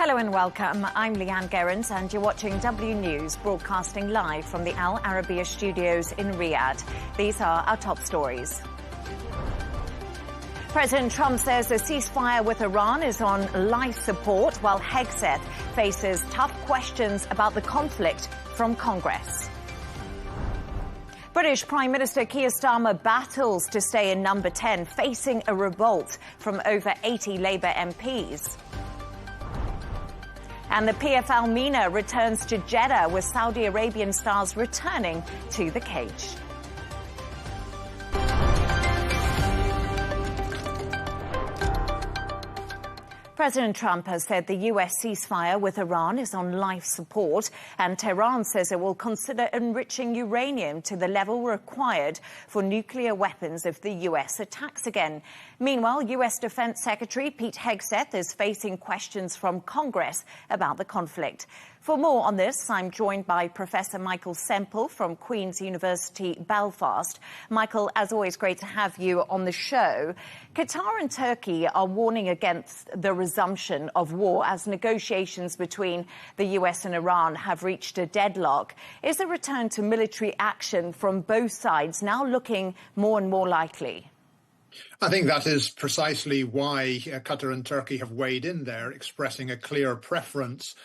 Hello and welcome. I'm Leigh Ann Gerrans and you're watching W News, broadcasting live from the Al Arabiya studios in Riyadh. These are our top stories. President Trump says a ceasefire with Iran is on life support, while Hegseth faces tough questions about the conflict from Congress. British Prime Minister Keir Starmer battles to stay in number 10, facing a revolt from over 80 Labour MPs. And the PFL Mina returns to Jeddah, with Saudi Arabian stars returning to the cage. President Trump has said the US ceasefire with Iran is on life support, and Tehran says it will consider enriching uranium to the level required for nuclear weapons if the US attacks again. Meanwhile, US Defense Secretary Pete Hegseth is facing questions from Congress about the conflict. For more on this, I'm joined by Professor Michael Semple from Queen's University, Belfast. Michael, as always, great to have you on the show. Qatar and Turkey are warning against the resumption of war as negotiations between the US and Iran have reached a deadlock. Is a return to military action from both sides now looking more and more likely? I think that is precisely why Qatar and Turkey have weighed in there, expressing a clear preference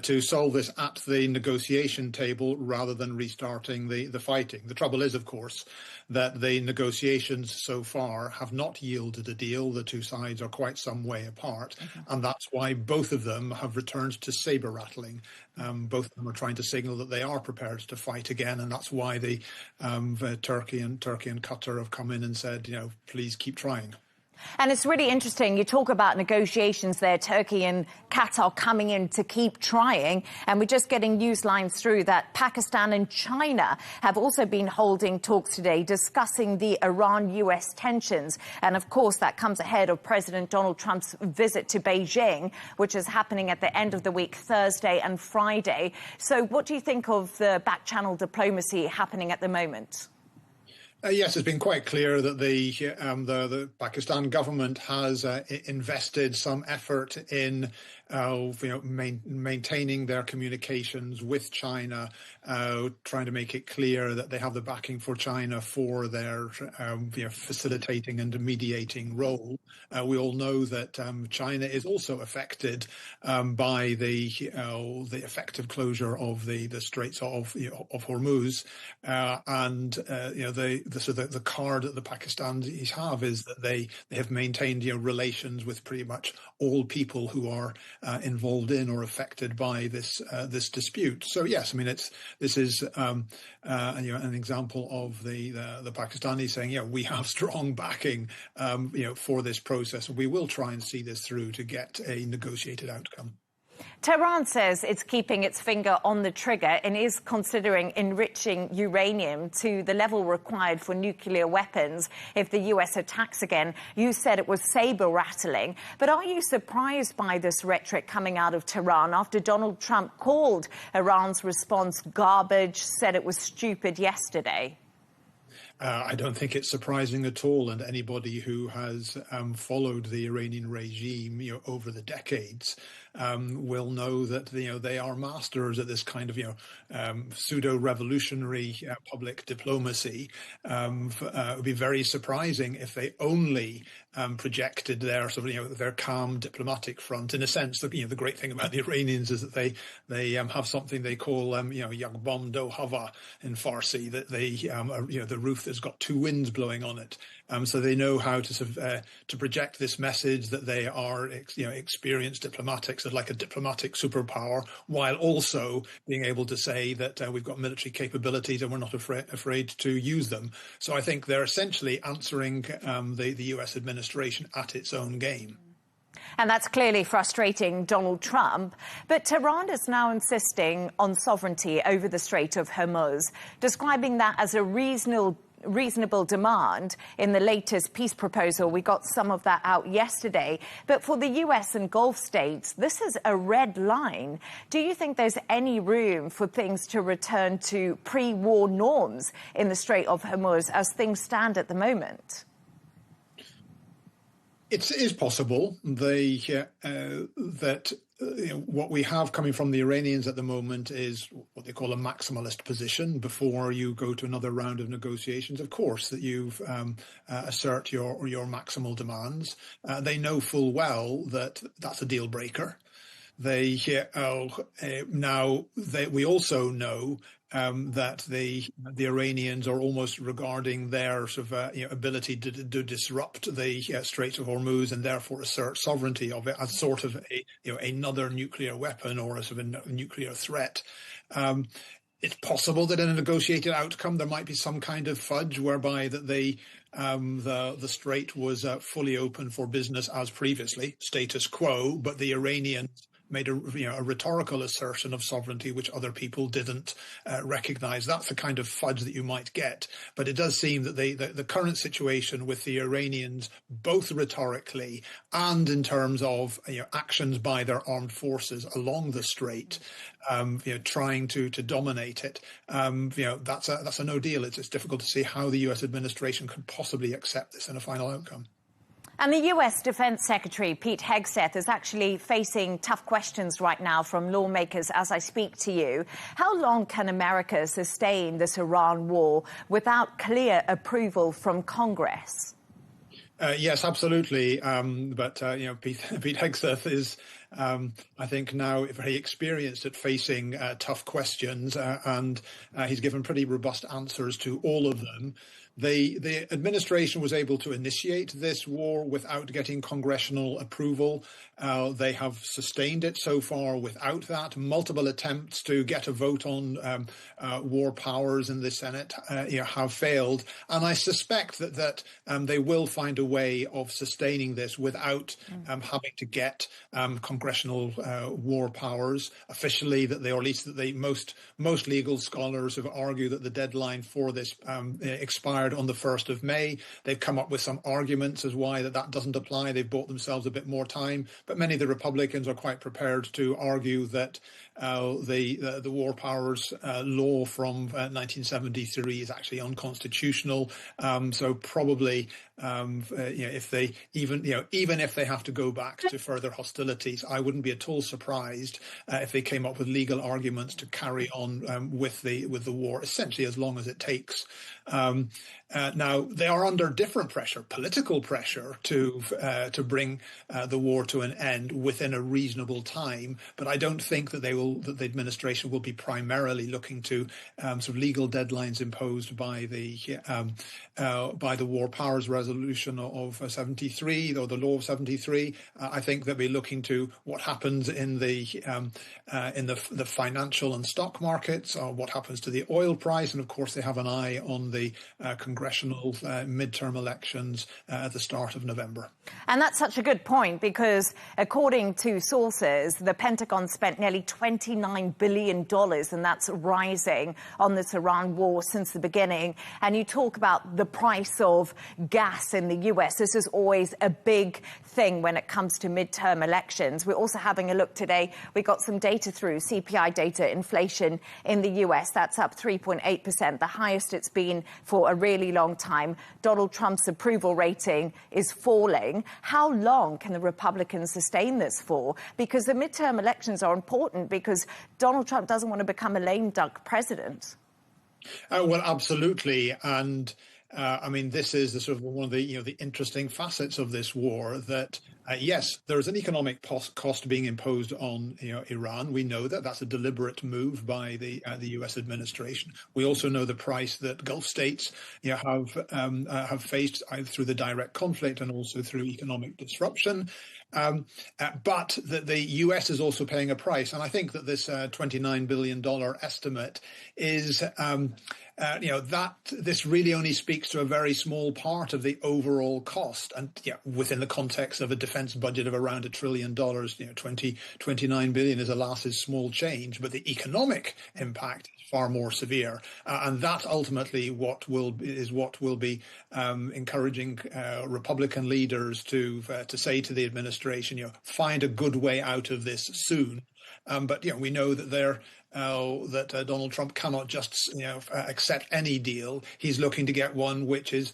to solve this at the negotiation table rather than restarting the fighting. The trouble is, of course, that the negotiations so far have not yielded a deal. The two sides are quite some way apart, and that's why both of them have returned to saber rattling. Both of them are trying to signal that they are prepared to fight again, and that's why the Turkey and Qatar have come in and said, you know, please keep trying. And it's really interesting. You talk about negotiations there, Turkey and Qatar coming in to keep trying. And we're just getting news lines through that Pakistan and China have also been holding talks today, discussing the Iran-US tensions. And of course, that comes ahead of President Donald Trump's visit to Beijing, which is happening at the end of the week, Thursday and Friday. So what do you think of the back-channel diplomacy happening at the moment? Yes, it's been quite clear that the Pakistan government has invested some effort in maintaining their communications with China, trying to make it clear that they have the backing for China for their facilitating and mediating role. We all know that China is also affected by the effective closure of the Straits of Hormuz, and the card that the Pakistanis have is that they have maintained relations with pretty much all people who are involved in or affected by this dispute. So yes, I mean this is an example of the Pakistanis saying, we have strong backing for this process, and we will try and see this through to get a negotiated outcome. Tehran says it's keeping its finger on the trigger and is considering enriching uranium to the level required for nuclear weapons if the US attacks again. You said it was saber-rattling, but are you surprised by this rhetoric coming out of Tehran after Donald Trump called Iran's response garbage, said it was stupid yesterday? I don't think it's surprising at all, and anybody who has followed the Iranian regime, over the decades, will know that they are masters at this kind of pseudo-revolutionary public diplomacy. It would be very surprising if they only projected their their calm diplomatic front. In a sense, the great thing about the Iranians is that they have something they call Yagbom do Hava in Farsi, that they the roof that's got two winds blowing on it. So they know how to project this message that they are experienced diplomatics, like a diplomatic superpower, while also being able to say that we've got military capabilities and we're not afraid to use them. So I think they're essentially answering the US administration at its own game. And that's clearly frustrating Donald Trump. But Tehran is now insisting on sovereignty over the Strait of Hormuz, describing that as a reasonable demand in the latest peace proposal. We got some of that out yesterday. But for the US and Gulf states, this is a red line. Do you think there's any room for things to return to pre-war norms in the Strait of Hormuz as things stand at the moment? It is possible that what we have coming from the Iranians at the moment is what they call a maximalist position. Before you go to another round of negotiations, of course, that you assert your maximal demands. They know full well that that's a deal breaker. We also know that the Iranians are almost regarding their sort of ability to disrupt the Straits of Hormuz and therefore assert sovereignty of it as sort of another nuclear weapon or a sort of a nuclear threat. It's possible that in a negotiated outcome there might be some kind of fudge whereby that the strait was fully open for business as previously, status quo, but the Iranians made a rhetorical assertion of sovereignty which other people didn't recognize. That's the kind of fudge that you might get. But it does seem that the current situation with the Iranians, both rhetorically and in terms of actions by their armed forces along the strait, trying to dominate it, that's a no deal. It's difficult to see how the US administration could possibly accept this in a final outcome. And the US Defense Secretary, Pete Hegseth, is actually facing tough questions right now from lawmakers as I speak to you. How long can America sustain this Iran war without clear approval from Congress? Yes, absolutely. But Pete Hegseth is, I think, now very experienced at facing tough questions, and he's given pretty robust answers to all of them. The administration was able to initiate this war without getting congressional approval. They have sustained it so far without that. Multiple attempts to get a vote on war powers in the Senate have failed. And I suspect that they will find a way of sustaining this without having to get congressional war powers officially. Or at least that most legal scholars have argued that the deadline for this expired on the 1st of May. They've come up with some arguments as why that doesn't apply. They've bought themselves a bit more time. But many of the Republicans are quite prepared to argue that the War Powers law from 1973 is actually unconstitutional. So probably if they even if they have to go back to further hostilities, I wouldn't be at all surprised if they came up with legal arguments to carry on with the war, essentially as long as it takes. Now they are under different pressure, political pressure, to bring the war to an end within a reasonable time. But I don't think that that the administration will be primarily looking to sort of legal deadlines imposed by the War Powers Resolution of 73 or the Law of 73. I think they'll be looking to what happens in the financial and stock markets, or what happens to the oil price, and of course they have an eye on the congressional midterm elections at the start of November. And that's such a good point, because according to sources, the Pentagon spent nearly $29 billion, and that's rising, on this Iran war since the beginning. And you talk about the price of gas in the US. This is always a big thing when it comes to midterm elections. We're also having a look today. We got some data through, CPI data, inflation in the US. That's up 3.8%, the highest it's been for a really long time. Donald Trump's approval rating is falling. How long can the Republicans sustain this for? Because the midterm elections are important, because Donald Trump doesn't want to become a lame duck president. Well, absolutely. And I mean, this is the sort of one of the the interesting facets of this war, that yes, there is an economic cost being imposed on Iran. We know that that's a deliberate move by the U.S. administration. We also know the price that Gulf states have faced, either through the direct conflict and also through economic disruption. But the U.S. is also paying a price, and I think that this $29 billion estimate is. That this really only speaks to a very small part of the overall cost, and within the context of a defense budget of around $1 trillion, $29 billion is small change, but the economic impact is far more severe, and that ultimately is what will be encouraging Republican leaders to say to the administration, find a good way out of this soon. But we know that that Donald Trump cannot just accept any deal. He's looking to get one which is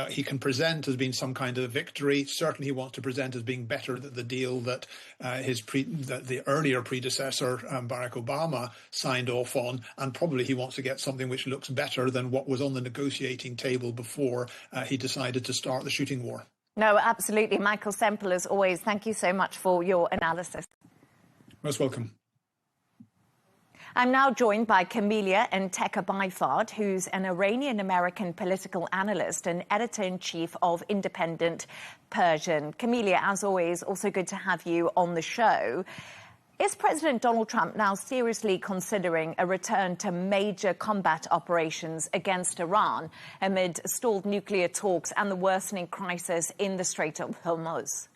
he can present as being some kind of victory. Certainly, he wants to present as being better than the deal that the earlier predecessor Barack Obama signed off on, and probably he wants to get something which looks better than what was on the negotiating table before he decided to start the shooting war. No, absolutely. Michael Semple, as always, thank you so much for your analysis. Most welcome. I'm now joined by Camelia Enteka-Byford, who's an Iranian-American political analyst and editor-in-chief of Independent Persian. Camelia, as always, also good to have you on the show. Is President Donald Trump now seriously considering a return to major combat operations against Iran amid stalled nuclear talks and the worsening crisis in the Strait of Hormuz?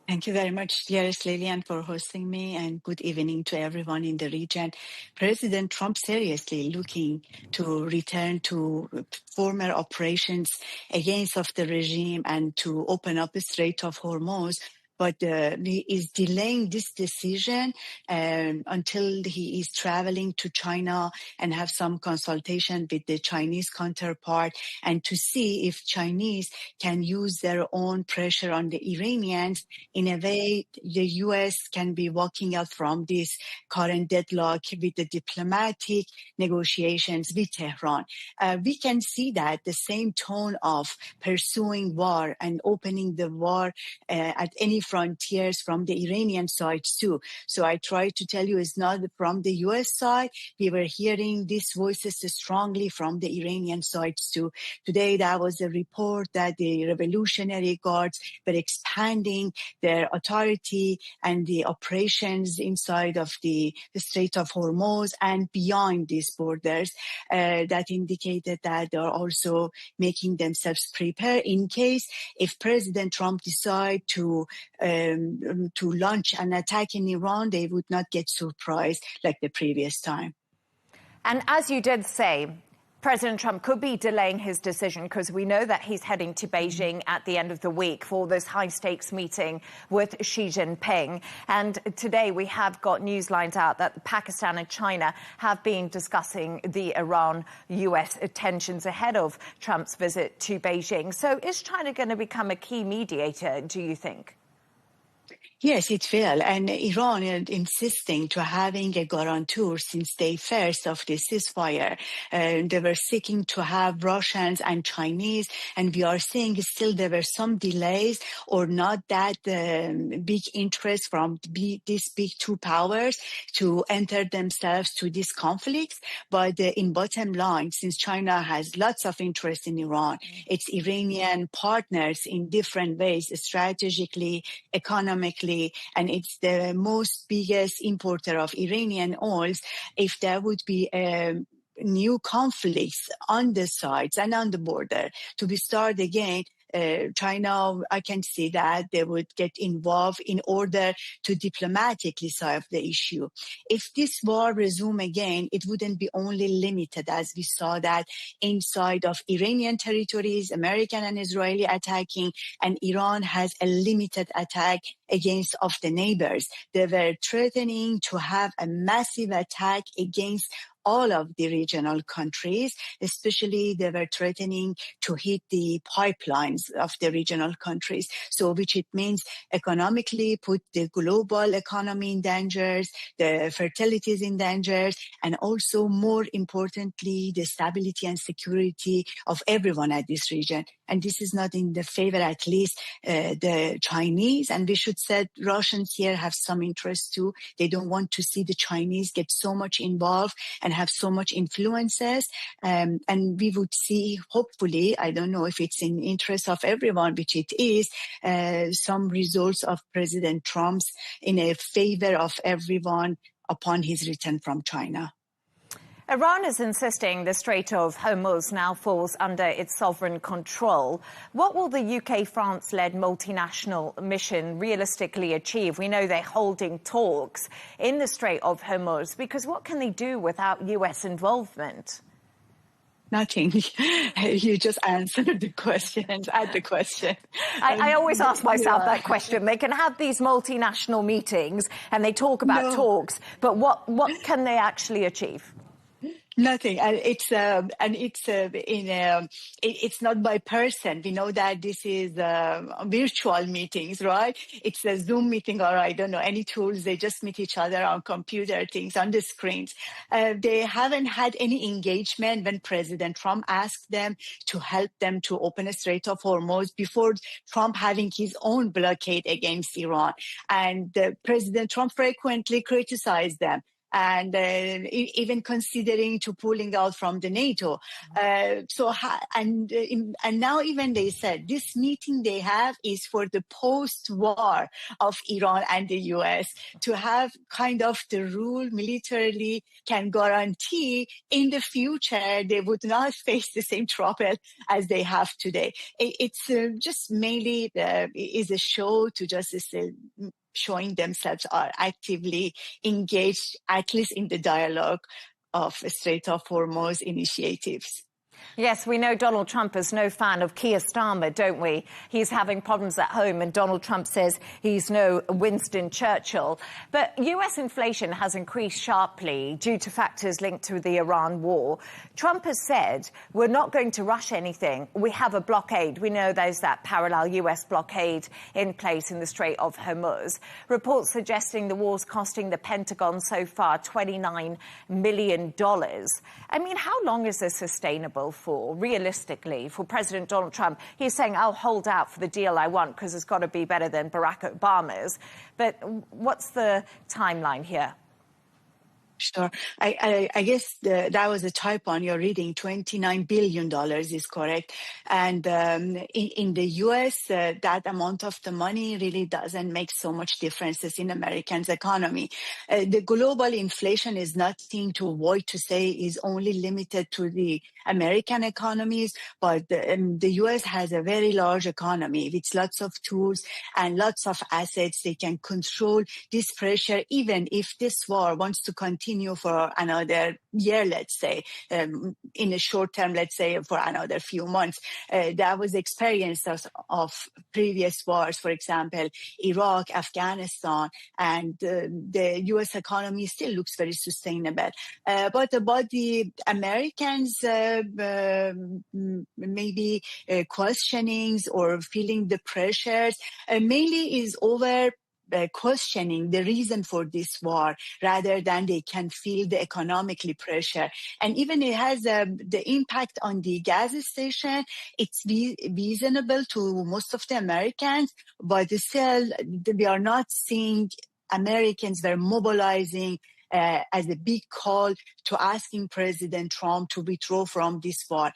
Thank you very much, dearest Leigh Ann, for hosting me, and good evening to everyone in the region. President Trump seriously looking to return to former operations against of the regime and to open up the Strait of Hormuz. But he is delaying this decision until he is traveling to China and have some consultation with the Chinese counterpart, and to see if Chinese can use their own pressure on the Iranians in a way the U.S. can be walking out from this current deadlock with the diplomatic negotiations with Tehran. We can see that the same tone of pursuing war and opening the war at any frontiers from the Iranian side too. So I try to tell you it's not from the US side. We were hearing these voices strongly from the Iranian side too. Today there was a report that the Revolutionary Guards were expanding their authority and the operations inside of the Strait of Hormuz and beyond these borders. That indicated that they are also making themselves prepare in case if President Trump decide to launch an attack in Iran, they would not get surprised like the previous time. And as you did say, President Trump could be delaying his decision because we know that he's heading to Beijing at the end of the week for this high-stakes meeting with Xi Jinping. And today we have got news lines out that Pakistan and China have been discussing the Iran-US tensions ahead of Trump's visit to Beijing. So is China going to become a key mediator, do you think? Yes, it will. And Iran is insisting to having a guarantor since day first of the ceasefire. They were seeking to have Russians and Chinese, and we are seeing still there were some delays or not that big interest from these big two powers to enter themselves to these conflicts. But in bottom line, since China has lots of interest in Iran, its Iranian partners in different ways, strategically, economically, and it's the most biggest importer of Iranian oils. If there would be new conflicts on the sides and on the border to be started again, China, I can see that they would get involved in order to diplomatically solve the issue. If this war resume again, it wouldn't be only limited, as we saw that inside of Iranian territories, American and Israeli attacking, and Iran has a limited attack against of the neighbors. They were threatening to have a massive attack against all of the regional countries, especially they were threatening to hit the pipelines of the regional countries. So which it means economically put the global economy in danger, the fertilities in danger, and also more importantly, the stability and security of everyone at this region. And this is not in the favor, at least the Chinese. And we should say Russians here have some interest too. They don't want to see the Chinese get so much involved and have so much influences. And we would see, hopefully, I don't know if it's in interest of everyone, which it is, some results of President Trump's in a favor of everyone upon his return from China. Iran is insisting the Strait of Hormuz now falls under its sovereign control. What will the UK-France-led multinational mission realistically achieve? We know they're holding talks in the Strait of Hormuz, because what can they do without US involvement? Nothing. You just answered the questions at the question. I always ask myself that Yeah. question. They can have these multinational meetings and they talk about No. talks, but what can they actually achieve? Nothing, and it's not by person. We know that this is virtual meetings, right? It's a Zoom meeting, or I don't know any tools. They just meet each other on computer things on the screens. They haven't had any engagement when President Trump asked them to help them to open a Strait of Hormuz before Trump having his own blockade against Iran, and President Trump frequently criticized them, and even considering to pulling out from the NATO. And now even they said this meeting they have is for the post-war of Iran and the US, to have kind of the rule militarily can guarantee in the future they would not face the same trouble as they have today. It's just mainly is a show to just showing themselves are actively engaged, at least in the dialogue of Strait of Hormuz initiatives. Yes, we know Donald Trump is no fan of Keir Starmer, don't we? He's having problems at home, and Donald Trump says he's no Winston Churchill. But US inflation has increased sharply due to factors linked to the Iran war. Trump has said, we're not going to rush anything. We have a blockade. We know there's that parallel US blockade in place in the Strait of Hormuz. Reports suggesting the war's costing the Pentagon so far $29 million. I mean, how long is this sustainable for, realistically, for President Donald Trump? He's saying, I'll hold out for the deal I want because it's got to be better than Barack Obama's. But what's the timeline here? Sure. I guess that was a typo on your reading. $29 billion is correct. And in the U.S., that amount of the money really doesn't make so much differences in Americans' economy. The global inflation is nothing to avoid to say is only limited to the American economies, but the U.S. has a very large economy with lots of tools and lots of assets. They can control this pressure, even if this war wants to continue for another year, let's say, in the short term, let's say for another few months. That was experience of previous wars, for example, Iraq, Afghanistan, and the U.S. economy still looks very sustainable. But about the Americans maybe questionings or feeling the pressures, mainly is over questioning the reason for this war rather than they can feel the economically pressure. And even it has the impact on the gas station. It's reasonable to most of the Americans, but still we are not seeing Americans were mobilizing as a big call to asking President Trump to withdraw from this war.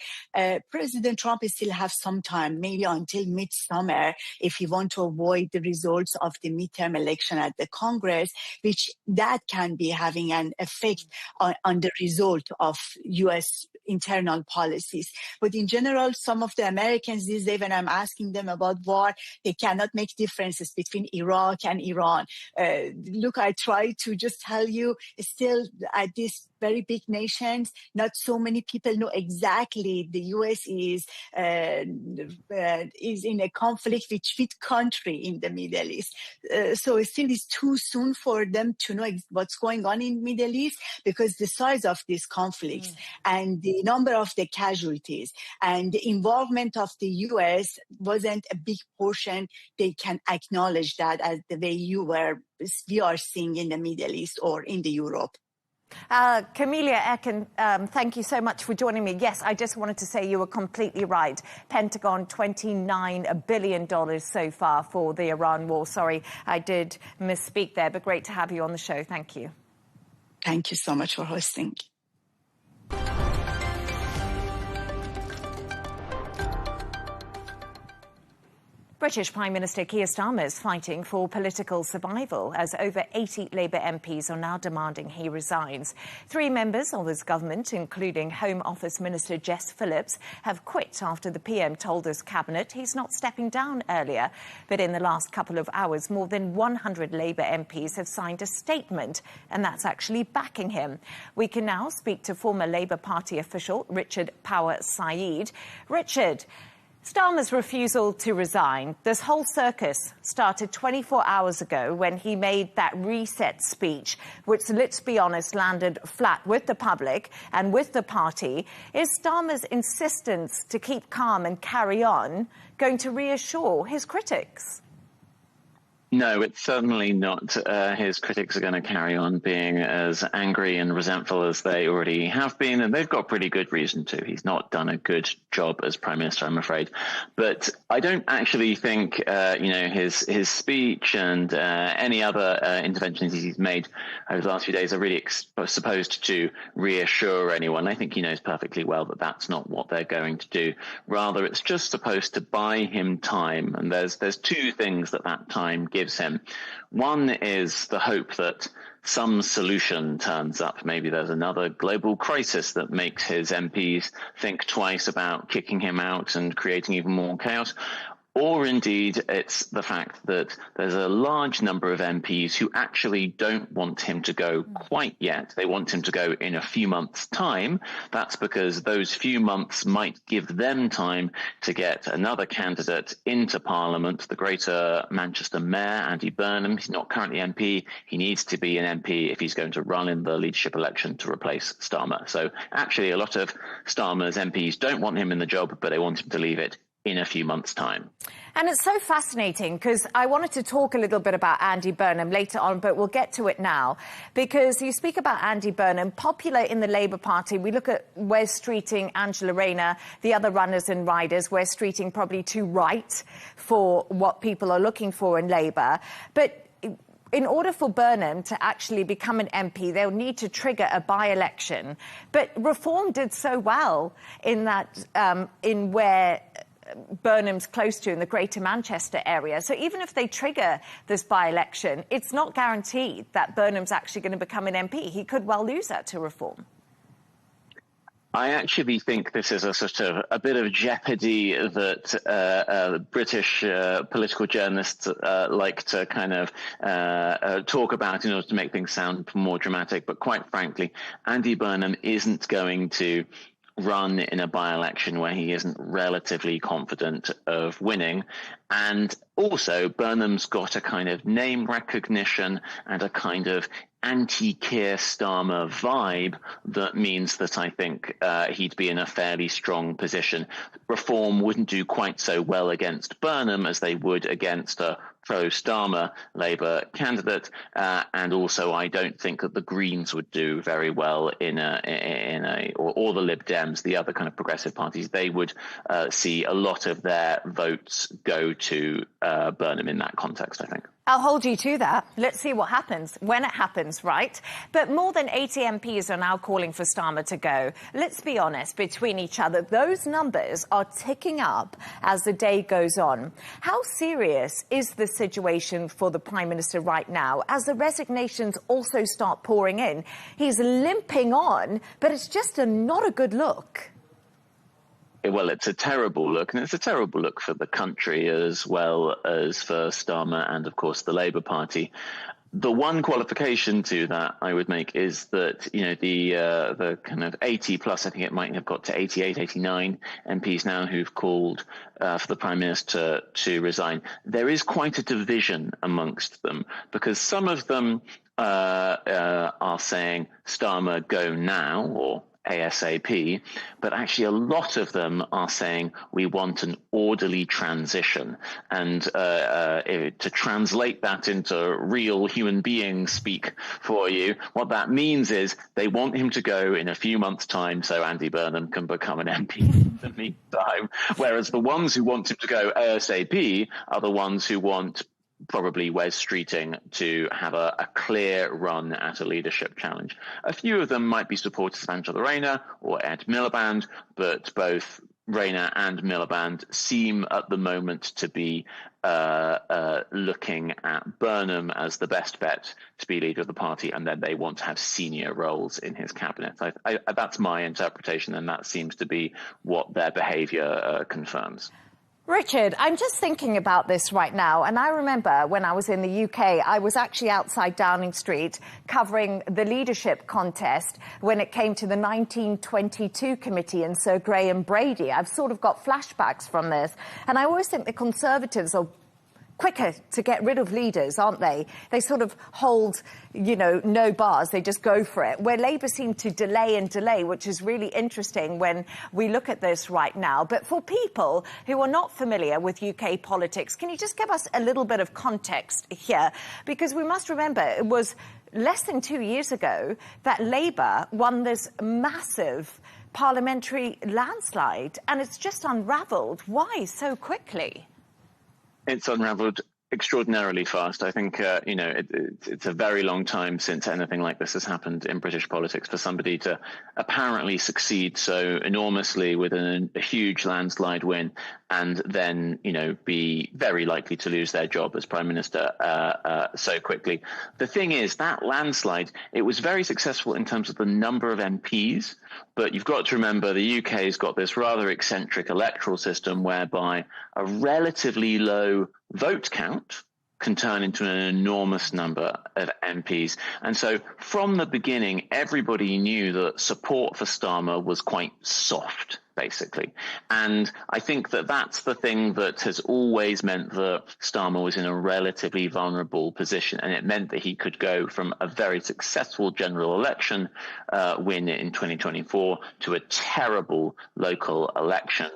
President Trump still have some time, maybe until midsummer, if he want to avoid the results of the midterm election at the Congress, which that can be having an effect on the result of U.S. internal policies. But in general, some of the Americans these days, when I'm asking them about war, they cannot make differences between Iraq and Iran. Look, I try to just tell you, still at this very big nations, not so many people know exactly the U.S. is in a conflict with which country in the Middle East. So it still is too soon for them to know what's going on in the Middle East, because the size of these conflicts and the number of the casualties and the involvement of the U.S. wasn't a big portion. They can acknowledge that as the way we are seeing in the Middle East or in the Europe. Camelia Ekin, thank you so much for joining me. Yes, I just wanted to say you were completely right. Pentagon, $29 billion so far for the Iran war. Sorry, I did misspeak there, but great to have you on the show. Thank you. Thank you so much for hosting. British Prime Minister Keir Starmer is fighting for political survival as over 80 Labour MPs are now demanding he resigns. 3 members of his government, including Home Office Minister Jess Phillips, have quit after the PM told his cabinet he's not stepping down earlier. But in the last couple of hours, more than 100 Labour MPs have signed a statement, and that's actually backing him. We can now speak to former Labour Party official Richard Power Saeed. Richard, Starmer's refusal to resign, this whole circus started 24 hours ago when he made that reset speech, which, let's be honest, landed flat with the public and with the party. Is Starmer's insistence to keep calm and carry on going to reassure his critics? No, it's certainly not. His critics are going to carry on being as angry and resentful as they already have been, and they've got pretty good reason to. He's not done a good job as Prime Minister, I'm afraid. But I don't actually think, his speech and any other interventions he's made over the last few days are really supposed to reassure anyone. I think he knows perfectly well that that's not what they're going to do. Rather, it's just supposed to buy him time, and there's 2 things that time gives him. One is the hope that some solution turns up. Maybe there's another global crisis that makes his MPs think twice about kicking him out and creating even more chaos. Or indeed, it's the fact that there's a large number of MPs who actually don't want him to go quite yet. They want him to go in a few months' time. That's because those few months might give them time to get another candidate into Parliament, the Greater Manchester Mayor, Andy Burnham. He's not currently MP. He needs to be an MP if he's going to run in the leadership election to replace Starmer. So actually, a lot of Starmer's MPs don't want him in the job, but they want him to leave it in a few months' time. And it's so fascinating because I wanted to talk a little bit about Andy Burnham later on, but we'll get to it now. Because you speak about Andy Burnham, popular in the Labour Party. We look at Wes Streeting, Angela Rayner, the other runners and riders. Wes Streeting probably too right for what people are looking for in Labour. But in order for Burnham to actually become an MP, they'll need to trigger a by-election. But Reform did so well in that, in where Burnham's close to in the Greater Manchester area. So even if they trigger this by-election, it's not guaranteed that Burnham's actually going to become an MP. He could well lose that to Reform. I actually think this is a bit of jeopardy that British political journalists like to kind of talk about in order to make things sound more dramatic. But quite frankly, Andy Burnham isn't going to run in a by-election where he isn't relatively confident of winning. And also, Burnham's got a kind of name recognition and a kind of anti-Keir Starmer vibe that means that I think he'd be in a fairly strong position. Reform wouldn't do quite so well against Burnham as they would against a pro-Starmer Labour candidate, and also I don't think that the Greens would do very well or the Lib Dems, the other kind of progressive parties. They would see a lot of their votes go to Burnham in that context, I think. I'll hold you to that. Let's see what happens when it happens, right? But more than 80 MPs are now calling for Starmer to go. Let's be honest, between each other, those numbers are ticking up as the day goes on. How serious is the situation for the Prime Minister right now as the resignations also start pouring in? He's limping on, but it's just not a good look. Well, it's a terrible look, and it's a terrible look for the country as well as for Starmer and, of course, the Labour Party. The one qualification to that I would make is that, the kind of 80 plus, I think it might have got to 88, 89 MPs now who've called for the Prime Minister to resign. There is quite a division amongst them because some of them are saying Starmer go now or ASAP, but actually a lot of them are saying we want an orderly transition. And to translate that into real human being speak for you, what that means is they want him to go in a few months' time so Andy Burnham can become an MP in the meantime. Whereas the ones who want him to go ASAP are the ones who want probably Wes Streeting to have a clear run at a leadership challenge. A few of them might be supporters of Angela Rayner or Ed Miliband, but both Rayner and Miliband seem at the moment to be looking at Burnham as the best bet to be leader of the party, and then they want to have senior roles in his cabinet. That's my interpretation, and that seems to be what their behaviour confirms. Richard, I'm just thinking about this right now, and I remember when I was in the UK, I was actually outside Downing Street covering the leadership contest when it came to the 1922 committee and Sir Graham Brady. I've sort of got flashbacks from this, and I always think the Conservatives are quicker to get rid of leaders, aren't they? They sort of hold, no bars. They just go for it. Where Labour seem to delay and delay, which is really interesting when we look at this right now. But for people who are not familiar with UK politics, can you just give us a little bit of context here? Because we must remember it was less than 2 years ago that Labour won this massive parliamentary landslide, and it's just unravelled. Why so quickly? It's unravelled extraordinarily fast. I think, it's a very long time since anything like this has happened in British politics, for somebody to apparently succeed so enormously with a huge landslide win and then, be very likely to lose their job as Prime Minister so quickly. The thing is, that landslide, it was very successful in terms of the number of MPs, but you've got to remember the UK's got this rather eccentric electoral system whereby a relatively low vote count can turn into an enormous number of MPs. And so from the beginning, everybody knew that support for Starmer was quite soft, basically. And I think that that's the thing that has always meant that Starmer was in a relatively vulnerable position. And it meant that he could go from a very successful general election win in 2024 to a terrible local election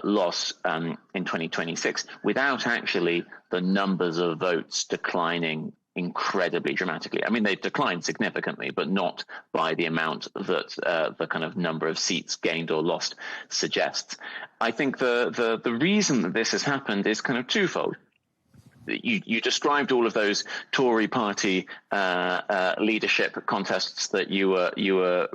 loss in 2026 without actually the numbers of votes declining incredibly dramatically. I mean, they've declined significantly, but not by the amount that the kind of number of seats gained or lost suggests. I think the reason that this has happened is kind of twofold. You described all of those Tory party leadership contests that you were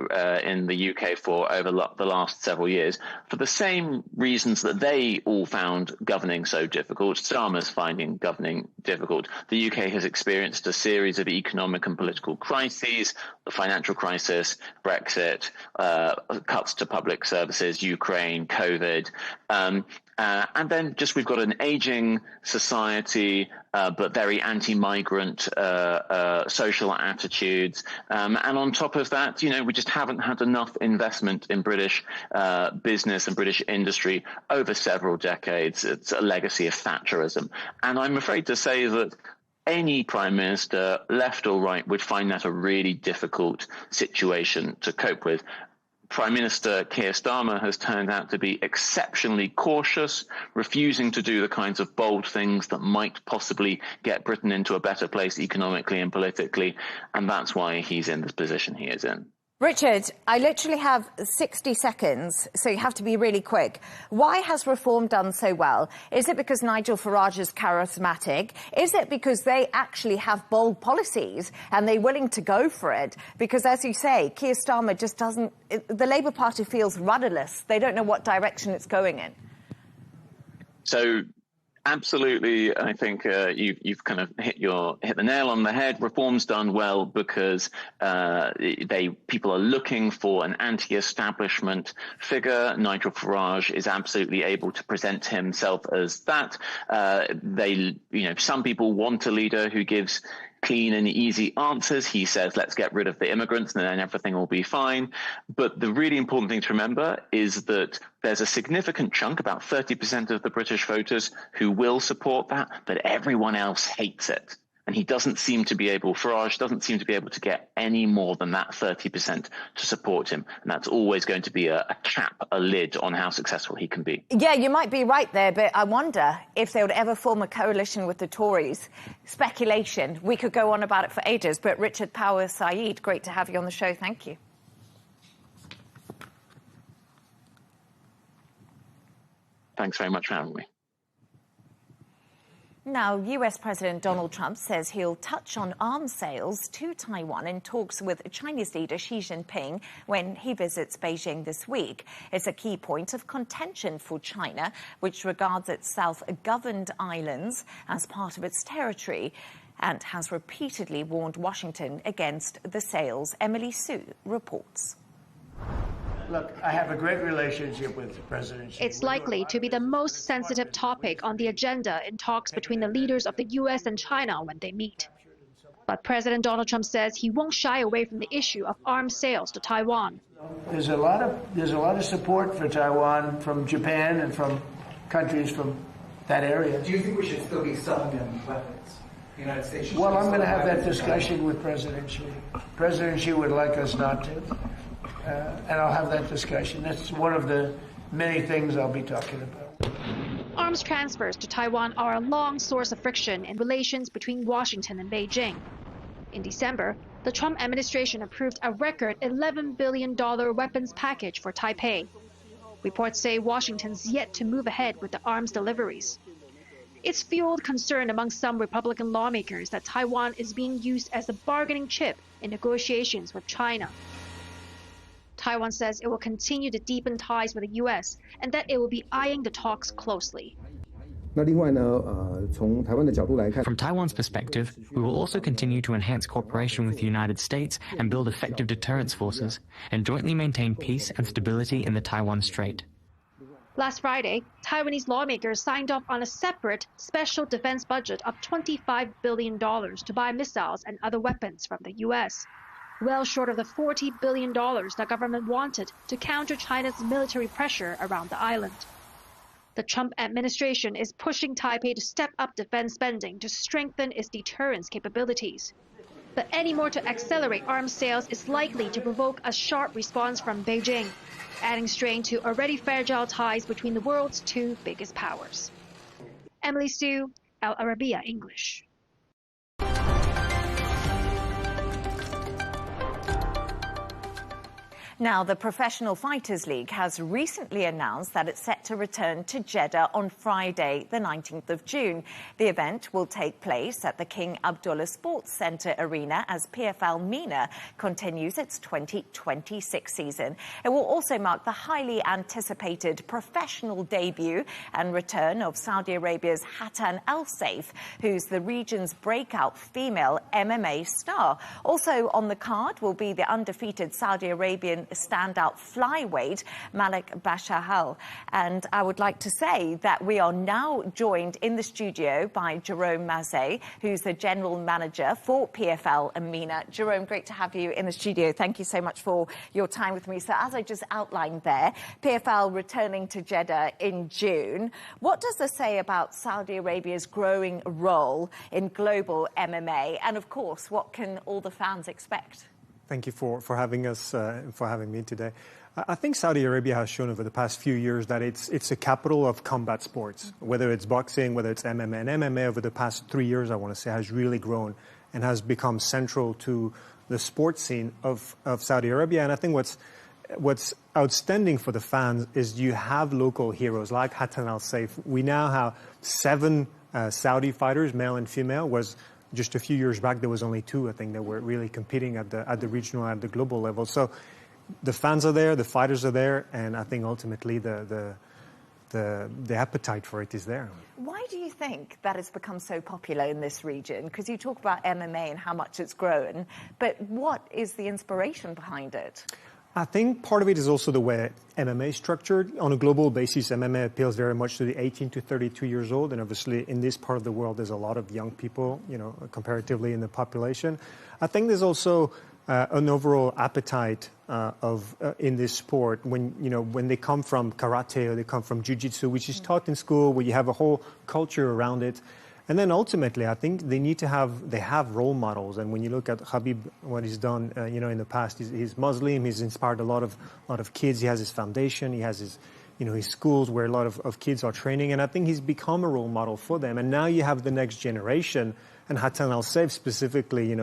in the UK for over the last several years, for the same reasons that they all found governing so difficult. Starmer's finding governing difficult. The UK has experienced a series of economic and political crises: the financial crisis, Brexit, cuts to public services, Ukraine, COVID. And then just we've got an aging society, but very anti-migrant social attitudes. And on top of that, we just haven't had enough investment in British business and British industry over several decades. It's a legacy of Thatcherism. And I'm afraid to say that any prime minister, left or right, would find that a really difficult situation to cope with. Prime Minister Keir Starmer has turned out to be exceptionally cautious, refusing to do the kinds of bold things that might possibly get Britain into a better place economically and politically, and that's why he's in this position he is in. Richard, I literally have 60 seconds, so you have to be really quick. Why has Reform done so well? Is it because Nigel Farage is charismatic? Is it because they actually have bold policies and they're willing to go for it? Because, as you say, Keir Starmer just doesn't... The Labour Party feels rudderless. They don't know what direction it's going in. So... absolutely, I think you've kind of hit the nail on the head. Reform's done well because people are looking for an anti-establishment figure. Nigel Farage is absolutely able to present himself as that. Some people want a leader who gives clean and easy answers. He says, let's get rid of the immigrants and then everything will be fine. But the really important thing to remember is that there's a significant chunk, about 30% of the British voters, who will support that, but everyone else hates it. And Farage doesn't seem to be able to get any more than that 30% to support him. And that's always going to be a cap, a lid on how successful he can be. Yeah, you might be right there, but I wonder if they would ever form a coalition with the Tories. Speculation. We could go on about it for ages, but Richard Power Said, great to have you on the show. Thank you. Thanks very much for having me. Now, US President Donald Trump says he'll touch on arms sales to Taiwan in talks with Chinese leader Xi Jinping when he visits Beijing this week. It's a key point of contention for China, which regards its self-governed islands as part of its territory and has repeatedly warned Washington against the sales. Emily Sue reports. Look, I have a great relationship with President Xi. It's likely to be the most sensitive topic on the agenda in talks between the leaders of the U.S. and China when they meet. But President Donald Trump says he won't shy away from the issue of arms sales to Taiwan. There's a lot of support for Taiwan from Japan and from countries from that area. Do you think we should still be selling them weapons? The United States should Well, I'm going to have that weapons discussion with President Xi. President Xi would like us not to. And I'll have that discussion. That's one of the many things I'll be talking about. Arms transfers to Taiwan are a long source of friction in relations between Washington and Beijing. In December, the Trump administration approved a record $11 billion weapons package for Taipei. Reports say Washington's yet to move ahead with the arms deliveries. It's fueled concern among some Republican lawmakers that Taiwan is being used as a bargaining chip in negotiations with China. Taiwan says it will continue to deepen ties with the U.S. and that it will be eyeing the talks closely. From Taiwan's perspective, we will also continue to enhance cooperation with the United States and build effective deterrence forces and jointly maintain peace and stability in the Taiwan Strait. Last Friday, Taiwanese lawmakers signed off on a separate special defense budget of $25 billion to buy missiles and other weapons from the U.S., well short of the $40 billion the government wanted to counter China's military pressure around the island. The Trump administration is pushing Taipei to step up defense spending to strengthen its deterrence capabilities. But any more to accelerate arms sales is likely to provoke a sharp response from Beijing, adding strain to already fragile ties between the world's two biggest powers. Emily Sue, Arabiya English. Now, the Professional Fighters League has recently announced that it's set to return to Jeddah on Friday, the 19th of June. The event will take place at the King Abdullah Sports Centre Arena as PFL MENA continues its 2026 season. It will also mark the highly anticipated professional debut and return of Saudi Arabia's Hassan Al-Saif, who's the region's breakout female MMA star. Also on the card will be the undefeated Saudi Arabian standout flyweight Malik Bashahal. And I would like to say that we are now joined in the studio by Jerome Mazet, who's the general manager for PFL and MENA. Jerome, great to have you in the studio. Thank you so much for your time with me. So as I just outlined there, PFL returning to Jeddah in June. What does this say about Saudi Arabia's growing role in global MMA? And of course, what can all the fans expect? Thank you for having us, for having me today. I think Saudi Arabia has shown over the past few years that it's a capital of combat sports, whether it's boxing, whether it's MMA. And MMA over the past 3 years, I want to say, has really grown and has become central to the sports scene of Saudi Arabia. And I think what's outstanding for the fans is you have local heroes like Hassan Al-Saif. We now have 7 Saudi fighters, male and female, was just a few years back, there was only 2, I think, that were really competing at the regional and the global level. So the fans are there, the fighters are there, and I think ultimately the appetite for it is there. Why do you think that it's become so popular in this region? Because you talk about MMA and how much it's grown, but what is the inspiration behind it? I think part of it is also the way MMA is structured. On a global basis, MMA appeals very much to the 18 to 32 years old. And obviously, in this part of the world, there's a lot of young people, comparatively in the population. I think there's also an overall appetite in this sport when they come from karate or they come from jiu-jitsu, which is taught in school, where you have a whole culture around it. And then ultimately, I think they have role models. And when you look at Khabib, what he's done, in the past, he's Muslim. He's inspired a lot of kids. He has his foundation. He has his schools where a lot of kids are training. And I think he's become a role model for them. And now you have the next generation. And Hassan Al-Saif specifically,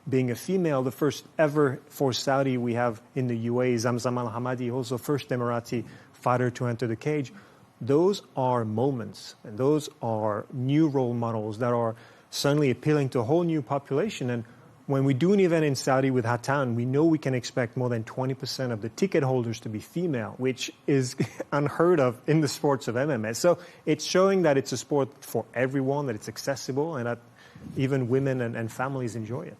being a female, the first ever for Saudi we have in the UAE, Zamzam Al-Hamadi, also first Emirati fighter to enter the cage. those are moments, and those are new role models that are suddenly appealing to a whole new population. And when we do an event in Saudi with Hatan, we know we can expect more than 20% of the ticket holders to be female, which is unheard of in the sports of MMA. So it's showing that it's a sport for everyone, that it's accessible, and that even women and families enjoy it.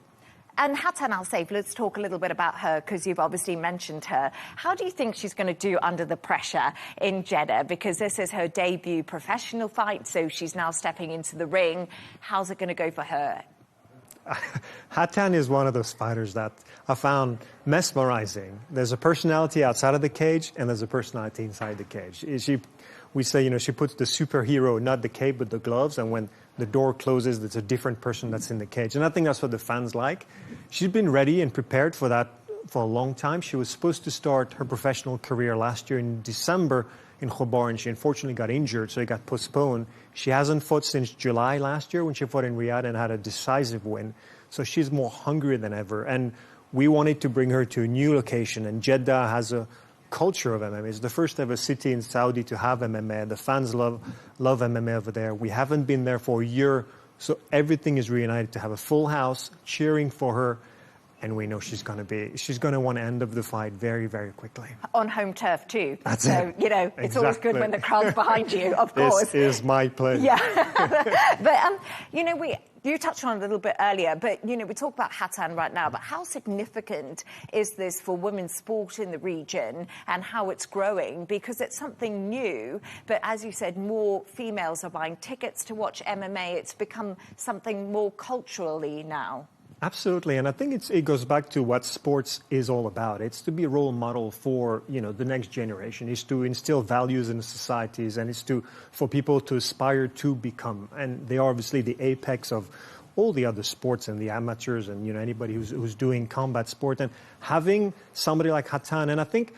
And Hatan Al-Saif, let's talk a little bit about her, because you've obviously mentioned her. How do you think she's going to do under the pressure in Jeddah? Because this is her debut professional fight, so she's now stepping into the ring. How's it going to go for her? Hatan is one of those fighters that I found mesmerizing. There's a personality outside of the cage, and there's a personality inside the cage. We say, she puts the superhero, not the cape, but the gloves, and when the door closes, there's a different person that's in the cage. And I think that's what the fans like. She's been ready and prepared for that for a long time. She was supposed to start her professional career last year in December in Khobar, and she unfortunately got injured, so it got postponed. She hasn't fought since July last year when she fought in Riyadh and had a decisive win. So she's more hungry than ever. And we wanted to bring her to a new location, and Jeddah has a culture of MMA. It's the first ever city in Saudi to have MMA. The fans love MMA over there. We haven't been there for a year, so everything is reunited to have a full house cheering for her. And we know she's going to want to end up the fight very, very quickly. On home turf too. That's it. It's always good when the crowd's behind you, of course. This is my place. Yeah. But, you touched on it a little bit earlier, but, we talk about Hatan right now, but how significant is this for women's sport in the region and how it's growing? Because it's something new, but as you said, more females are buying tickets to watch MMA. It's become something more culturally now. Absolutely, and I think it goes back to what sports is all about. It's to be a role model for the next generation. It's to instill values in the societies, and it's for people to aspire to become. And they are obviously the apex of all the other sports and the amateurs and anybody who's doing combat sport. And having somebody like Hatan, and I think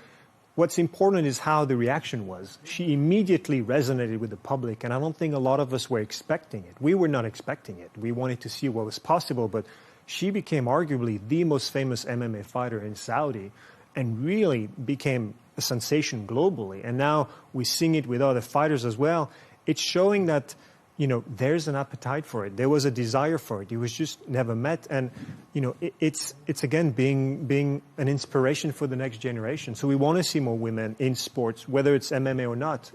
what's important is how the reaction was. She immediately resonated with the public, and I don't think a lot of us were expecting it. We were not expecting it. We wanted to see what was possible, but she became arguably the most famous MMA fighter in Saudi and really became a sensation globally. And now we're seeing it with other fighters as well. It's showing that, there's an appetite for it. There was a desire for it. It was just never met. And, it's again being an inspiration for the next generation. So we want to see more women in sports, whether it's MMA or not.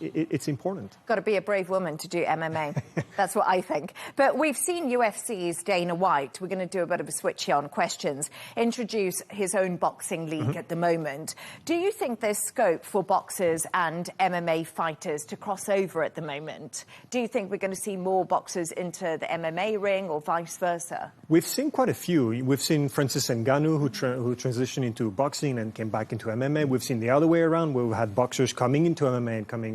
It's important. Got to be a brave woman to do MMA. That's what I think. But we've seen UFC's Dana White, we're going to do a bit of a switch here on questions, introduce his own boxing league at the moment. Do you think there's scope for boxers and MMA fighters to cross over at the moment? Do you think we're going to see more boxers into the MMA ring or vice versa? We've seen quite a few. We've seen Francis Ngannou, who transitioned into boxing and came back into MMA. We've seen the other way around, where we've had boxers coming into MMA and coming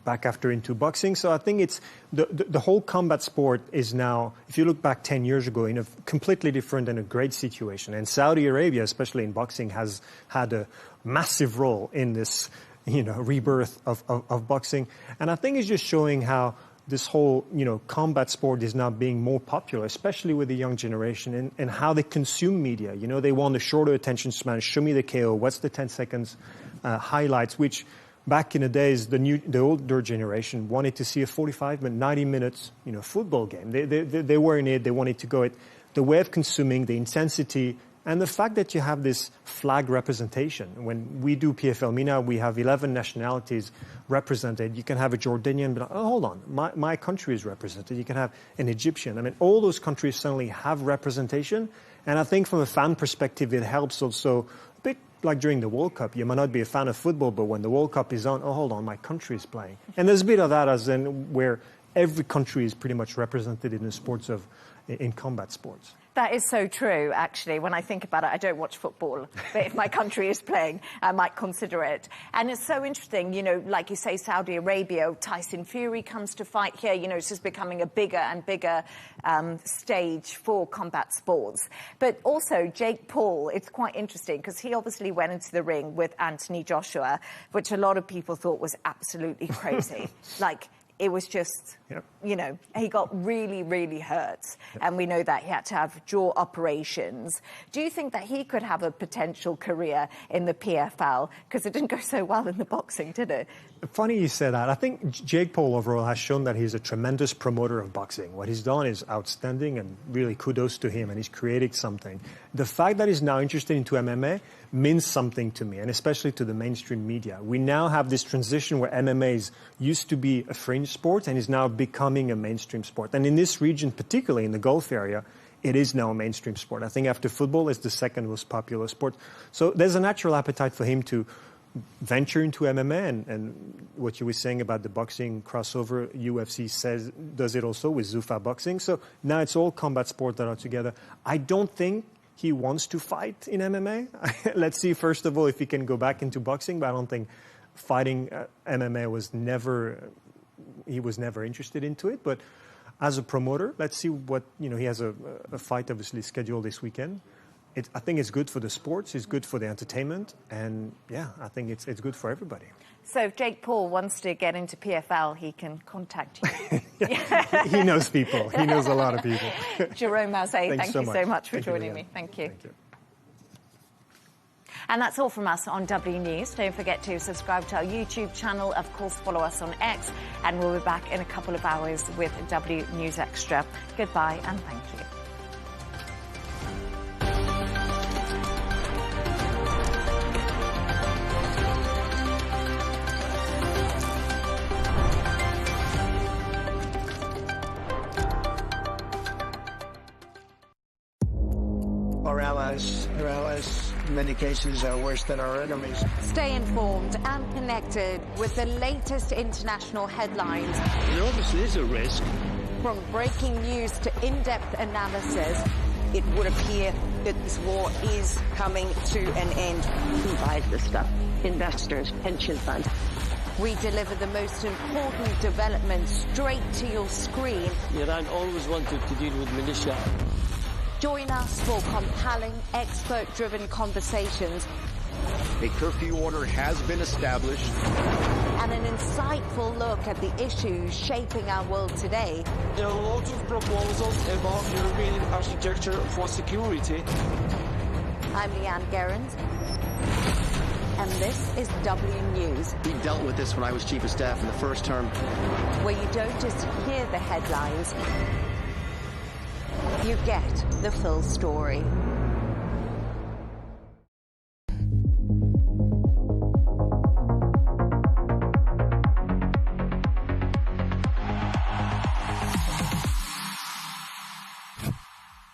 back after into boxing. So I think it's the whole combat sport is now, if you look back 10 years ago, in a completely different and a great situation. And Saudi Arabia, especially in boxing, has had a massive role in this, rebirth of boxing. And I think it's just showing how this whole, combat sport is now being more popular, especially with the young generation, and how they consume media. They want a shorter attention span. Show me the KO. What's the 10 seconds highlights, which back in the days, the older generation wanted to see a 45-minute, 90 minutes, football game. They were in it. They wanted to go it. The way of consuming, the intensity, and the fact that you have this flag representation. When we do PFL MENA, we have 11 nationalities represented. You can have a Jordanian, but hold on, my country is represented. You can have an Egyptian. I mean, all those countries suddenly have representation. And I think from a fan perspective, it helps also a bit like during the World Cup. You might not be a fan of football, but when the World Cup is on, hold on, my country is playing. And there's a bit of that as in where every country is pretty much represented in the sports in combat sports. That is so true, actually. When I think about it, I don't watch football. But if my country is playing, I might consider it. And it's so interesting, like you say, Saudi Arabia, Tyson Fury comes to fight here. It's just becoming a bigger and bigger stage for combat sports. But also, Jake Paul, it's quite interesting because he obviously went into the ring with Anthony Joshua, which a lot of people thought was absolutely crazy. it was just, you know, he got really, really hurt. And we know that he had to have jaw operations. Do you think that he could have a potential career in the PFL? Because it didn't go so well in the boxing, did it? Funny you say that. I think Jake Paul overall has shown that he's a tremendous promoter of boxing. What he's done is outstanding, and really kudos to him, and he's created something. The fact that he's now interested into MMA means something to me, and especially to the mainstream media. We now have this transition where MMA used to be a fringe sport and is now becoming a mainstream sport. And in this region, particularly in the Gulf area, it is now a mainstream sport. I think after football, it's the second most popular sport. So there's a natural appetite for him to venture into MMA, and what you were saying about the boxing crossover, UFC does it also with Zuffa Boxing. So now it's all combat sports that are together. I don't think he wants to fight in MMA. Let's see, first of all, if he can go back into boxing, but I don't think fighting MMA he was never interested into it. But as a promoter, let's see what, you know, he has a fight obviously scheduled this weekend. I think it's good for the sports, it's good for the entertainment, and yeah, I think it's good for everybody. So if Jake Paul wants to get into PFL, he can contact you. He knows people. He knows a lot of people. Jerome Mazzei, thank you so much for joining me. Thank you. And that's all from us on W News. Don't forget to subscribe to our YouTube channel. Of course, follow us on X. And we'll be back in a couple of hours with W News Extra. Goodbye and thank you. Our allies, in many cases, are worse than our enemies. Stay informed and connected with the latest international headlines. There obviously is a risk. From breaking news to in-depth analysis, it would appear that this war is coming to an end. Who buys this stuff? Investors, pension funds. We deliver the most important developments straight to your screen. Iran always wanted to deal with militia. Join us for compelling, expert-driven conversations. A curfew order has been established. And an insightful look at the issues shaping our world today. There are lots of proposals about European architecture for security. I'm Leigh Ann Gerrans, and this is W News. We dealt with this when I was Chief of Staff in the first term. Where you don't just hear the headlines, you get the full story.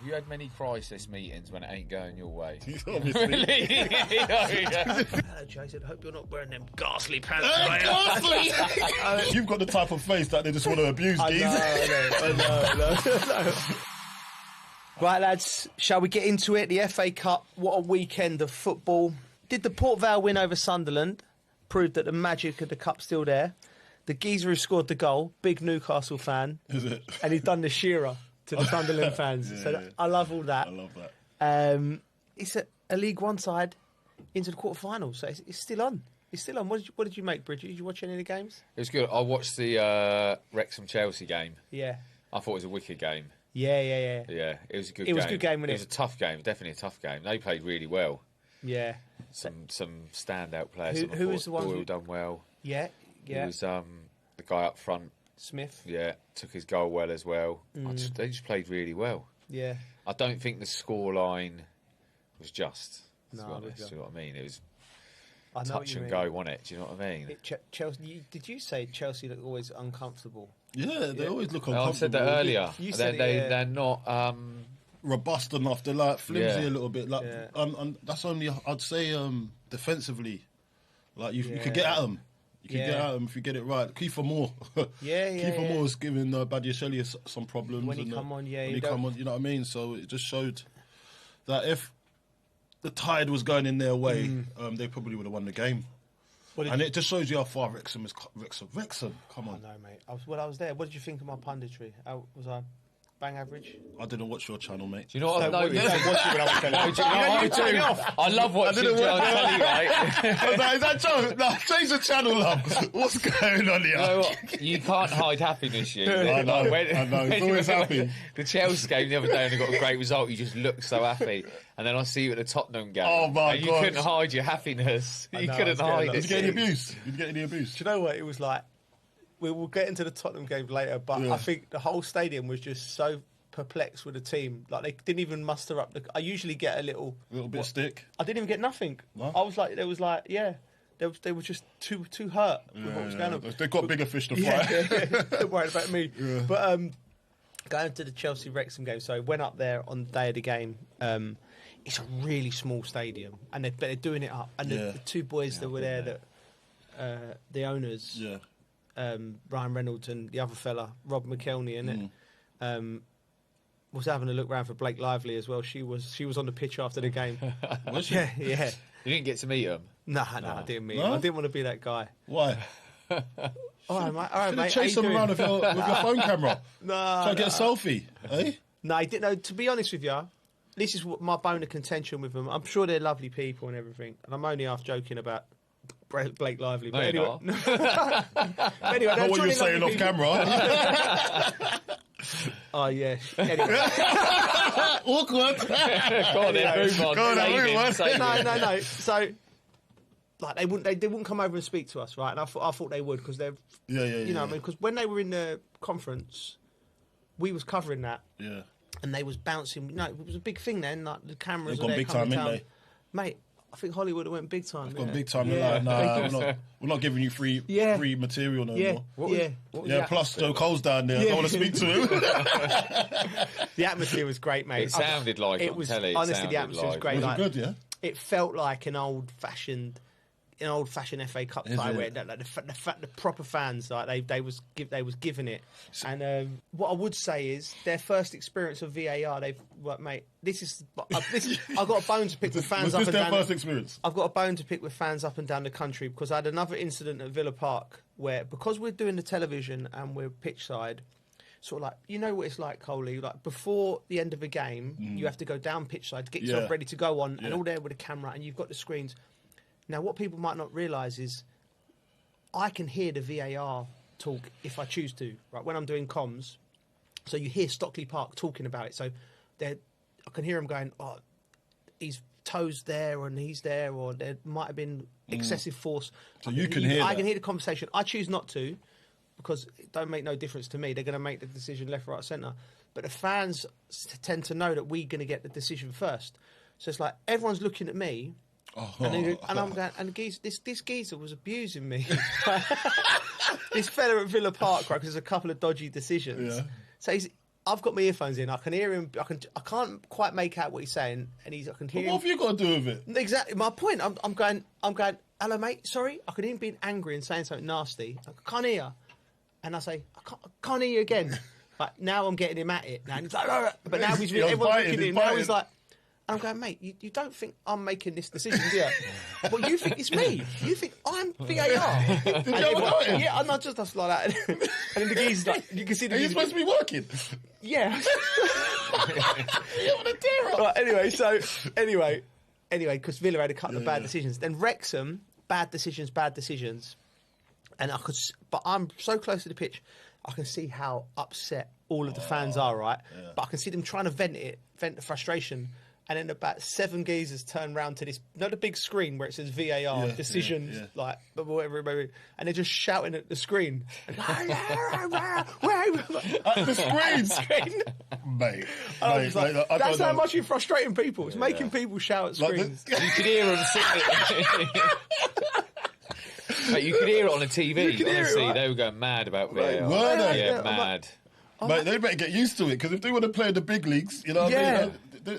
You had many crisis meetings when it ain't going your way. Really? Hello, Jason. Hope you're not wearing them ghastly pants. Ghastly! You've got the type of face that they just want to abuse, Geese. I know. Right, lads, shall we get into it? The FA Cup, what a weekend of football. Did the Port Vale win over Sunderland? Proved that the magic of the cup's still there. The geezer who scored the goal, big Newcastle fan. Is it? And he's done the Shearer to the Sunderland fans. Yeah, so yeah. I love all that. I love that. It's a League One side into the quarterfinals, so it's still on. It's still on. What did you make, Bridget? Did you watch any of the games? It was good. I watched the Wrexham-Chelsea game. Yeah. I thought it was a wicked game. Yeah. Yeah, it was a good game. It was a good game, wasn't it? It was a tough game, definitely a tough game. They played really well. Yeah. Some standout players. Who was the one who done well? Yeah. It was the guy up front. Smith. Yeah, took his goal well as well. They just played really well. Yeah. I don't think the scoreline was just. To No, be honest, you know what I mean? It was touch and go, wasn't it? Do you know what I mean? Chelsea. Did you say Chelsea look always uncomfortable? Yeah, they always look uncomfortable. I said that earlier. You said They're not robust enough. They're like flimsy a little bit. Like, that's only I'd say defensively. Like you could get at them. You can get at them if you get it right. Kiefer Moore. Kiefer Moore was giving Badiashile some problems. When he come on, you know what I mean? So it just showed that if the tide was going in their way, they probably would have won the game. And it just shows you how far Wrexham is. Wrexham, come on. I know, mate. I was there. What did you think of my punditry? Was I bang average. I didn't watch your channel, mate. Do you know what I've noticed? You don't watch it when I was telling you. Do you know what I do? I love watching Joe telly, right? Is that Joe? No, change the channel up. What's going on here? You know what? You can't hide happiness, you. I know. It's always happy. The Chelsea game the other day and they got a great result. You just look so happy. And then I see you at the Tottenham game. Oh, my and God. You couldn't hide your happiness. You couldn't hide it. Did you get any abuse? Did you get any abuse? Do you know what? It was like, we'll get into the Tottenham game later, but I think the whole stadium was just so perplexed with the team. Like, they didn't even muster up. I usually get a little bit of stick. I didn't even get nothing. What? I was like, they were just too hurt with what was going on. They've got bigger fish to fry. Don't worry about me. Yeah. But going to the Chelsea Wrexham game, so I went up there on the day of the game. It's a really small stadium, and they're doing it up. And the two boys that were there, that the owners, Ryan Reynolds and the other fella, Rob McKelney, and was having a look round for Blake Lively as well. She was on the pitch after the game. Was she? Yeah. You didn't get to meet him? No, I didn't meet him. I didn't want to be that guy. Why? All right, mate. Chase them around with your phone camera. No. Try to get a selfie, eh? No, I didn't know. To be honest with you, this is my bone of contention with them. I'm sure they're lovely people and everything, and I'm only half joking about Blake Lively. No, but anyway, anyway, not what you're saying off camera. Oh yeah. Anyway. Awkward. Go on, then, move on. No. So, like, they wouldn't come over and speak to us, right? And I thought they would, because they're you know what I mean, because when they were in the conference, we was covering that. Yeah. And they was bouncing. No, it was a big thing then. Like, the cameras. They've gone big time, haven't they? Mate, I think Hollywood went big time. They've gone big time. Yeah. Like, nah, we're not giving you free material no more. Plus, Joe Cole's down there. I don't want to speak to him. The atmosphere was great, mate. It sounded like it was. Honestly, the atmosphere was great. Was it good? Yeah. It felt like an old-fashioned FA Cup tie where the proper fans, like they was giving it. And what I would say is their first experience of VAR. I've got a bone to pick with fans. Was this their first experience? I've got a bone to pick with fans up and down the country, because I had another incident at Villa Park where, because we're doing the television and we're pitch side, sort of like, you know what it's like, Coley, like before the end of a game, you have to go down pitch side to get yourself ready to go on, and all there with a camera, and you've got the screens. Now, what people might not realise is I can hear the VAR talk if I choose to, right, when I'm doing comms. So you hear Stockley Park talking about it. So I can hear them going, oh, his toes there and he's there, or there might have been excessive force. So you can hear that. I can hear the conversation. I choose not to, because it don't make no difference to me. They're going to make the decision left, right, centre. But the fans tend to know that we're going to get the decision first. So it's like everyone's looking at me. And I'm going, and this geezer was abusing me. This fella at Villa Park, right? Because there's a couple of dodgy decisions. Yeah. So I've got my earphones in. I can hear him. I can't quite make out what he's saying, and I can hear him. What have you got to do with it? Exactly my point. I'm going. Hello, mate. Sorry, I can hear him being angry and saying something nasty. I can't hear. And I say, I can't hear you again. Like, now I'm getting him at it. Now, and he's like, but now he's everyone's looking at him. Now he's like. I'm going, mate, you don't think I'm making this decision, do you? Well, you think it's me. You think I'm VAR. Yeah, I'm not just us like that. And then the geezer's like, you can see the Are you supposed to be working? Yeah. You want to do it? Right, anyway, because Villa had a couple of bad decisions. Then Wrexham, bad decisions. And but I'm so close to the pitch, I can see how upset all of the fans are, right? Yeah. But I can see them trying to vent the frustration. And then about 7 geezers turn round to this, not the big screen where it says VAR, decisions, like, whatever, and they're just shouting at the screen. At the screen? Mate. That's how much you're frustrating people. It's making people shout at screens. You could hear them singing. Mate, you could hear it on the TV. Honestly, they were going mad about VAR. Were they? Yeah, mad. Mate, they better get used to it, because if they want to play in the big leagues, you know what I mean?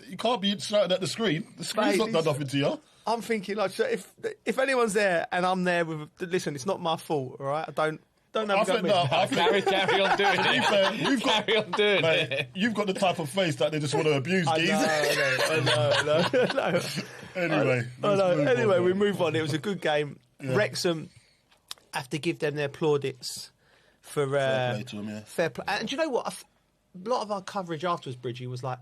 You can't be shouting at the screen. The screen's not done nothing to you. I'm thinking, like, so if anyone's there and I'm there with, listen, it's not my fault, all right? Don't have a go at me. Carry on doing it. Carry on doing it. You've got the type of face that they just want to abuse, geez. I know. Anyway, we move on. It was a good game. Yeah. Wrexham, have to give them their plaudits for fair play to them, fair play. And do you know what? a lot of our coverage afterwards, Bridgie, was like,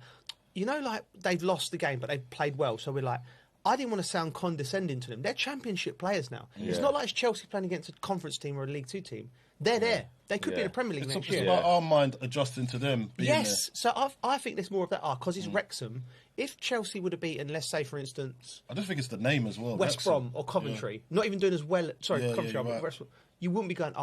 you know, like they've lost the game, but they've played well. So we're like, I didn't want to sound condescending to them. They're championship players now. Yeah. It's not like it's Chelsea playing against a conference team or a League Two team. They're there. They could be in the Premier League next year. It's about our mind adjusting to them being there. So I think there's more of that. Because it's Wrexham. If Chelsea would have beaten, let's say, for instance... I don't think it's the name as well. West Brom or Coventry. Not even doing as well... Coventry. Right. You wouldn't be going,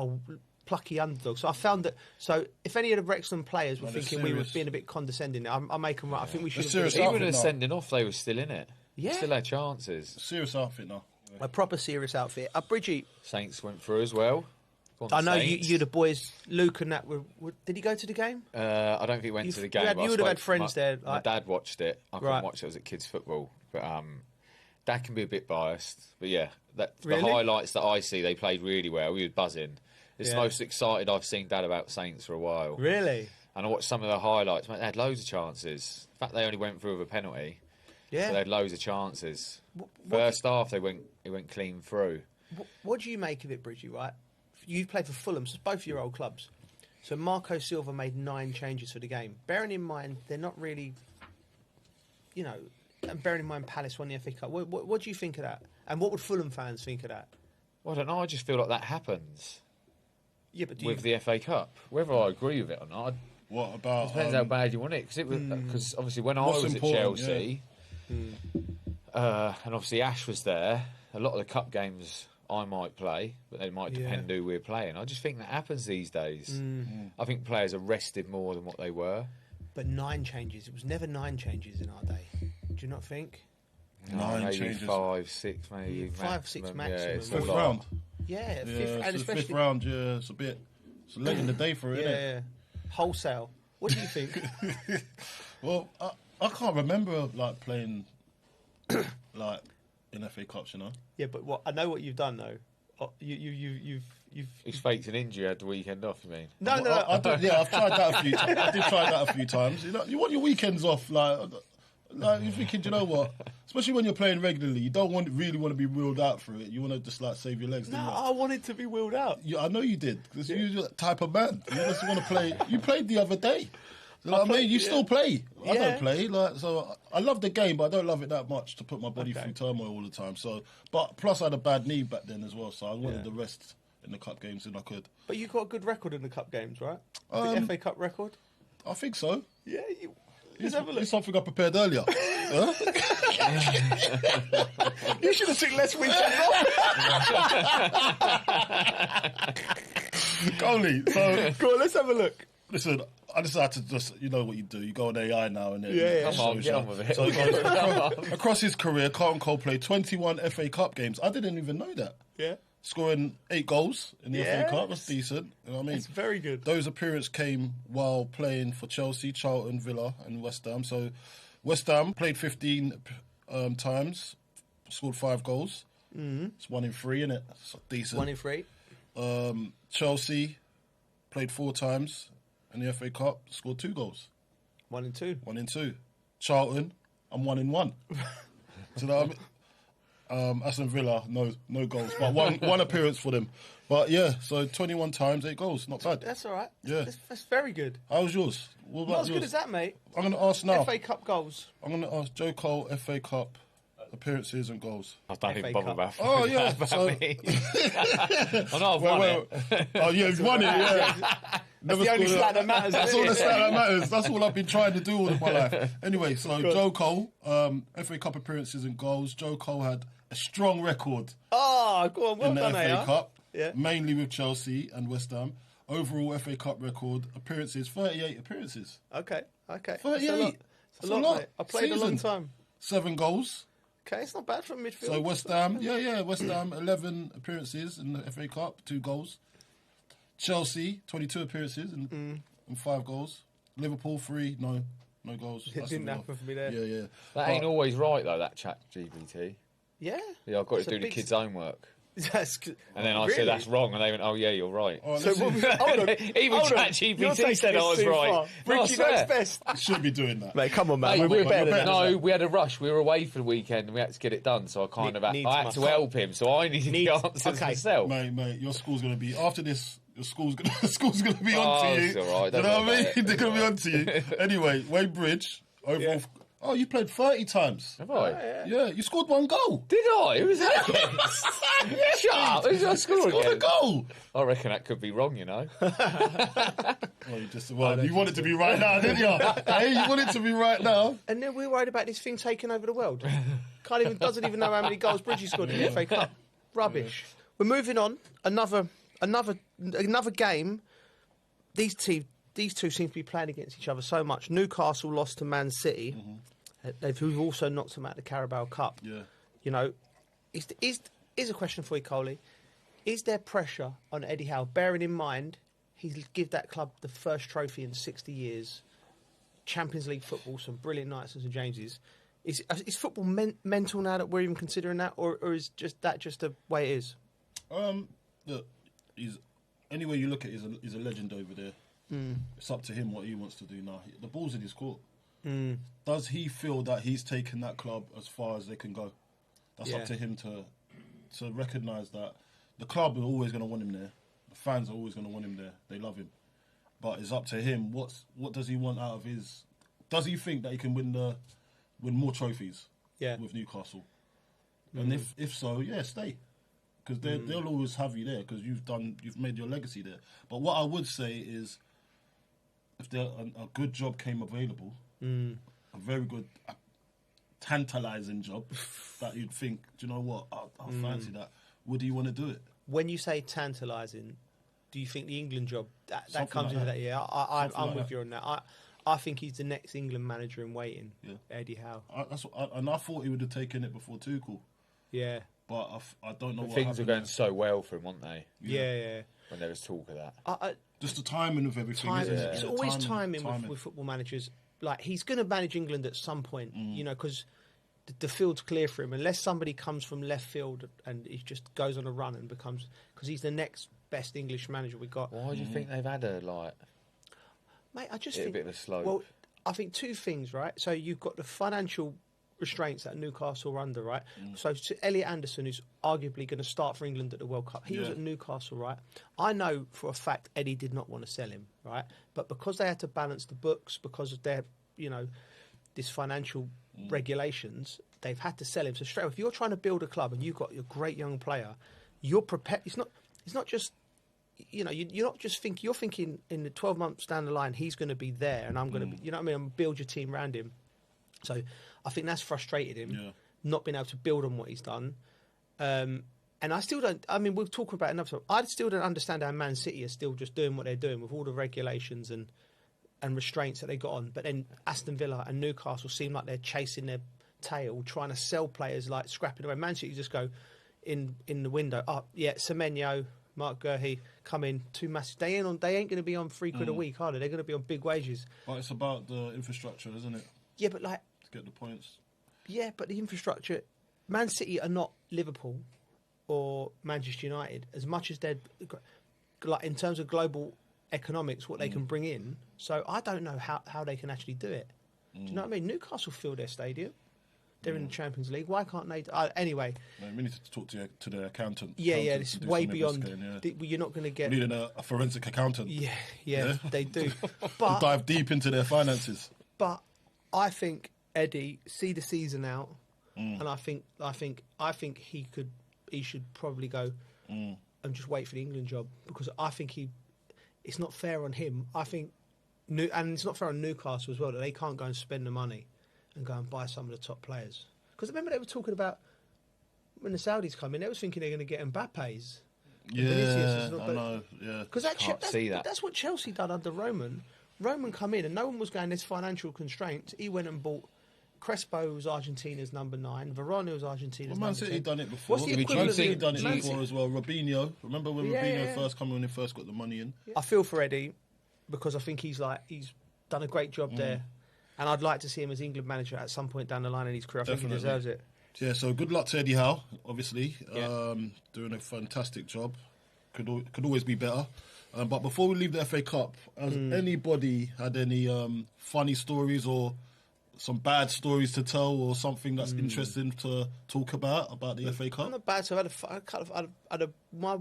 plucky underdog. So I found that... So if any of the Wrexham players were thinking we were being a bit condescending, I make them right. I think we should have... Even at sending off, they were still in it. Yeah. Still had chances. Serious outfit now. A proper serious outfit. Bridgie... Saints went through as well. I know you the boys, Luke and that, did he go to the game? I don't think he went to the game. You would have had friends there. My dad watched it. I couldn't watch it. I was at kids' football. But Dad can be a bit biased. But yeah, the highlights that I see, they played really well. We were buzzing. It's the most excited I've seen Dad about Saints for a while. Really? And I watched some of the highlights. Mate, they had loads of chances. In fact, they only went through with a penalty. Yeah. So they had loads of chances. First half, it went clean through. What do you make of it, Bridgie, right? You've played for Fulham, so it's both your old clubs. So Marco Silva made 9 changes for the game. Bearing in mind, they're not really, you know, and bearing in mind Palace won the FA Cup. What do you think of that? And what would Fulham fans think of that? Well, I don't know. I just feel like that happens. Yeah, but with the FA Cup, whether I agree with it or not. What about? It depends how bad you want it. Because obviously when I was at Chelsea, and obviously Ash was there, a lot of the cup games I might play, but they might depend who we're playing. I just think that happens these days. I think players are rested more than what they were. But 9 changes. It was never 9 changes in our day. Do you not think? No, maybe changes. 5, 6, maybe. 5, 6 maximum. Yeah, fifth round. Yeah, fifth round. Yeah, it's a late in the day for it. Yeah. Wholesale. What do you think? Well, I can't remember like playing like in FA Cups, you know. Yeah, but I know what you've done though. You've. He's faked an injury. Had the weekend off. You mean? No. I've tried that a few times. I did try that a few times. You know, you want your weekends off, like you're thinking, you know what? Especially when you're playing regularly, you don't really want to be wheeled out for it. You want to just like save your legs. No, I wanted to be wheeled out. I know you did because you're that type of man. You just want to play. You played the other day. You know what I mean? You still play. I don't play. So I love the game, but I don't love it that much to put my body through turmoil all the time. So, but plus I had a bad knee back then as well, so I wanted the rest in the cup games if I could. But you got a good record in the cup games, right? The FA Cup record. I think so. Yeah. Let's have a look. It's something I prepared earlier. Huh? You should have took less weekends off. Golly. So, go on, let's have a look. Listen, I decided to just, you know what you do. You go on AI now and then. Yeah. Come on, get on with it. So across his career, Carlton Cole played 21 FA Cup games. I didn't even know that. Yeah. Scoring 8 goals in the FA Cup. That's decent. You know what I mean? It's very good. Those appearances came while playing for Chelsea, Charlton, Villa and West Ham. So West Ham played 15 times, scored 5 goals. Mm-hmm. It's 1 in 3, isn't it? It's decent. 1 in 3. Chelsea played 4 times in the FA Cup, scored 2 goals. 1 in 2. 1 in 2. Charlton, I'm 1 in 1. Do you know what I mean? Aston Villa, no goals, but one appearance for them. But yeah, so 21 times, 8 goals, not bad. That's all right. Yeah, that's very good. How was yours? What about not as yours? good as that, mate. I'm going to ask now. FA Cup goals. I'm going to ask Joe Cole, FA Cup appearances and goals. I don't even bother about. Oh yeah, I know I've won it. Oh yeah, you've won it. Yeah. That's the only stat that matters. That's all the stat that matters. That's all I've been trying to do all of my life. Anyway, so Joe Cole, FA Cup appearances and goals. Joe Cole had a strong record. Oh, go on, well in the done, FA Cup, yeah. Mainly with Chelsea and West Ham. Overall FA Cup record appearances, 38 appearances. Okay. 38. It's a lot. Mate. I played a long time. 7 goals. Okay, it's not bad from midfield. So West Ham, West Ham, 11 appearances in the FA Cup, 2 goals. Chelsea, 22 appearances and 5 goals. Liverpool, 3, no goals. It didn't happen for me there. Yeah. That ain't always right though, that chat GBT. Yeah. Yeah, I've got to do the kids' homework. And then I said that's wrong, and they went, "Oh yeah, you're right." Oh, so even ChatGPT said I was right. Richie knows best. You shouldn't be doing that, mate. Come on, man. We're better than that. No, we had a rush. We were away for the weekend, and we had to get it done. So I had to help him. So I needed the answers myself. Mate, your school's going to be after this your school's gonna be on to you. It's all right. You know what I mean? They're gonna be on to you. Anyway, Wayne Bridge overall. Oh, you played 30 times. Have I? Yeah, you scored 1 goal. Did I? Who was that against? Shut up. Who did I score against? A goal. I reckon that could be wrong, you know. You want it to be right now, didn't you? Hey, you want it to be right now. And then we're worried about this thing taking over the world. Doesn't even know how many goals Bridges scored in the FA Cup. Rubbish. We're moving on. Another game. These two seem to be playing against each other so much. Newcastle lost to Man City. Who've also knocked them out of the Carabao Cup. Yeah. You know, is a question for you, Coley. Is there pressure on Eddie Howe, bearing in mind he's give that club the first trophy in 60 years, Champions League football, some brilliant nights at St James's. Is football mental now that we're even considering that, or is just the way it is? Look, any way you look at it, he's a legend over there. It's up to him what he wants to do now. The ball's in his court. Does he feel that he's taken that club as far as they can go? That's up to him to recognise that the club are always going to want him there. The fans are always going to want him there. They love him. But it's up to him. What does he want out of his... Does he think that he can win more trophies with Newcastle? And if so, stay. Because they'll always have you there because you've made your legacy there. But what I would say is if a good job came available, a very good, tantalising job that you'd think, do you know what, I'll fancy that. Would he want to do it? When you say tantalising, do you think the England job, that comes into that? Yeah, I'm with you on that. I think he's the next England manager in waiting, Eddie Howe. I thought he would have taken it before Tuchel. Yeah. But I don't know what things are going so well for him, aren't they? Yeah. When there was talk of that. Just the timing of everything. It's always timing with football managers. Like, he's going to manage England at some point, you know, because the field's clear for him. Unless somebody comes from left field and he just goes on a run and becomes... Because he's the next best English manager we got. Why do you think they've had Mate, I just think... a bit of a slope? Well, I think two things, right? So you've got the financial restraints that Newcastle are under, right? So to Elliot Anderson, who's arguably going to start for England at the World Cup, he was at Newcastle, right? I know for a fact Eddie did not want to sell him, right? But because they had to balance the books, because of their, you know, this financial regulations, they've had to sell him. So straight, if you're trying to build a club and you've got a great young player, you're prepared. It's not just, you know, you're not just thinking. You're thinking in the 12 months down the line, he's going to be there, and I'm going to be. You know what I mean? I'm going to build your team around him. So I think that's frustrated him, not being able to build on what he's done. And I still don't... I mean, we'll talk about it another time. I still don't understand how Man City are still just doing what they're doing with all the regulations and restraints that they got on. But then Aston Villa and Newcastle seem like they're chasing their tail, trying to sell players, like scrapping away. Man City just go in the window. Semenyo, Mark Gurhey, come in, two massive... They ain't going to be on £3 a week, are they? They're going to be on big wages. But it's about the infrastructure, isn't it? Yeah, but like... To get the points. Yeah, but the infrastructure... Man City are not Liverpool or Manchester United as much as they're... Like, in terms of global economics, what they can bring in. So I don't know how they can actually do it. Do you know what I mean? Newcastle fill their stadium. They're in the Champions League. Why can't they... anyway. No, we need to talk to their accountant. Yeah, it's way beyond... You're not going to get... We need a forensic accountant. Yeah, they do. But dive deep into their finances. But I think Eddie see the season out, and I think he should probably go and just wait for the England job, because I think it's not fair on him. I think, and it's not fair on Newcastle as well, that they can't go and spend the money and go and buy some of the top players. Because remember they were talking about when the Saudis come in, they were thinking they're going to get Mbappe's. Yeah, I know. Yeah, because that's what Chelsea done under Roman. Roman come in and no one was going, there's financial constraints. He went and bought Crespo, was Argentina's number 9. Varane was Argentina's number 10. Man City done it before. What's the equivalent? Man City done it before as well. Robinho. Remember when Robinho first came when he first got the money in? I feel for Eddie because I think he's done a great job there. And I'd like to see him as England manager at some point down the line in his career. I think he deserves it. Yeah, so good luck to Eddie Howe, obviously. Doing a fantastic job. Could always be better. But before we leave the FA Cup, has anybody had any funny stories or some bad stories to tell, or something that's interesting to talk about the FA Cup? I'm not bad. So my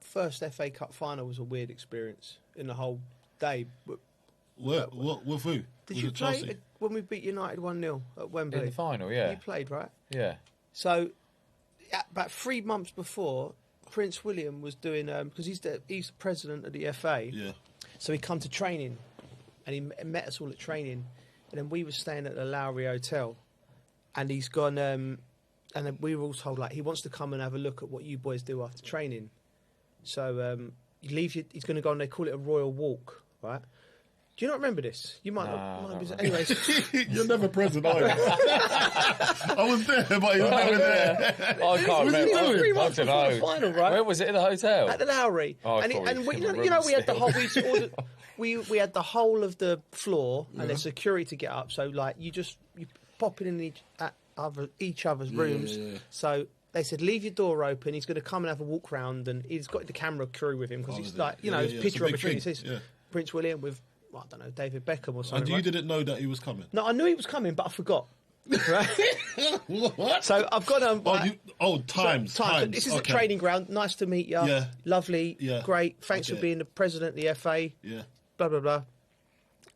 first FA Cup final was a weird experience in the whole day. What with who? Did you play when we beat United 1-0 at Wembley? In the final, yeah. You played, right? Yeah. So, about 3 months before, Prince William was doing because he's the president of the FA. Yeah. So he come to training, and he met us all at training, and then we were staying at the Lowry Hotel, and he's gone. And then we were all told like he wants to come and have a look at what you boys do after training. So you leave. He's going to go and they call it a royal walk, right? Do you not remember this? You might not. Anyways, you're never present, are you? I was there, but you're never there. I can't remember. It was 3 months before the final, right? Where was it? In the hotel? At the Lowry. Oh, and we had the whole. We had the whole of the floor and there's security to get up. So like you pop in each other's rooms. Yeah. So they said leave your door open. He's going to come and have a walk round, and he's got the camera crew with him because he's like his picture opportunity. It says Prince William with. I don't know, David Beckham or something. And you didn't know that he was coming? No, I knew he was coming, but I forgot. Right? What? So I've got times. This is a training ground. Nice to meet you. Yeah. Lovely. Yeah. Great. Thanks for being the president of the FA. Yeah. Blah, blah, blah.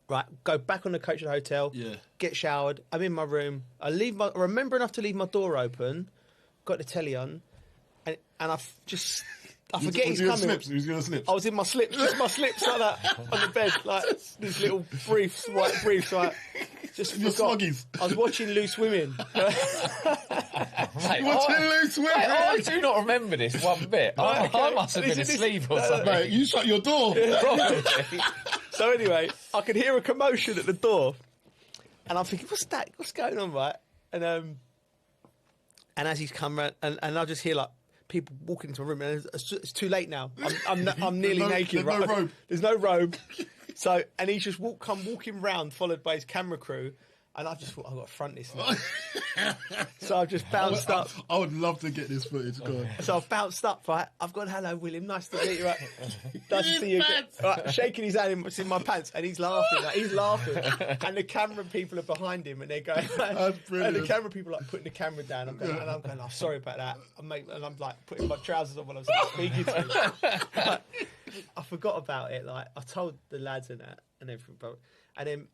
Right, go back on the coach at the hotel. Yeah. Get showered. I'm in my room. I remember enough to leave my door open. Got the telly on. And I forget he's coming. He was going to slip. I was in my slips, just my slips like that on the bed, like these little briefs, white briefs, like just forgot. I was watching Loose Women. Watching Loose Women? I do not remember this one bit. I must have been asleep or something. Mate, you shut your door. So anyway, I could hear a commotion at the door, and I'm thinking, what's that? What's going on, right? And as he's come round, and I just hear like people walking into my room, and it's too late now. I'm nearly naked. There's no robe. There's no robe. So, and he's just come walking round, followed by his camera crew, and I just thought I've got to front this now. So I've just bounced up. I would love to get this footage. Go on. So I've bounced up, right? I've gone, hello, William. Nice to meet you. Right? Nice to see you again. Right, shaking his hand in my pants, and he's laughing. Like, he's laughing, and the camera people are behind him, and they're going. And the camera people are like putting the camera down. I'm going, oh, sorry about that. And I'm like putting my trousers on while I was speaking to him. I forgot about it. Like I told the lads and that, and everything, and then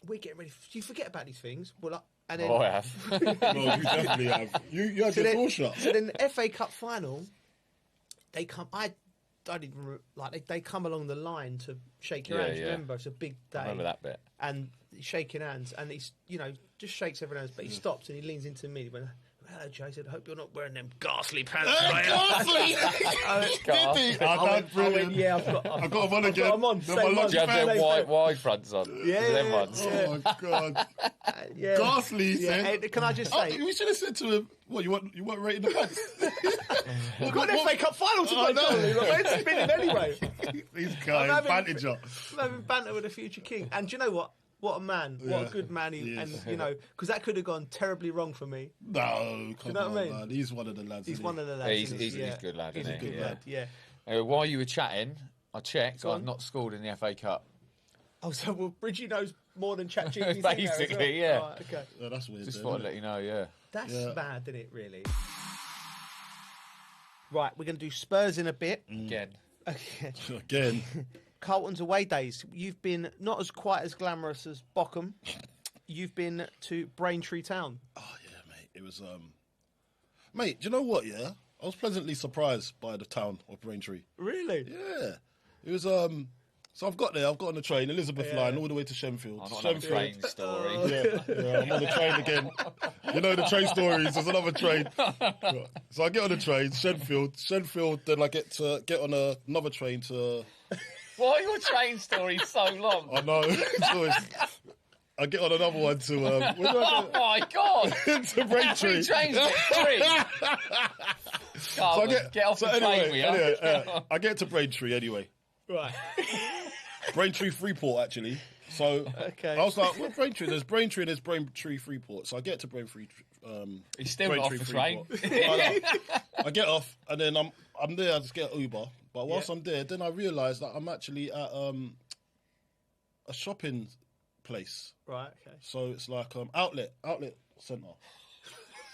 we're getting ready. You forget about these things. Well, and then, I have. No, you definitely have. You had your door shut. So then, the FA Cup final, they come. I don't even like. They come along the line to shake your hands. Remember, it's a big day. I remember that bit. And he's shaking hands, and he's just shakes everyone's hands, but he stops and he leans into me. He went, hello, Joe. I said, I hope you're not wearing them ghastly pants. Ghastly! I went, yeah, I've got them on again. I'm on. Do you have them wide fronts on? Yeah. Them ones. Oh, my God. Yeah. Ghastly, yeah. Hey, can I just say... we should have said to him, what, you weren't rating the pants? We've got an FA Cup final to play. I'm spinning anyway. These guys, bantage up. I'm having banter with a future king. And do you know what? What a man. What a good man. Because that could have gone terribly wrong for me. No, come on, what I mean? man. He's one of the lads. He's one of the lads. He's a good lad, isn't he? He's a good lad, yeah. While you were chatting, I checked. I've not scored in the FA Cup. Oh, so Bridgie knows more than ChatGPT. Basically, yeah. Right, okay. Yeah, that's weird. Just thought I'd let you know, yeah. That's bad, isn't it, really? Right, we're going to do Spurs in a bit. Again. Again. Carlton's away days. You've been not as quite as glamorous as Bochum. You've been to Braintree Town. Oh, yeah, mate. It was... Mate, do you know what, yeah? I was pleasantly surprised by the town of Braintree. Really? Yeah. It was... So I've got on the train, Elizabeth line, all the way to Shenfield. Another train story. Yeah, I'm on the train again. You know the train stories, there's another train. So I get on the train, Shenfield, then I get on another train to... Why are your train stories so long? I know. I get on another one to... oh, my God. to Braintree. Every train's got three. Get off the train, I get to Braintree anyway. Right. Braintree Freeport, actually. So I was like, well, Braintree, there's Braintree and there's Braintree Freeport. So I get to Braintree. He's still not off the train. I get off and then I'm there. I just get Uber. But whilst I'm there, then I realise that I'm actually at a shopping place. Right. Okay. So it's like outlet centre.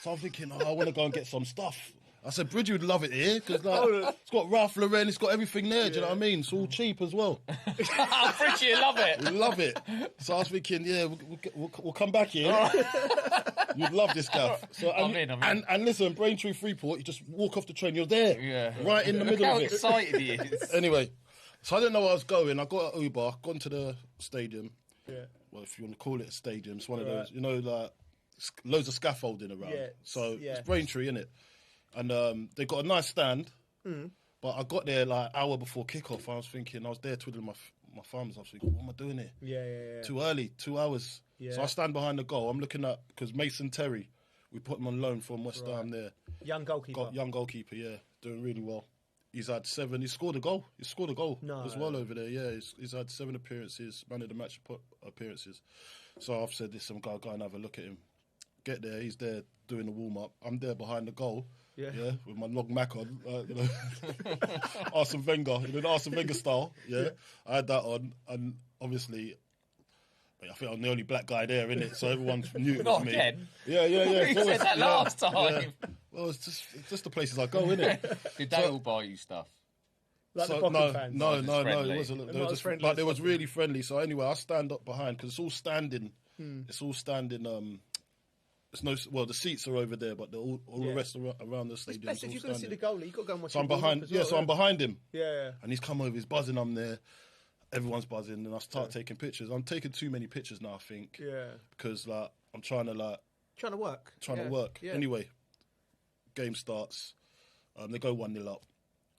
So I'm thinking, I want to go and get some stuff. I said, Bridgie would love it here because it's got Ralph Lauren, it's got everything there. Do you know what I mean? It's all cheap as well. Bridgie would love it. We'd love it. So I was thinking, we'll come back here. You'd love this gaff. So I'm in. And listen, Braintree Freeport, you just walk off the train, you're there, right in the middle of it. How excited he is. Anyway, so I didn't know where I was going. I got an Uber, gone to the stadium. Yeah. Well, if you want to call it a stadium, it's one of those, like loads of scaffolding around. Yeah. So it's Braintree, innit? And they got a nice stand, but I got there like an hour before kickoff. I was thinking, I was there twiddling my thumbs. I was thinking, what am I doing here? Yeah. Too early, 2 hours. Yeah. So I stand behind the goal. I'm looking at, because Mason Terry, we put him on loan from West Ham there. Young goalkeeper. Young goalkeeper, yeah, doing really well. He's had 7. He scored a goal. As well over there. Yeah, he's had 7 appearances, man of the match appearances. So I've said, listen, go and have a look at him. Get there. He's there doing the warm up. I'm there behind the goal. Yeah, with my long Mac on, Arsene Wenger, Arsene Wenger style. Yeah, I had that on, and obviously, I think I'm the only black guy there, innit? So everyone's new to me. Again. Yeah. You said that last time. Yeah. Well, it's just the places I go, innit? Did they all buy you stuff? Like the Pocket fans? No, it wasn't. They were just friendly. Like, they was really friendly. So anyway, I stand up behind because it's all standing. It's all standing. The seats are over there, but all the rest around the stadium. If you're going to see the goalie, you've got to go and watch. So I'm behind. I'm behind him. Yeah. And he's come over. He's buzzing. I'm there. Everyone's buzzing, and I start taking pictures. I'm taking too many pictures now, I think. Yeah. Because I'm trying to work. To work. Yeah. Anyway, game starts. They go 1-0 up,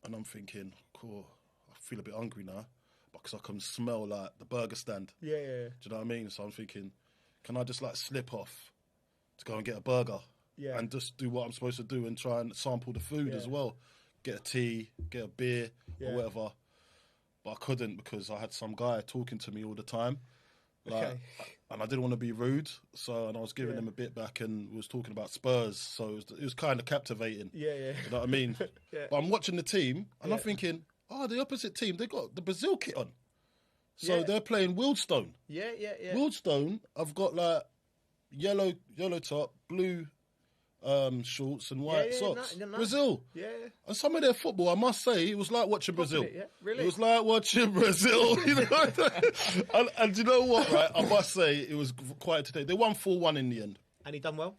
and I'm thinking, cool. I feel a bit hungry now, because I can smell like the burger stand. Yeah. Do you know what I mean? So I'm thinking, can I just slip off to go and get a burger and just do what I'm supposed to do and try and sample the food as well. Get a tea, get a beer or whatever. But I couldn't because I had some guy talking to me all the time. And I didn't want to be rude, and I was giving him a bit back and was talking about Spurs, so it was kind of captivating. Yeah. You know what I mean? But I'm watching the team and I'm thinking, the opposite team, they got the Brazil kit on. So they're playing Wildstone. Yeah. Wildstone, I've got yellow top, blue shorts and white socks. No. Brazil. Yeah. And some of their football, I must say, it was like watching Brazil. Really? It was like watching Brazil. and you know what, right? I must say, it was quite today. They won 4-1 in the end. And he done well?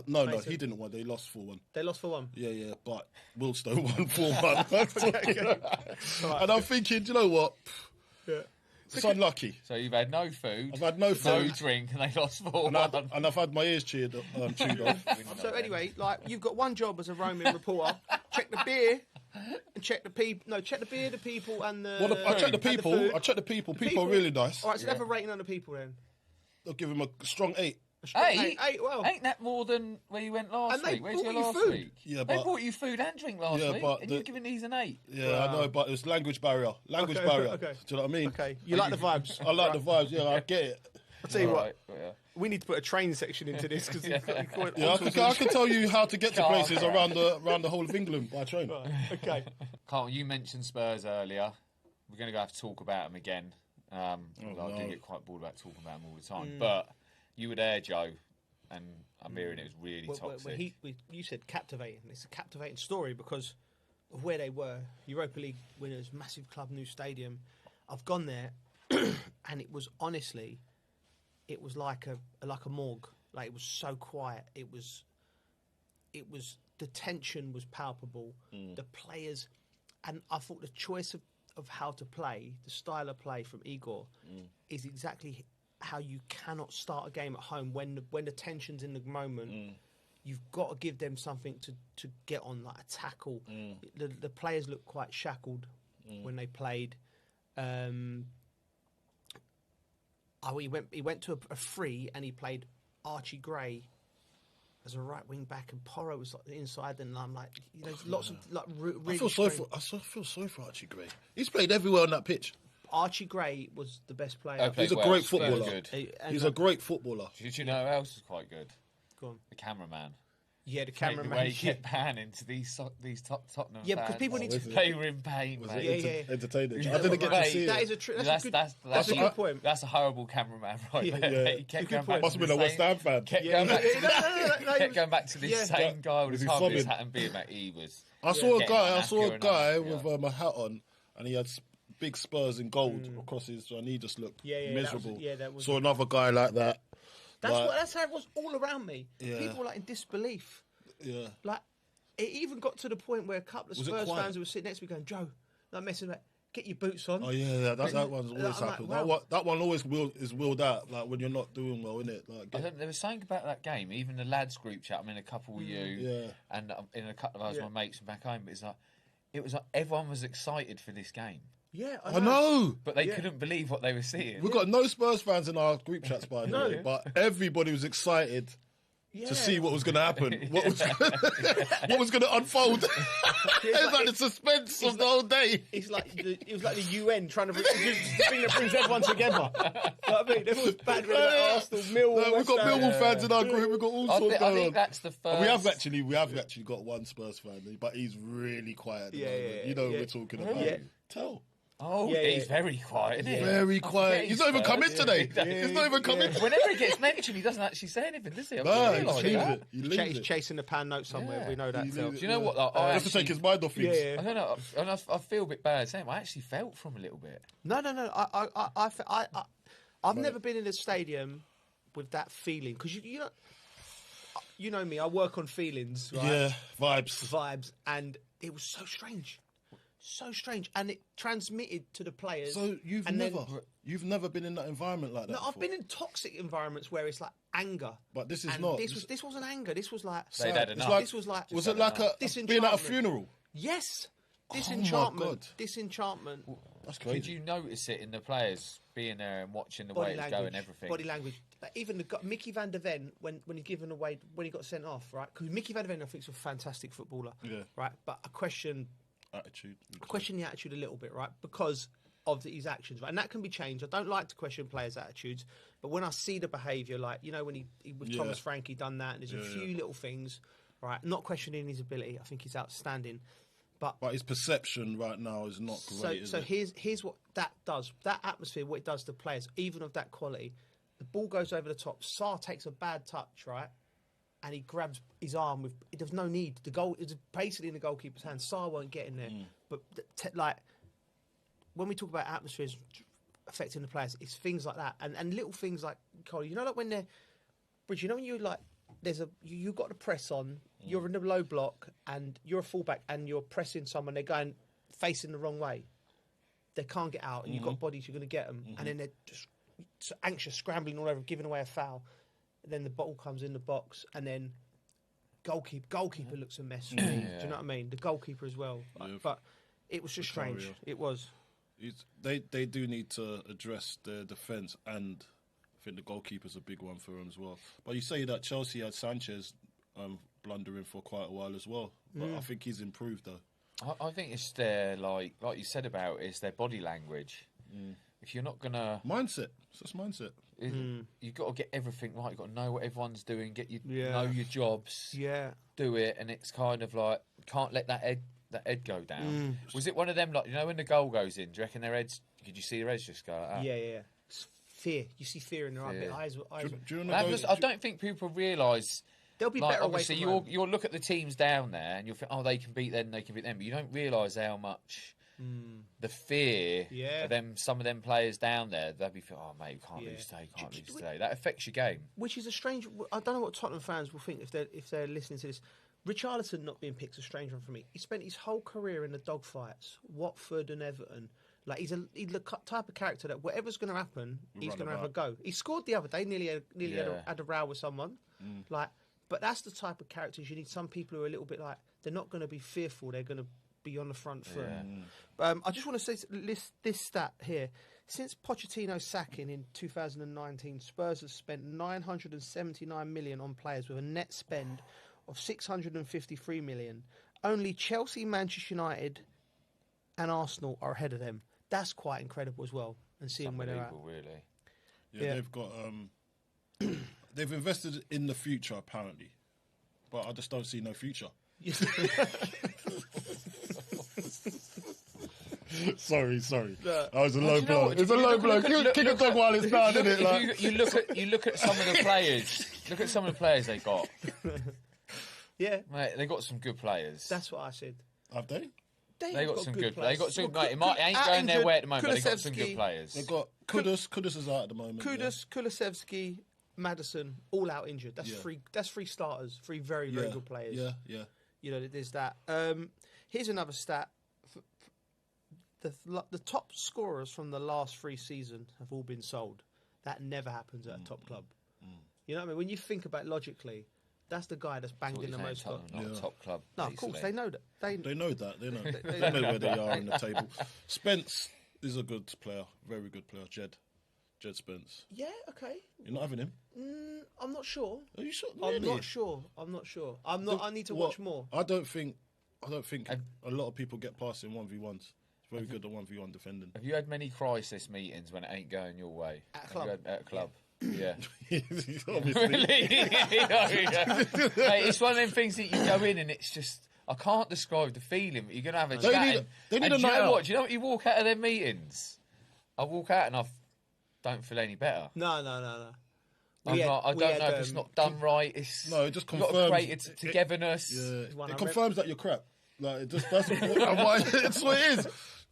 No, he didn't win. They lost 4-1. They lost 4-1? Yeah, but Wildstone won 4-1. And I'm thinking, do you know what? Yeah. It's unlucky. So you've had no food. I've had no food. No drink, and they lost 4-1. And I've had my ears chewed off. So anyway, you've got one job as a roaming reporter: check the beer and check the people. No, check the beer, the people, and the. Well, I check the people. People are really nice. All right, so have a rating on the people then. I'll give them a strong 8. 8? Well, ain't that more than where you went last week? Where'd you go last week? Yeah, they bought you food and drink last week, and you're giving these an 8. Yeah, wow. I know, but it was language barrier. Okay. Do you know what I mean? Okay, you like the vibes. I like the vibes. Yeah, I get it. I'll tell you what. We need to put a train section into this because I can tell you how to get to places around the whole of England by train. Right. Okay, Carl, you mentioned Spurs earlier. We're going to have to talk about them again. I do get quite bored about talking about them all the time, but you were there, Joe. And I'm hearing it was really toxic. You said captivating. It's a captivating story because of where they were. Europa League winners, massive club, new stadium. I've gone there, and it was honestly, it was like a morgue. Like, it was so quiet. It was the tension was palpable. The players, and I thought the choice of how to play, the style of play from Igor, is exactly how you cannot start a game at home when the tension's in the moment. You've got to give them something to get on, like a tackle. The players looked quite shackled when they played. He went to a free and he played Archie Gray as a right wing back, and Porro was inside. And I'm like, lots of really. I feel sorry for Archie Gray. He's played everywhere on that pitch. Archie Gray was the best player. He's a great footballer. He's a great footballer. Did you know who else is quite good? Go on. The cameraman. Yeah, the cameraman. The way he kept panning to these Tottenham Yeah, because fans. people need to. They were in pain, Was mate. it entertaining? I didn't get to see That it. is a true. That's a good point. That's a horrible cameraman, right? Yeah. there. He kept going back. Must have been a West Ham fan. Kept going back to this same guy with his hat and beard, mate. He was. I saw a guy with a hat on, and he had big spurs in gold across his, and he just looked miserable. Saw another guy like that. That's how it was all around me. Yeah. People were like in disbelief. Yeah. Like it even got to the point where a couple of Spurs fans who were sitting next to me going, "Joe, like messing about, get your boots on." Oh yeah, that one's always happened. Like, wow. That one always is willed out, like when you're not doing well, innit? Like, there was something about that game. Even the lads group chat. I mean, a couple with you, and in a couple of us, my mates back home. But it was like everyone was excited for this game. Yeah, I know. But they couldn't believe what they were seeing. We've got no Spurs fans in our group chats, by the way, but everybody was excited to see what was going to happen, what was going to unfold. It's like the suspense of the whole day. It was like the UN trying to bring the thing that brings everyone together. You know what I mean? Everyone's bad with Arsenal, Millwall. We've got Millwall fans in our group. We've got all sorts going on. I think that's the first. We have actually got one Spurs fan, but he's really quiet. You know what we're talking about. Yeah. Tell. Oh, he's very quiet, isn't he? Very quiet. He's not even come in today. He's not even come in. Whenever he gets mentioned, he doesn't actually say anything, does he? No, he's chasing the pan note somewhere. We know that. Do you know what? I have to take his mind off things. I don't know. And I feel a bit bad saying, I actually felt from a little bit. No. I've never been in a stadium with that feeling because you know me. I work on feelings. Right? Yeah, vibes, and it was so strange. So strange, and it transmitted to the players. So you've never been in that environment like that? No, before? I've been in toxic environments where it's like anger. But this is not. This wasn't anger. This was like. They'd had enough. This was like. Was it like being at a funeral? Yes. Oh my God. Disenchantment. That's crazy. Did you notice it in the players being there and watching the way it's going, everything? Body language. Like even Mickey van der Ven, when he given away, when he got sent off, right? Because Mickey van der Ven, I think, is a fantastic footballer. Yeah. Right, but I question the attitude a little bit, right? Because of his actions, right? And that can be changed. I don't like to question players' attitudes, but when I see the behaviour, like, you know, when he with Thomas Frank, he done that, and there's a few little things, right? Not questioning his ability. I think he's outstanding. But his perception right now is not great. So here's what that does. That atmosphere, what it does to players, even of that quality. The ball goes over the top. Sarr takes a bad touch, right? And he grabs his arm with. There's no need. The goal is basically in the goalkeeper's hand. Sarr won't get in there. But like when we talk about atmospheres affecting the players, it's things like that, and little things like Cole. You know, like when they're Bridge. You know when you like. You've got the press on, you're in the low block, and you're a fullback, and you're pressing someone, they're going facing the wrong way. They can't get out, and you've got bodies, you're going to get them. And then they're just so anxious, scrambling all over, giving away a foul. And then the ball comes in the box, and then goalkeeper looks a mess for me. Do you know what I mean? The goalkeeper as well. But it was just strange. It was. They do need to address their defence, and I think the goalkeeper's a big one for them as well. But you say that Chelsea had Sanchez blundering for quite a while as well. But I think he's improved though. I think it's their like you said about it's their body language. If you're not gonna mindset, it's just mindset. You've got to get everything right. You've got to know what everyone's doing. Know your jobs. Do it, and it's kind of like can't let that head go down. Was it one of them like when the goal goes in? Do you reckon their heads? Could you see their heads just go like that? Yeah. Fear. You see fear in their eyes. I don't think people realise. They'll be better away from you'll look at the teams down there and you'll think, they can beat them, they can beat them. But you don't realise how much the fear of them, some of them players down there, they'll be thinking, mate, we can't lose today, That affects your game. Which is a strange. I don't know what Tottenham fans will think if they're listening to this. Richarlison not being picked is a strange one for me. He spent his whole career in the dogfights, Watford and Everton. Like he's the type of character that whatever's going to happen, he's going to have a go. He scored the other day, nearly had a row with someone. But that's the type of characters you need. Some people who are a little bit like they're not going to be fearful. They're going to be on the front foot. I just want to list this stat here. Since Pochettino's sacking in 2019, Spurs have spent 979 million on players with a net spend of 653 million. Only Chelsea, Manchester United, and Arsenal are ahead of them. That's quite incredible as well. And seeing where they're at. Really. Yeah, they've got. They've invested in the future apparently. but I just don't see no future. Sorry. That was a low blow. It's a low blow. Kick a dog while it's down, isn't it? Like. You look at some of the players. Look at some of the players they got. Yeah, mate, they got some good players. That's what I said. Have they? They got some good players. They got some. Mate, it ain't going their way at the moment. But they got some good players. They got Kudus is out at the moment. Kulusevski, Maddison, all out injured. That's three. That's three starters. Three very good players. Yeah. You know, there's that. Here's another stat. The top scorers from the last 3 seasons have all been sold. That never happens at a top club. You know what I mean? When you think about it logically, that's the guy that's banged in the most. Not a top club. No, of course they know that. They know that. They know where they are in the table. Spence is a good player, very good player. Jed Spence. Yeah, okay. You're not having him? I'm not sure. Are you sure? Really? I'm not sure. I need to watch more. I don't think a lot of people get past in 1v1s. Very good at 1v1 defending. Have you had many crisis meetings when it ain't going your way? At a club? At a club. Yeah. Obviously. Really? Mate, it's one of them things that you go in and it's just, I can't describe the feeling, but you're going to have a chat. They need a night you know out. what? Do you know what? You walk out of their meetings. I walk out and I don't feel any better. No. I don't know if it's not done right. It just confirms. You've got to create togetherness. It confirms that you're crap. Like, it just, that's why it's what it is.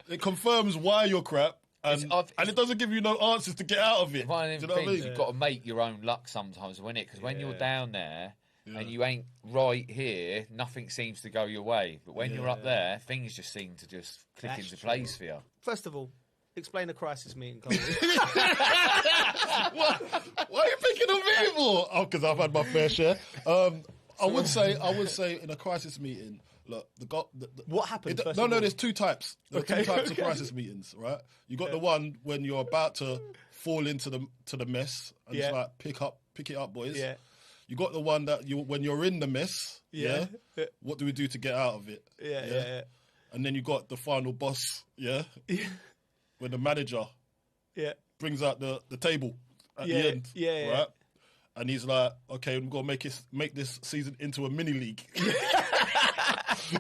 It confirms why you're crap. And it doesn't give you no answers to get out of it. One of them things you've got to make your own luck sometimes, win it? Because when you're down there and you ain't right here, nothing seems to go your way. But when you're up there, things just seem to just click into place for you. First of all, explain a crisis meeting, Colin. Why are you picking on me for? Oh, because I've had my fair share. I would say in a crisis meeting. Look, what happened? There's 2 types. There are 2 types of crisis meetings, right? You got the one when you're about to fall into the mess and it's like pick it up, boys. Yeah. You got the one that when you're in the mess. Yeah. What do we do to get out of it? Yeah. And then you got the final boss. Yeah. When the manager. Brings out the table at the end. Right. And he's like, okay, we're gonna make this season into a mini league.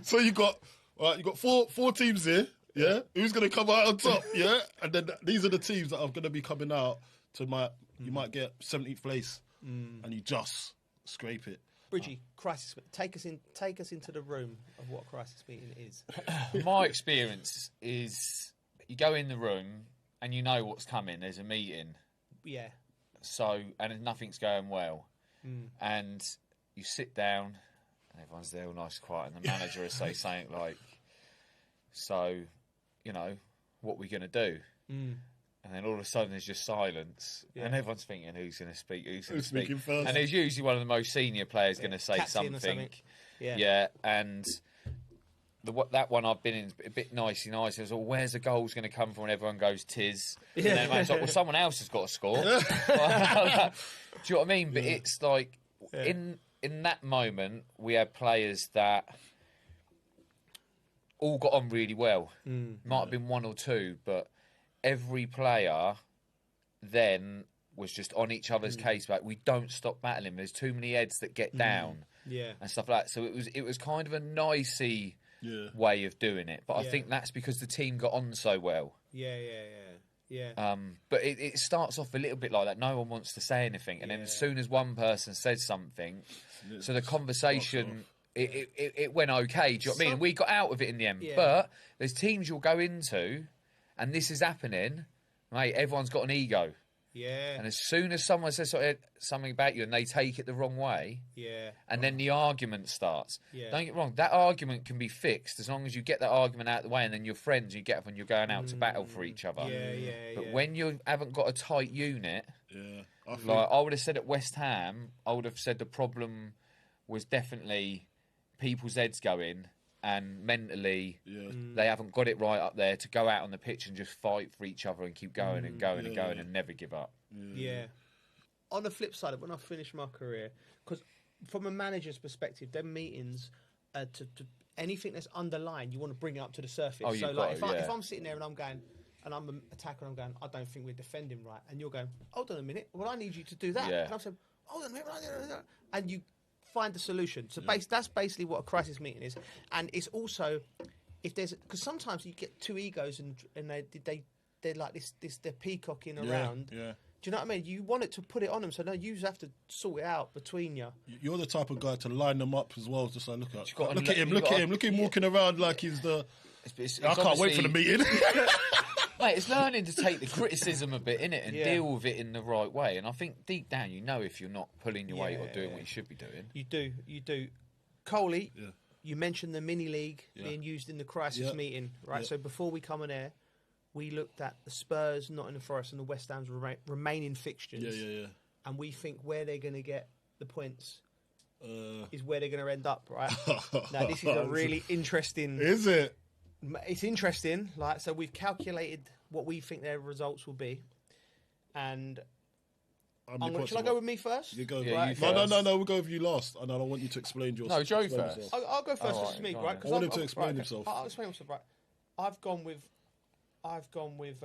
So you got 4 teams here, yeah? Who's going to come out on top, yeah? And then these are the teams that are going to be coming out to you might get 17th place, and you just scrape it. Bridgie, crisis. Take us into the room of what a crisis meeting is. My experience is you go in the room and you know what's coming. There's a meeting. Yeah. So and nothing's going well, and you sit down. Everyone's there all nice and quiet, and the manager will say something like, so, you know, what are we going to do? And then all of a sudden there's just silence, and everyone's thinking, who's going to speak, who's speaking first? And there's usually one of the most senior players going to say something. Yeah, and that one I've been in a bit nicey nice. It was, where's the goal's going to come from? And everyone goes, tis. And then everyone's like, well, someone else has got to score. Do you know what I mean? But it's like, in that moment, we had players that all got on really well. Might have been 1 or 2, but every player then was just on each other's case. Like, we don't stop battling. There's too many heads that get down and stuff like that. So it was kind of a nicey way of doing it. But I think that's because the team got on so well. Yeah. But it starts off a little bit like that. No one wants to say anything, and then as soon as one person says something, so the conversation it went okay. Do you know what I mean? We got out of it in the end. But there's teams you'll go into, and this is happening, mate. Everyone's got an ego. Yeah. And as soon as someone says something about you and they take it the wrong way, and then the argument starts. Don't get me wrong, that argument can be fixed as long as you get that argument out of the way, and then you're friends, you get up and you're going out to battle for each other. But when you haven't got a tight unit, I would have said at West Ham, I would have said the problem was definitely people's heads going, and mentally they haven't got it right up there to go out on the pitch and just fight for each other and keep going and going and going and never give up. On the flip side, when I finished my career, because from a manager's perspective, them meetings, to anything that's underlined, you want to bring it up to the surface. So like, if I'm sitting there and I'm going, and I'm an attacker and I'm going, I don't think we're defending right, and you're going, hold on a minute, well, I need you to do that. And I'm saying, hold on a minute, and you find the solution. So that's basically what a crisis meeting is, and it's also if there's because sometimes you get two egos and they're like this they're peacocking around. Yeah. Do you know what I mean? You want it to put it on them, so no, you have to sort it out between you. You're the type of guy to line them up as well. Just like look at him walking around like he's the. I can't wait for the meeting. Mate, it's learning to take the criticism a bit, innit, and deal with it in the right way. And I think deep down, you know, if you're not pulling your weight or doing what you should be doing. You do. Coley, you mentioned the mini league being used in the crisis meeting, right? So before we come on air, we looked at the Spurs, Nottingham Forest, and the West Ham's remaining fixtures. And we think where they're going to get the points is where they're going to end up, right? Now, this is a really interesting... Is it? It's interesting. Like, so we've calculated what we think their results will be. And... Shall I go with me first? You go. Yeah, right. No. We'll go with you last. And I don't want you to explain yours. No, Joe first. I'll go first. This is me, right? I want him to explain himself. I'll explain myself, right? I've gone with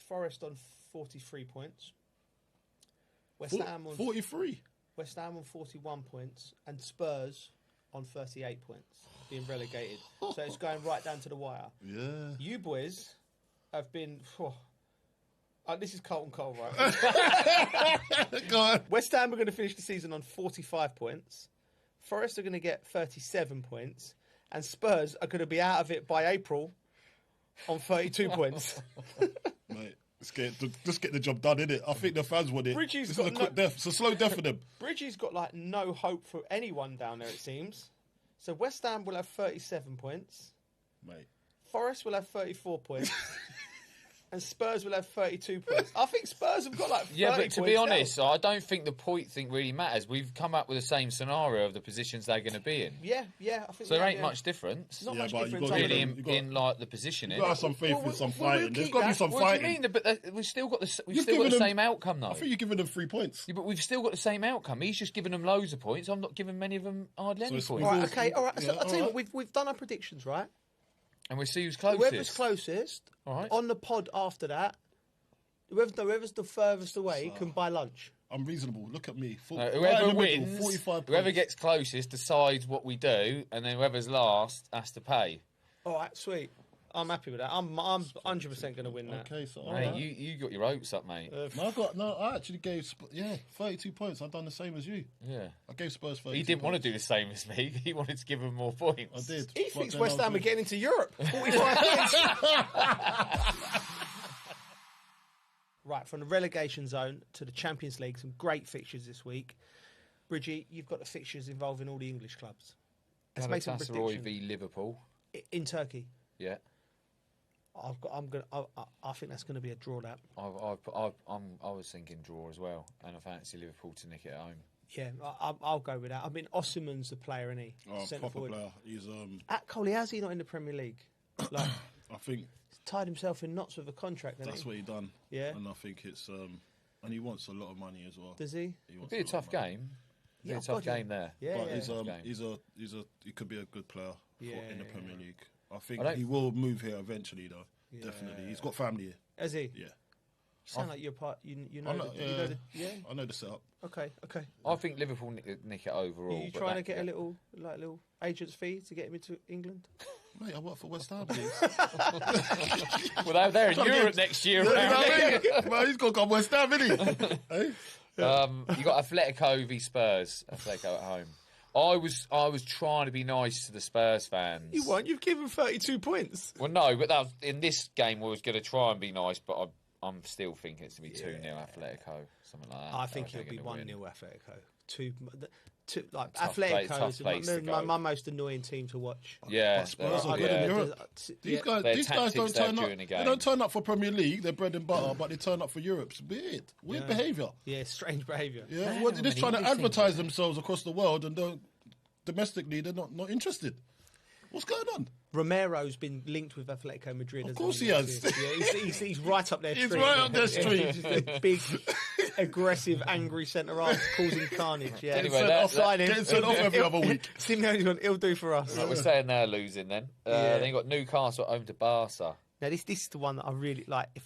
Forest on 43 points. West Ham on 43. West Ham on 41 points, and Spurs on 38 points, being relegated. So it's going right down to the wire. Yeah. You boys have been. This is Carlton Cole, right? Go on. West Ham are going to finish the season on 45 points. Forest are going to get 37 points, and Spurs are going to be out of it by April on 32 points. Mate, just get the job done, innit? I think the fans want it. Bridges this is a quick death. It's a slow death for them. Bridges got like no hope for anyone down there, it seems. So West Ham will have 37 points. Mate. Forest will have 34 points. And Spurs will have 32 points. I think Spurs have got like 30 Yeah, but to be honest, now. I don't think the point thing really matters. We've come up with the same scenario of the positions they're going to be in. Yeah, I think so there ain't much difference. Not much difference. Really in like the position. You've got to have some faith in some fighting. There's got to be some fighting. What do you mean? But we've still got the same outcome, though. I think you're giving them 3 points. Yeah, but we've still got the same outcome. He's just giving them loads of points. I'm not giving many of them hardly any points. All right, okay, all right. So I'll tell you what, we've done our predictions, right? And we'll see who's closest. Whoever's closest, on the pod after that, whoever's the furthest away can buy lunch. I'm reasonable. Look at me. Whoever wins, 45 whoever gets closest decides what we do, and then whoever's last has to pay. All right, sweet. I'm happy with that. I'm 100% going to win that. Okay, so mate, you got your hopes up, mate. I actually gave 32 points. I've done the same as you. Yeah, I gave Spurs 32. He didn't want to do the same as me. He wanted to give them more points. I did. He thinks West Ham are getting into Europe. 45 points. Right, from the relegation zone to the Champions League, some great fixtures this week. Bridgie, you've got the fixtures involving all the English clubs. Let's make some predictions. v Liverpool in Turkey. Yeah, I think that's going to be a draw. That I was thinking draw as well, and I fancy Liverpool to nick it at home. Yeah, I'll go with that. I mean, Osimhen's the player, isn't he? Proper player. He's at Coley. How's he not in the Premier League? Like, I think. Tied himself in knots with a contract. That's what he done. Yeah, and I think it's and he wants a lot of money as well. Does he? It'll be a tough game. Yeah, a tough game there. Yeah, but he could be a good player in the Premier League. I think he will move here eventually, though. Yeah. Definitely, he's got family here. Has he? Yeah. You sound like you're part. You know. I know the setup. Okay. I think Liverpool nick it overall. Are you trying to get a little agent's fee to get him into England? Mate, I work for West Ham, please. Well, they're in Europe next year. You know what I mean? Well, he's got to go West Ham, isn't he? Hey? You got Atletico v Spurs. Atletico at home. I was trying to be nice to the Spurs fans. You weren't. You've given 32 points. Well, no, but in this game, I was going to try and be nice, but I'm still thinking it's going to be 2-0 Atletico, something like that. I think it'll be 1-0 Atletico. Like Atletico is my most annoying team to watch. Yeah, Spurs are good in Europe. These guys don't turn up. They don't turn up for Premier League. They're bread and butter, but they turn up for Europe. It's weird behaviour. Yeah, strange behaviour. Yeah, they're just trying to advertise themselves across the world, and domestically they're not interested. What's going on? Romero's been linked with Atletico Madrid. Of course he has. Yeah, he's right up their street. He's right up their street. Just a big, aggressive, angry centre-half causing carnage. Yeah. Anyway, getting sent off every other week. Simeone's he'll do for us. Right, we're saying they're losing then. Then you got Newcastle at home to Barca. Now this is the one that I really like. Do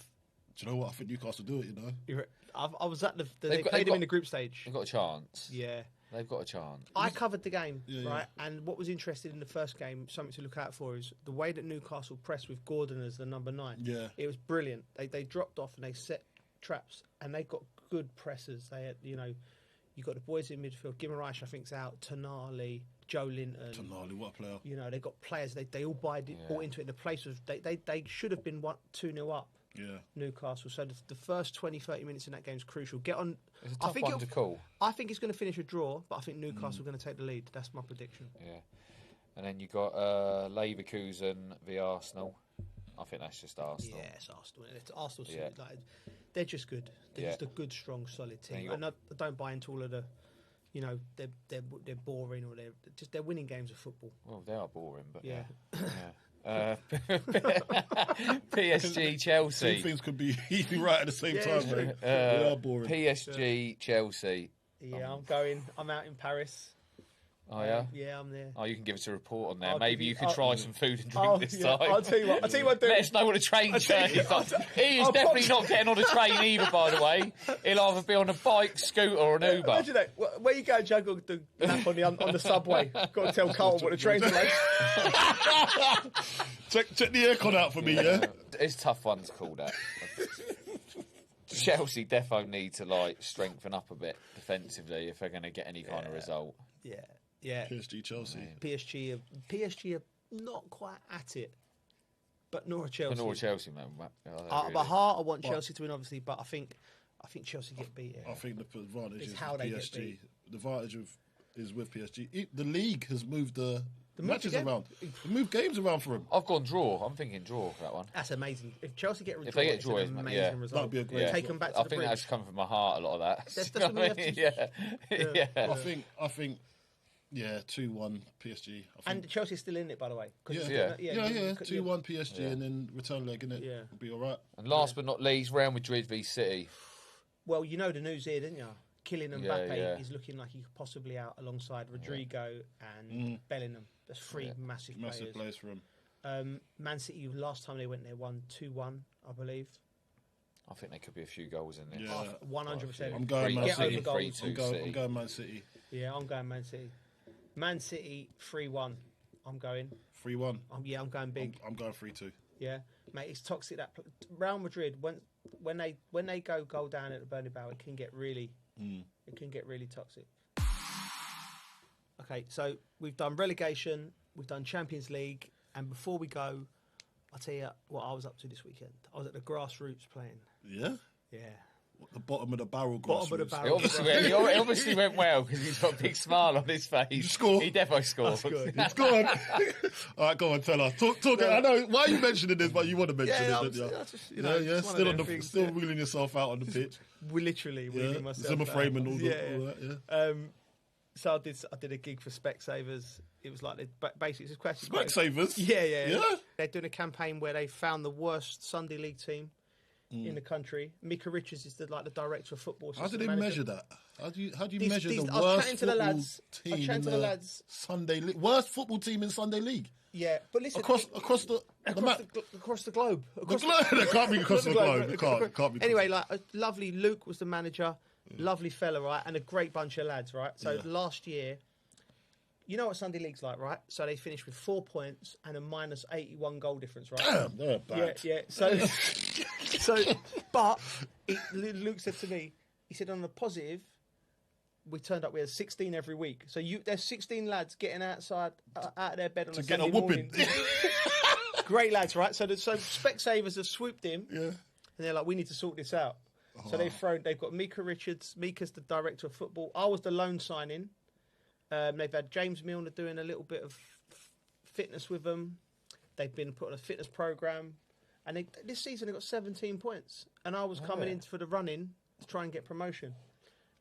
you know what? I think Newcastle do it. I was at they played them in the group stage. They've got a chance. Yeah. They've got a chance. I covered the game, right? And what was interesting in the first game, something to look out for, is the way that Newcastle pressed with Gordon as the number 9. Yeah. It was brilliant. They dropped off and they set traps, and they got good pressers. They had, you got the boys in midfield. Guimaraes, I think's out. Tonali, Joe Linton. Tonali, what a player. They got players. They all bought into it. The place was they should have been 2-0 up. Yeah, Newcastle. So the first 20-30 minutes in that game is crucial. Get on. It's a tough one to call. I think it's going to finish a draw, but I think Newcastle are going to take the lead. That's my prediction. Yeah, and then you got Leverkusen v Arsenal. I think that's just Arsenal. Yeah, it's Arsenal. It's Arsenal. Yeah. They're just good. They're just a good, strong, solid team. And I don't buy into all of the, they're boring or they're winning games of football. Well, they are boring, but yeah. PSG Chelsea. Two things could be easily right at the same time, mate. They are boring. PSG Chelsea. Yeah, I'm out in Paris. Oh yeah, yeah, I'm there. Oh, you can give us a report on there. Maybe you could try some food and drink this time. I'll tell you what. Let us know what a train journey is like. He is definitely not getting on a train either. By the way, he'll either be on a bike, scooter, or an Uber. Imagine that. Where you go, juggle the map on the subway. Got to tell Carlton what the train's like. check the aircon out for me, yeah. It's a tough one to call that. Chelsea defo need to strengthen up a bit defensively if they're going to get any kind of result. Yeah. Yeah, PSG, Chelsea. PSG are not quite at it, but nor are Chelsea. But nor Chelsea, man. By heart, I want Chelsea to win, obviously, but I think Chelsea get beat. I think the advantage is how they PSG. Get beat. The advantage is with PSG. The league has moved the matches around. They moved games around for them. I've gone draw. I'm thinking draw for that one. That's amazing. If Chelsea get if they get draw, it's an amazing result. That'd be a great. Take them back to I the think bridge. that's coming from my heart. A lot of that. That's what we have to. Yeah. I think. Yeah, 2-1 PSG. And Chelsea's still in it, by the way. 2-1 PSG, and then return leg, innit? Yeah. Will be all right. And last but not least, Real Madrid v City. Well, you know the news here, didn't you? Kylian Mbappe is looking like he could possibly out alongside Rodrigo and Bellingham. That's three massive players for him. Man City, last time they went there, won 2-1, I believe. I think there could be a few goals in there. Yeah, 100%. I'm going Man City. I'm going Man City. Yeah, I'm going Man City. Man City 3-1. I'm going 3-1. I'm going big. I'm going 3-2. Yeah, mate, it's toxic. That Real Madrid when they go goal down at the Bernabeu, it can get really toxic. Okay, so we've done relegation, we've done Champions League, and before we go, I'll tell you what I was up to this weekend. I was at the Grassroots playing. Yeah. Yeah. The bottom of the barrel. It obviously went well because he's got a big smile on his face. You score. He defo scored. He's gone. All right, go on, tell us. Talk. No. I know why are you mentioning this, but you want to mention it, don't you? Still wheeling yourself out on the pitch. We're literally wheeling myself. Zimmer frame and all that. Yeah. So I did a gig for Specsavers. It was like basically it's a question. Specsavers. Yeah. They're doing a campaign where they found the worst Sunday League team in the country. Mika Richards is the director of football. How do they measure that? How do you measure the worst football team in the Sunday League? Worst football team in Sunday League? Yeah, but listen, across the globe. It can't be across the globe. It can't be. Anyway, lovely Luke was the manager, lovely fella, right, and a great bunch of lads, right. So last year, you know what Sunday League's like, right? So they finished with 4 points and a minus 81 goal difference, right? Damn, they're bad. Yeah. But Luke said to me, he said on the positive, we turned up. We had 16 every week. So there's 16 lads getting out of their bed on a Sunday morning. Great lads, right? So Specsavers have swooped him, and they're like, we need to sort this out. So they've got Mika Richards. Mika's the director of football. I was the loan signing. They've had James Milner doing a little bit of fitness with them. They've been put on a fitness program, and this season they got 17 points. And I was coming in for the run-in to try and get promotion,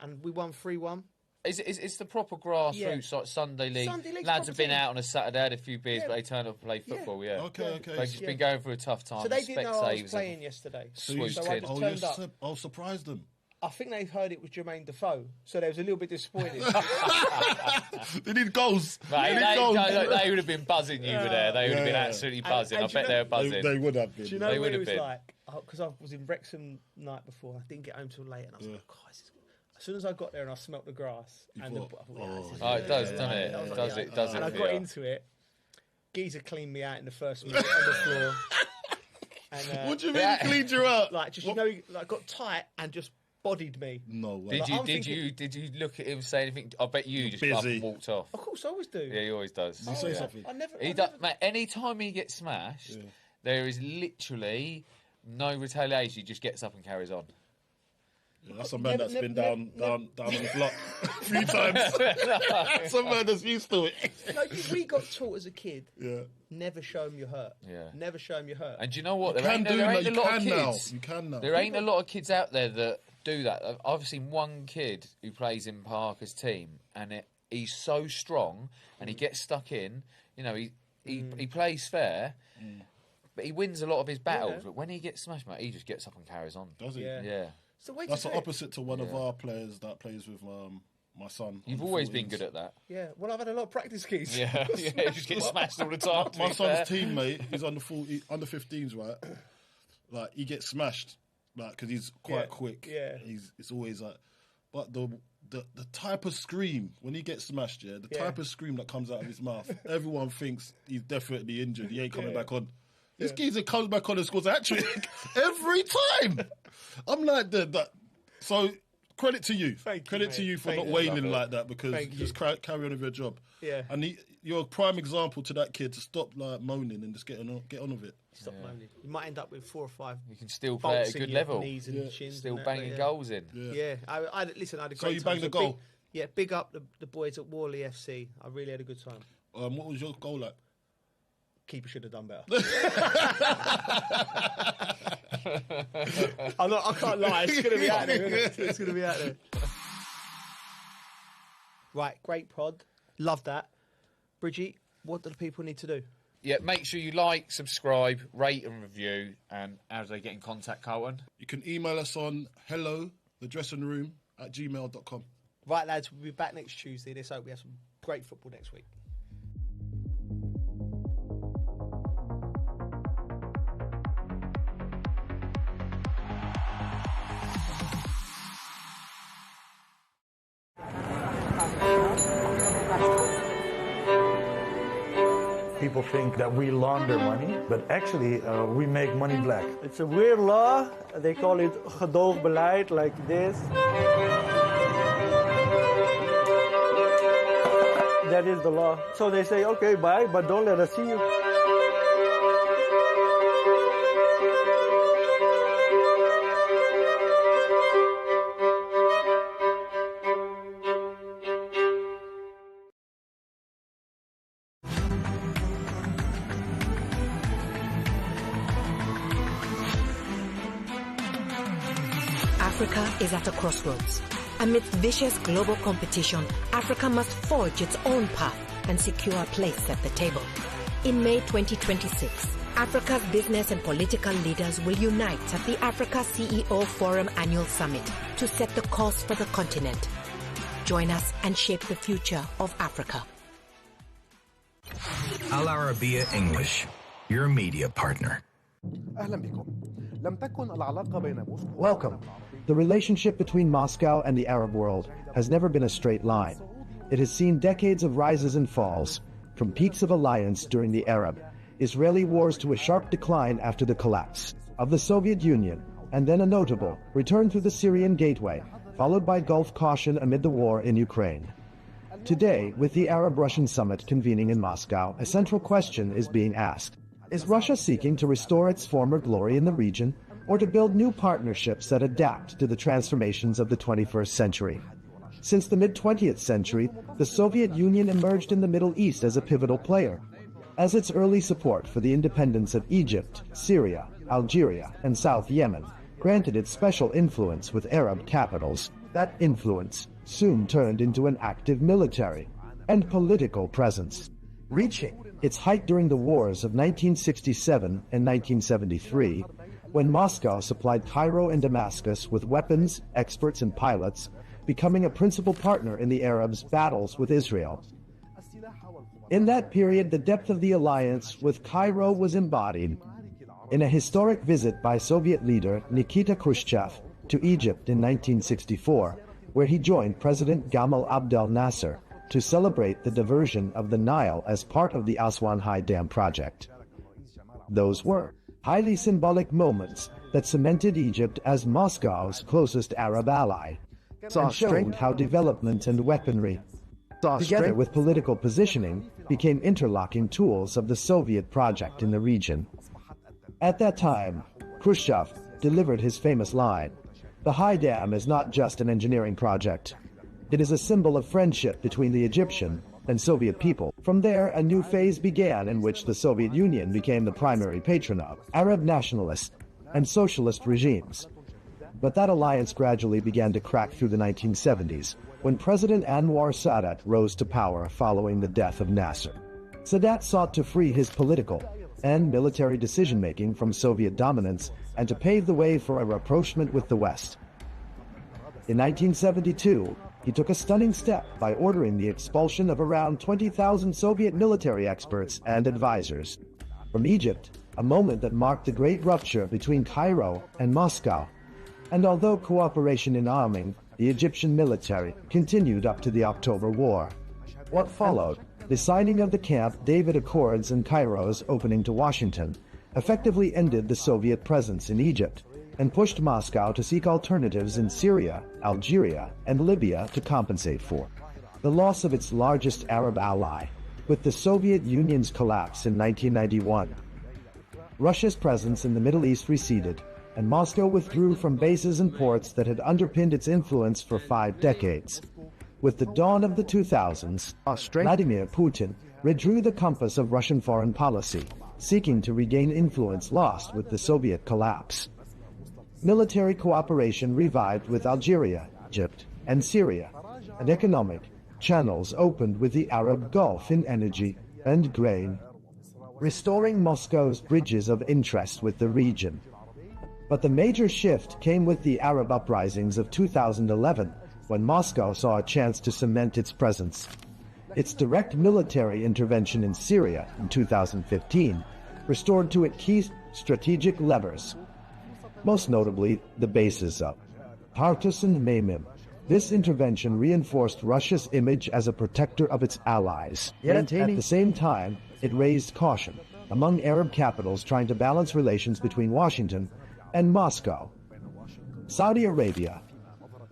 and we won 3-1. It's the proper grassroots like Sunday League. Lads have been out on a Saturday, had a few beers, but they turned up and played football. Yeah. Okay. They've just been going through a tough time. So they didn't know I was playing yesterday. So I just turned up. I'll surprise them. I think they heard it was Jermaine Defoe, so they was a little bit disappointed. They need goals. They would have been buzzing you were there. They would have been absolutely buzzing. I bet they were buzzing. They would have been. Do you know what it was like? Because I was in Wrexham night before. I didn't get home till late, and I was like, God, As soon as I got there and I smelt the grass, and it does, doesn't it? It does. And I got into it. Geezer cleaned me out in the first minute on the floor. And, what do you mean he cleaned you out? Like, just he got tight and just bodied me. No way. Did you look at him, say anything? I bet you just got up and walked off. Of course, I always do. Yeah, he always does. Did you say something? Mate, any time he gets smashed, there is literally no retaliation. He just gets up and carries on. Yeah, that's a man that's been down on the block 3 times. That's a man that's used to it. No, we got taught as a kid. Never show him you're hurt. Never show him you're hurt. And do you know what? There ain't a lot of kids. You can now. There ain't a lot of kids out there that do that. I've seen one kid who plays in Parker's team, and he's so strong, and he gets stuck in. You know, he plays fair. But he wins a lot of his battles. But when he gets smashed, mate, he just gets up and carries on. Does he? Yeah. So that's the opposite to one of our players that plays with my son. You've always been good at that. Yeah. Well, I've had a lot of practice keys. Yeah. You just get smashed all the time. My son's teammate, he's under 15s, right? Like, he gets smashed, like, because he's quite quick. Yeah. It's always like, but the type of scream when he gets smashed, the type of scream that comes out of his mouth, everyone thinks he's definitely injured. He ain't coming back on. This geezer comes back on and scores a hat-trick every time. I'm like that. So credit to you. Credit to you for not waning like that, because you just carry on with your job. Yeah. And you're a prime example to that kid to stop like moaning and just get on with it. Stop moaning. You might end up with 4 or 5. You can still play at a good level. Knees and shins still and banging goals in. Yeah. I listen. I had a great So you time. banged the goal. Big up the boys at Worley FC. I really had a good time. What was your goal like? Keeper should have done better. I can't lie. It's going to be out there, isn't it? It's going to be out there. Right, great pod. Love that. Bridgie, what do the people need to do? Yeah, make sure you like, subscribe, rate and review. And how do they get in contact, Carlton? You can email us on hello@thedressingroom@gmail.com. Right, lads, we'll be back next Tuesday. Let's hope we have some great football next week. People think that we launder money, but actually we make money black. It's a weird law. They call it gedoogbeleid, like this. That is the law. So they say, okay, bye, but don't let us see you. Africa is at a crossroads. Amidst vicious global competition, Africa must forge its own path and secure a place at the table. In May 2026, Africa's business and political leaders will unite at the Africa CEO Forum Annual Summit to set the course for the continent. Join us and shape the future of Africa. Arabiya English, your media partner. Welcome. The relationship between Moscow and the Arab world has never been a straight line. It has seen decades of rises and falls, from peaks of alliance during the Arab-Israeli wars to a sharp decline after the collapse of the Soviet Union, and then a notable return through the Syrian gateway, followed by Gulf caution amid the war in Ukraine. Today, with the Arab-Russian summit convening in Moscow, a central question is being asked. Is Russia seeking to restore its former glory in the region, or to build new partnerships that adapt to the transformations of the 21st century? Since the mid-20th century, the Soviet Union emerged in the Middle East as a pivotal player. As its early support for the independence of Egypt, Syria, Algeria, and South Yemen granted it special influence with Arab capitals, that influence soon turned into an active military and political presence, reaching its height during the wars of 1967 and 1973, when Moscow supplied Cairo and Damascus with weapons, experts, and pilots, becoming a principal partner in the Arabs' battles with Israel. In that period, the depth of the alliance with Cairo was embodied in a historic visit by Soviet leader Nikita Khrushchev to Egypt in 1964, where he joined President Gamal Abdel Nasser to celebrate the diversion of the Nile as part of the Aswan High Dam project. Those were highly symbolic moments that cemented Egypt as Moscow's closest Arab ally, and showed how development and weaponry, together with political positioning, became interlocking tools of the Soviet project in the region. At that time, Khrushchev delivered his famous line, "The High Dam is not just an engineering project. It is a symbol of friendship between the Egyptian and Soviet people." From there, a new phase began in which the Soviet Union became the primary patron of Arab nationalist and socialist regimes. But that alliance gradually began to crack through the 1970s, when President Anwar Sadat rose to power following the death of Nasser. Sadat sought to free his political and military decision-making from Soviet dominance and to pave the way for a rapprochement with the West. In 1972, he took a stunning step by ordering the expulsion of around 20,000 Soviet military experts and advisors from Egypt, a moment that marked the great rupture between Cairo and Moscow. And although cooperation in arming the Egyptian military continued up to the October War, what followed, the signing of the Camp David Accords and Cairo's opening to Washington, effectively ended the Soviet presence in Egypt and pushed Moscow to seek alternatives in Syria, Algeria, and Libya to compensate for the loss of its largest Arab ally, with the Soviet Union's collapse in 1991. Russia's presence in the Middle East receded, and Moscow withdrew from bases and ports that had underpinned its influence for 5 decades. With the dawn of the 2000s, Vladimir Putin redrew the compass of Russian foreign policy, seeking to regain influence lost with the Soviet collapse. Military cooperation revived with Algeria, Egypt, and Syria, and economic channels opened with the Arab Gulf in energy and grain, restoring Moscow's bridges of interest with the region. But the major shift came with the Arab uprisings of 2011, when Moscow saw a chance to cement its presence. Its direct military intervention in Syria in 2015 restored to it key strategic levers, most notably the bases of Tartus and Memim. This intervention reinforced Russia's image as a protector of its allies. Yet, at the same time, it raised caution among Arab capitals trying to balance relations between Washington and Moscow. Saudi Arabia,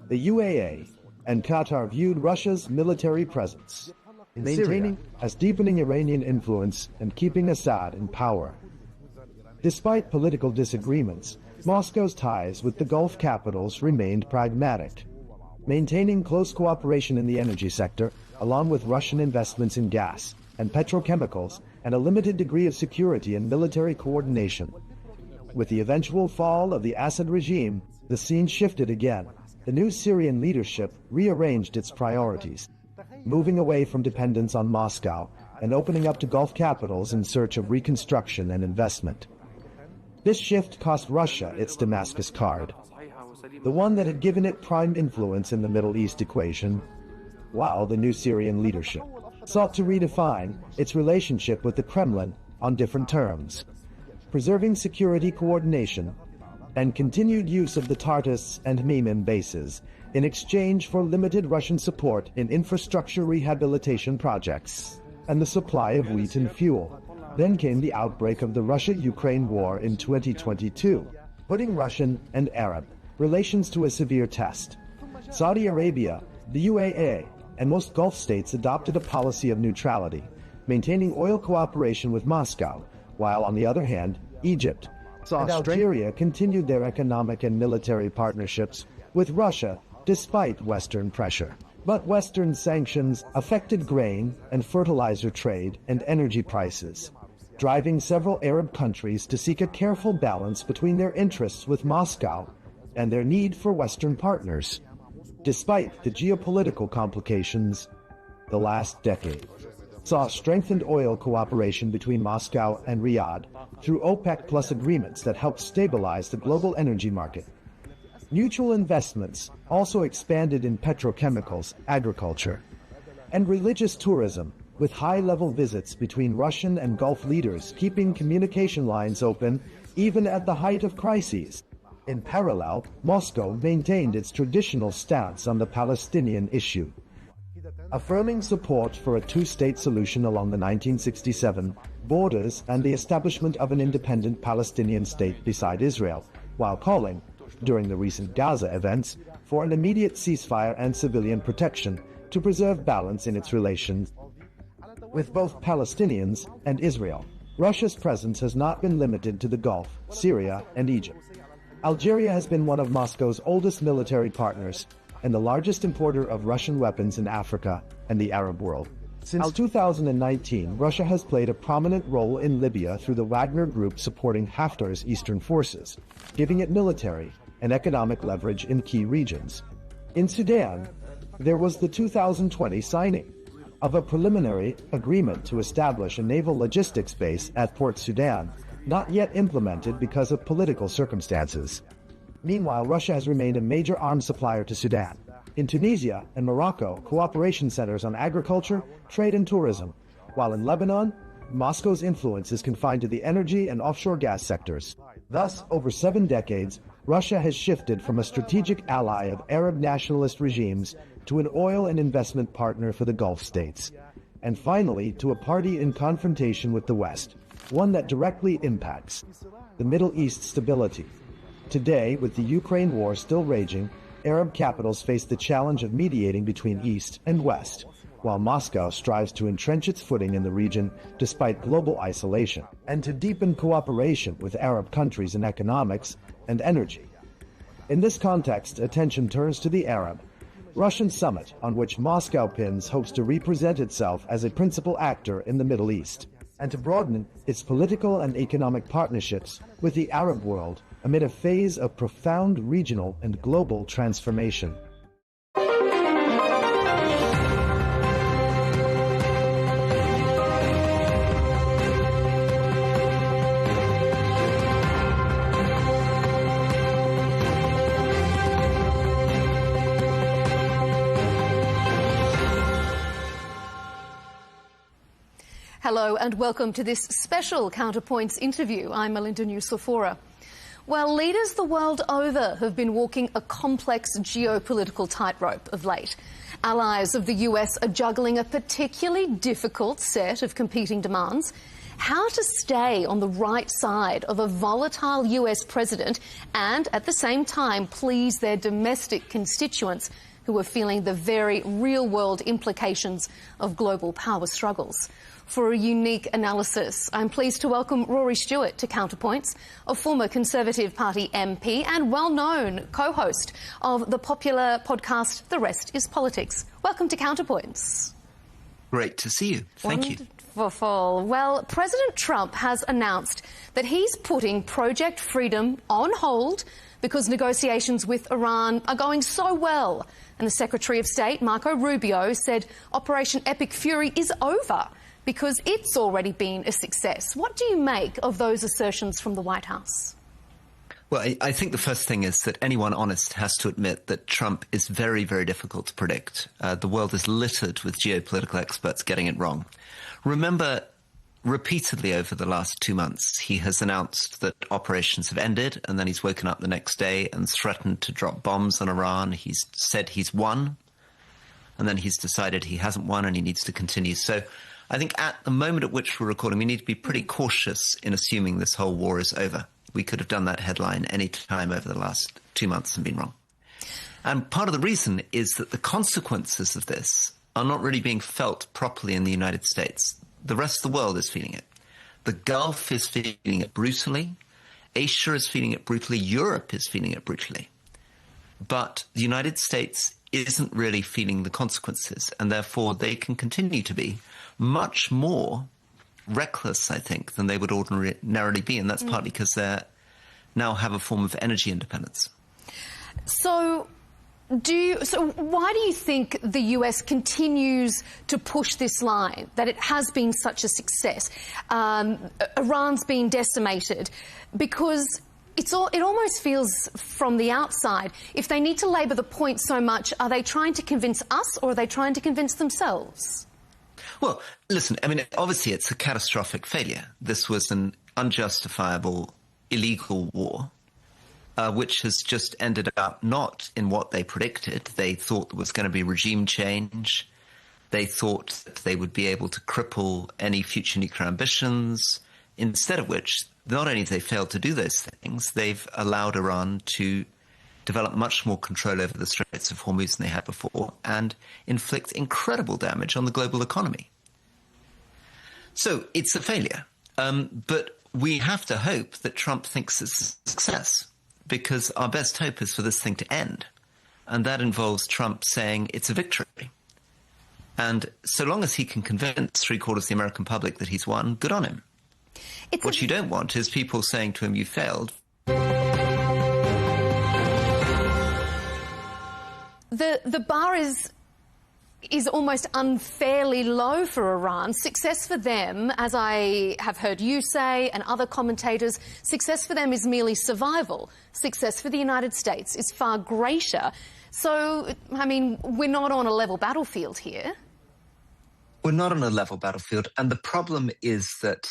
the UAE, and Qatar viewed Russia's military presence in Syria as deepening Iranian influence and keeping Assad in power. Despite political disagreements, Moscow's ties with the Gulf capitals remained pragmatic, maintaining close cooperation in the energy sector, along with Russian investments in gas and petrochemicals, and a limited degree of security and military coordination. With the eventual fall of the Assad regime, the scene shifted again. The new Syrian leadership rearranged its priorities, moving away from dependence on Moscow and opening up to Gulf capitals in search of reconstruction and investment. This shift cost Russia its Damascus card, the one that had given it prime influence in the Middle East equation, while the new Syrian leadership sought to redefine its relationship with the Kremlin on different terms, preserving security coordination and continued use of the Tartus and Memim bases in exchange for limited Russian support in infrastructure rehabilitation projects and the supply of wheat and fuel. Then came the outbreak of the Russia-Ukraine war in 2022, putting Russian and Arab relations to a severe test. Saudi Arabia, the UAE, and most Gulf states adopted a policy of neutrality, maintaining oil cooperation with Moscow, while on the other hand, Egypt and Algeria continued their economic and military partnerships with Russia despite Western pressure. But Western sanctions affected grain and fertilizer trade and energy prices, driving several Arab countries to seek a careful balance between their interests with Moscow and their need for Western partners. Despite the geopolitical complications, the last decade saw strengthened oil cooperation between Moscow and Riyadh through OPEC Plus agreements that helped stabilize the global energy market. Mutual investments also expanded in petrochemicals, agriculture, and religious tourism, with high-level visits between Russian and Gulf leaders keeping communication lines open even at the height of crises. In parallel, Moscow maintained its traditional stance on the Palestinian issue, affirming support for a two-state solution along the 1967 borders and the establishment of an independent Palestinian state beside Israel, while calling, during the recent Gaza events, for an immediate ceasefire and civilian protection to preserve balance in its relations with both Palestinians and Israel. Russia's presence has not been limited to the Gulf, Syria, and Egypt. Algeria has been one of Moscow's oldest military partners and the largest importer of Russian weapons in Africa and the Arab world. Since 2019, Russia has played a prominent role in Libya through the Wagner Group supporting Haftar's eastern forces, giving it military and economic leverage in key regions. In Sudan, there was the 2020 signing of a preliminary agreement to establish a naval logistics base at Port Sudan, not yet implemented because of political circumstances. Meanwhile, Russia has remained a major arms supplier to Sudan. In Tunisia and Morocco, cooperation centers on agriculture, trade, and tourism, while in Lebanon, Moscow's influence is confined to the energy and offshore gas sectors. Thus, over 7 decades, Russia has shifted from a strategic ally of Arab nationalist regimes to an oil and investment partner for the Gulf states, and finally to a party in confrontation with the West, one that directly impacts the Middle East stability. Today, with the Ukraine war still raging, Arab capitals face the challenge of mediating between East and West, while Moscow strives to entrench its footing in the region despite global isolation, and to deepen cooperation with Arab countries in economics and energy. In this context, attention turns to the Arab-Russian summit, on which Moscow pins hopes to represent itself as a principal actor in the Middle East, and to broaden its political and economic partnerships with the Arab world amid a phase of profound regional and global transformation. Hello and welcome to this special Counterpoints interview. I'm Melinda Nucifora. Well, leaders the world over have been walking a complex geopolitical tightrope of late. Allies of the US are juggling a particularly difficult set of competing demands. How to stay on the right side of a volatile US president and at the same time please their domestic constituents who are feeling the very real-world implications of global power struggles. For a unique analysis, I'm pleased to welcome Rory Stewart to Counterpoints, a former Conservative Party MP and well-known co-host of the popular podcast The Rest is Politics. Welcome to Counterpoints. Great to see you. Thank you. Wonderful. Well, President Trump has announced that he's putting Project Freedom on hold because negotiations with Iran are going so well. And the Secretary of State, Marco Rubio, said Operation Epic Fury is over because it's already been a success. What do you make of those assertions from the White House? Well, I think the first thing is that anyone honest has to admit that Trump is very, very difficult to predict. The world is littered with geopolitical experts getting it wrong. Remember, repeatedly over the last 2 months, he has announced that operations have ended, and then he's woken up the next day and threatened to drop bombs on Iran. He's said he's won, and then he's decided he hasn't won and he needs to continue. So I think at the moment at which we're recording, we need to be pretty cautious in assuming this whole war is over. We could have done that headline any time over the last 2 months and been wrong. And part of the reason is that the consequences of this are not really being felt properly in the United States. The rest of the world is feeling it. The Gulf is feeling it brutally. Asia is feeling it brutally. Europe is feeling it brutally. But the United States isn't really feeling the consequences, and therefore they can continue to be much more reckless, I think, than they would ordinarily be, and that's partly because they now have a form of energy independence. So why do you think the US continues to push this line, that it has been such a success? Iran's been decimated because it almost feels from the outside, if they need to labour the point so much, are they trying to convince us or are they trying to convince themselves? Well, listen, I mean, obviously it's a catastrophic failure. This was an unjustifiable, illegal war. which has just ended up not in what they predicted. They thought there was going to be regime change. They thought that they would be able to cripple any future nuclear ambitions, instead of which, not only have they failed to do those things, they've allowed Iran to develop much more control over the Straits of Hormuz than they had before and inflict incredible damage on the global economy. So it's a failure. But we have to hope that Trump thinks it's a success, because our best hope is for this thing to end. And that involves Trump saying it's a victory. And so long as he can convince three-quarters of the American public that he's won, good on him. What you don't want is people saying to him, you failed. The bar is almost unfairly low for Iran. Success for them, as I have heard you say and other commentators, success for them is merely survival. Success for the United States is far greater. So, I mean, we're not on a level battlefield here. We're not on a level battlefield. And the problem is that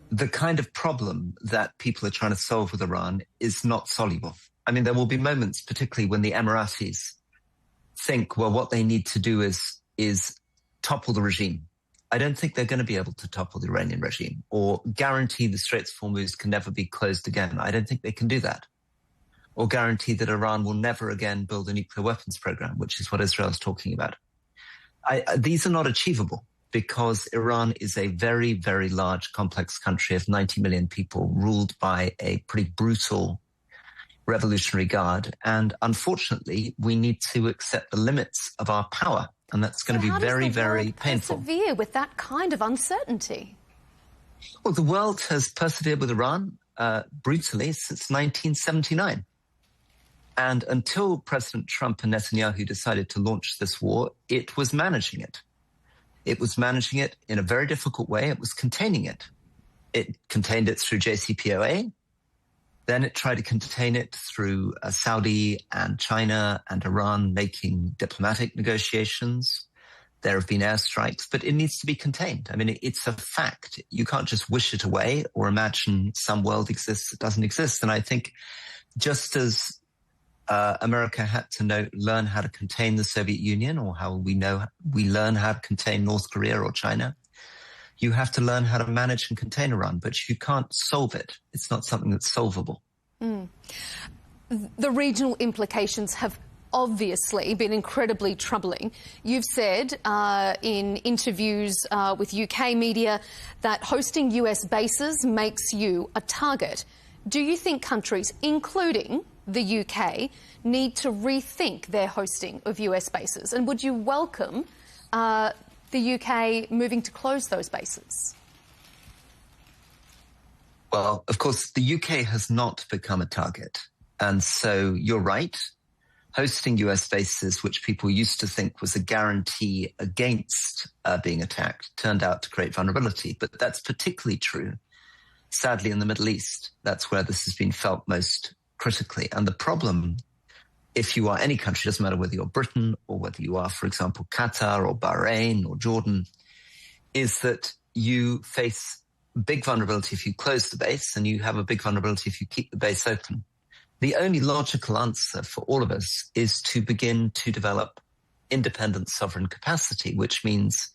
the kind of problem that people are trying to solve with Iran is not soluble. I mean, there will be moments, particularly when the Emiratis think, well, what they need to do is topple the regime. I don't think they're going to be able to topple the Iranian regime or guarantee the Straits of Hormuz can never be closed again. I don't think they can do that. Or guarantee that Iran will never again build a nuclear weapons program, which is what Israel is talking about. These are not achievable because Iran is a very, very large, complex country of 90 million people ruled by a pretty brutal revolutionary guard. And unfortunately, we need to accept the limits of our power. And that's going to be very, very painful. Persevere with that kind of uncertainty? Well, the world has persevered with Iran brutally since 1979. And until President Trump and Netanyahu decided to launch this war, it was managing it. It was managing it in a very difficult way. It was containing it. It contained it through JCPOA. Then it tried to contain it through Saudi and China and Iran making diplomatic negotiations. There have been airstrikes, but it needs to be contained. I mean, it's a fact. You can't just wish it away or imagine some world exists that doesn't exist. And I think just as America had to learn how to contain the Soviet Union, or how we learn how to contain North Korea or China, you have to learn how to manage and contain Iran, but you can't solve it. It's not something that's solvable. The regional implications have obviously been incredibly troubling. You've said in interviews with UK media that hosting US bases makes you a target. Do you think countries, including the UK, need to rethink their hosting of US bases? And would you welcome the UK moving to close those bases? Well, of course, the UK has not become a target. And so you're right. Hosting US bases, which people used to think was a guarantee against being attacked, turned out to create vulnerability. But that's particularly true, sadly, in the Middle East. That's where this has been felt most critically. And the problem, if you are any country, doesn't matter whether you're Britain or whether you are, for example, Qatar or Bahrain or Jordan, is that you face big vulnerability if you close the base, and you have a big vulnerability if you keep the base open. The only logical answer for all of us is to begin to develop independent sovereign capacity, which means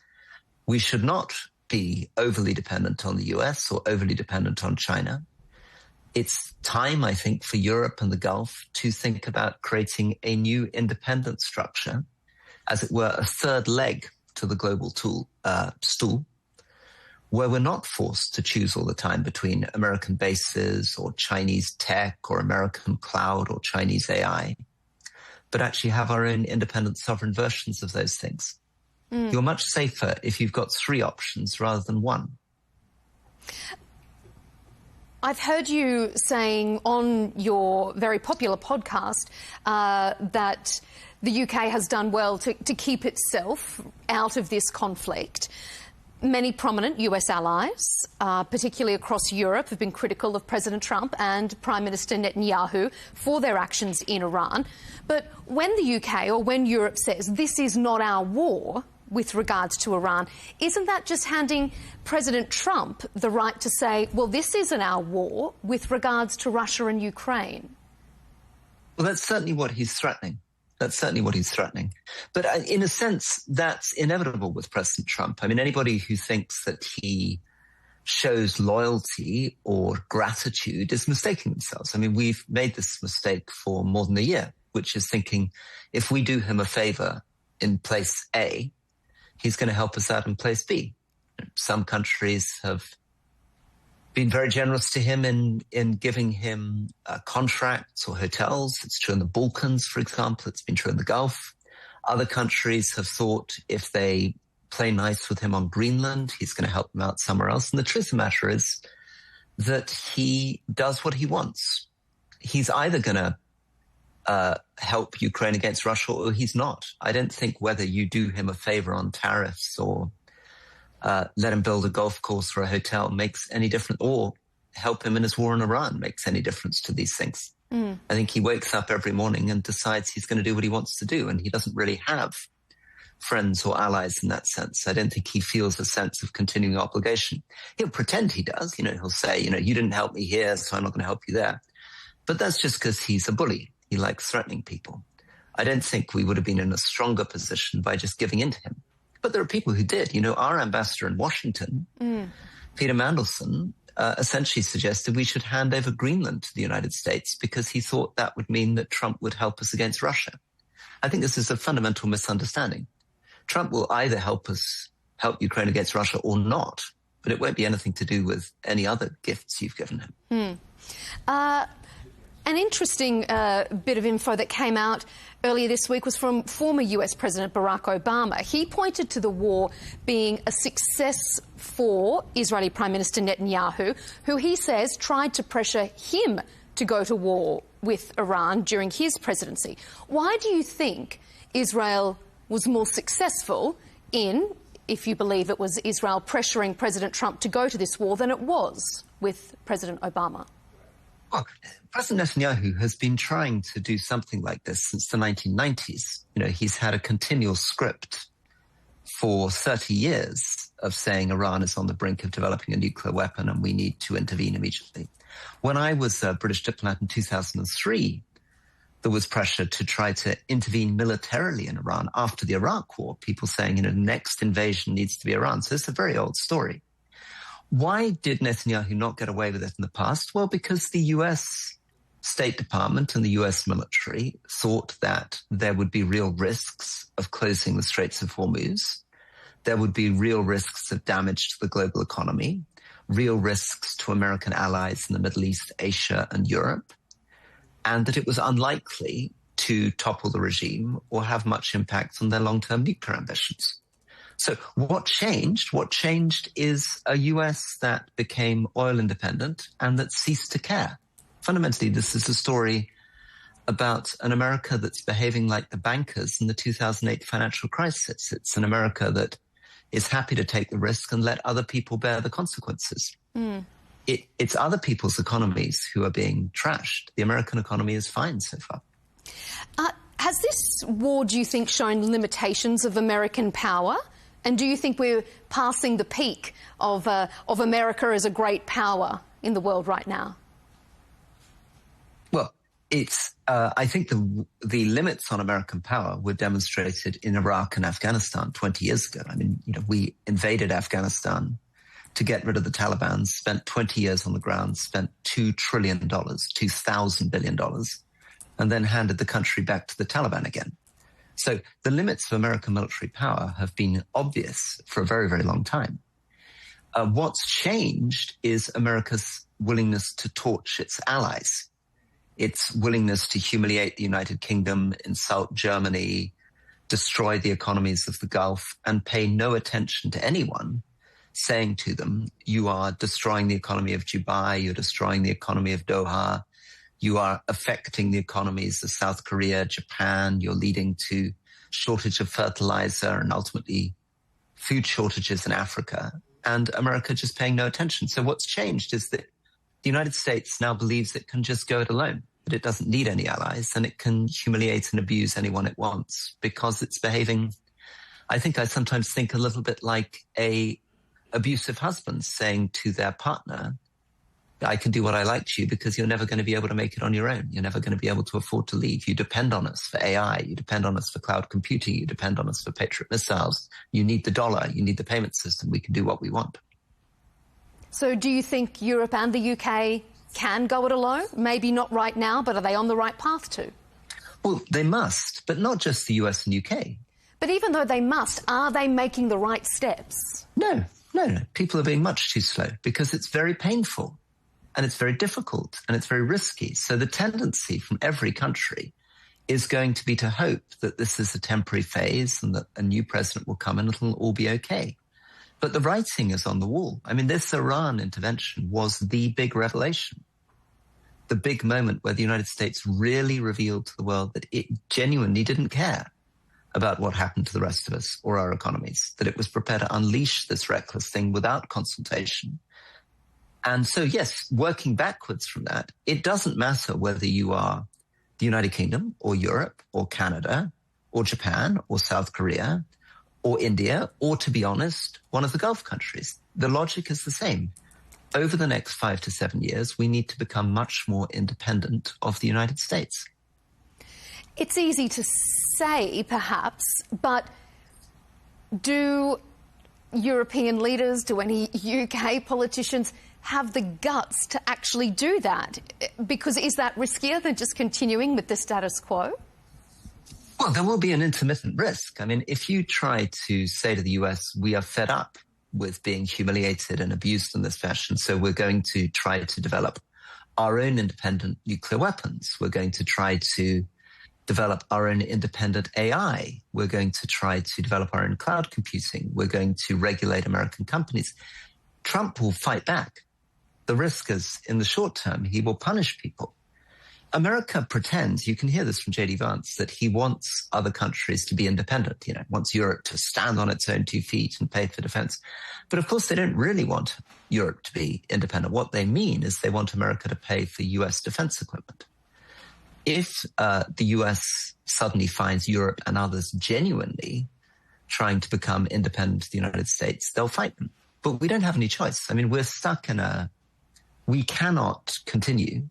we should not be overly dependent on the US or overly dependent on China. It's time, I think, for Europe and the Gulf to think about creating a new independent structure, as it were, a third leg to the global stool, where we're not forced to choose all the time between American bases or Chinese tech or American cloud or Chinese AI, but actually have our own independent sovereign versions of those things. You're much safer if you've got three options rather than one. I've heard you saying on your very popular podcast that the UK has done well to keep itself out of this conflict. Many prominent US allies, particularly across Europe, have been critical of President Trump and Prime Minister Netanyahu for their actions in Iran. But when the UK or when Europe says this is not our war, with regards to Iran. Isn't that just handing President Trump the right to say, well, this isn't our war with regards to Russia and Ukraine? Well, that's certainly what he's threatening. That's certainly what he's threatening. But in a sense, that's inevitable with President Trump. I mean, anybody who thinks that he shows loyalty or gratitude is mistaking themselves. I mean, we've made this mistake for more than a year, which is thinking if we do him a favor in place A, he's going to help us out in place B. Some countries have been very generous to him in giving him contracts or hotels. It's true in the Balkans, for example. It's been true in the Gulf. Other countries have thought if they play nice with him on Greenland, he's going to help them out somewhere else. And the truth of the matter is that he does what he wants. He's either going to help Ukraine against Russia or he's not. I don't think whether you do him a favor on tariffs or let him build a golf course or a hotel makes any difference, or help him in his war in Iran makes any difference to these things. I think he wakes up every morning and decides he's going to do what he wants to do, and he doesn't really have friends or allies in that sense. I don't think he feels a sense of continuing obligation. He'll pretend he does. He'll say, you didn't help me here, so I'm not going to help you there. But that's just because he's a bully. He likes threatening people. I don't think we would have been in a stronger position by just giving in to him. But there are people who did. Our ambassador in Washington, Peter Mandelson, essentially suggested we should hand over Greenland to the United States because he thought that would mean that Trump would help us against Russia. I think this is a fundamental misunderstanding. Trump will either help Ukraine against Russia or not, but it won't be anything to do with any other gifts you've given him. An interesting bit of info that came out earlier this week was from former US President Barack Obama. He pointed to the war being a success for Israeli Prime Minister Netanyahu, who he says tried to pressure him to go to war with Iran during his presidency. Why do you think Israel was more successful in, if you believe it was Israel pressuring President Trump to go to this war, than it was with President Obama? Well, President Netanyahu has been trying to do something like this since the 1990s. He's had a continual script for 30 years of saying Iran is on the brink of developing a nuclear weapon and we need to intervene immediately. When I was a British diplomat in 2003, there was pressure to try to intervene militarily in Iran after the Iraq War, people saying, the next invasion needs to be Iran. So it's a very old story. Why did Netanyahu not get away with it in the past? Well, because the US State Department and the US military thought that there would be real risks of closing the Straits of Hormuz. There would be real risks of damage to the global economy, real risks to American allies in the Middle East, Asia, and Europe, and that it was unlikely to topple the regime or have much impact on their long-term nuclear ambitions. So what changed? What changed is a US that became oil independent and that ceased to care. Fundamentally, this is a story about an America that's behaving like the bankers in the 2008 financial crisis. It's an America that is happy to take the risk and let other people bear the consequences. It's other people's economies who are being trashed. The American economy is fine so far. Has this war, do you think, shown limitations of American power? And do you think we're passing the peak of America as a great power in the world right now? Well, I think the limits on American power were demonstrated in Iraq and Afghanistan 20 years ago. I mean, we invaded Afghanistan to get rid of the Taliban, spent 20 years on the ground, spent $2 trillion, $2,000 billion, and then handed the country back to the Taliban again. So the limits of American military power have been obvious for a very, very long time. What's changed is America's willingness to torch its allies, its willingness to humiliate the United Kingdom, insult Germany, destroy the economies of the Gulf, and pay no attention to anyone saying to them, you are destroying the economy of Dubai, you're destroying the economy of Doha, you are affecting the economies of South Korea, Japan, you're leading to shortage of fertilizer and ultimately food shortages in Africa, and America just paying no attention. So what's changed is that the United States now believes it can just go it alone, that it doesn't need any allies, and it can humiliate and abuse anyone it wants because it's behaving I think I sometimes think a little bit like a abusive husband saying to their partner, I can do what I like to you because you're never going to be able to make it on your own. You're never going to be able to afford to leave. You depend on us for AI. You depend on us for cloud computing. You depend on us for Patriot missiles. You need the dollar. You need the payment system. We can do what we want. So do you think Europe and the UK can go it alone? Maybe not right now, but are they on the right path to? Well, they must, but not just the US and UK. But even though they must, are they making the right steps? No. People are being much too slow because it's very painful and it's very difficult and it's very risky. So the tendency from every country is going to be to hope that this is a temporary phase and that a new president will come and it'll all be okay. But the writing is on the wall. I mean, this Iran intervention was the big revelation, the big moment where the United States really revealed to the world that it genuinely didn't care about what happened to the rest of us or our economies, that it was prepared to unleash this reckless thing without consultation. And so, yes, working backwards from that, it doesn't matter whether you are the United Kingdom or Europe or Canada or Japan or South Korea or India, or to be honest, one of the Gulf countries. The logic is the same. Over the next 5 to 7 years, we need to become much more independent of the United States. It's easy to say, perhaps, but do European leaders, do any UK politicians have the guts to actually do that? Because is that riskier than just continuing with the status quo? Well, there will be an intermittent risk. I mean, if you try to say to the US, we are fed up with being humiliated and abused in this fashion, so we're going to try to develop our own independent nuclear weapons. We're going to try to develop our own independent AI. We're going to try to develop our own cloud computing. We're going to regulate American companies. Trump will fight back. The risk is, in the short term, he will punish people. America pretends, you can hear this from J.D. Vance, that he wants other countries to be independent, wants Europe to stand on its own 2 feet and pay for defense. But of course, they don't really want Europe to be independent. What they mean is they want America to pay for U.S. defense equipment. If the U.S. suddenly finds Europe and others genuinely trying to become independent of the United States, they'll fight them. But we don't have any choice. I mean, we're stuck in we cannot continue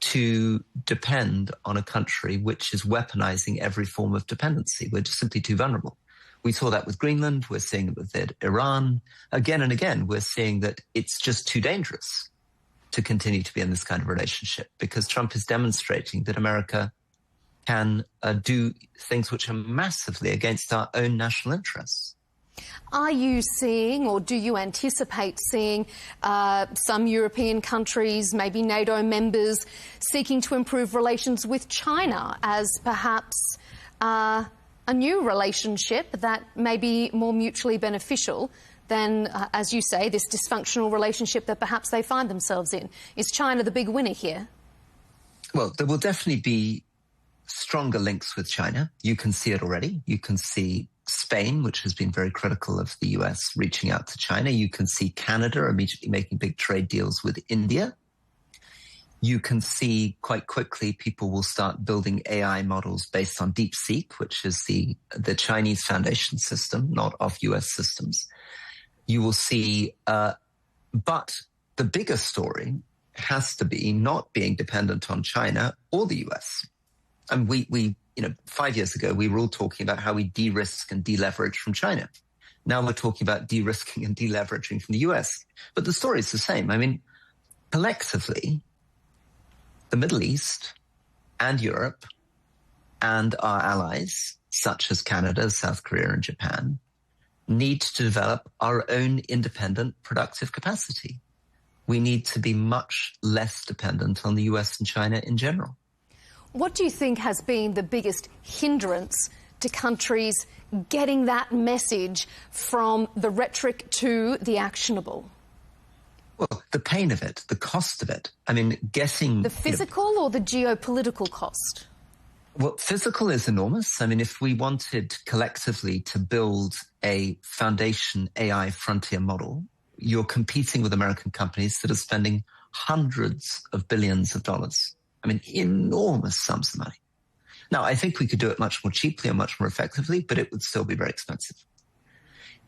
to depend on a country which is weaponizing every form of dependency. We're just simply too vulnerable. We saw that with Greenland. We're seeing it with Iran. Again and again, we're seeing that it's just too dangerous to continue to be in this kind of relationship because Trump is demonstrating that America can do things which are massively against our own national interests. Are you seeing, or do you anticipate seeing, some European countries, maybe NATO members, seeking to improve relations with China as perhaps a new relationship that may be more mutually beneficial than, as you say, this dysfunctional relationship that perhaps they find themselves in? Is China the big winner here? Well, there will definitely be stronger links with China. You can see it already. You can see Spain, which has been very critical of the US, reaching out to China. You can see Canada immediately making big trade deals with India. You can see quite quickly people will start building AI models based on DeepSeek, which is the Chinese foundation system, not of US systems. You will see, but the bigger story has to be not being dependent on China or the US. And we 5 years ago, we were all talking about how we de-risk and de-leverage from China. Now we're talking about de-risking and de-leveraging from the US. But the story is the same. I mean, collectively, the Middle East and Europe and our allies, such as Canada, South Korea, and Japan, need to develop our own independent productive capacity. We need to be much less dependent on the US and China in general. What do you think has been the biggest hindrance to countries getting that message from the rhetoric to the actionable? Well, the pain of it, the cost of it. I mean, getting... The physical or the geopolitical cost? Well, physical is enormous. I mean, if we wanted collectively to build a foundation AI frontier model, you're competing with American companies that are spending hundreds of billions of dollars. I mean, enormous sums of money. Now, I think we could do it much more cheaply and much more effectively, but it would still be very expensive.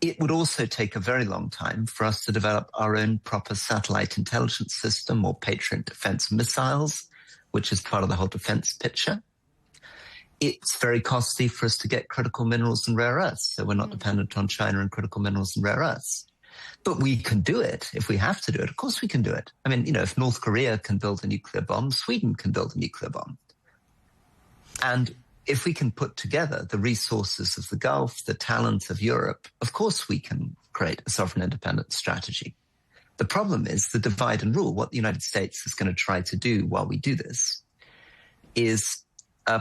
It would also take a very long time for us to develop our own proper satellite intelligence system or Patriot defense missiles, which is part of the whole defense picture. It's very costly for us to get critical minerals and rare earths, so we're not dependent on China and critical minerals and rare earths. But we can do it if we have to do it. Of course we can do it. I mean, if North Korea can build a nuclear bomb, Sweden can build a nuclear bomb. And if we can put together the resources of the Gulf, the talent of Europe, of course we can create a sovereign independent strategy. The problem is the divide and rule. What the United States is going to try to do while we do this is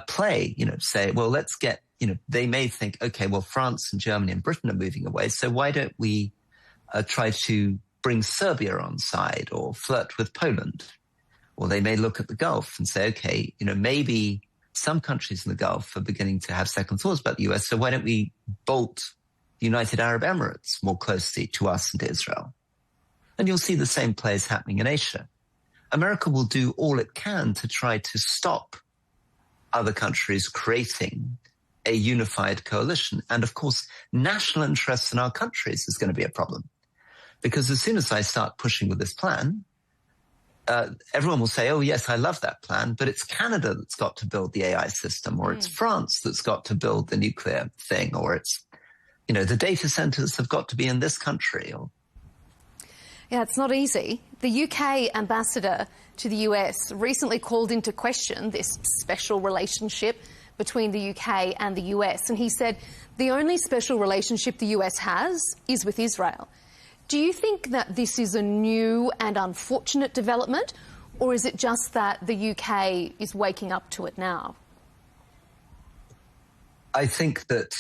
play, say, well, let's get, they may think, okay, well, France and Germany and Britain are moving away, so why don't we try to bring Serbia on side or flirt with Poland? Or they may look at the Gulf and say, okay, maybe some countries in the Gulf are beginning to have second thoughts about the US, so why don't we bolt the United Arab Emirates more closely to us and to Israel? And you'll see the same plays happening in Asia. America will do all it can to try to stop other countries creating a unified coalition. And of course, national interests in our countries is going to be a problem. Because as soon as I start pushing with this plan, everyone will say, oh, yes, I love that plan, but it's Canada that's got to build the AI system, or it's France that's got to build the nuclear thing, or it's, the data centers have got to be in this country. Yeah, it's not easy. The UK ambassador to the US recently called into question this special relationship between the UK and the US, and he said the only special relationship the US has is with Israel. Do you think that this is a new and unfortunate development, or is it just that the UK is waking up to it now? I think that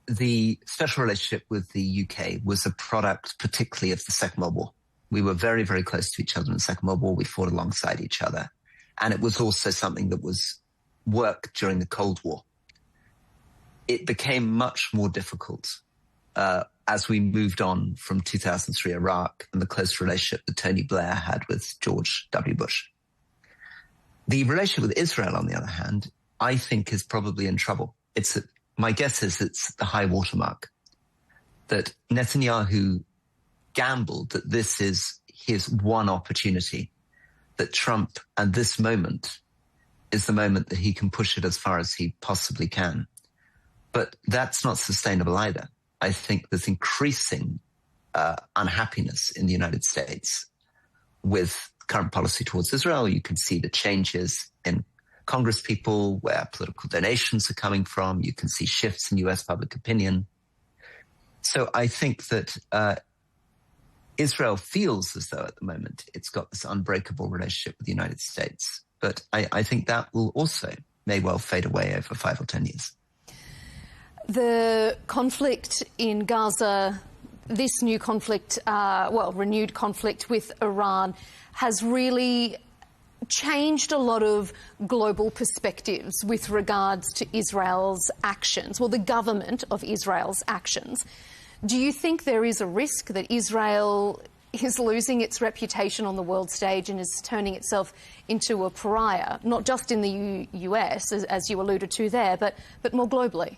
the special relationship with the UK was a product particularly of the Second World War. We were very, very close to each other in the Second World War. We fought alongside each other. And it was also something that was worked during the Cold War. It became much more difficult as we moved on from 2003 Iraq and the close relationship that Tony Blair had with George W. Bush. The relationship with Israel, on the other hand, I think is probably in trouble. My guess is it's the high watermark, that Netanyahu gambled that this is his one opportunity, that Trump at this moment is the moment that he can push it as far as he possibly can. But that's not sustainable either. I think there's increasing unhappiness in the United States with current policy towards Israel. You can see the changes in Congress people, where political donations are coming from. You can see shifts in US public opinion. So I think that Israel feels as though at the moment it's got this unbreakable relationship with the United States. But I think that will also may well fade away over 5 or 10 years. The conflict in Gaza, this new conflict, renewed conflict with Iran, has really changed a lot of global perspectives with regards to Israel's actions, the government of Israel's actions. Do you think there is a risk that Israel is losing its reputation on the world stage and is turning itself into a pariah, not just in the US, as you alluded to there, but more globally?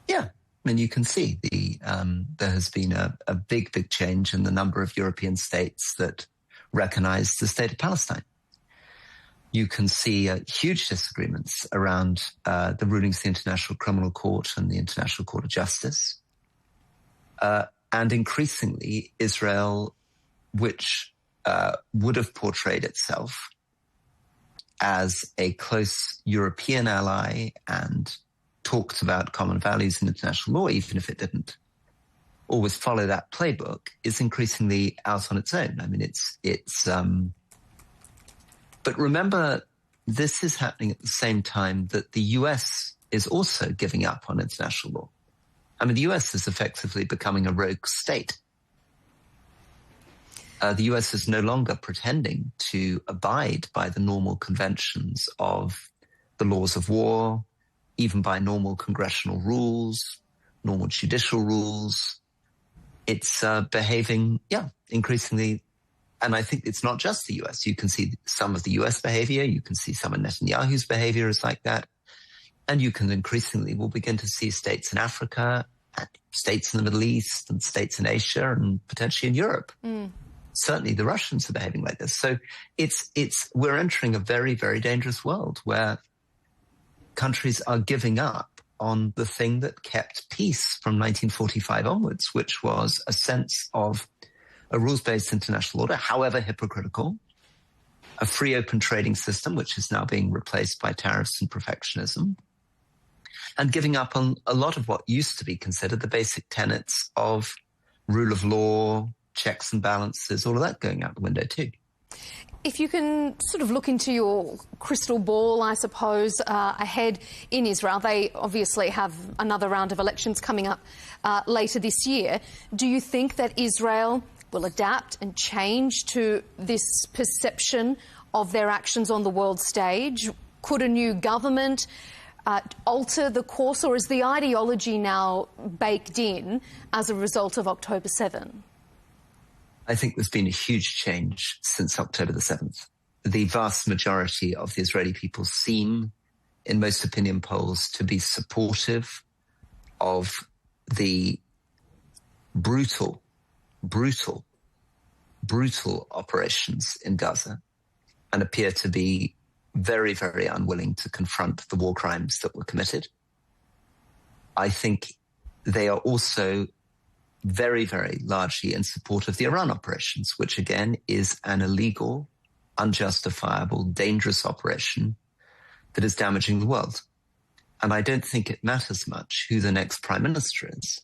Yeah. I mean, you can see there has been a big, big change in the number of European states that recognize the state of Palestine. You can see huge disagreements around the rulings of the International Criminal Court and the International Court of Justice. And increasingly, Israel, which would have portrayed itself as a close European ally and talked about common values in international law, even if it didn't always follow that playbook, is increasingly out on its own. I mean, but remember, this is happening at the same time that the US is also giving up on international law. I mean, the US is effectively becoming a rogue state. The US is no longer pretending to abide by the normal conventions of the laws of war, even by normal congressional rules, normal judicial rules. It's behaving, increasingly And I think it's not just the US. You can see some of the US behavior. You can see some of Netanyahu's behavior is like that. And you can increasingly will begin to see states in Africa, and states in the Middle East, and states in Asia, and potentially in Europe. Certainly the Russians are behaving like this. So we're entering a very, very dangerous world where countries are giving up on the thing that kept peace from 1945 onwards, which was a sense of a rules-based international order, however hypocritical, a free open trading system, which is now being replaced by tariffs and protectionism, and giving up on a lot of what used to be considered the basic tenets of rule of law, checks and balances, all of that going out the window too. If you can sort of look into your crystal ball, I suppose, ahead in Israel, they obviously have another round of elections coming up later this year. Do you think that Israel will adapt and change to this perception of their actions on the world stage? Could a new government alter the course, or is the ideology now baked in as a result of October 7? I think there's been a huge change since October the 7th. The vast majority of the Israeli people seem, in most opinion polls, to be supportive of the brutal operations in Gaza, and appear to be very, very unwilling to confront the war crimes that were committed. I think they are also very, very largely in support of the Iran operations, which again is an illegal, unjustifiable, dangerous operation that is damaging the world. And I don't think it matters much who the next prime minister is.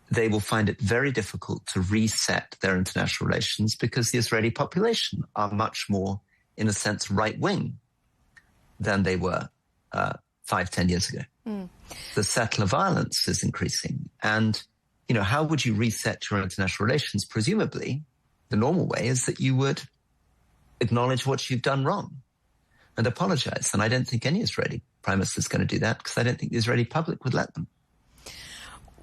They will find it very difficult to reset their international relations because the Israeli population are much more, in a sense, right-wing than they were 5-10 years ago. The settler violence is increasing. And, you know, how would you reset your international relations? Presumably, the normal way is that you would acknowledge what you've done wrong and apologize. And I don't think any Israeli prime minister is going to do that because I don't think the Israeli public would let them.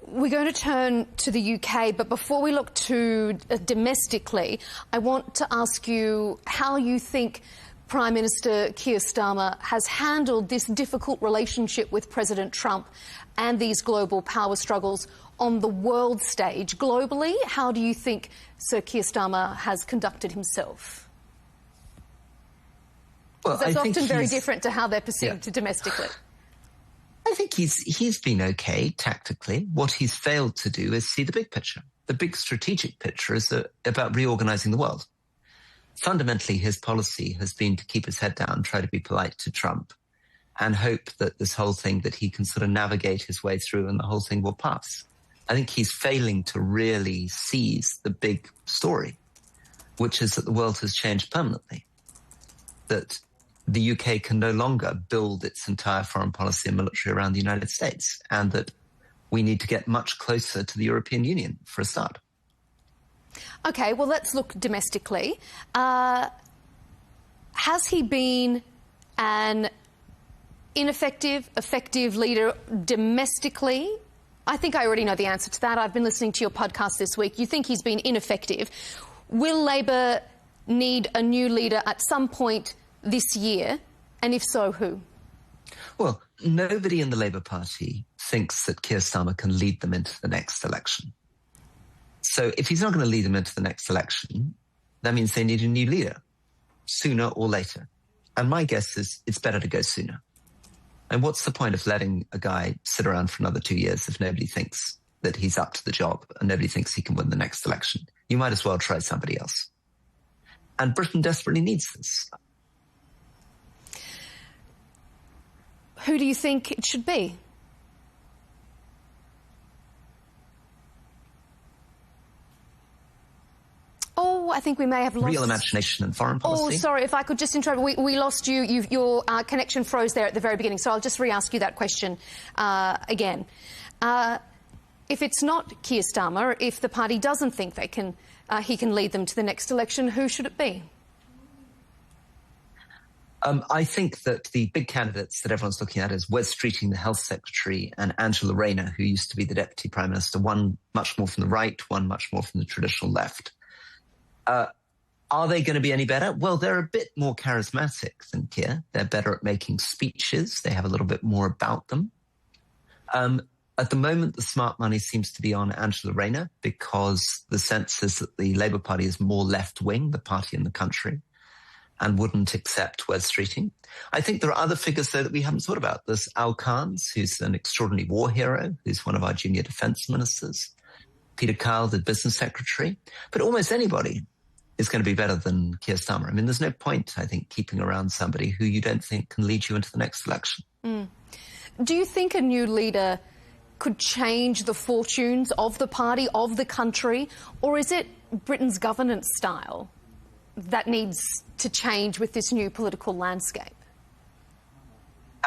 We're going to turn to the UK, but before we look to domestically, I want to ask you how you think Prime Minister Keir Starmer has handled this difficult relationship with President Trump and these global power struggles on the world stage. Globally, how do you think Sir Keir Starmer has conducted himself? Well, that's often very different to how they're perceived domestically. I think he's been okay tactically. What he's failed to do is see the big picture. The big strategic picture is about reorganizing the world. Fundamentally, his policy has been to keep his head down, try to be polite to Trump, and hope that this whole thing, that he can sort of navigate his way through and the whole thing will pass. I think he's failing to really seize the big story, which is that the world has changed permanently, that the UK can no longer build its entire foreign policy and military around the United States, and that we need to get much closer to the European Union for a start. OK, well, let's look domestically. Has he been an ineffective, effective leader domestically? I think I already know the answer to that. I've been listening to your podcast this week. You think he's been ineffective. Will Labor need a new leader at some point this year, and if so, who? Well, nobody in the Labour Party thinks that Keir Starmer can lead them into the next election. So if he's not going to lead them into the next election, that means they need a new leader, sooner or later. And my guess is it's better to go sooner. And what's the point of letting a guy sit around for another 2 years if nobody thinks that he's up to the job and nobody thinks he can win the next election? You might as well try somebody else. And Britain desperately needs this. Who do you think it should be? Oh, I think we may have lost... Real imagination and foreign policy. Oh, sorry, if I could just interrupt. We lost you. Your connection froze there at the very beginning, so I'll just re-ask you that question again. If it's not Keir Starmer, if the party doesn't think he can lead them to the next election, who should it be? I think that the big candidates that everyone's looking at is Wes Streeting, the Health Secretary, and Angela Rayner, who used to be the Deputy Prime Minister, one much more from the right, one much more from the traditional left. Are they going to be any better? Well, they're a bit more charismatic than Keir. They're better at making speeches. They have a little bit more about them. At the moment, the smart money seems to be on Angela Rayner because the sense is that the Labour Party is more left-wing, the party in the country, and wouldn't accept Wes Streeting. I think there are other figures, though, that we haven't thought about. There's Al Khan's, who's an extraordinary war hero, who's one of our junior defence ministers. Peter Kyle, the business secretary. But almost anybody is going to be better than Keir Starmer. I mean, there's no point, I think, keeping around somebody who you don't think can lead you into the next election. Do you think a new leader could change the fortunes of the party, of the country, or is it Britain's governance style that needs to change with this new political landscape?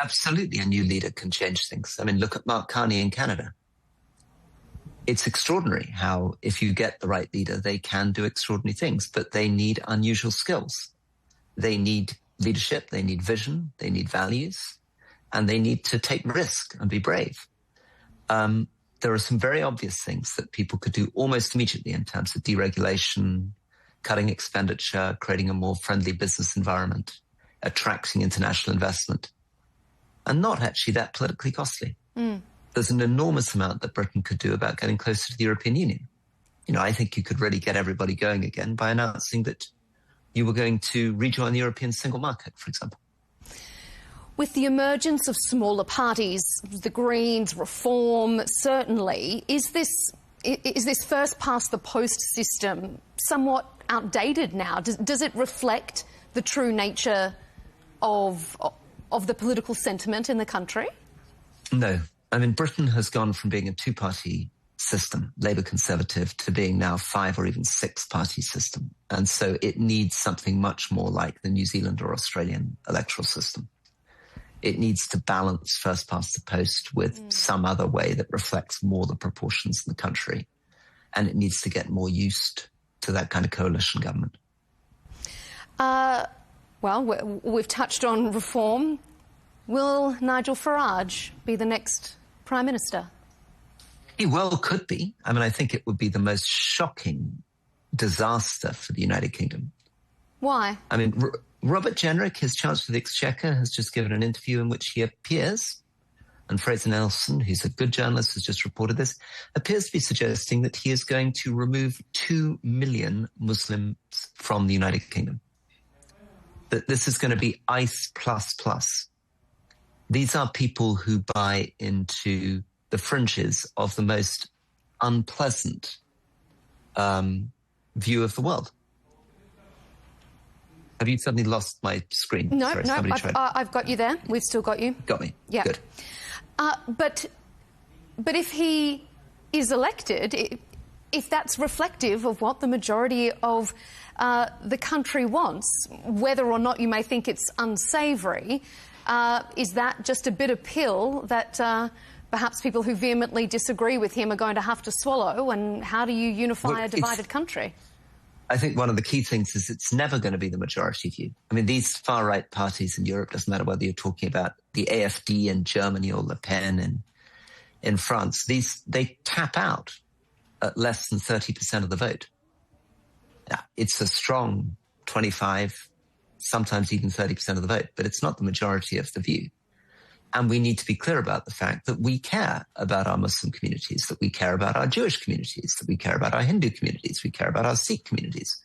Absolutely, a new leader can change things. I mean, look at Mark Carney in Canada. It's extraordinary how, if you get the right leader, they can do extraordinary things, but they need unusual skills. They need leadership, they need vision, they need values, and they need to take risk and be brave. There are some very obvious things that people could do almost immediately in terms of deregulation, cutting expenditure, creating a more friendly business environment, attracting international investment, and not actually that politically costly. There's an enormous amount that Britain could do about getting closer to the European Union. You know, I think you could really get everybody going again by announcing that you were going to rejoin the European single market, for example. With the emergence of smaller parties, the Greens, Reform, certainly, is this first-past-the-post system somewhat outdated now? Does it reflect the true nature of the political sentiment in the country? No. I mean, Britain has gone from being a two-party system, Labour Conservative, to being now 5 or even 6-party system. And so it needs something much more like the New Zealand or Australian electoral system. It needs to balance first past the post with some other way that reflects more the proportions in the country. And it needs to get more used to that kind of coalition government. Well, we've touched on reform. Will Nigel Farage be the next Prime Minister? He well could be. I mean, I think it would be the most shocking disaster for the United Kingdom. Why? I mean, Robert Jenrick, his Chancellor of the Exchequer, has just given an interview in which he appears, and Fraser Nelson, who's a good journalist, has just reported this, appears to be suggesting that he is going to remove 2 million Muslims from the United Kingdom. That this is going to be ICE++. These are people who buy into the fringes of the most unpleasant view of the world. Have you suddenly lost my screen? No, Sorry, I've got you there. We've still got you. Got me. Yeah. Good. But if he is elected, if that's reflective of what the majority of the country wants, whether or not you may think it's unsavoury, is that just a bitter pill that perhaps people who vehemently disagree with him are going to have to swallow? And how do you unify a divided country? I think one of the key things is it's never going to be the majority view. I mean, these far-right parties in Europe, doesn't matter whether you're talking about the AfD in Germany or Le Pen in France, they tap out at less than 30% of the vote. Now, it's a strong 25, sometimes even 30% of the vote, but it's not the majority of the view. And we need to be clear about the fact that we care about our Muslim communities, that we care about our Jewish communities, that we care about our Hindu communities, we care about our Sikh communities.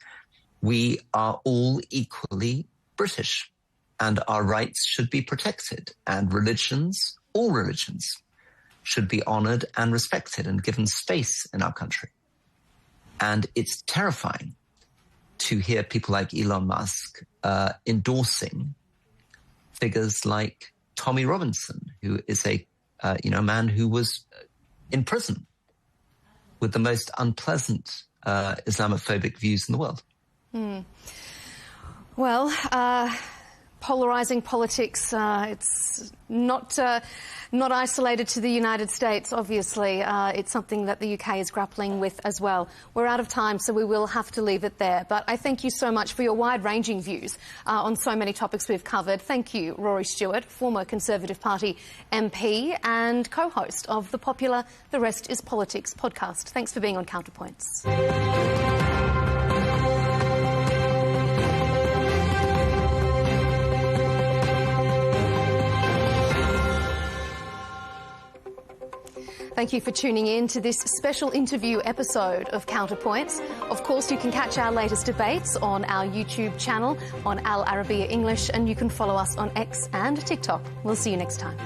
We are all equally British, and our rights should be protected. And religions, all religions, should be honoured and respected and given space in our country. And it's terrifying to hear people like Elon Musk endorsing figures like Tommy Robinson, who is a man who was in prison with the most unpleasant Islamophobic views in the world. Well, polarising politics, it's not isolated to the United States, obviously. It's something that the UK is grappling with as well. We're out of time, so we will have to leave it there. But I thank you so much for your wide-ranging views on so many topics we've covered. Thank you, Rory Stewart, former Conservative Party MP and co-host of the popular The Rest is Politics podcast. Thanks for being on Counterpoints. Thank you for tuning in to this special interview episode of Counterpoints. Of course, you can catch our latest debates on our YouTube channel on Al Arabiya English, and you can follow us on X and TikTok. We'll see you next time.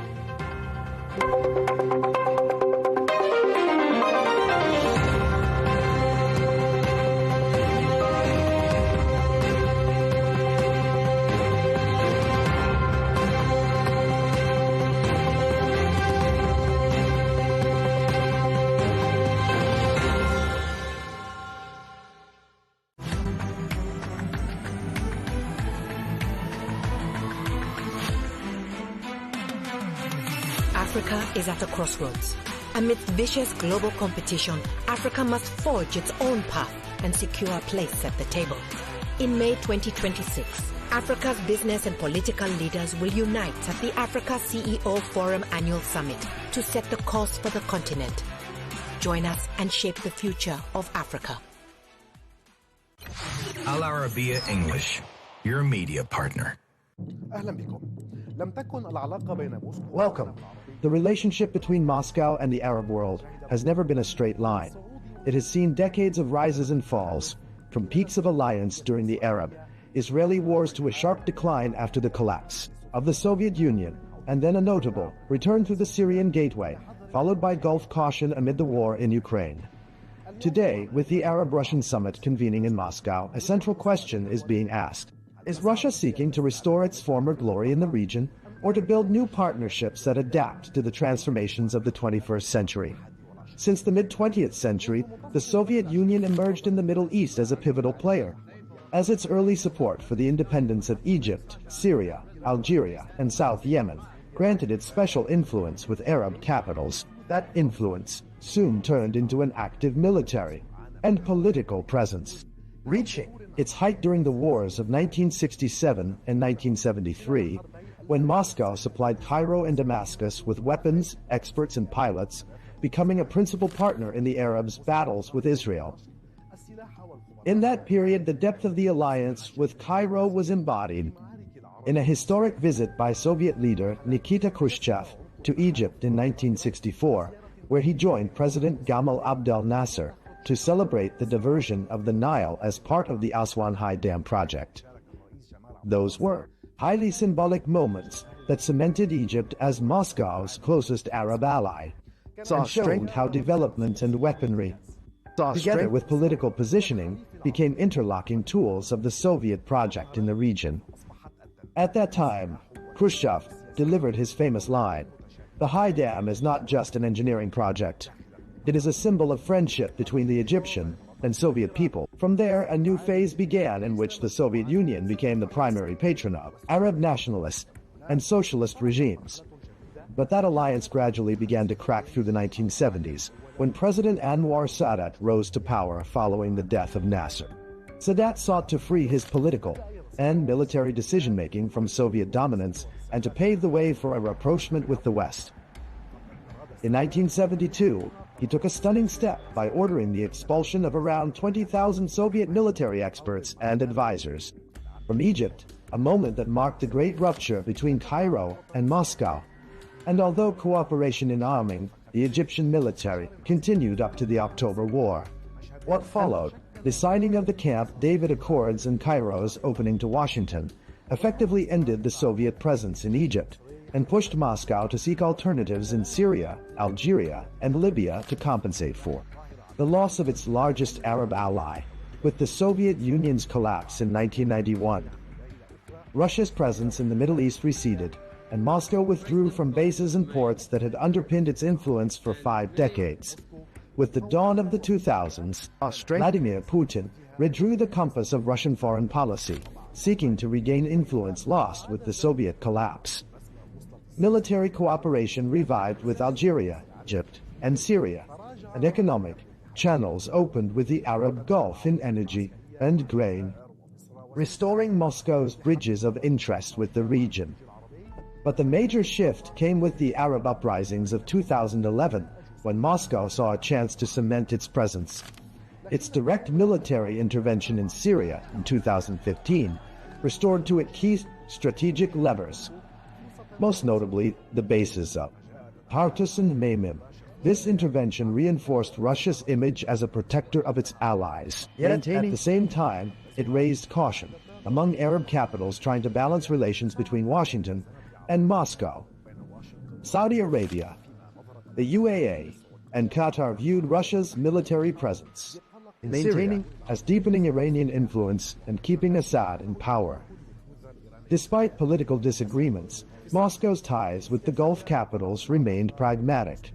Africa is at a crossroads. Amidst vicious global competition, Africa must forge its own path and secure a place at the table. In May 2026, Africa's business and political leaders will unite at the Africa CEO Forum Annual Summit to set the course for the continent. Join us and shape the future of Africa. Al Arabiya English, your media partner. Welcome. The relationship between Moscow and the Arab world has never been a straight line. It has seen decades of rises and falls, from peaks of alliance during the Arab-Israeli wars to a sharp decline after the collapse of the Soviet Union, and then a notable return through the Syrian gateway, followed by Gulf caution amid the war in Ukraine. Today, with the Arab-Russian summit convening in Moscow, a central question is being asked. Is Russia seeking to restore its former glory in the region, or to build new partnerships that adapt to the transformations of the 21st century? Since the mid-20th century, the Soviet Union emerged in the Middle East as a pivotal player. As its early support for the independence of Egypt, Syria, Algeria, and South Yemen granted it special influence with Arab capitals, that influence soon turned into an active military and political presence, reaching its height during the wars of 1967 and 1973, when Moscow supplied Cairo and Damascus with weapons, experts, and pilots, becoming a principal partner in the Arabs' battles with Israel. In that period, the depth of the alliance with Cairo was embodied in a historic visit by Soviet leader Nikita Khrushchev to Egypt in 1964, where he joined President Gamal Abdel Nasser to celebrate the diversion of the Nile as part of the Aswan High Dam project. Those were highly symbolic moments that cemented Egypt as Moscow's closest Arab ally, and showed how development and weaponry, together with political positioning, became interlocking tools of the Soviet project in the region. At that time, Khrushchev delivered his famous line, "The High Dam is not just an engineering project. It is a symbol of friendship between the Egyptian and Soviet people." From there, a new phase began in which the Soviet Union became the primary patron of Arab nationalist and socialist regimes. But that alliance gradually began to crack through the 1970s, when President Anwar Sadat rose to power following the death of Nasser. Sadat sought to free his political and military decision-making from Soviet dominance and to pave the way for a rapprochement with the West. In 1972, he took a stunning step by ordering the expulsion of around 20,000 Soviet military experts and advisors from Egypt, a moment that marked the great rupture between Cairo and Moscow. And although cooperation in arming the Egyptian military continued up to the October War, what followed, the signing of the Camp David Accords and Cairo's opening to Washington, effectively ended the Soviet presence in Egypt and pushed Moscow to seek alternatives in Syria, Algeria, and Libya to compensate for the loss of its largest Arab ally, with the Soviet Union's collapse in 1991. Russia's presence in the Middle East receded, and Moscow withdrew from bases and ports that had underpinned its influence for 5 decades. With the dawn of the 2000s, Vladimir Putin redrew the compass of Russian foreign policy, seeking to regain influence lost with the Soviet collapse. Military cooperation revived with Algeria, Egypt, and Syria, and economic channels opened with the Arab Gulf in energy and grain, restoring Moscow's bridges of interest with the region. But the major shift came with the Arab uprisings of 2011, when Moscow saw a chance to cement its presence. Its direct military intervention in Syria in 2015 restored to it key strategic levers, most notably the bases of Tartus and Memim, This intervention reinforced Russia's image as a protector of its allies. Yet, at the same time, it raised caution among Arab capitals trying to balance relations between Washington and Moscow. Saudi Arabia, the UAE, and Qatar viewed Russia's military presence, maintaining as deepening Iranian influence and keeping Assad in power. Despite political disagreements, Moscow's ties with the Gulf capitals remained pragmatic,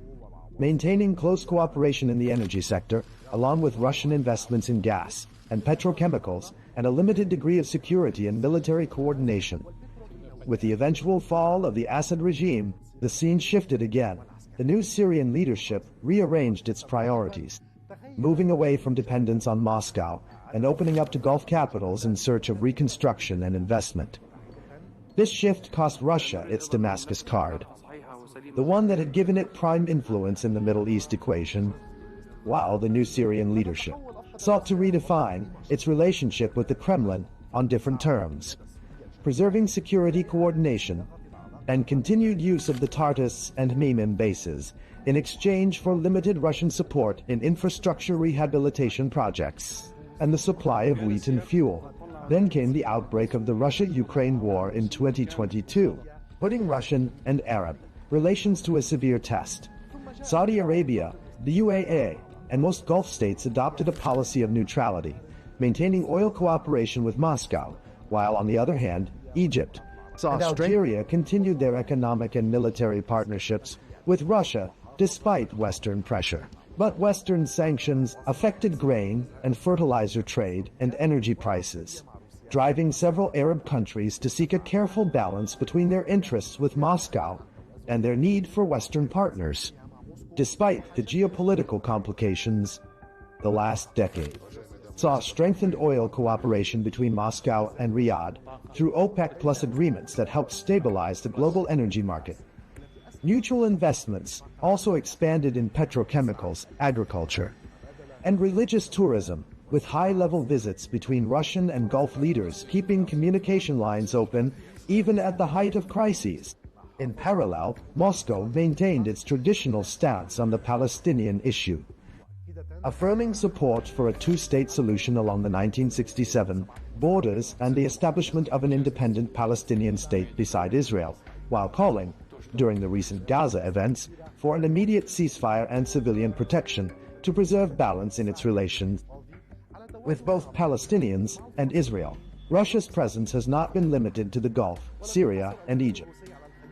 maintaining close cooperation in the energy sector, along with Russian investments in gas and petrochemicals, and a limited degree of security and military coordination. With the eventual fall of the Assad regime, the scene shifted again. The new Syrian leadership rearranged its priorities, moving away from dependence on Moscow and opening up to Gulf capitals in search of reconstruction and investment. This shift cost Russia its Damascus card, the one that had given it prime influence in the Middle East equation, while the new Syrian leadership sought to redefine its relationship with the Kremlin on different terms, preserving security coordination and continued use of the Tartus and Memim bases in exchange for limited Russian support in infrastructure rehabilitation projects and the supply of wheat and fuel. Then came the outbreak of the Russia-Ukraine war in 2022, putting Russian and Arab relations to a severe test. Saudi Arabia, the UAE, and most Gulf states adopted a policy of neutrality, maintaining oil cooperation with Moscow, while on the other hand, Egypt and Algeria continued their economic and military partnerships with Russia despite Western pressure. But Western sanctions affected grain and fertilizer trade and energy prices, driving several Arab countries to seek a careful balance between their interests with Moscow and their need for Western partners. Despite the geopolitical complications, the last decade saw strengthened oil cooperation between Moscow and Riyadh through OPEC Plus agreements that helped stabilize the global energy market. Mutual investments also expanded in petrochemicals, agriculture, and religious tourism, with high-level visits between Russian and Gulf leaders keeping communication lines open even at the height of crises. In parallel, Moscow maintained its traditional stance on the Palestinian issue, affirming support for a two-state solution along the 1967 borders and the establishment of an independent Palestinian state beside Israel, while calling, during the recent Gaza events, for an immediate ceasefire and civilian protection to preserve balance in its relations with both Palestinians and Israel. Russia's presence has not been limited to the Gulf, Syria, and Egypt.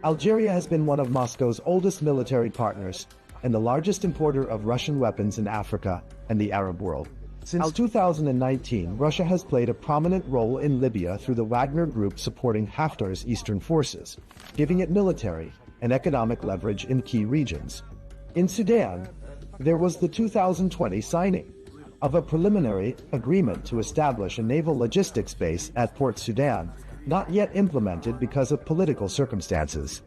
Algeria has been one of Moscow's oldest military partners and the largest importer of Russian weapons in Africa and the Arab world. Since 2019, Russia has played a prominent role in Libya through the Wagner Group supporting Haftar's eastern forces, giving it military and economic leverage in key regions. In Sudan, there was the 2020 signing of a preliminary agreement to establish a naval logistics base at Port Sudan, not yet implemented because of political circumstances.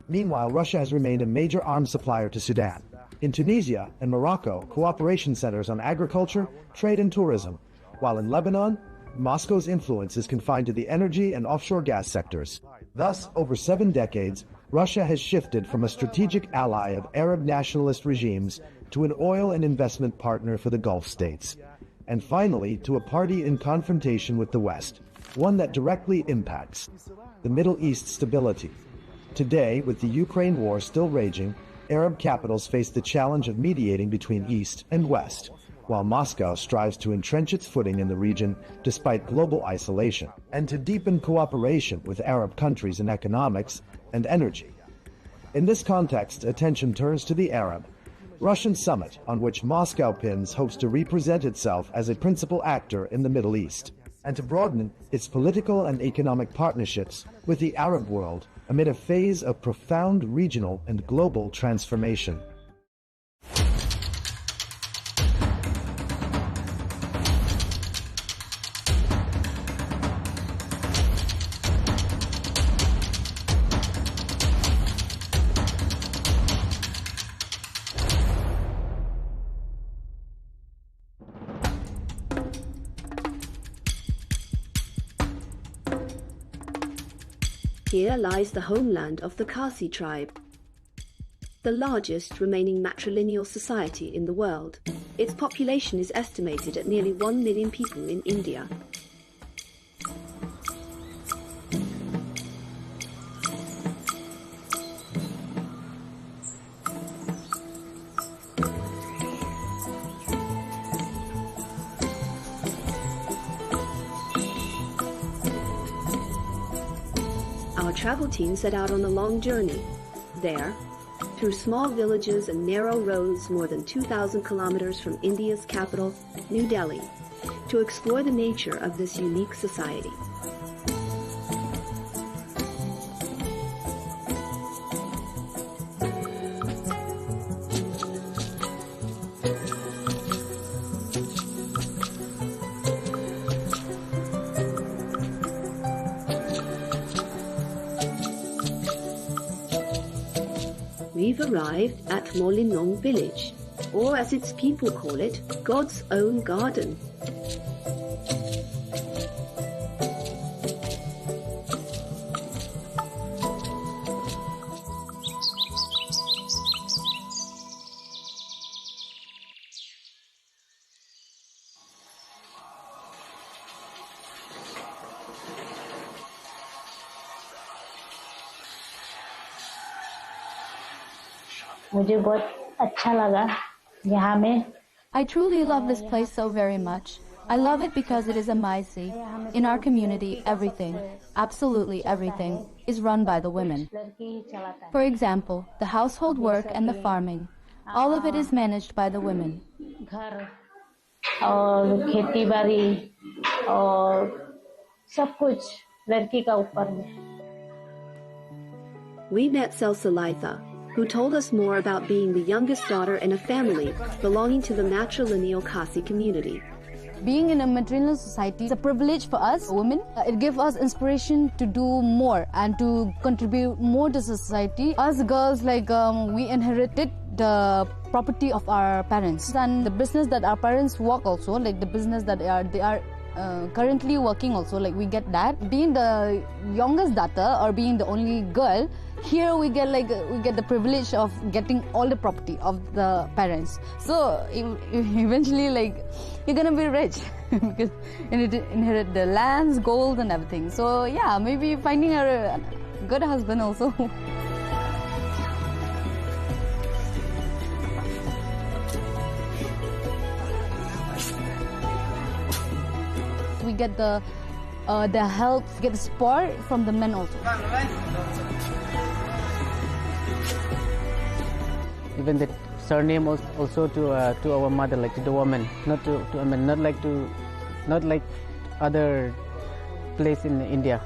Meanwhile, Russia has remained a major arms supplier to Sudan. In Tunisia and Morocco, cooperation centers on agriculture, trade, and tourism, while in Lebanon, Moscow's influence is confined to the energy and offshore gas sectors. Thus, over 7 decades, Russia has shifted from a strategic ally of Arab nationalist regimes to an oil and investment partner for the Gulf states, and finally to a party in confrontation with the West, one that directly impacts the Middle East stability. Today, with the Ukraine war still raging, Arab capitals face the challenge of mediating between East and West, while Moscow strives to entrench its footing in the region despite global isolation, and to deepen cooperation with Arab countries in economics and energy. In this context, attention turns to the Arab-Russian summit, on which Moscow pins hopes to represent itself as a principal actor in the Middle East, and to broaden its political and economic partnerships with the Arab world amid a phase of profound regional and global transformation. Here lies the homeland of the Kasi tribe. the largest remaining matrilineal society in the world. Its population is estimated at nearly 1 million people in India. Our travel team set out on a long journey. There, through small villages and narrow roads more than 2,000 kilometers from India's capital, New Delhi, to explore the nature of this unique society. We've arrived at Molinong village, or as its people call it, God's own garden. I truly love this place so very much. I love it because it is a Maisi. In our community, everything, absolutely everything, is run by the women. For example, the household work and the farming, all of it is managed by the women. We met Salsalaitha, who told us more about being the youngest daughter in a family belonging to the matrilineal Khasi community. Being in a matrilineal society is a privilege for us women. It gives us inspiration to do more and to contribute more to society. Us girls, we inherited the property of our parents and the business that our parents work also, like the business that they are currently working also, like we get that. Being the youngest daughter or being the only girl, here we get the privilege of getting all the property of the parents. So eventually, you're gonna be rich because you need to inherit the lands, gold, and everything. So yeah, maybe finding a good husband also. We get the help, get the support from the men also. Even the surname also to our mother, like to the woman, not like other place in India.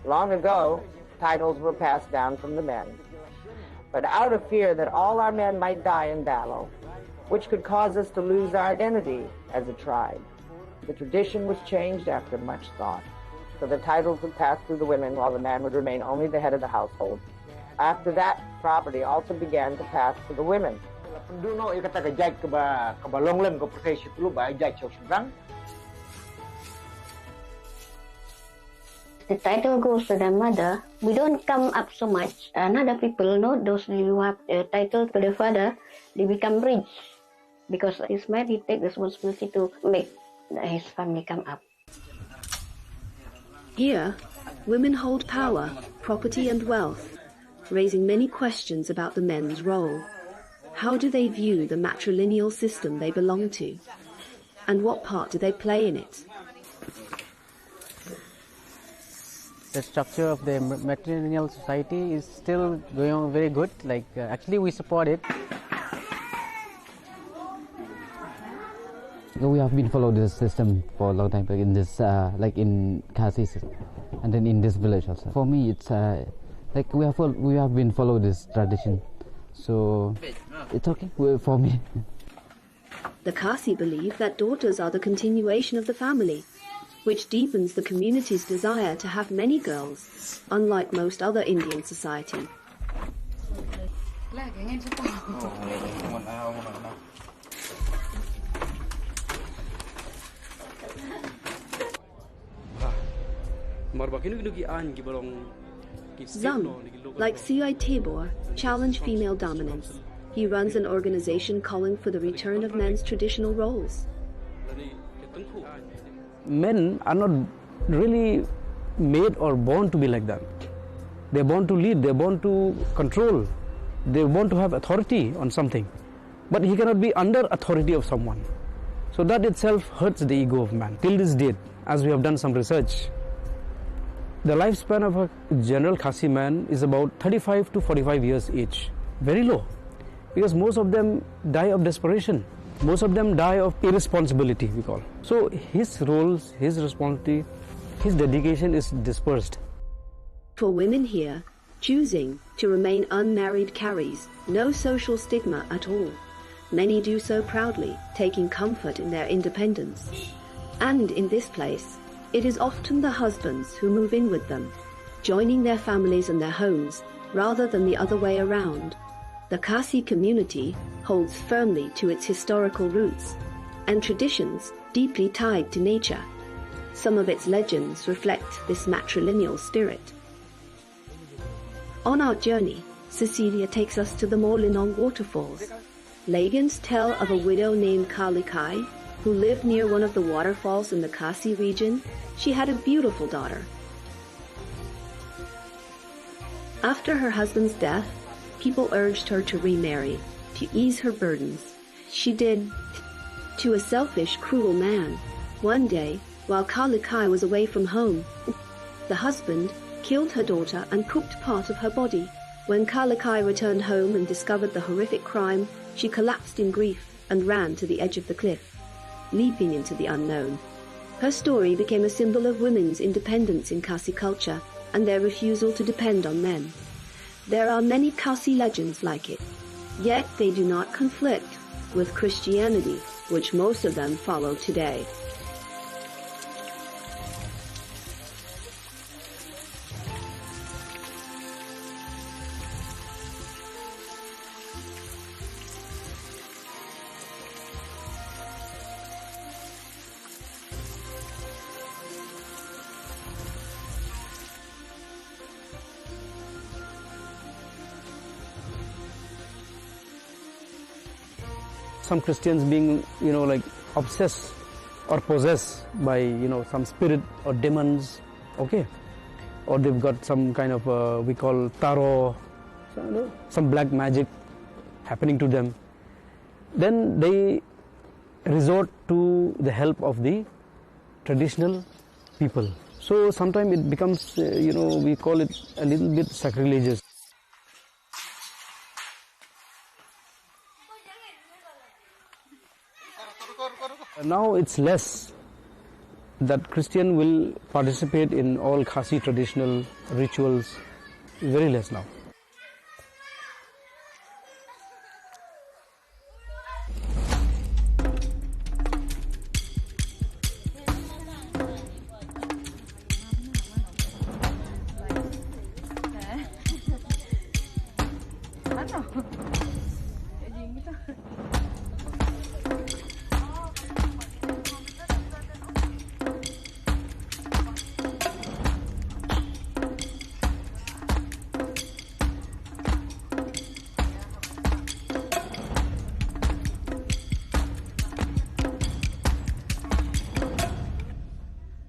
Long ago, titles were passed down from the men. But out of fear that all our men might die in battle, which could cause us to lose our identity as a tribe, the tradition was changed after much thought. So the titles would pass through the women while the man would remain only the head of the household. After that, property also began to pass to the women. The title goes to the mother. We don't come up so much. Other people know those who have the title to the father, they become rich. Because his man, he takes the responsibility to make his family come up. Here, women hold power, property and wealth, raising many questions about the men's role. How do they view the matrilineal system they belong to? And what part do they play in it? The structure of the matrilineal society is still going on very good. Actually, we support it. We have been following this system for a long time, in this, in Khasi system, and then in this village also. For me, it's we have been following this tradition, so it's okay for me. The Khasi believe that daughters are the continuation of the family. which deepens the community's desire to have many girls, unlike most other Indian society. Zam, like Sui Tabor, challenge female dominance. He runs an organization calling for the return of men's traditional roles. Men are not really made or born to be like that. They're born to lead, they're born to control, they're born to have authority on something. But he cannot be under authority of someone. So that itself hurts the ego of man. Till this date, as we have done some research, the lifespan of a general Khasi man is about 35 to 45 years age. Very low. Because most of them die of desperation. Most of them die of irresponsibility, we call. So his roles, his responsibility, his dedication is dispersed. For women here, choosing to remain unmarried carries no social stigma at all. Many do so proudly, taking comfort in their independence. And in this place, it is often the husbands who move in with them, joining their families and their homes, rather than the other way around. The Khasi community holds firmly to its historical roots and traditions deeply tied to nature. Some of its legends reflect this matrilineal spirit. On our journey, Cecilia takes us to the Molinong waterfalls. Legends tell of a widow named Kalikai who lived near one of the waterfalls in the Khasi region. She had a beautiful daughter. After her husband's death, people urged her to remarry, to ease her burdens. She did, to a selfish, cruel man. One day, while Kalikai was away from home, the husband killed her daughter and cooked part of her body. When Kalikai returned home and discovered the horrific crime, she collapsed in grief and ran to the edge of the cliff, leaping into the unknown. Her story became a symbol of women's independence in Khasi culture and their refusal to depend on men. There are many Khasi legends like it, yet they do not conflict with Christianity, which most of them follow today. Some Christians being, like obsessed or possessed by, some spirit or demons, okay? Or they've got some kind of, we call tarot, some black magic happening to them. Then they resort to the help of the traditional people. So sometimes it becomes, we call it a little bit sacrilegious. Now it's less that Christian will participate in all Khasi traditional rituals, very less now.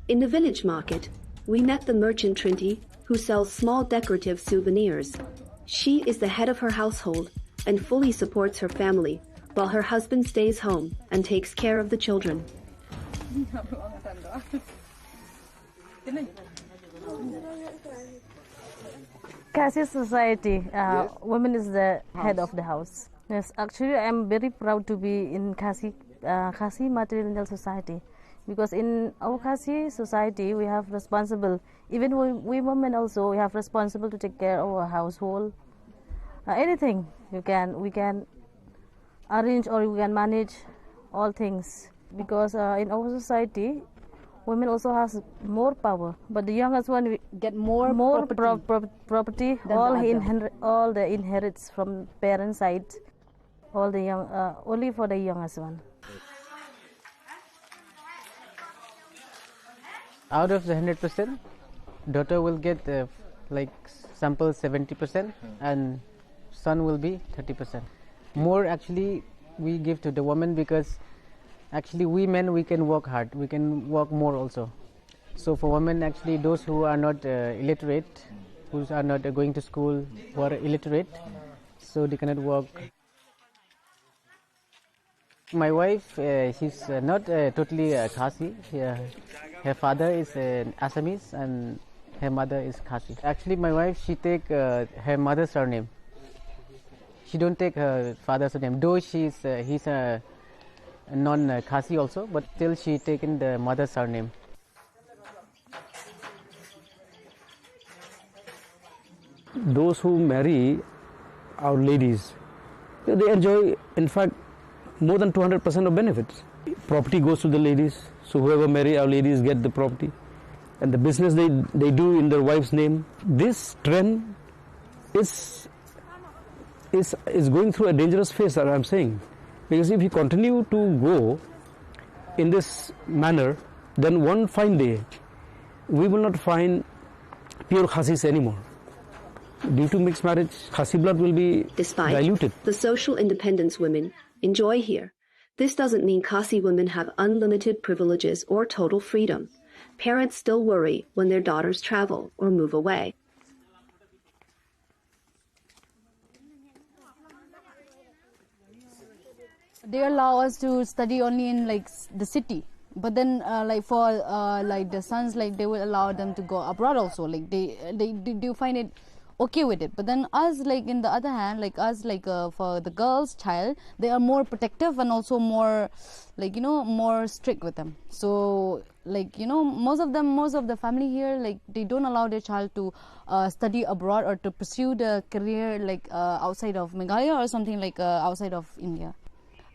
In the village market, we met the merchant Trinity, who sells small decorative souvenirs. She is the head of her household and fully supports her family, while her husband stays home and takes care of the children. Khasi society, women is the head of the house. Yes, actually I am very proud to be in Khasi matrilineal society. Because in our Khasi society, we have responsible, even we women also, we have responsible to take care of our household. Anything we can arrange or we can manage all things. Because in our society, women also has more power, but the youngest one get more property. All the inherits from parents' side. All the young, only for the youngest one. Out of the 100%, daughter will get like sample 70%, and son will be 30%. More actually we give to the woman, because actually we men, we can work hard, we can work more also. So for women, actually those who are not illiterate, who are not going to school, who are illiterate, so they cannot work. My wife, she's not totally Khasi. Her father is Assamese and her mother is Khasi. Actually my wife, she take her mother's surname. She don't take her father's surname, though he's a non-Khasi also, but still she taken the mother's surname. Those who marry our ladies, they enjoy, in fact, more than 200% of benefits. Property goes to the ladies, so whoever marry our ladies get the property. And the business they do in their wife's name. This trend is going through a dangerous phase, that I'm saying. Because if we continue to go in this manner, then one fine day, we will not find pure Khasis anymore. Due to mixed marriage, Khasi blood will be diluted. The social independence women enjoy here, this doesn't mean Khasi women have unlimited privileges or total freedom. Parents still worry when their daughters travel or move away. They allow us to study only in like the city, but then like for like the sons, like they will allow them to go abroad also. Like they do find it okay with it. But then us, like in the other hand, like us, like for the girls' child, they are more protective and also more, like, you know, more strict with them. So like, you know, most of the family here, like they don't allow their child to study abroad or to pursue the career like outside of Meghalaya or something like outside of India.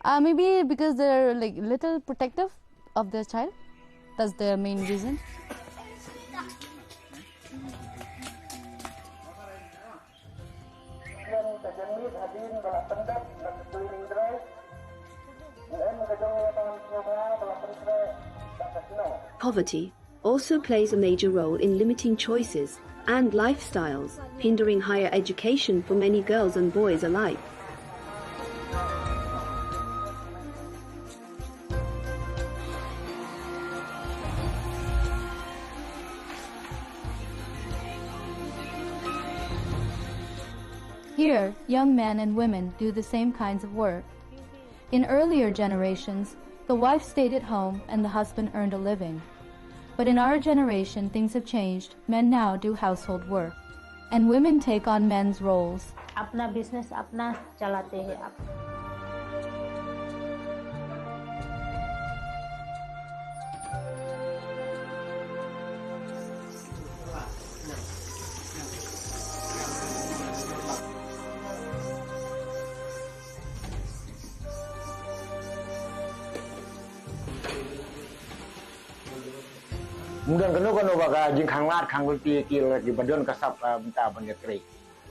Maybe because they're like little protective of their child. That's their main reason. Poverty also plays a major role in limiting choices and lifestyles, hindering higher education for many girls and boys alike. Here, young men and women do the same kinds of work. In earlier generations, the wife stayed at home and the husband earned a living. But in our generation, things have changed. Men now do household work, and women take on men's roles. अपना business अपना चलाते हैं आप.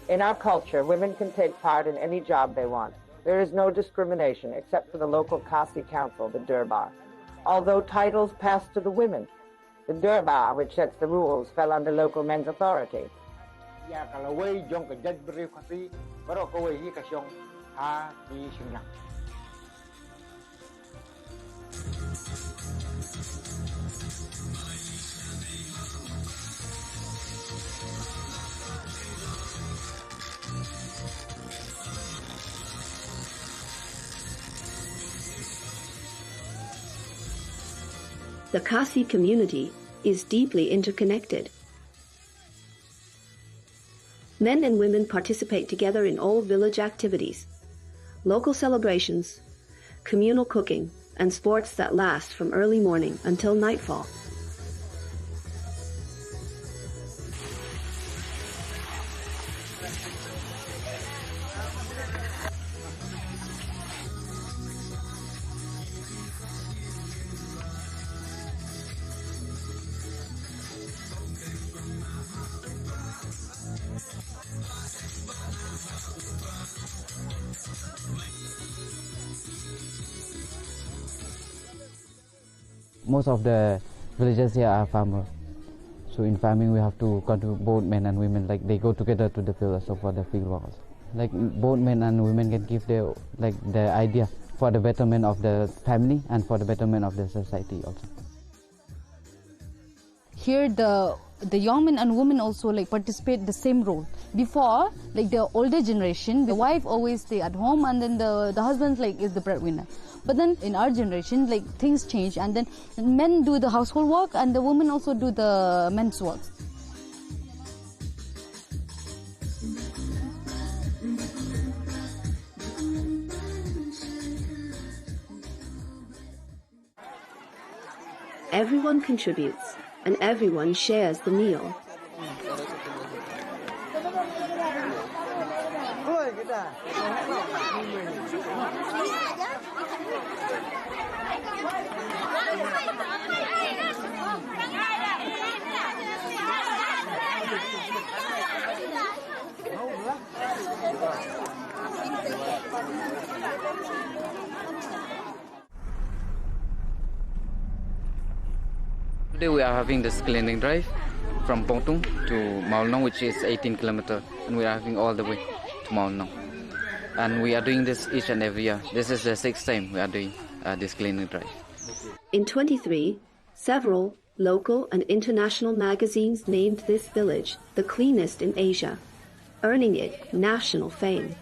In our culture, women can take part in any job they want. There is no discrimination except for the local Khasi council, the Durbar. Although titles pass to the women, the Durbar, which sets the rules, fell under local men's authority. The Khasi community is deeply interconnected. Men and women participate together in all village activities, local celebrations, communal cooking, and sports that last from early morning until nightfall. Most of the villagers here are farmers. So in farming we have to contribute both men and women, like they go together to the field also for the field work also. Like both men and women can give their idea for the betterment of the family and for the betterment of the society also. Here the young men and women also like participate the same role. Before, like the older generation, the wife always stay at home and then the husband like is the breadwinner. But then in our generation, like things change and then men do the household work and the women also do the men's work. Everyone contributes and everyone shares the meal. Today we are having this cleaning drive from Pongtung to Maolnong, which is 18 kilometers, and we are having all the way to Maolnong. And we are doing this each and every year. This is the 6th time we are doing this cleaning drive. In 23, several local and international magazines named this village the cleanest in Asia, earning it national fame.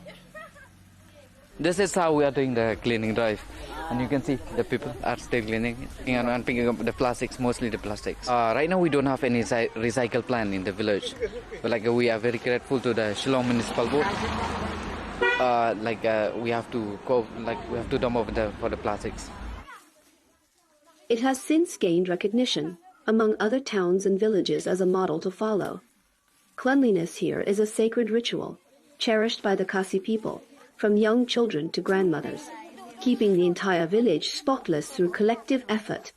This is how we are doing the cleaning drive. And you can see the people are still cleaning and picking up the plastics, mostly the plastics. Right now we don't have any recycle plant in the village. But we are very grateful to the Shillong Municipal Board. We have to go, we have to dump over for the plastics. It has since gained recognition among other towns and villages as a model to follow. Cleanliness here is a sacred ritual, cherished by the Khasi people, from young children to grandmothers, keeping the entire village spotless through collective effort.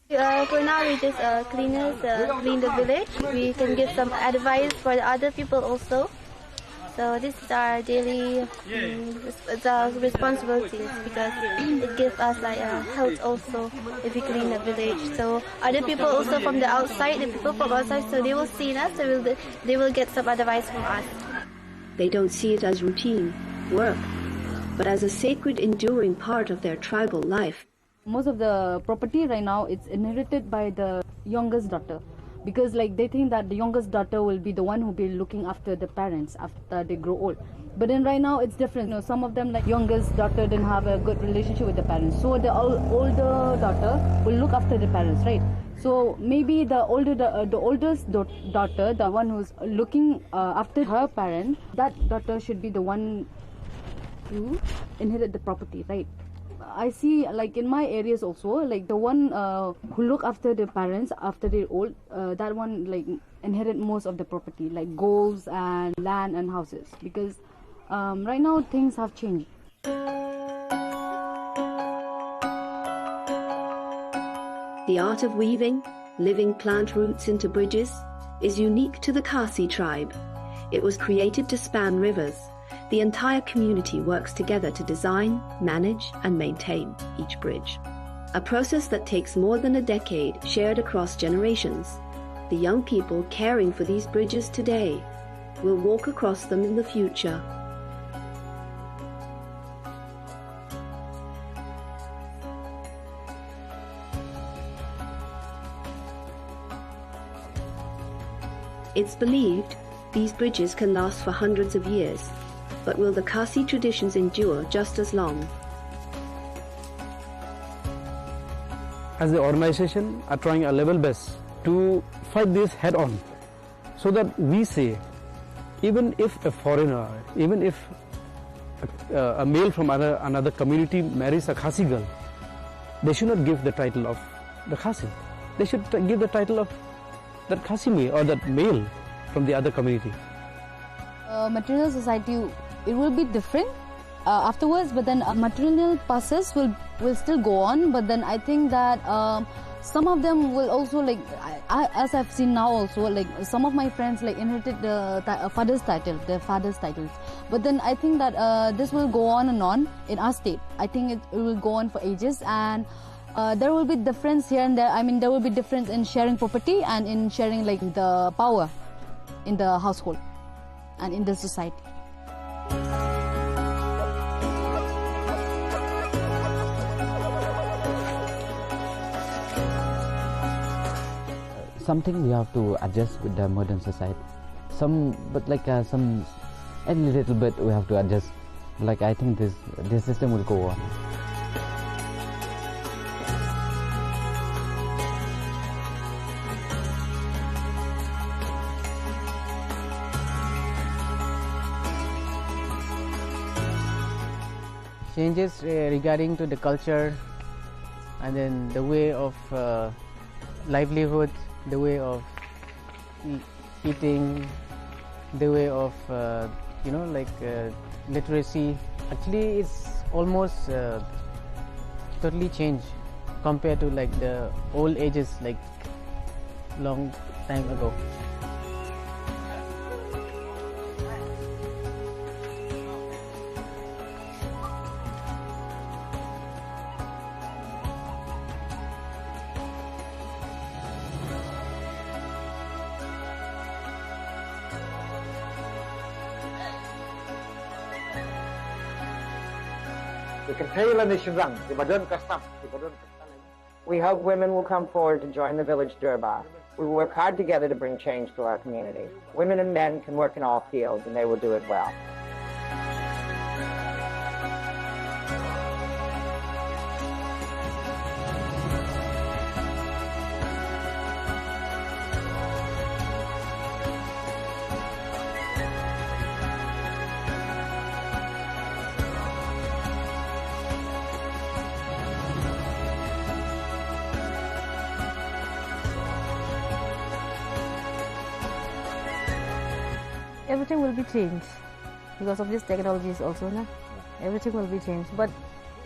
For now, we just clean the village. We can give some advice for the other people also. So this is our daily responsibilities because it gives us health also if we clean the village. So other people also from the outside, the people from outside, so they will see us, so they will get some advice from us. They don't see it as routine work, but as a sacred, enduring part of their tribal life. Most of the property right now, it's inherited by the youngest daughter. Because they think that the youngest daughter will be the one who will be looking after the parents after they grow old. But then right now it's different. Some of them, youngest daughter didn't have a good relationship with the parents. So the older daughter will look after the parents, right? So maybe the oldest daughter, the one who's looking after her parents, that daughter should be the one to inherit the property, right? I see in my areas also, the one who look after the parents after they're old, that one inherit most of the property, like golds and land and houses, because right now things have changed. The art of weaving, living plant roots into bridges, is unique to the Khasi tribe. It was created to span rivers. The entire community works together to design, manage, and maintain each bridge. A process that takes more than a decade, shared across generations. The young people caring for these bridges today will walk across them in the future. It's believed these bridges can last for hundreds of years. But will the Khasi traditions endure just as long? As the organization are trying our level best to fight this head on, so that we say, even if a foreigner, even if a male from another community marries a Khasi girl, they should not give the title of the Khasi. They should give the title of that Khasi male or that male from the other community. Material society, it will be different afterwards, but then maternal passes will still go on, but then I think that some of them will also, like, as I've seen now also, like some of my friends like inherited the father's title, their father's titles. But then I think that this will go on and on in our state. I think it will go on for ages, and there will be difference here and there. I mean, there will be difference in sharing property and in sharing like the power in the household and in the society. Something we have to adjust with the modern society. But a little bit we have to adjust. Like, I think this system will go on. Changes regarding to the culture, and then the way of livelihood, the way of eating, the way of literacy. Actually, it's almost totally changed compared to like the old ages, like long time ago. We hope women will come forward to join the village Durbar. We will work hard together to bring change to our community. Women and men can work in all fields, and they will do it well. Everything will be changed because of this technologies also, no? Everything will be changed, but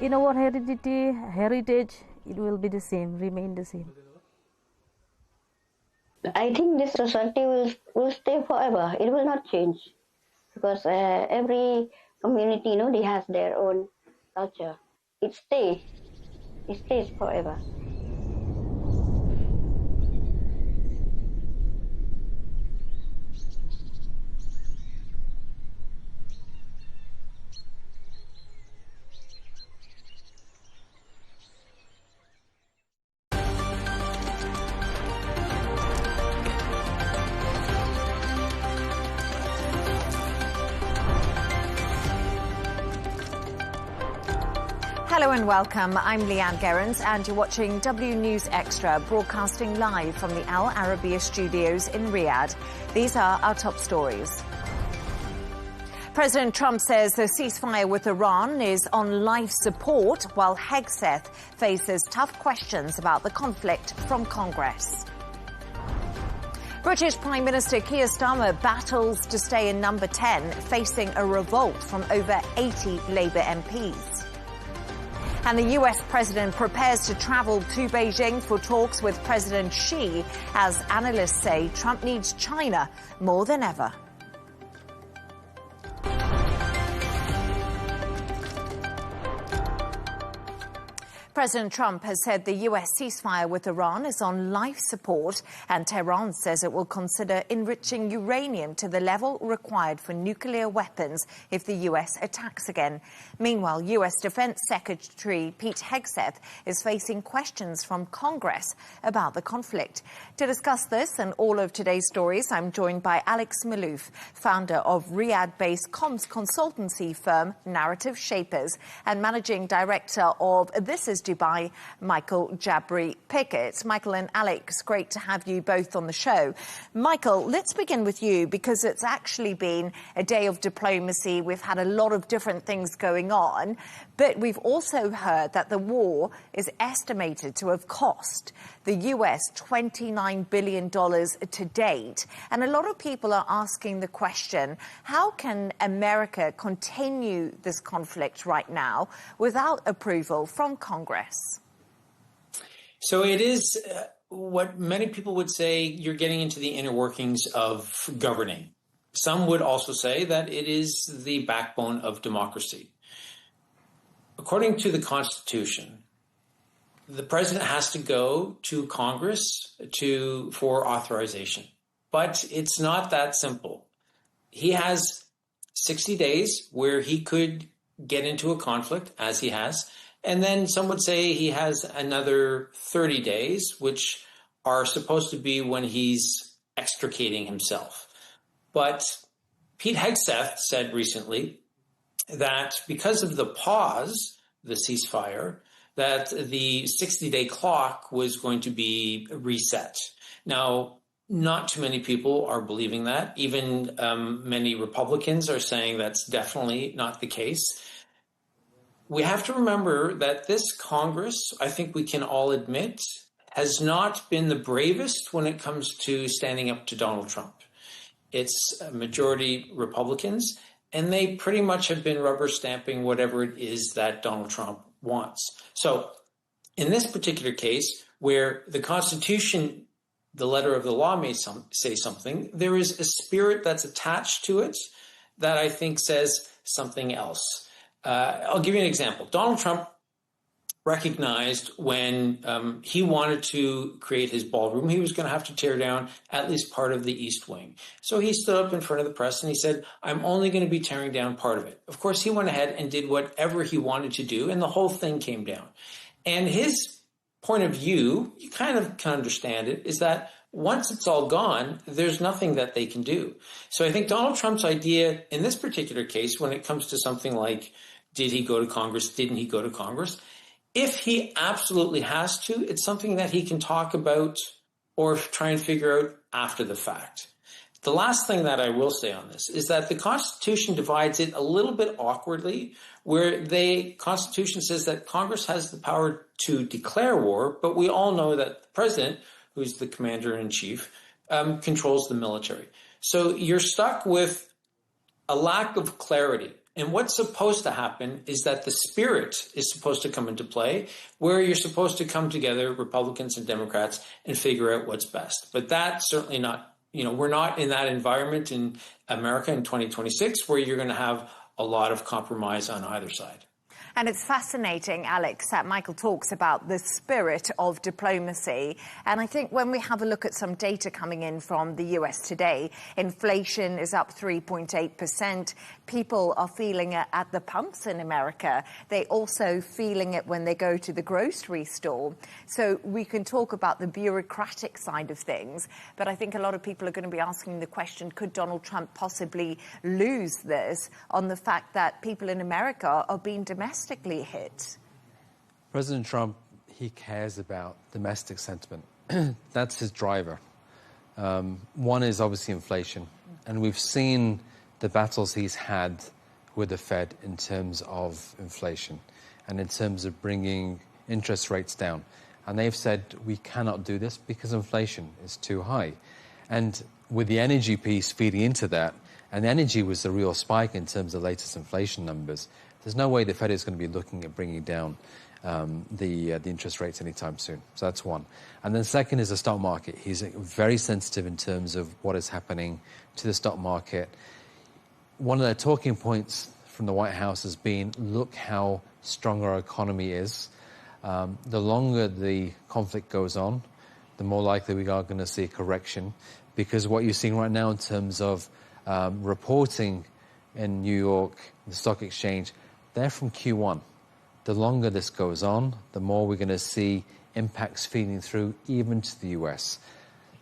in our heritage, it will be the same, remain the same. I think this society will stay forever. It will not change because every community, they has their own culture. It stays forever. Hello and welcome. I'm Leigh Ann Gerrans and you're watching W News Extra, broadcasting live from the Al Arabiya studios in Riyadh. These are our top stories. President Trump says the ceasefire with Iran is on life support, while Hegseth faces tough questions about the conflict from Congress. British Prime Minister Keir Starmer battles to stay in number 10, facing a revolt from over 80 Labour MPs. And the US president prepares to travel to Beijing for talks with President Xi, as analysts say Trump needs China more than ever. President Trump has said the US ceasefire with Iran is on life support, and Tehran says it will consider enriching uranium to the level required for nuclear weapons if the US attacks again. Meanwhile, US Defense Secretary Pete Hegseth is facing questions from Congress about the conflict. To discuss this and all of today's stories, I'm joined by Alex Malouf, founder of Riyadh-based comms consultancy firm Narrative Shapers and managing director of This Is Dubai, Michael Jabri-Pickett. Michael and Alex, great to have you both on the show. Michael, let's begin with you, because it's actually been a day of diplomacy. We've had a lot of different things going on, but we've also heard that the war is estimated to have cost the US $29 billion to date. And a lot of people are asking the question, how can America continue this conflict right now without approval from Congress? So it is what many people would say, you're getting into the inner workings of governing. Some would also say that it is the backbone of democracy. According to the Constitution, the president has to go to Congress for authorization. But it's not that simple. He has 60 days where he could get into a conflict, as he has, and then some would say he has another 30 days, which are supposed to be when he's extricating himself. But Pete Hegseth said recently that because of the pause, the ceasefire, that the 60-day clock was going to be reset. Now, not too many people are believing that. Even many Republicans are saying that's definitely not the case. We have to remember that this Congress, I think we can all admit, has not been the bravest when it comes to standing up to Donald Trump. It's a majority Republicans, and they pretty much have been rubber stamping whatever it is that Donald Trump wants. So in this particular case, where the Constitution, the letter of the law may say something, there is a spirit that's attached to it that I think says something else. I'll give you an example. Donald Trump recognized when he wanted to create his ballroom, he was going to have to tear down at least part of the East Wing. So he stood up in front of the press and he said, I'm only going to be tearing down part of it. Of course, he went ahead and did whatever he wanted to do, and the whole thing came down. And his point of view, you kind of can understand it, is that once it's all gone, there's nothing that they can do. So I think Donald Trump's idea in this particular case, when it comes to something like, did he go to Congress, didn't he go to Congress? If he absolutely has to, it's something that he can talk about or try and figure out after the fact. The last thing that I will say on this is that the Constitution divides it a little bit awkwardly, where the Constitution says that Congress has the power to declare war, but we all know that the president, who's the commander-in-chief, controls the military. So you're stuck with a lack of clarity. And what's supposed to happen is that the spirit is supposed to come into play, where you're supposed to come together, Republicans and Democrats, and figure out what's best. But that's certainly not, we're not in that environment in America in 2026, where you're going to have a lot of compromise on either side. And it's fascinating, Alex, that Michael talks about the spirit of diplomacy. And I think when we have a look at some data coming in from the US today, inflation is up 3.8%. People are feeling it at the pumps in America. They also feeling it when they go to the grocery store. So we can talk about the bureaucratic side of things. But I think a lot of people are going to be asking the question, could Donald Trump possibly lose this on the fact that people in America are being domestically hit? President Trump, he cares about domestic sentiment. That's his driver. One is obviously inflation. And we've seen the battles he's had with the Fed in terms of inflation and in terms of bringing interest rates down. And they've said, we cannot do this because inflation is too high. And with the energy piece feeding into that, and energy was the real spike in terms of latest inflation numbers, there's no way the Fed is going to be looking at bringing down the interest rates anytime soon. So that's one. And then second is the stock market. He's very sensitive in terms of what is happening to the stock market. One of the talking points from the White House has been, look how strong our economy is. The longer the conflict goes on, the more likely we are going to see a correction, because what you're seeing right now in terms of reporting in New York, the stock exchange, they're from Q1. The longer this goes on, the more we're going to see impacts feeding through even to the US.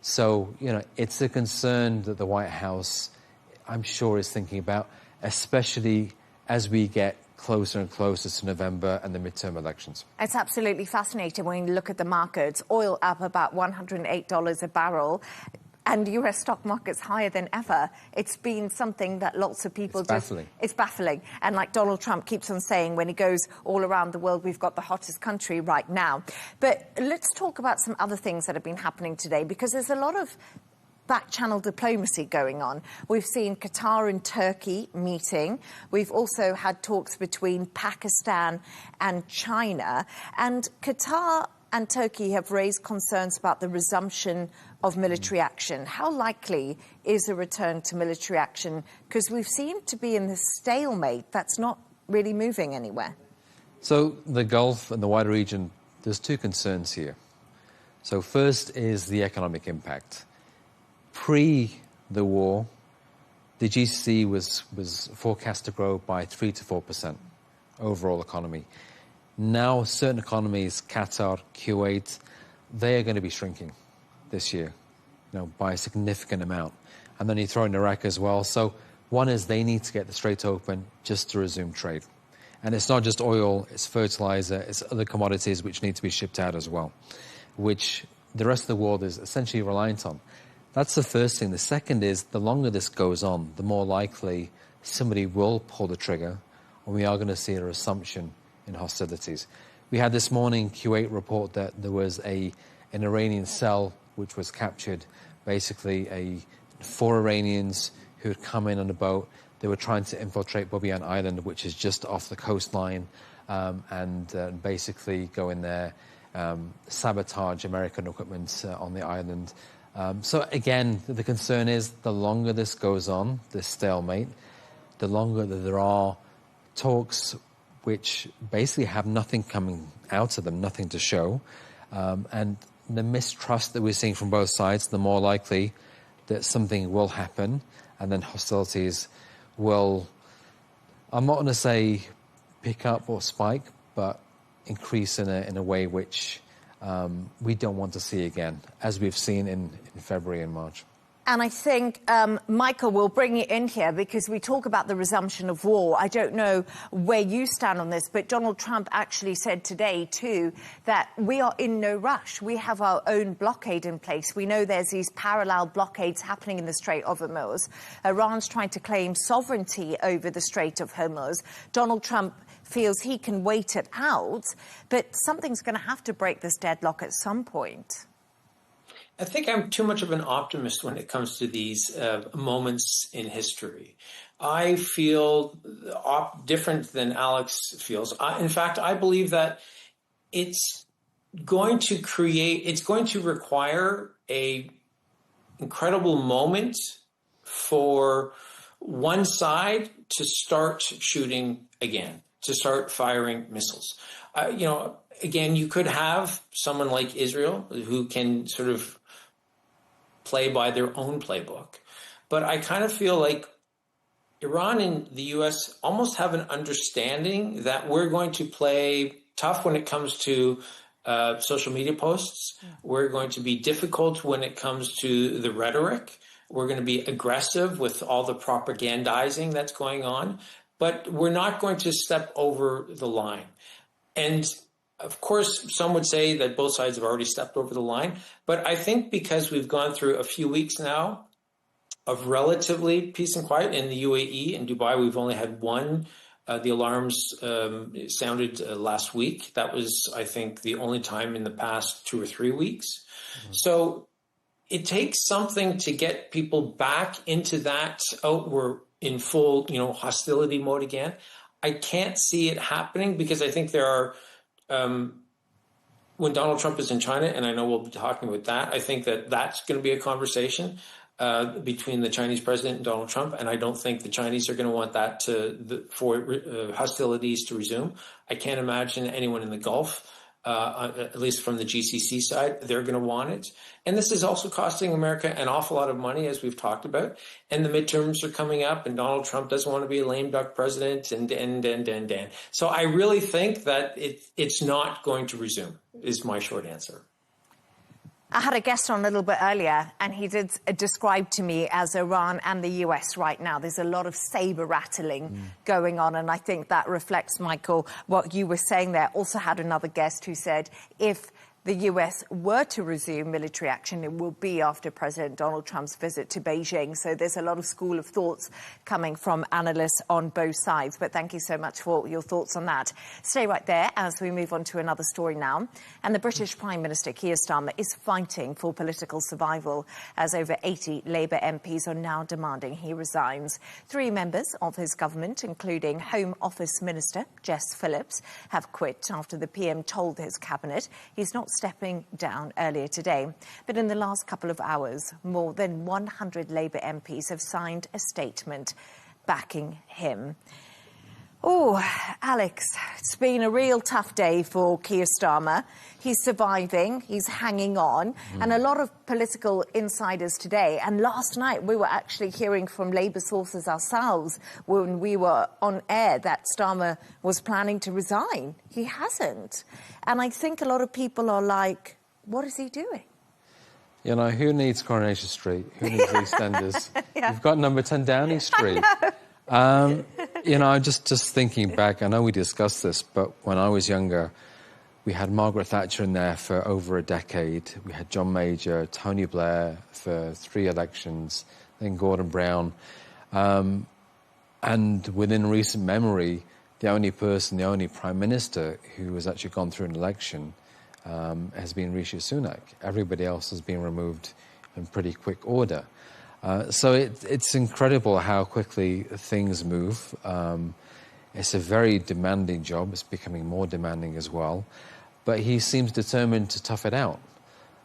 So, it's a concern that the White House, I'm sure, is thinking about, especially as we get closer and closer to November and the midterm elections. It's absolutely fascinating when you look at the markets. Oil up about $108 a barrel. And US stock market's higher than ever. It's been something that lots of people It's baffling. And like Donald Trump keeps on saying when he goes all around the world, we've got the hottest country right now. But let's talk about some other things that have been happening today, because there's a lot of back-channel diplomacy going on. We've seen Qatar and Turkey meeting. We've also had talks between Pakistan and China. And Qatar and Turkey have raised concerns about the resumption of military action. How likely is a return to military action? Because we've seemed to be in this stalemate that's not really moving anywhere. So the Gulf and the wider region, there's two concerns here. So first is the economic impact. Pre the war, the GCC was forecast to grow by 3 to 4% overall economy. Now, certain economies, Qatar, Kuwait, they are going to be shrinking this year, by a significant amount. And then you throw in Iraq as well. So one is they need to get the Strait open just to resume trade. And it's not just oil, it's fertilizer, it's other commodities which need to be shipped out as well, which the rest of the world is essentially reliant on. That's the first thing. The second is the longer this goes on, the more likely somebody will pull the trigger, and we are going to see a resumption in hostilities. We had this morning Kuwait report that there was an Iranian cell which was captured, basically 4 Iranians who had come in on a boat. They were trying to infiltrate Bubiyan Island, which is just off the coastline, and basically go in there, sabotage American equipment on the island. So again, the concern is the longer this goes on, this stalemate, the longer that there are talks which basically have nothing coming out of them, nothing to show. And the mistrust that we're seeing from both sides, the more likely that something will happen, and then hostilities will, I'm not going to say pick up or spike, but increase in a way which we don't want to see again, as we've seen in February and March. And I think, Michael, we'll bring you in here because we talk about the resumption of war. I don't know where you stand on this, but Donald Trump actually said today, too, that we are in no rush. We have our own blockade in place. We know there's these parallel blockades happening in the Strait of Hormuz. Iran's trying to claim sovereignty over the Strait of Hormuz. Donald Trump feels he can wait it out, but something's going to have to break this deadlock at some point. I think I'm too much of an optimist when it comes to these moments in history. I feel different than Alex feels. In fact, I believe that it's going to require an incredible moment for one side to start shooting again, to start firing missiles. Again, you could have someone like Israel who can sort of play by their own playbook. But I kind of feel like Iran and the U.S. almost have an understanding that we're going to play tough when it comes to social media posts. We're going to be difficult when it comes to the rhetoric. We're going to be aggressive with all the propagandizing that's going on. But we're not going to step over the line. And of course, some would say that both sides have already stepped over the line. But I think because we've gone through a few weeks now of relatively peace and quiet in the UAE and Dubai, we've only had one. The alarms sounded last week. That was, I think, the only time in the past 2 or 3 weeks. Mm-hmm. So it takes something to get people back into that, we're in full, hostility mode again. I can't see it happening because I think there are, when Donald Trump is in China, and I know we'll be talking about that, I think that that's going to be a conversation between the Chinese president and Donald Trump, and I don't think the Chinese are going to want that for hostilities to resume. I can't imagine anyone in the Gulf, at least from the GCC side, they're going to want it. And this is also costing America an awful lot of money, as we've talked about. And the midterms are coming up, and Donald Trump doesn't want to be a lame duck president, and. So I really think that it's not going to resume, is my short answer. I had a guest on a little bit earlier, and he did describe to me as Iran and the US right now. There's a lot of saber rattling going on, and I think that reflects, Michael, what you were saying there. Also had another guest who said if the US were to resume military action, it will be after President Donald Trump's visit to Beijing. So there's a lot of school of thoughts coming from analysts on both sides. But thank you so much for your thoughts on that. Stay right there as we move on to another story now. And the British Prime Minister, Keir Starmer, is fighting for political survival as over 80 Labour MPs are now demanding he resigns. 3 members of his government, including Home Office Minister Jess Phillips, have quit after the PM told his cabinet he's not stepping down earlier today. But in the last couple of hours, more than 100 Labour MPs have signed a statement backing him. Oh, Alex, it's been a real tough day for Keir Starmer. He's surviving, he's hanging on, and a lot of political insiders today. And last night, we were actually hearing from Labour sources ourselves when we were on air that Starmer was planning to resign. He hasn't. And I think a lot of people are like, what is he doing? You know, who needs Coronation Street? Who needs EastEnders? You've got number 10 Downing Street. You know, just thinking back, I know we discussed this, but when I was younger, we had Margaret Thatcher in there for over a decade. We had John Major, Tony Blair for 3 elections, then Gordon Brown. And within recent memory, the only Prime Minister who has actually gone through an election has been Rishi Sunak. Everybody else has been removed in pretty quick order. So it's incredible how quickly things move. It's a very demanding job. It's becoming more demanding as well. But he seems determined to tough it out.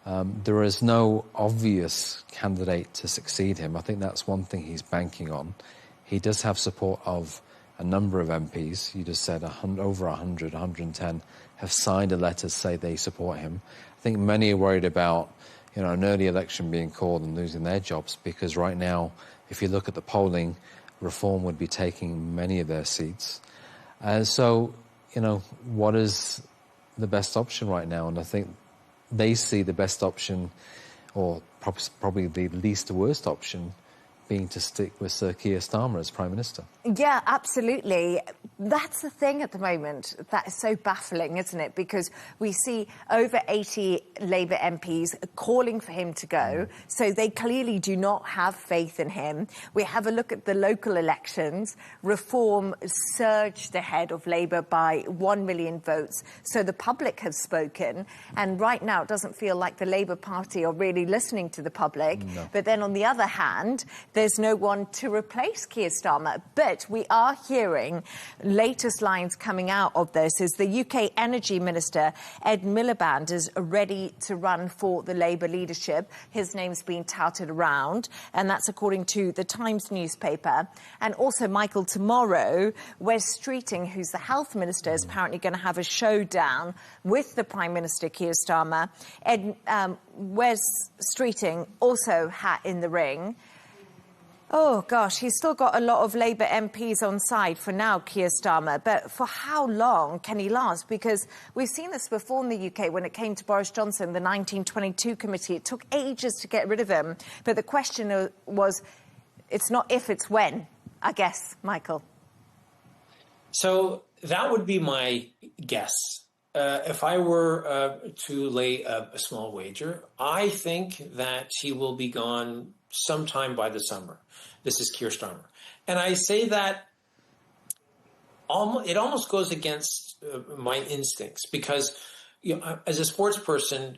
There is no obvious candidate to succeed him. I think that's one thing he's banking on. He does have support of a number of MPs. You just said over 100, 110 have signed a letter to say they support him. I think many are worried about an early election being called and losing their jobs, because right now, if you look at the polling, Reform would be taking many of their seats. So, what is the best option right now? And I think they see the best option, or probably the least worst option, being to stick with Sir Keir Starmer as Prime Minister. Yeah, absolutely. That's the thing at the moment that is so baffling, isn't it? Because we see over 80 Labour MPs calling for him to go, so they clearly do not have faith in him. We have a look at the local elections. Reform surged ahead of Labour by 1 million votes, so the public have spoken. And right now, it doesn't feel like the Labour Party are really listening to the public. No. But then on the other hand, there's no one to replace Keir Starmer. But we are hearing latest lines coming out of this is the UK Energy Minister, Ed Miliband, is ready to run for the Labour leadership. His name's been touted around, and that's according to the Times newspaper. And also, Michael, tomorrow, Wes Streeting, who's the Health Minister, is apparently going to have a showdown with the Prime Minister, Keir Starmer. Wes Streeting also hat in the ring. Oh, gosh, he's still got a lot of Labour MPs on side for now, Keir Starmer. But for how long can he last? Because we've seen this before in the UK when it came to Boris Johnson, the 1922 committee. It took ages to get rid of him. But the question was, it's not if, it's when, I guess, Michael. So that would be my guess. If I were to lay a small wager, I think that he will be gone sometime by the summer. This is Keir Starmer. And I say that it almost goes against my instincts, because as a sports person,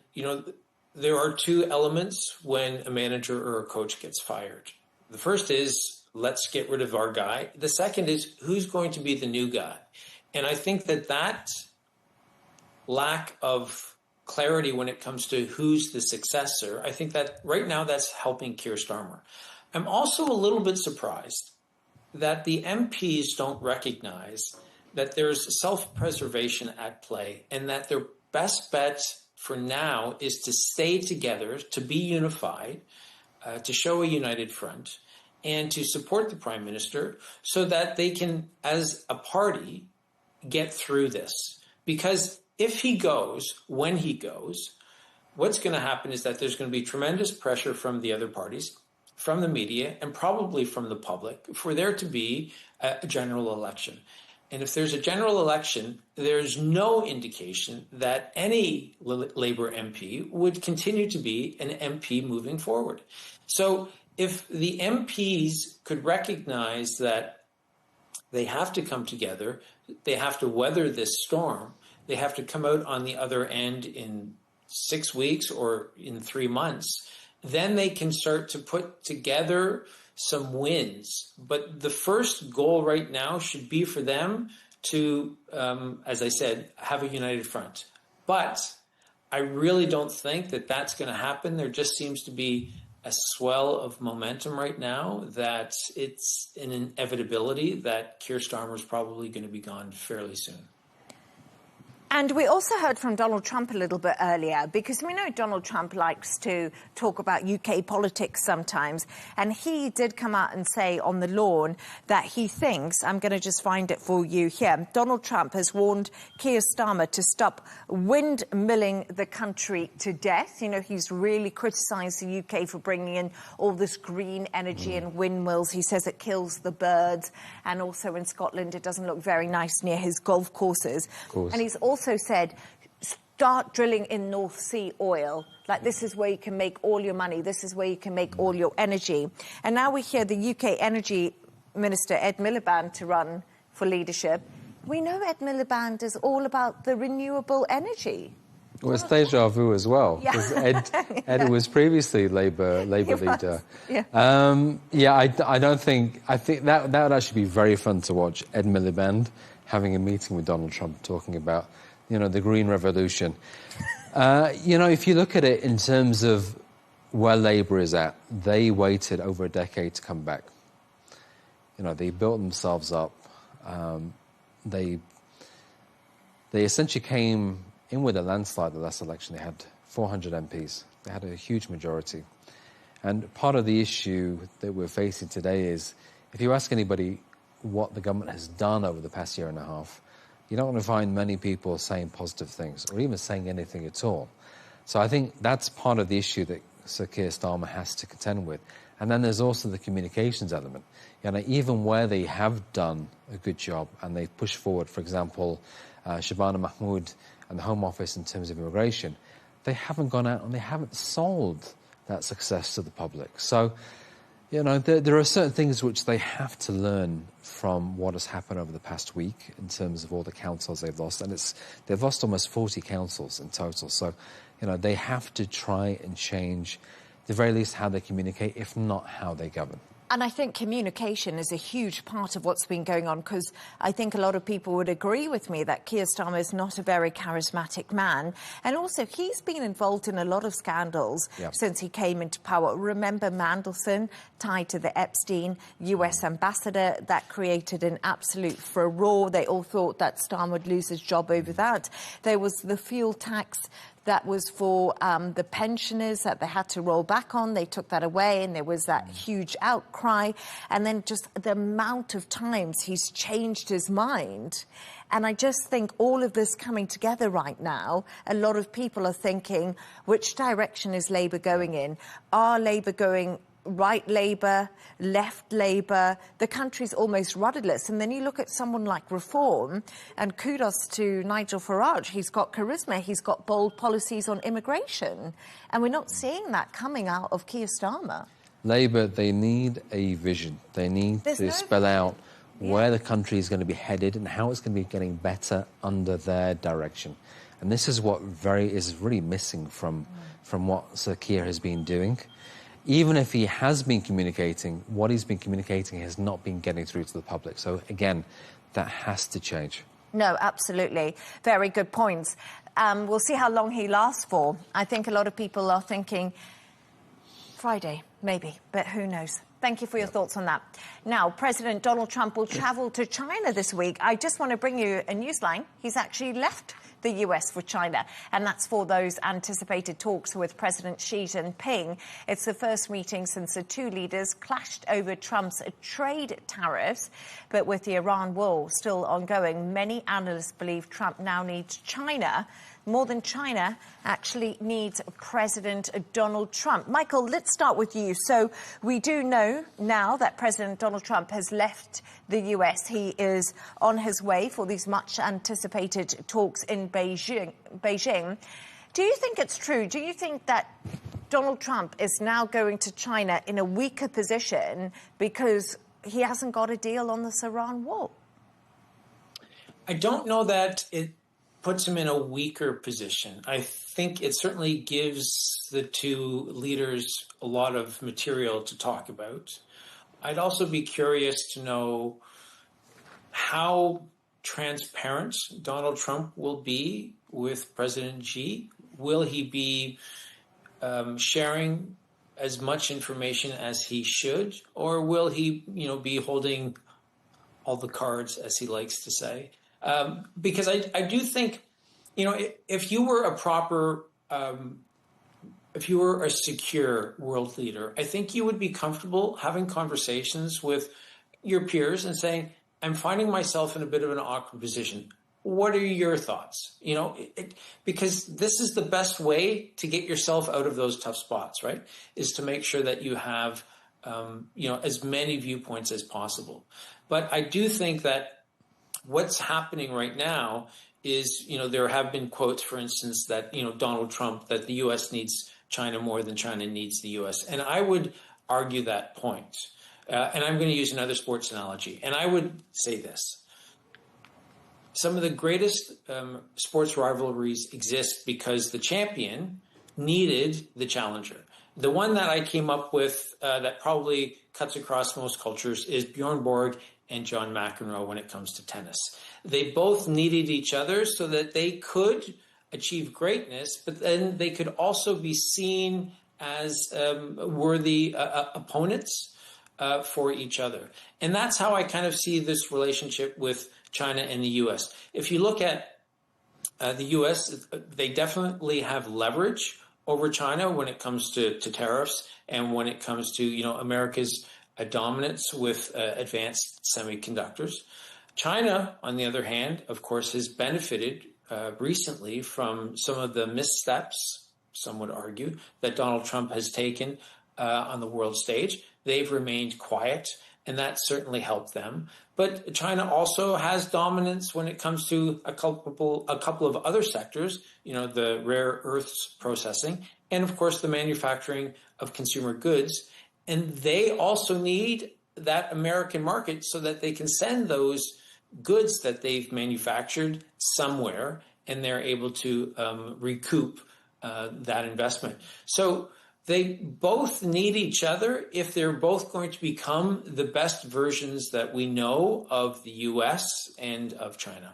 there are 2 elements when a manager or a coach gets fired. The first is, let's get rid of our guy. The second is, who's going to be the new guy? And I think that lack of clarity when it comes to who's the successor, I think that right now that's helping Keir Starmer. I'm also a little bit surprised that the MPs don't recognize that there's self-preservation at play, and that their best bet for now is to stay together, to be unified, to show a united front, and to support the Prime Minister so that they can, as a party, get through this. Because if he goes, when he goes, what's going to happen is that there's going to be tremendous pressure from the other parties, from the media, and probably from the public for there to be a general election. And if there's a general election, there's no indication that any Labour MP would continue to be an MP moving forward. So if the MPs could recognize that they have to come together, they have to weather this storm, they have to come out on the other end in 6 weeks or in 3 months, then they can start to put together some wins. But the first goal right now should be for them to, as I said, have a united front. But I really don't think that that's going to happen. There just seems to be a swell of momentum right now that it's an inevitability that Keir Starmer is probably going to be gone fairly soon. And we also heard from Donald Trump a little bit earlier, because we know Donald Trump likes to talk about UK politics sometimes. And he did come out and say on the lawn that he thinks, I'm going to just find it for you here, Donald Trump has warned Keir Starmer to stop windmilling the country to death. You know, he's really criticised the UK for bringing in all this green energy and windmills. He says it kills the birds. And also in Scotland, it doesn't look very nice near his golf courses. And he's also said, start drilling in North Sea oil. Like, this is where you can make all your money. This is where you can make all your energy. And now we hear the UK Energy Minister, Ed Miliband, to run for leadership. We know Ed Miliband is all about the renewable energy. Well, it's deja vu as well, because Ed was previously Labour leader. I don't think, I think that would actually be very fun to watch, Ed Miliband having a meeting with Donald Trump talking about, you know, the green revolution. You know, if you look at it in terms of where Labour is at, they waited over a decade to come back. You know, they built themselves up. They essentially came in with a landslide the last election. They had 400 MPs. They had a huge majority. And part of the issue that we're facing today is, if you ask anybody what the government has done over the past year and a half, you're not going to find many people saying positive things or even saying anything at all. So I think that's part of the issue that Sir Keir Starmer has to contend with. And then there's also the communications element. You know, even where they have done a good job and they've pushed forward, for example, Shabana Mahmood and the Home Office in terms of immigration, they haven't gone out and they haven't sold that success to the public. So, you know, there are certain things which they have to learn from what has happened over the past week in terms of all the councils they've lost. And they've lost almost 40 councils in total. So, you know, they have to try and change, at the very least, how they communicate, if not how they govern. And I think communication is a huge part of what's been going on, because I think a lot of people would agree with me that Keir Starmer is not a very charismatic man. And also, he's been involved in a lot of scandals since he came into power. Remember Mandelson, tied to the Epstein US ambassador? That created an absolute furore. They all thought that Starmer would lose his job over that. There was the fuel tax that was for the pensioners that they had to roll back on. They took that away, and there was that huge outcry. And then just the amount of times he's changed his mind. And I just think all of this coming together right now, a lot of people are thinking, which direction is Labour going in? Are Labour going right Labour, left Labour? The country's almost rudderless. And then you look at someone like Reform, and kudos to Nigel Farage. He's got charisma. He's got bold policies on immigration. And we're not seeing that coming out of Keir Starmer. Labour, they need a vision. They need to spell out where the country is going to be headed and how it's going to be getting better under their direction. And this is what is really missing from what Sir Keir has been doing. Even if he has been communicating, what he's been communicating has not been getting through to the public. So, again, that has to change. No, absolutely. Very good points. We'll see how long he lasts for. I think a lot of people are thinking Friday, maybe, but who knows? Thank you for your thoughts on that. Now, President Donald Trump will travel to China this week. I just want to bring you a newsline. He's actually left the US for China, and that's for those anticipated talks with President Xi Jinping. It's the first meeting since the two leaders clashed over Trump's trade tariffs. But with the Iran war still ongoing, many analysts believe Trump now needs China more than China actually needs President Donald Trump. Michael, let's start with you. So we do know now that President Donald Trump has left the US. He is on his way for these much-anticipated talks in Beijing. Do you think it's true? Do you think that Donald Trump is now going to China in a weaker position because he hasn't got a deal on this Iran war? I don't know that it puts him in a weaker position. I think it certainly gives the two leaders a lot of material to talk about. I'd also be curious to know how transparent Donald Trump will be with President Xi. Will he be sharing as much information as he should, or will he, be holding all the cards, as he likes to say? Because I do think, if you were if you were a secure world leader, I think you would be comfortable having conversations with your peers and saying, I'm finding myself in a bit of an awkward position. What are your thoughts? Because this is the best way to get yourself out of those tough spots, right? Is to make sure that you have, as many viewpoints as possible. But I do think that what's happening right now is, there have been quotes, for instance, that, Donald Trump, that the U.S. needs China more than China needs the U.S. And I would argue that point. And I'm going to use another sports analogy. And I would say this. Some of the greatest sports rivalries exist because the champion needed the challenger. The one that I came up with that probably cuts across most cultures is Bjorn Borg and John McEnroe when it comes to tennis. They both needed each other so that they could achieve greatness, but then they could also be seen as worthy opponents for each other. And that's how I kind of see this relationship with China and the U.S. If you look at the U.S., they definitely have leverage over China when it comes to tariffs and when it comes to, America's dominance with advanced semiconductors. China, on the other hand, of course, has benefited recently from some of the missteps, some would argue, that Donald Trump has taken on the world stage. They've remained quiet, and that certainly helped them. But China also has dominance when it comes to a couple of other sectors, the rare earths processing, and of course the manufacturing of consumer goods. And they also need that American market so that they can send those goods that they've manufactured somewhere, and they're able to recoup that investment. So they both need each other if they're both going to become the best versions that we know of the U.S. and of China.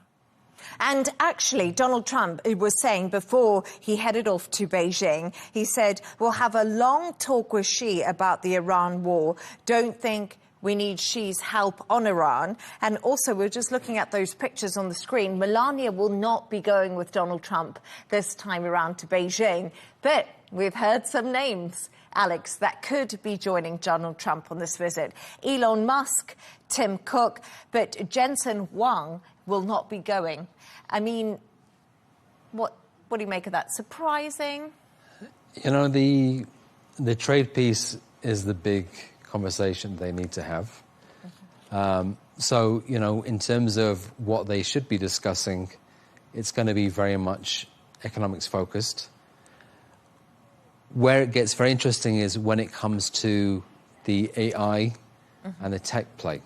And actually, Donald Trump was saying before he headed off to Beijing, he said, we'll have a long talk with Xi about the Iran war. Don't think we need Xi's help on Iran. And also, we're just looking at those pictures on the screen. Melania will not be going with Donald Trump this time around to Beijing. But we've heard some names, Alex, that could be joining Donald Trump on this visit. Elon Musk, Tim Cook, but Jensen Huang will not be going. I mean, what do you make of that? Surprising? The trade piece is the big conversation they need to have. So, in terms of what they should be discussing, it's going to be very much economics focused. Where it gets very interesting is when it comes to the AI and the tech play.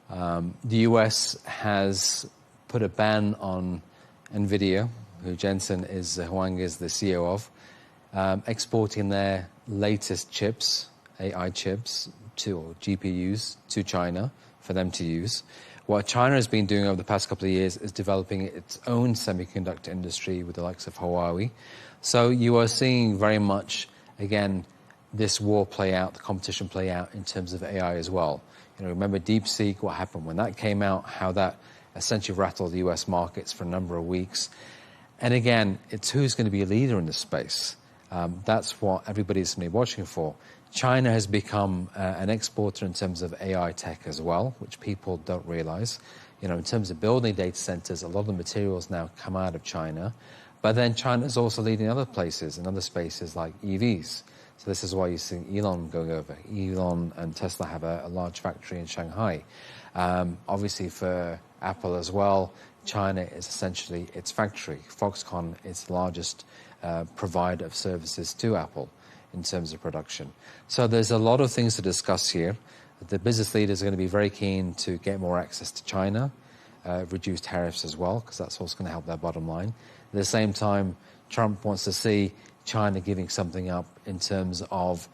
The US has put a ban on NVIDIA, who Jensen Huang is the CEO of, exporting their latest chips, AI chips, or GPUs, to China for them to use. What China has been doing over the past couple of years is developing its own semiconductor industry with the likes of Huawei. So you are seeing very much, again, this war play out, the competition play out in terms of AI as well. Remember DeepSeek, what happened when that came out, how that essentially rattle the US markets for a number of weeks. And again, it's who's going to be a leader in this space. That's what everybody's going to be watching for. China has become an exporter in terms of AI tech as well, which people don't realize. In terms of building data centers, a lot of the materials now come out of China. But then China is also leading other places, in other spaces like EVs. So this is why you're seeing Elon going over. Elon and Tesla have a large factory in Shanghai. Obviously for Apple as well, China is essentially its factory. Foxconn is the largest provider of services to Apple in terms of production. So there's a lot of things to discuss here. The business leaders are going to be very keen to get more access to China, reduce tariffs as well, because that's also going to help their bottom line. At the same time, Trump wants to see China giving something up in terms of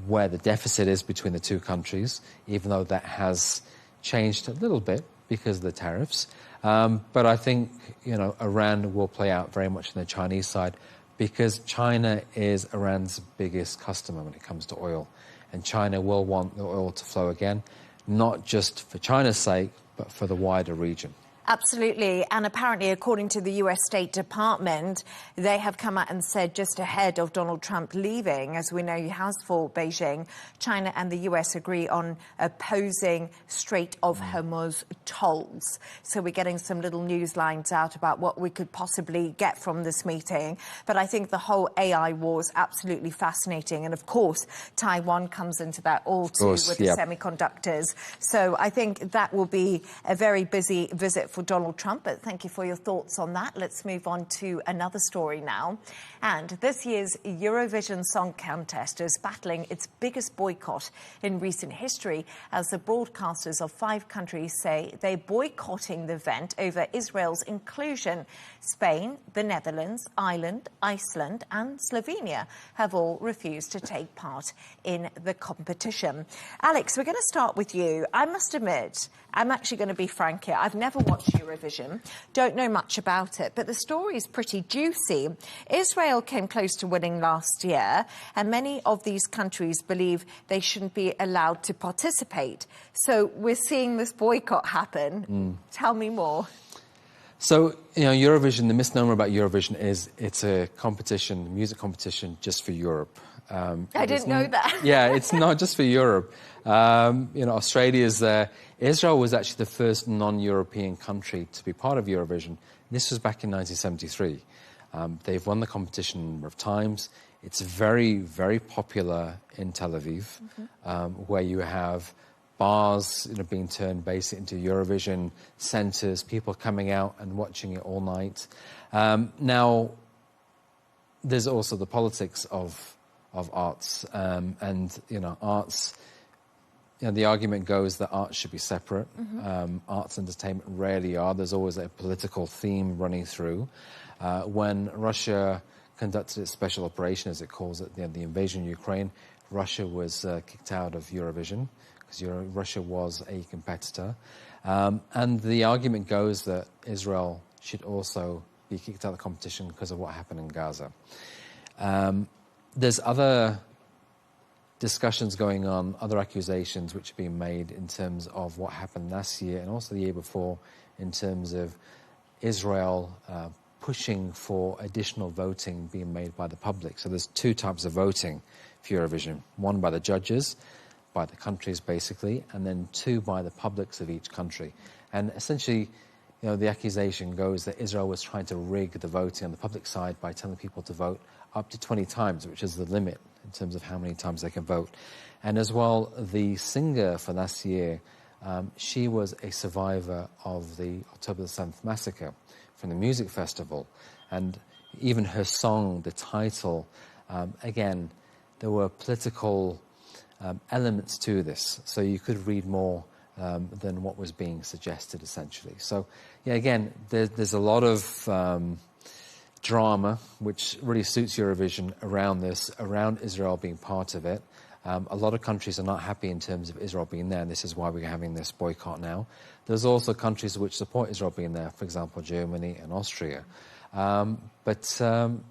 where the deficit is between the two countries, even though that has changed a little bit because of the tariffs. But I think, Iran will play out very much on the Chinese side because China is Iran's biggest customer when it comes to oil. And China will want the oil to flow again, not just for China's sake, but for the wider region. Absolutely. And apparently, according to the US State Department, they have come out and said just ahead of Donald Trump leaving, as we know he has for Beijing, China and the US agree on opposing Strait of Hormuz tolls. So we're getting some little news lines out about what we could possibly get from this meeting. But I think the whole AI war is absolutely fascinating. And of course, Taiwan comes into that all too with the semiconductors. So I think that will be a very busy visit for Donald Trump, but thank you for your thoughts on that. Let's move on to another story now. And this year's Eurovision Song Contest is battling its biggest boycott in recent history as the broadcasters of 5 countries say they're boycotting the event over Israel's inclusion. Spain, the Netherlands, Ireland, Iceland and Slovenia have all refused to take part in the competition. Alex, we're going to start with you. I must admit, I'm actually going to be frank here. I've never watched Eurovision, don't know much about it, but the story is pretty juicy. Israel came close to winning last year, and many of these countries believe they shouldn't be allowed to participate. So we're seeing this boycott happen. Tell me more. So, Eurovision, the misnomer about Eurovision is it's a competition, music competition just for Europe. I didn't know that. Yeah, it's not just for Europe. Australia's there. Israel was actually the first non-European country to be part of Eurovision. This was back in 1973. They've won the competition a number of times. It's very, very popular in Tel Aviv, where you have bars being turned basically into Eurovision centres, people coming out and watching it all night. Now, there's also the politics of arts, arts. The argument goes that arts should be separate. Arts and entertainment rarely are. There's always a political theme running through. When Russia conducted its special operation, as it calls it, the invasion of Ukraine, Russia was kicked out of Eurovision because Russia was a competitor. And the argument goes that Israel should also be kicked out of the competition because of what happened in Gaza. There's other discussions going on, other accusations which are being made in terms of what happened last year and also the year before in terms of Israel pushing for additional voting being made by the public. So there's 2 types of voting for Eurovision. One by the judges, by the countries basically, and then 2 by the publics of each country. And essentially, the accusation goes that Israel was trying to rig the voting on the public side by telling people to vote up to 20 times, which is the limit in terms of how many times they can vote. And as well, the singer for last year, she was a survivor of the October the 7th massacre from the music festival. And even her song, the title, again, there were political elements to this. So you could read more than what was being suggested, essentially. So, yeah, again, there's a lot of drama, which really suits Eurovision around this, around Israel being part of it. A lot of countries are not happy in terms of Israel being there, and this is why we're having this boycott now. There's also countries which support Israel being there, for example, Germany and Austria. It's going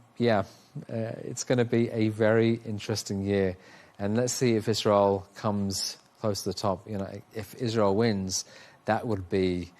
to be a very interesting year. And let's see if Israel comes close to the top. If Israel wins, that would be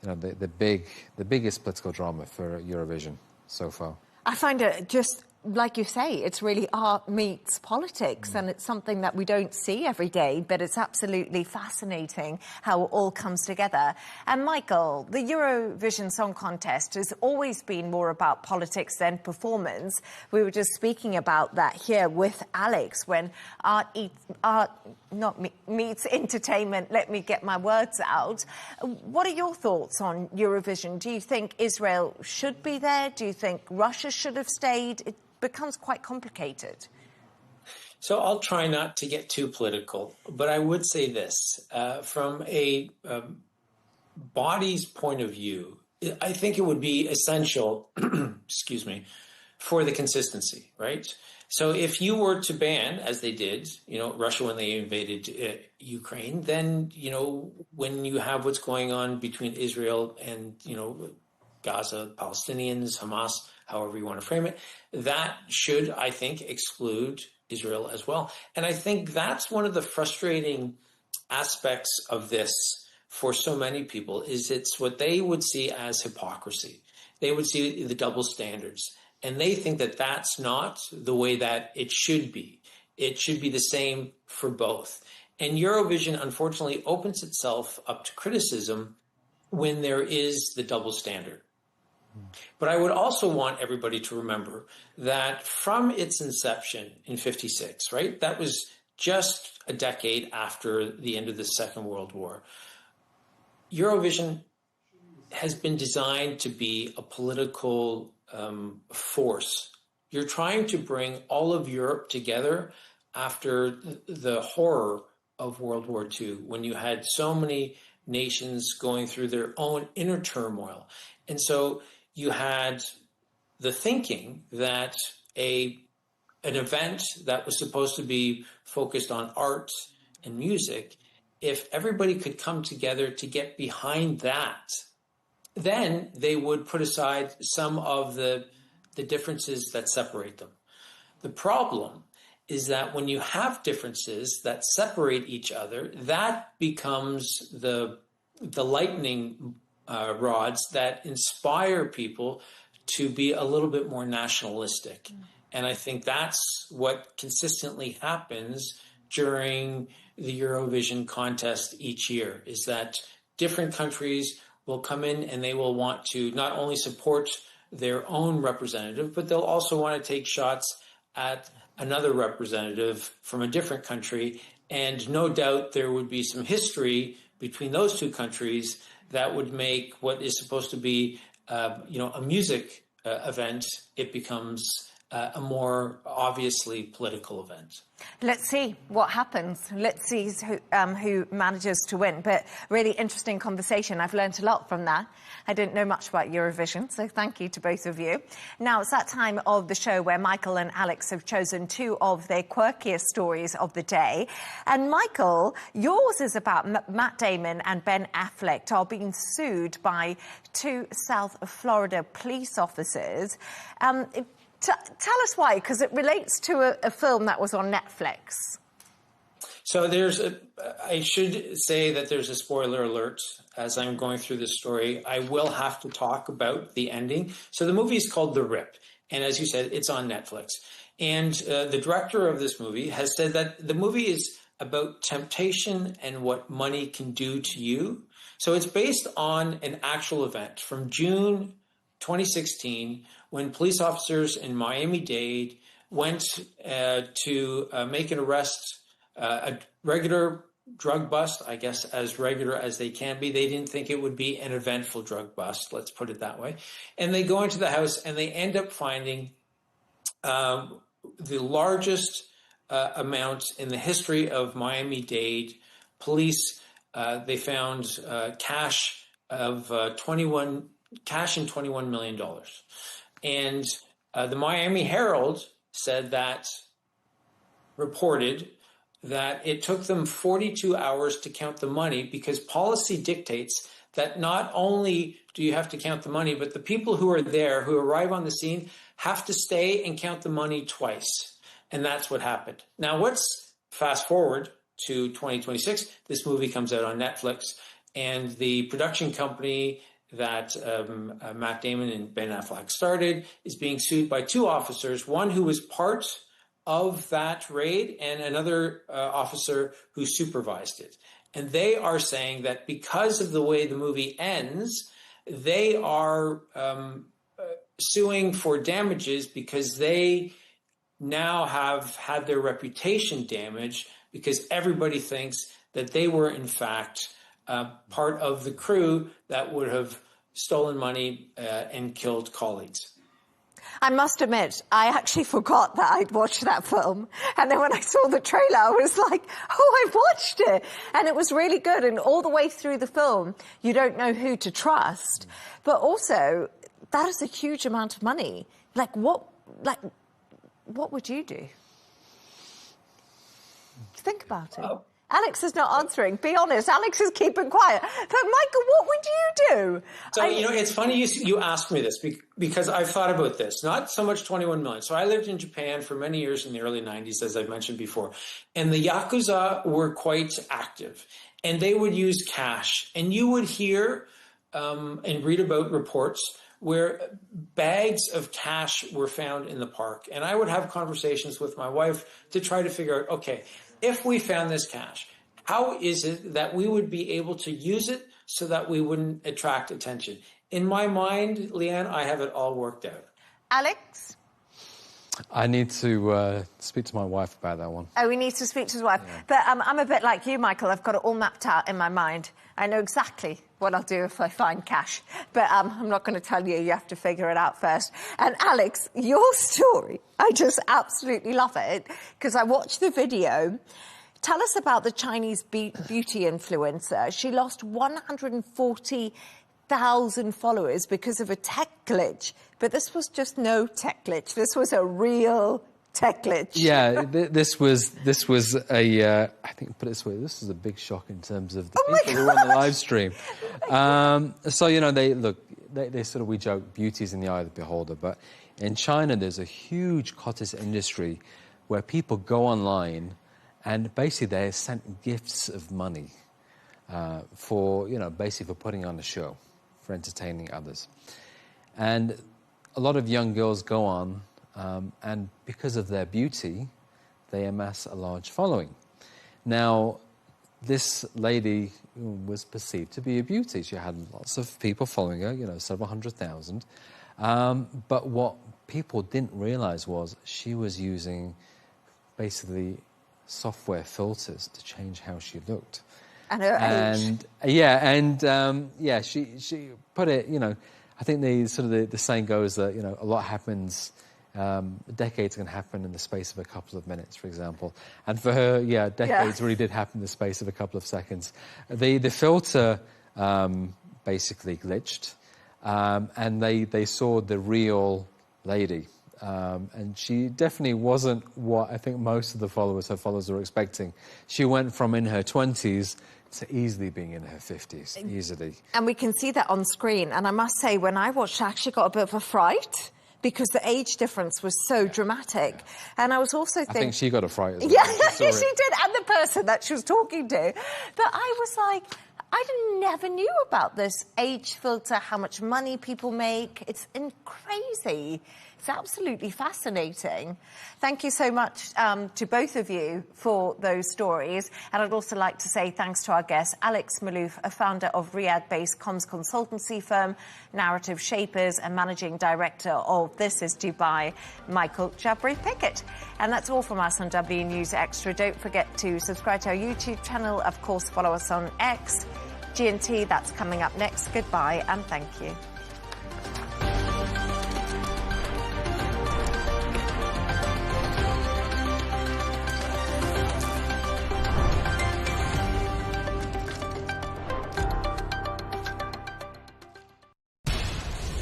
the biggest political drama for Eurovision so far. I find it just, like you say, it's really art meets politics, and it's something that we don't see every day, but it's absolutely fascinating how it all comes together. And Michael, the Eurovision Song Contest has always been more about politics than performance. We were just speaking about that here with Alex, when art meets entertainment. Let me get my words out. What are your thoughts on Eurovision? Do you think Israel should be there? Do you think Russia should have stayed? It becomes quite complicated. So I'll try not to get too political, but I would say this. From a body's point of view, I think it would be essential, excuse me, for the consistency, right? So if you were to ban, as they did, Russia when they invaded Ukraine, then, when you have what's going on between Israel and, Gaza, Palestinians, Hamas, however you want to frame it, that should, I think, exclude Israel as well. And I think that's one of the frustrating aspects of this for so many people, is it's what they would see as hypocrisy. They would see the double standards. And they think that that's not the way that it should be. It should be the same for both. And Eurovision, unfortunately, opens itself up to criticism when there is the double standard. But I would also want everybody to remember that from its inception in '56, right, that was just a decade after the end of the Second World War, Eurovision has been designed to be a political force. You're trying to bring all of Europe together after the horror of World War II, when you had so many nations going through their own inner turmoil. And so you had the thinking that an event that was supposed to be focused on art and music, if everybody could come together to get behind that, then they would put aside some of the differences that separate them. The problem is that when you have differences that separate each other, that becomes the lightning rods that inspire people to be a little bit more nationalistic. And I think that's what consistently happens during the Eurovision contest each year, is that different countries will come in and they will want to not only support their own representative, but they'll also want to take shots at another representative from a different country. And no doubt there would be some history between those two countries that would make what is supposed to be, a music event, it becomes a more obviously political event. Let's see what happens. Let's see who manages to win. But really interesting conversation. I've learned a lot from that. I didn't know much about Eurovision, so thank you to both of you. Now, it's that time of the show where Michael and Alex have chosen two of their quirkiest stories of the day. And Michael, yours is about Matt Damon and Ben Affleck are being sued by two South Florida police officers. Tell us why, because it relates to a film that was on Netflix. So I should say that there's a spoiler alert as I'm going through this story. I will have to talk about the ending. So the movie is called The Rip. And as you said, it's on Netflix. And the director of this movie has said that the movie is about temptation and what money can do to you. So it's based on an actual event from June 2016, when police officers in Miami-Dade went to make an arrest, a regular drug bust, I guess as regular as they can be. They didn't think it would be an eventful drug bust, let's put it that way. And they go into the house and they end up finding the largest amount in the history of Miami-Dade police. They found cash and $21 million. And the Miami Herald reported that it took them 42 hours to count the money, because policy dictates that not only do you have to count the money, but the people who are there, who arrive on the scene, have to stay and count the money twice. And that's what happened. Now, let's fast forward to 2026. This movie comes out on Netflix, and the production company that Matt Damon and Ben Affleck started is being sued by two officers, one who was part of that raid and another officer who supervised it. And they are saying that because of the way the movie ends, they are suing for damages because they now have had their reputation damaged because everybody thinks that they were in fact part of the crew that would have stolen money and killed colleagues. I must admit, I actually forgot that I'd watched that film. And then when I saw the trailer, I was like, oh, I've watched it. And it was really good. And all the way through the film, you don't know who to trust. But also, that is a huge amount of money. What would you do? Think about it. Alex is not answering. Be honest. Alex is keeping quiet. But Michael, what would you do? So, it's funny you asked me this because I've thought about this. Not so much 21 million. So I lived in Japan for many years in the early 90s, as I mentioned before. And the Yakuza were quite active. And they would use cash. And you would hear and read about reports where bags of cash were found in the park. And I would have conversations with my wife to try to figure out, okay, if we found this cash, how is it that we would be able to use it so that we wouldn't attract attention? In my mind, Leigh Ann, I have it all worked out. Alex? I need to speak to my wife about that one. Oh, we need to speak to his wife. Yeah. But I'm a bit like you, Michael. I've got it all mapped out in my mind. I know exactly what I'll do if I find cash. But I'm not going to tell you. You have to figure it out first. And Alex, your story, I just absolutely love it because I watched the video. Tell us about the Chinese beauty influencer. She lost 140,000 followers because of a tech glitch. But this was just no tech glitch. This was a real tech glitch. Yeah, this was a, I think, put it this way, this was a big shock in terms of the people who were on the live stream. So, they sort of, we joke, beauty's in the eye of the beholder. But in China, there's a huge cottage industry where people go online and basically they're sent gifts of money for, basically for putting on a show, for entertaining others. And a lot of young girls go on, and because of their beauty, they amass a large following. Now, this lady was perceived to be a beauty. She had lots of people following her, several 100,000. But what people didn't realize was she was using basically software filters to change how she looked. And her age. She put it, I think the saying goes that, a lot happens, decades can happen in the space of a couple of minutes, for example. And for her, decades really did happen in the space of a couple of seconds. The filter basically glitched, and they saw the real lady. And she definitely wasn't what I think most of her followers were expecting. She went from in her 20s to easily being in her 50s, easily. And we can see that on screen. And I must say, when I watched, I actually got a bit of a fright because the age difference was so dramatic. And I was also thinking... I think she got a fright as well. Yeah, she did, and the person that she was talking to. But I was like, I never knew about this age filter, how much money people make. It's crazy. It's absolutely fascinating. Thank you so much to both of you for those stories. And I'd also like to say thanks to our guest, Alex Malouf, a founder of Riyadh-based comms consultancy firm, Narrative Shapers, and managing director of This Is Dubai, Michael Jabri-Pickett. And that's all from us on W News Extra. Don't forget to subscribe to our YouTube channel. Of course, follow us on X, G&T. That's coming up next. Goodbye and thank you.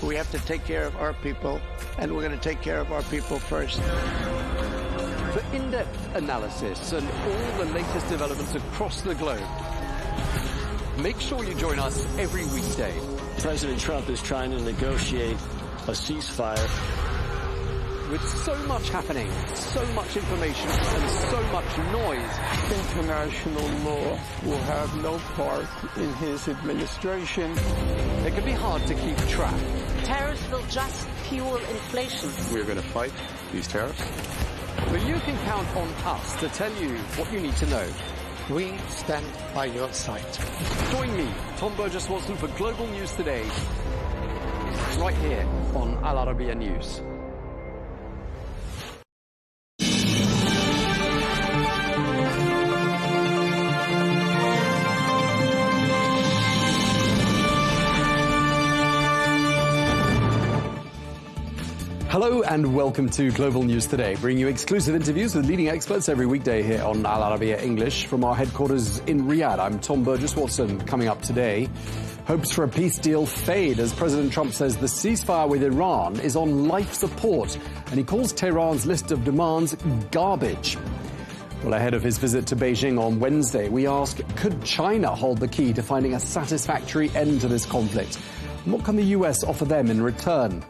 We have to take care of our people, and we're going to take care of our people first. For in-depth analysis and all the latest developments across the globe, make sure you join us every weekday. President Trump is trying to negotiate a ceasefire. with so much happening, so much information, and so much noise. International law will have no part in his administration. It can be hard to keep track. Tariffs will just fuel inflation. We're going to fight these tariffs. But you can count on us to tell you what you need to know. We stand by your side. Join me, Tom Burges Watson, for Global News Today, right here on Al Arabiya News. Hello and welcome to Global News Today, bringing you exclusive interviews with leading experts every weekday here on Al Arabiya English from our headquarters in Riyadh. I'm Tom Burges Watson. Coming up today, hopes for a peace deal fade as President Trump says the ceasefire with Iran is on life support, and he calls Tehran's list of demands garbage. Well, ahead of his visit to Beijing on Wednesday, we ask, could China hold the key to finding a satisfactory end to this conflict? And what can the US offer them in return?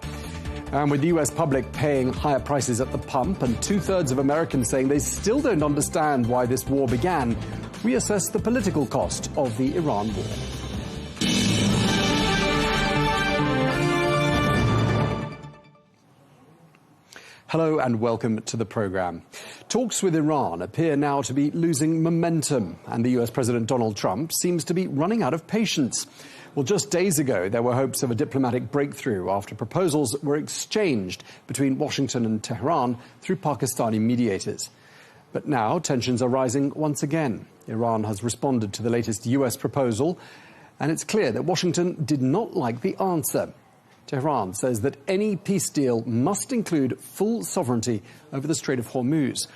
And with the US public paying higher prices at the pump and 2/3 of Americans saying they still don't understand why this war began, we assess the political cost of the Iran war. Hello and welcome to the programme. Talks with Iran appear now to be losing momentum, and the US President Donald Trump seems to be running out of patience. Well, just days ago, there were hopes of a diplomatic breakthrough after proposals were exchanged between Washington and Tehran through Pakistani mediators. But now tensions are rising once again. Iran has responded to the latest US proposal, and it's clear that Washington did not like the answer. Tehran says that any peace deal must include full sovereignty over the Strait of Hormuz.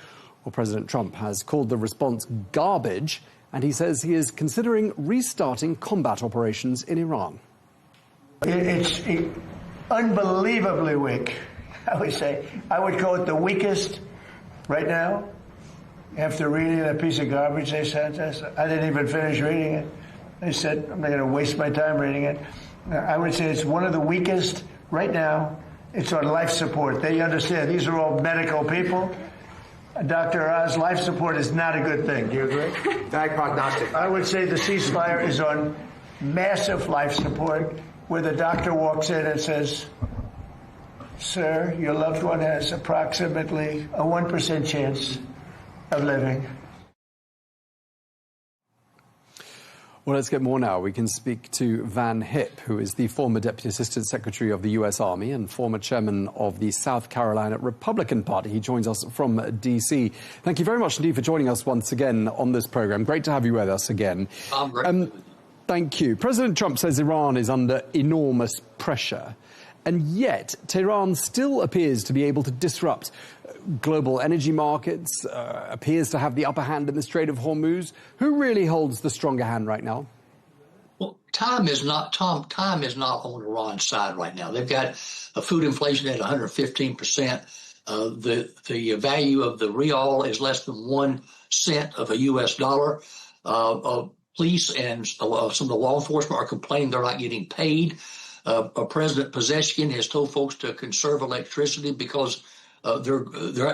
Well, President Trump has called the response garbage, and he says he is considering restarting combat operations in Iran. It's unbelievably weak, I would say. I would call it the weakest right now. After reading that piece of garbage they sent us, I didn't even finish reading it. They said, I'm not going to waste my time reading it. I would say it's one of the weakest right now. It's on life support. They understand. These are all medical people. Dr. Oz, life support is not a good thing. Do you agree? Bad prognostic. I would say the ceasefire is on massive life support, where the doctor walks in and says, sir, your loved one has approximately a 1% chance of living. Well, let's get more now. We can speak to Van Hipp, who is the former Deputy Assistant Secretary of the U.S. Army and former chairman of the South Carolina Republican Party. He joins us from D.C. Thank you very much indeed for joining us once again on this program. Great to have you with us again. Thank you. President Trump says Iran is under enormous pressure, and yet Tehran still appears to be able to disrupt global energy markets, appears to have the upper hand in the Strait of Hormuz. Who really holds the stronger hand right now? Well, time is not on Iran's side right now. They've got a food inflation at 115%. The value of the rial is less than 1 cent of a U.S. dollar. Police and some of the law enforcement are complaining they're not getting paid. President Pezeshkian has told folks to conserve electricity because they're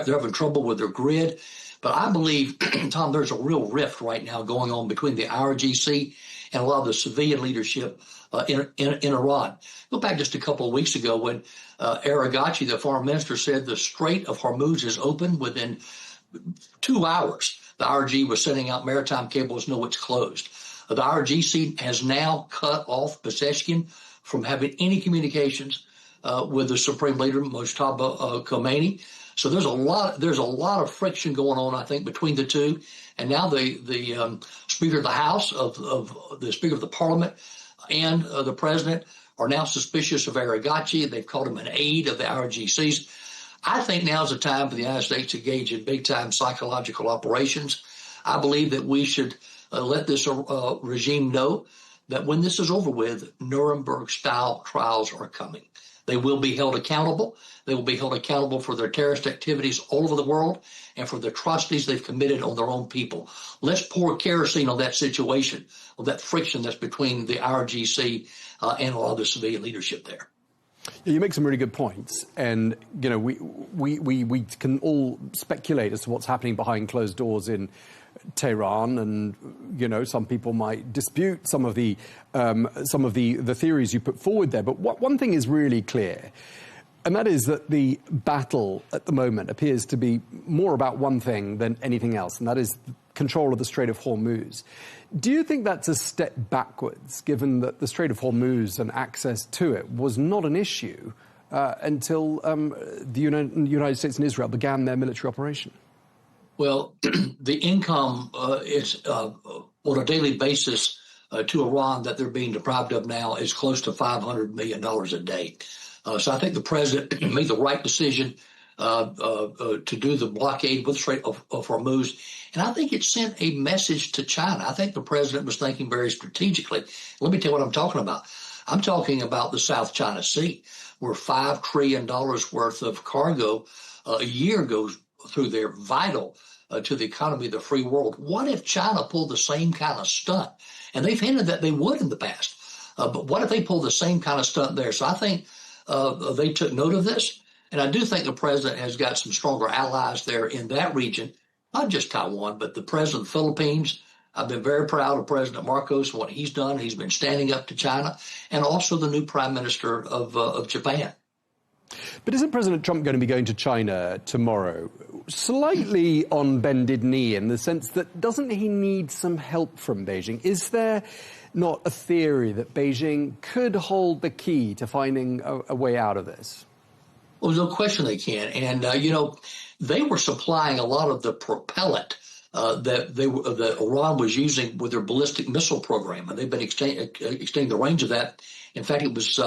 having trouble with their grid. But I believe, Tom, there's a real rift right now going on between the IRGC and a lot of the civilian leadership in Iran. Go back just a couple of weeks ago when Arabiya, the foreign minister, said the Strait of Hormuz is open within 2 hours. The IRG was sending out maritime cables. No, it's closed. The IRGC has now cut off Pezeshkian from having any communications with the Supreme Leader, Mojtaba Khomeini. So there's a lot of friction going on, I think, between the two. And now the Speaker of the House, of the Speaker of the Parliament, and the President are now suspicious of Arabiya. They've called him an aide of the IRGC's. I think now's the time for the United States to engage in big-time psychological operations. I believe that we should let this regime know that when this is over with, Nuremberg-style trials are coming. They will be held accountable. They will be held accountable for their terrorist activities all over the world and for the atrocities they've committed on their own people. Let's pour kerosene on that situation, on that friction that's between the IRGC and a lot of the civilian leadership there. You make some really good points, and you know we can all speculate as to what's happening behind closed doors in Tehran, and you know some people might dispute some of the theories you put forward there. But one thing is really clear, and that is that the battle at the moment appears to be more about one thing than anything else, and that is control of the Strait of Hormuz. Do you think that's a step backwards, given that the Strait of Hormuz and access to it was not an issue until the United States and Israel began their military operation? Well, the income is on a daily basis to Iran that they're being deprived of now is close to $500 million a day. So I think the president made the right decision to do the blockade with the Strait of Hormuz. And I think it sent a message to China. I think the president was thinking very strategically. Let me tell you what I'm talking about. I'm talking about the South China Sea, where $5 trillion worth of cargo a year goes through there, vital to the economy of the free world. What if China pulled the same kind of stunt? And they've hinted that they would in the past. But what if they pulled the same kind of stunt there? So I think they took note of this. And I do think the president has got some stronger allies there in that region, not just Taiwan, but the president of the Philippines. I've been very proud of President Marcos and what he's done. He's been standing up to China, and also the new prime minister of Japan. But isn't President Trump going to be going to China tomorrow? Slightly on bended knee, in the sense that doesn't he need some help from Beijing? Is there not a theory that Beijing could hold the key to finding a way out of this? Well, there's no question they can. And, you know, they were supplying a lot of the propellant that Iran was using with their ballistic missile program. And they've been extending the range of that. In fact, it was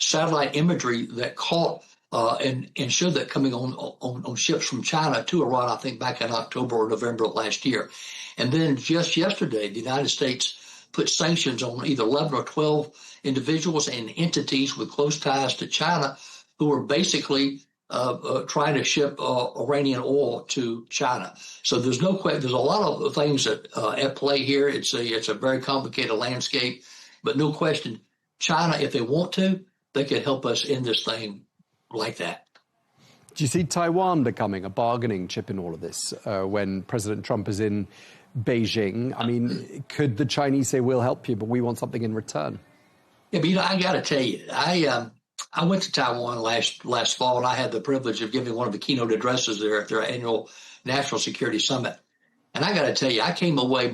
satellite imagery that caught and showed that coming on ships from China to Iran, I think back in October or November of last year. And then just yesterday, the United States put sanctions on either 11 or 12 individuals and entities with close ties to China who were basically trying to ship Iranian oil to China. So there's no question. There's a lot of things at play here. It's a very complicated landscape, but no question, China, if they want to, they could help us in this thing like that. Do you see Taiwan becoming a bargaining chip in all of this when President Trump is in Beijing? I mean, could the Chinese say, we'll help you, but we want something in return? Yeah, but you know, I got to tell you, I went to Taiwan last fall, and I had the privilege of giving one of the keynote addresses there at their annual National Security Summit. And I got to tell you, I came away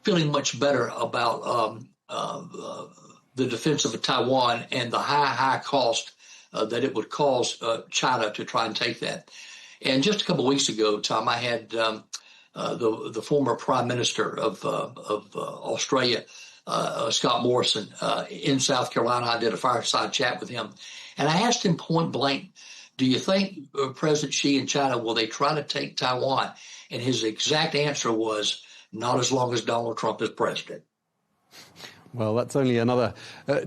feeling much better about the defense of Taiwan and the high cost that it would cause China to try and take that. And just a couple of weeks ago, Tom, I had the former Prime Minister of Australia, Scott Morrison, in South Carolina. I did a fireside chat with him, and I asked him point blank, do you think President Xi and China, will they try to take Taiwan? And his exact answer was, not as long as Donald Trump is president. Well, that's only another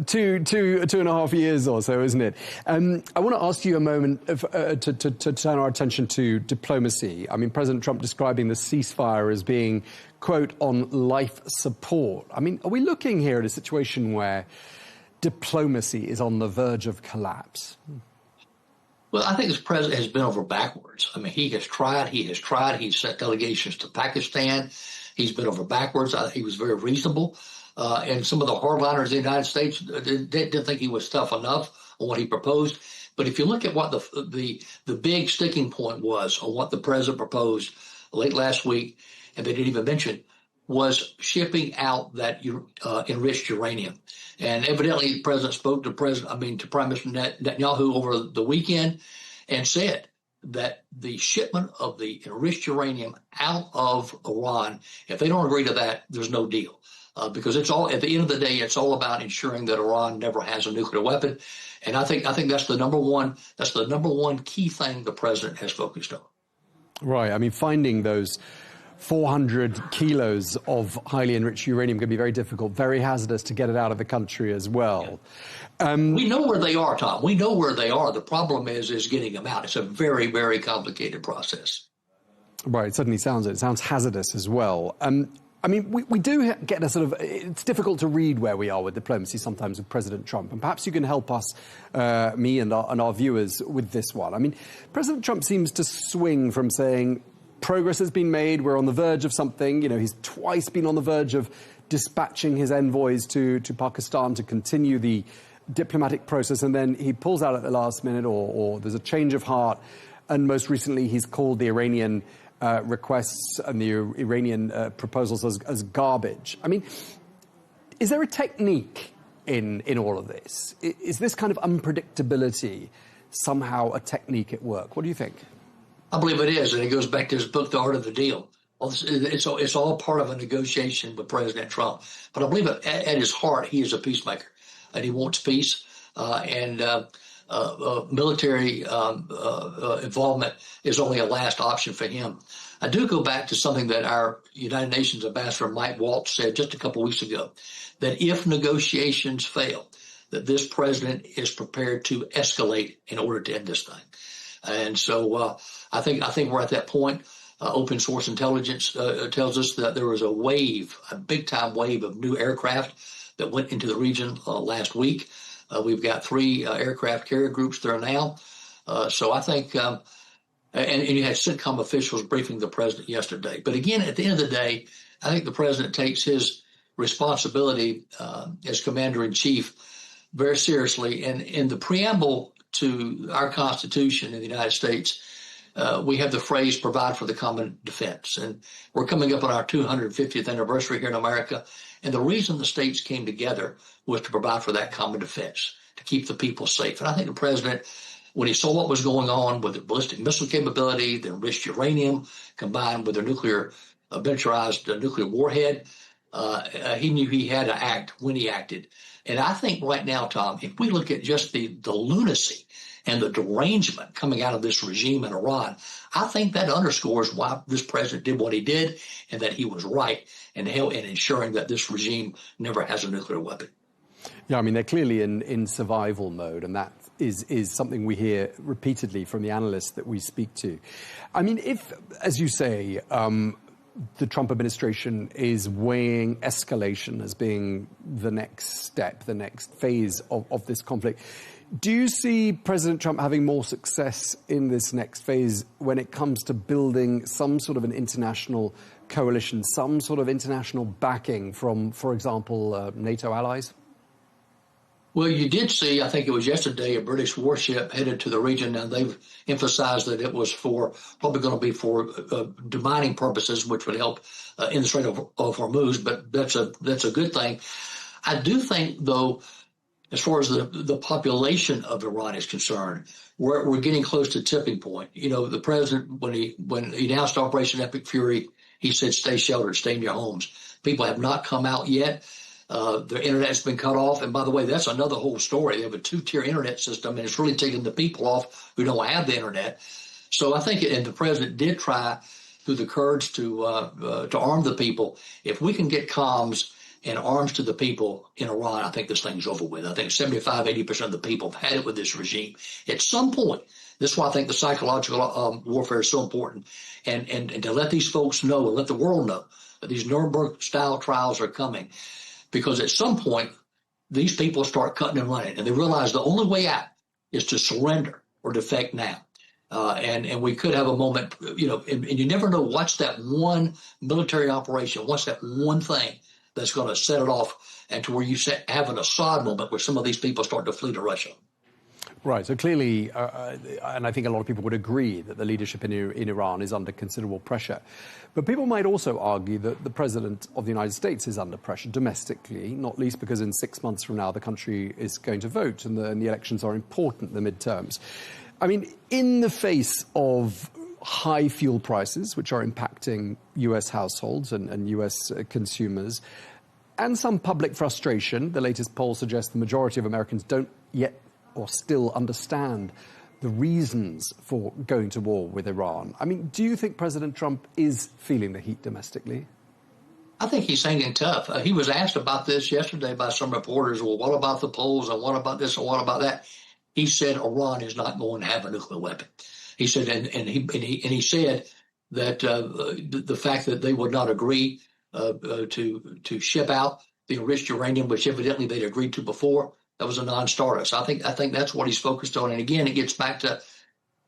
two and a half years or so, isn't it? I want to ask you a moment to turn our attention to diplomacy. I mean, President Trump describing the ceasefire as being, quote, on life support. I mean, are we looking here at a situation where diplomacy is on the verge of collapse? Well, I think this president has been over backwards. I mean, he has tried. He's sent delegations to Pakistan. He's been over backwards. He was very reasonable. And some of the hardliners in the United States didn't think he was tough enough on what he proposed. But if you look at what the big sticking point was on what the president proposed late last week, and they didn't even mention, was shipping out that enriched uranium. And evidently, the president spoke to Prime Minister Netanyahu over the weekend and said that the shipment of the enriched uranium out of Iran, if they don't agree to that, there's no deal. Because it's all, at the end of the day, it's all about ensuring that Iran never has a nuclear weapon. And I think that's the number one key thing the president has focused on. Right. I mean, finding those 400 kilos of highly enriched uranium can be very difficult, very hazardous to get it out of the country as well. Yeah. We know where they are, Tom. We know where they are. The problem is getting them out. It's a very, very complicated process. Right. It certainly sounds hazardous as well. I mean, we do get a sort of, it's difficult to read where we are with diplomacy sometimes with President Trump, and perhaps you can help us, me and our viewers, with this one. I mean, President Trump seems to swing from saying progress has been made, we're on the verge of something. You know, he's twice been on the verge of dispatching his envoys to Pakistan to continue the diplomatic process, and then he pulls out at the last minute, or there's a change of heart, and most recently he's called the Iranian requests and the Iranian proposals as garbage. I mean, is there a technique in all of this? Is this kind of unpredictability somehow a technique at work? What do you think? I believe it is, and it goes back to his book, The Art of the Deal. It's all part of a negotiation with President Trump. But I believe at his heart, he is a peacemaker, and he wants peace. Military involvement is only a last option for him. I do go back to something that our United Nations Ambassador Mike Waltz said just a couple of weeks ago, that if negotiations fail, that this president is prepared to escalate in order to end this thing. And so I think we're at that point. Open source intelligence tells us that there was a big-time wave of new aircraft that went into the region last week. We've got 3 aircraft carrier groups there now. So I think, and you had CENTCOM officials briefing the president yesterday. But again, at the end of the day, I think the president takes his responsibility as commander-in-chief very seriously. And in the preamble to our Constitution in the United States, we have the phrase provide for the common defense. And we're coming up on our 250th anniversary here in America. And the reason the states came together was to provide for that common defense, to keep the people safe. And I think the president, when he saw what was going on with the ballistic missile capability, the enriched uranium combined with their miniaturized nuclear warhead, he knew he had to act when he acted. And I think right now, Tom, if we look at just the lunacy and the derangement coming out of this regime in Iran, I think that underscores why this president did what he did, and that he was right in ensuring that this regime never has a nuclear weapon. Yeah, I mean, they're clearly in survival mode, and that is something we hear repeatedly from the analysts that we speak to. I mean, if, as you say, the Trump administration is weighing escalation as being the next step, the next phase of this conflict, do you see President Trump having more success in this next phase when it comes to building some sort of an international coalition, some sort of international backing from, for example, NATO allies? Well, you did see, I think it was yesterday, a British warship headed to the region, and they've emphasized that it was probably going to be for demining purposes, which would help in the Strait of Hormuz, but that's a good thing. I do think, though, as far as the population of Iran is concerned, we're getting close to tipping point. You know, the president, when he announced Operation Epic Fury, he said, stay sheltered, stay in your homes. People have not come out yet. Their internet has been cut off. And by the way, that's another whole story. They have a 2-tier internet system, and it's really taking the people off who don't have the internet. So I think, and the president did try through the Kurds to arm the people. If we can get comms and arms to the people in Iran, I think this thing's over with. I think 75-80% of the people have had it with this regime. At some point, this is why I think the psychological warfare is so important, and to let these folks know and let the world know that these Nuremberg-style trials are coming, because at some point, these people start cutting and running, and they realize the only way out is to surrender or defect now. And we could have a moment, you know, and you never know what's that one military operation, what's that one thing that's going to set it off, and to where you have an Assad moment where some of these people start to flee to Russia. Right. So clearly, and I think a lot of people would agree that the leadership in Iran is under considerable pressure. But people might also argue that the president of the United States is under pressure domestically, not least because in 6 months from now the country is going to vote, and the elections are important, the midterms. I mean, in the face of high fuel prices, which are impacting U.S. households and U.S. consumers, and some public frustration, the latest poll suggests the majority of Americans don't yet or still understand the reasons for going to war with Iran. I mean, do you think President Trump is feeling the heat domestically? I think he's hanging tough. He was asked about this yesterday by some reporters. Well, what about the polls, and what about this, and what about that? He said Iran is not going to have a nuclear weapon. He said, and he said that the fact that they would not agree to ship out the enriched uranium, which evidently they'd agreed to before. That was a non-starter. So I think that's what he's focused on. And again, it gets back to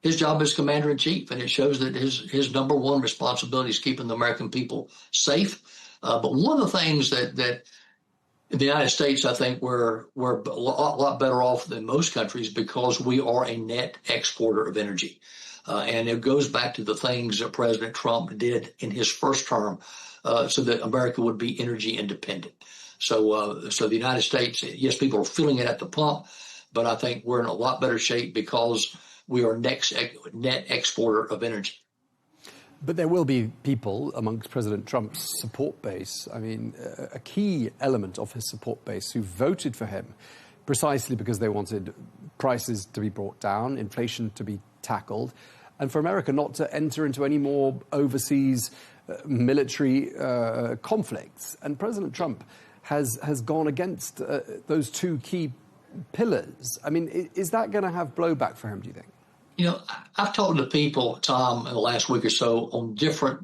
his job as commander-in-chief, and it shows that his number one responsibility is keeping the American people safe. But one of the things that in the United States, I think we're a lot better off than most countries because we are a net exporter of energy. And it goes back to the things that President Trump did in his first term so that America would be energy independent. So the United States, yes, people are feeling it at the pump, but I think we're in a lot better shape because we are net exporter of energy. But there will be people amongst President Trump's support base, I mean, a key element of his support base who voted for him precisely because they wanted prices to be brought down, inflation to be tackled, and for America not to enter into any more overseas military conflicts. And President Trump has gone against those two key pillars. I mean, is that going to have blowback for him, do you think? You know, I've talked to people, Tom, in the last week or so on different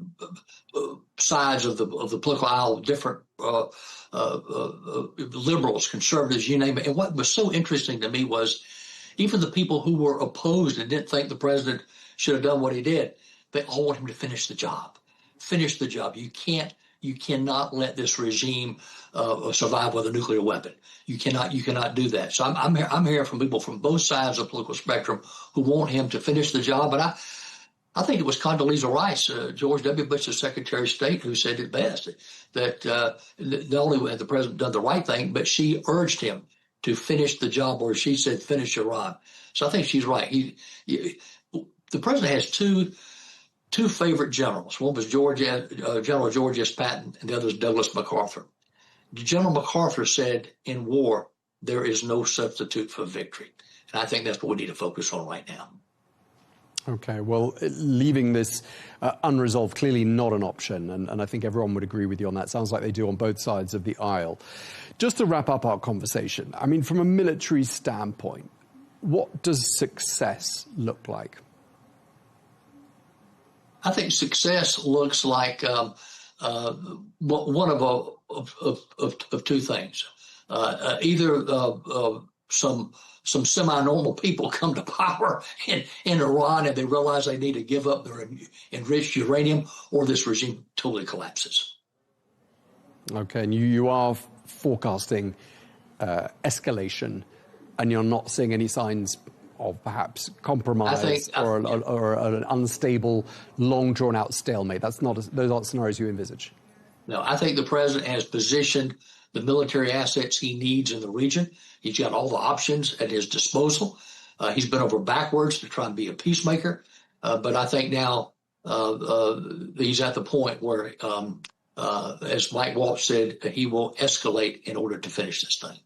sides of the political aisle, different liberals, conservatives, you name it. And what was so interesting to me was even the people who were opposed and didn't think the president should have done what he did, they all want him to finish the job. Finish the job. You cannot let this regime survive with a nuclear weapon. You cannot do that. So I'm hearing from people from both sides of the political spectrum who want him to finish the job. But I think it was Condoleezza Rice, George W. Bush's Secretary of State, who said it best, that not only had the president done the right thing, but she urged him to finish the job, or she said, finish Iran. So I think she's right. The president has two favorite generals. One was General George S. Patton, and the other is Douglas MacArthur. General MacArthur said, in war, there is no substitute for victory. And I think that's what we need to focus on right now. Okay, well, leaving this unresolved, clearly not an option, and I think everyone would agree with you on that. Sounds like they do on both sides of the aisle. Just to wrap up our conversation, I mean, from a military standpoint, what does success look like? I think success looks like one of two things. Either some semi-normal people come to power in Iran and they realize they need to give up their enriched uranium, or this regime totally collapses. Okay, and you are forecasting escalation, and you're not seeing any signs of perhaps compromise or an unstable, long drawn-out stalemate. Those aren't scenarios you envisage. No, I think the president has positioned the military assets he needs in the region. He's got all the options at his disposal. He's been over backwards to try and be a peacemaker. But I think now he's at the point where, as Mike Waltz said, he will escalate in order to finish this thing.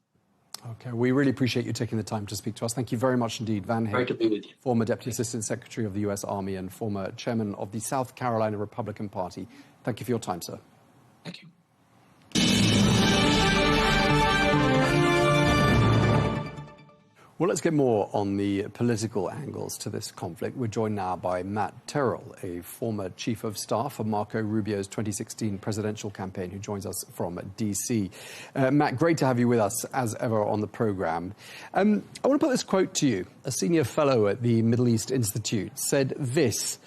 Okay, we really appreciate you taking the time to speak to us. Thank you very much indeed, Van Hayek. Great to be with you. Former Deputy Assistant Secretary of the U.S. Army and former Chairman of the South Carolina Republican Party. Thank you for your time, sir. Thank you. Well, let's get more on the political angles to this conflict. We're joined now by Matt Terrell, a former chief of staff for Marco Rubio's 2016 presidential campaign, who joins us from D.C. Matt, great to have you with us, as ever, on the program. I want to put this quote to you. A senior fellow at the Middle East Institute said this: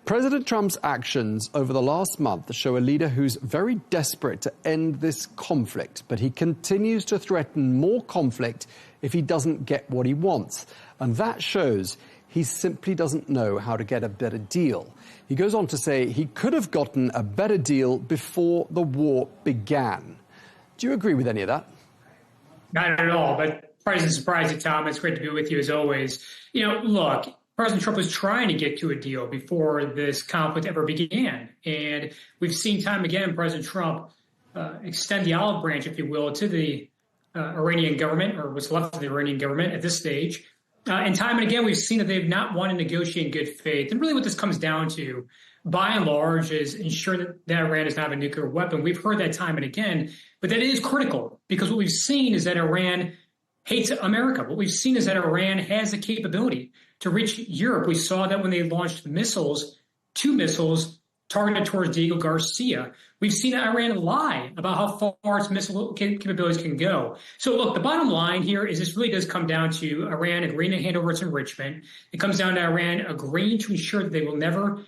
President Trump's actions over the last month show a leader who's very desperate to end this conflict, but he continues to threaten more conflict if he doesn't get what he wants. And that shows he simply doesn't know how to get a better deal. He goes on to say he could have gotten a better deal before the war began. Do you agree with any of that? Not at all, but surprised and surprised, Tom. It's great to be with you as always. You know, look, President Trump was trying to get to a deal before this conflict ever began. And we've seen time again President Trump extend the olive branch, if you will, to the Iranian government, or what's left of the Iranian government at this stage. And time and again, we've seen that they've not wanted to negotiate in good faith. And really what this comes down to, by and large, is ensuring that Iran does not have a nuclear weapon. We've heard that time and again, but that is critical, because what we've seen is that Iran hates America. What we've seen is that Iran has the capability to reach Europe. We saw that when they launched missiles, 2 missiles targeted towards Diego Garcia. We've seen Iran lie about how far its missile capabilities can go. So look, the bottom line here is this really does come down to Iran agreeing to hand over its enrichment. It comes down to Iran agreeing to ensure that they will never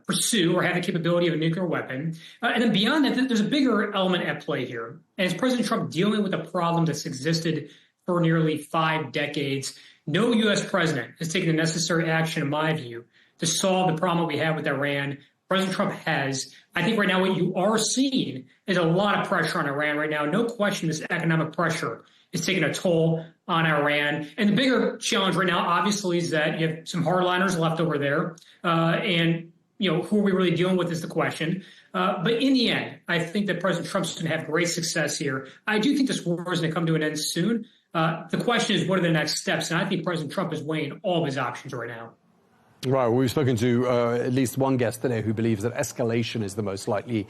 pursue or have the capability of a nuclear weapon. And then beyond that, there's a bigger element at play here. And it's President Trump dealing with a problem that's existed for nearly 5 decades. No U.S. president has taken the necessary action, in my view, to solve the problem we have with Iran. President Trump has. I think right now what you are seeing is a lot of pressure on Iran right now. No question this economic pressure is taking a toll on Iran. And the bigger challenge right now, obviously, is that you have some hardliners left over there. And, who are we really dealing with is the question. But in the end, I think that President Trump's going to have great success here. I do think this war is going to come to an end soon. The question is, what are the next steps? And I think President Trump is weighing all of his options right now. Right. Well, we've spoken to at least one guest today who believes that escalation is the most likely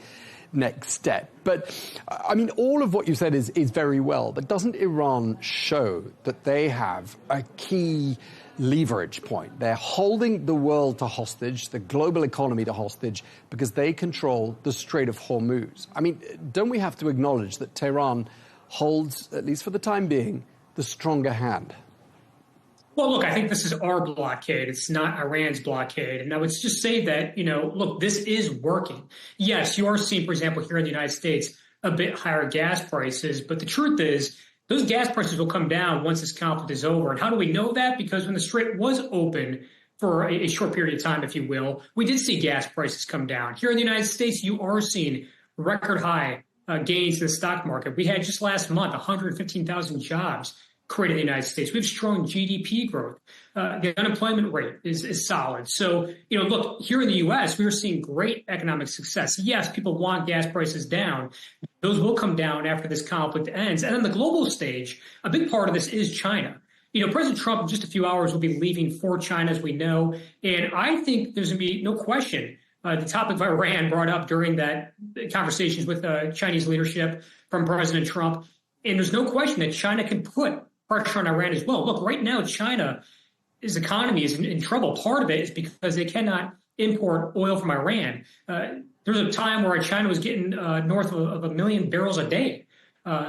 next step. But, I mean, all of what you said is very well. But doesn't Iran show that they have a key leverage point? They're holding the world to hostage, the global economy to hostage, because they control the Strait of Hormuz. I mean, don't we have to acknowledge that Tehran holds, at least for the time being, the stronger hand? Well, look, I think this is our blockade. It's not Iran's blockade. And I would just say that, look, this is working. Yes, you are seeing, for example, here in the United States, a bit higher gas prices. But the truth is, those gas prices will come down once this conflict is over. And how do we know that? Because when the Strait was open for a short period of time, if you will, we did see gas prices come down. Here in the United States, you are seeing record high gains in the stock market. We had just last month 115,000 jobs created in the United States. We have strong GDP growth. The unemployment rate is solid. So, look, here in the U.S., we are seeing great economic success. Yes, people want gas prices down. Those will come down after this conflict ends. And on the global stage, a big part of this is China. President Trump in just a few hours will be leaving for China, as we know. And I think there's going to be no question the topic of Iran brought up during that conversations with Chinese leadership from President Trump. And there's no question that China can put pressure on Iran as well. Look, right now, China's economy is in trouble. Part of it is because they cannot import oil from Iran. There was a time where China was getting north of 1 million barrels a day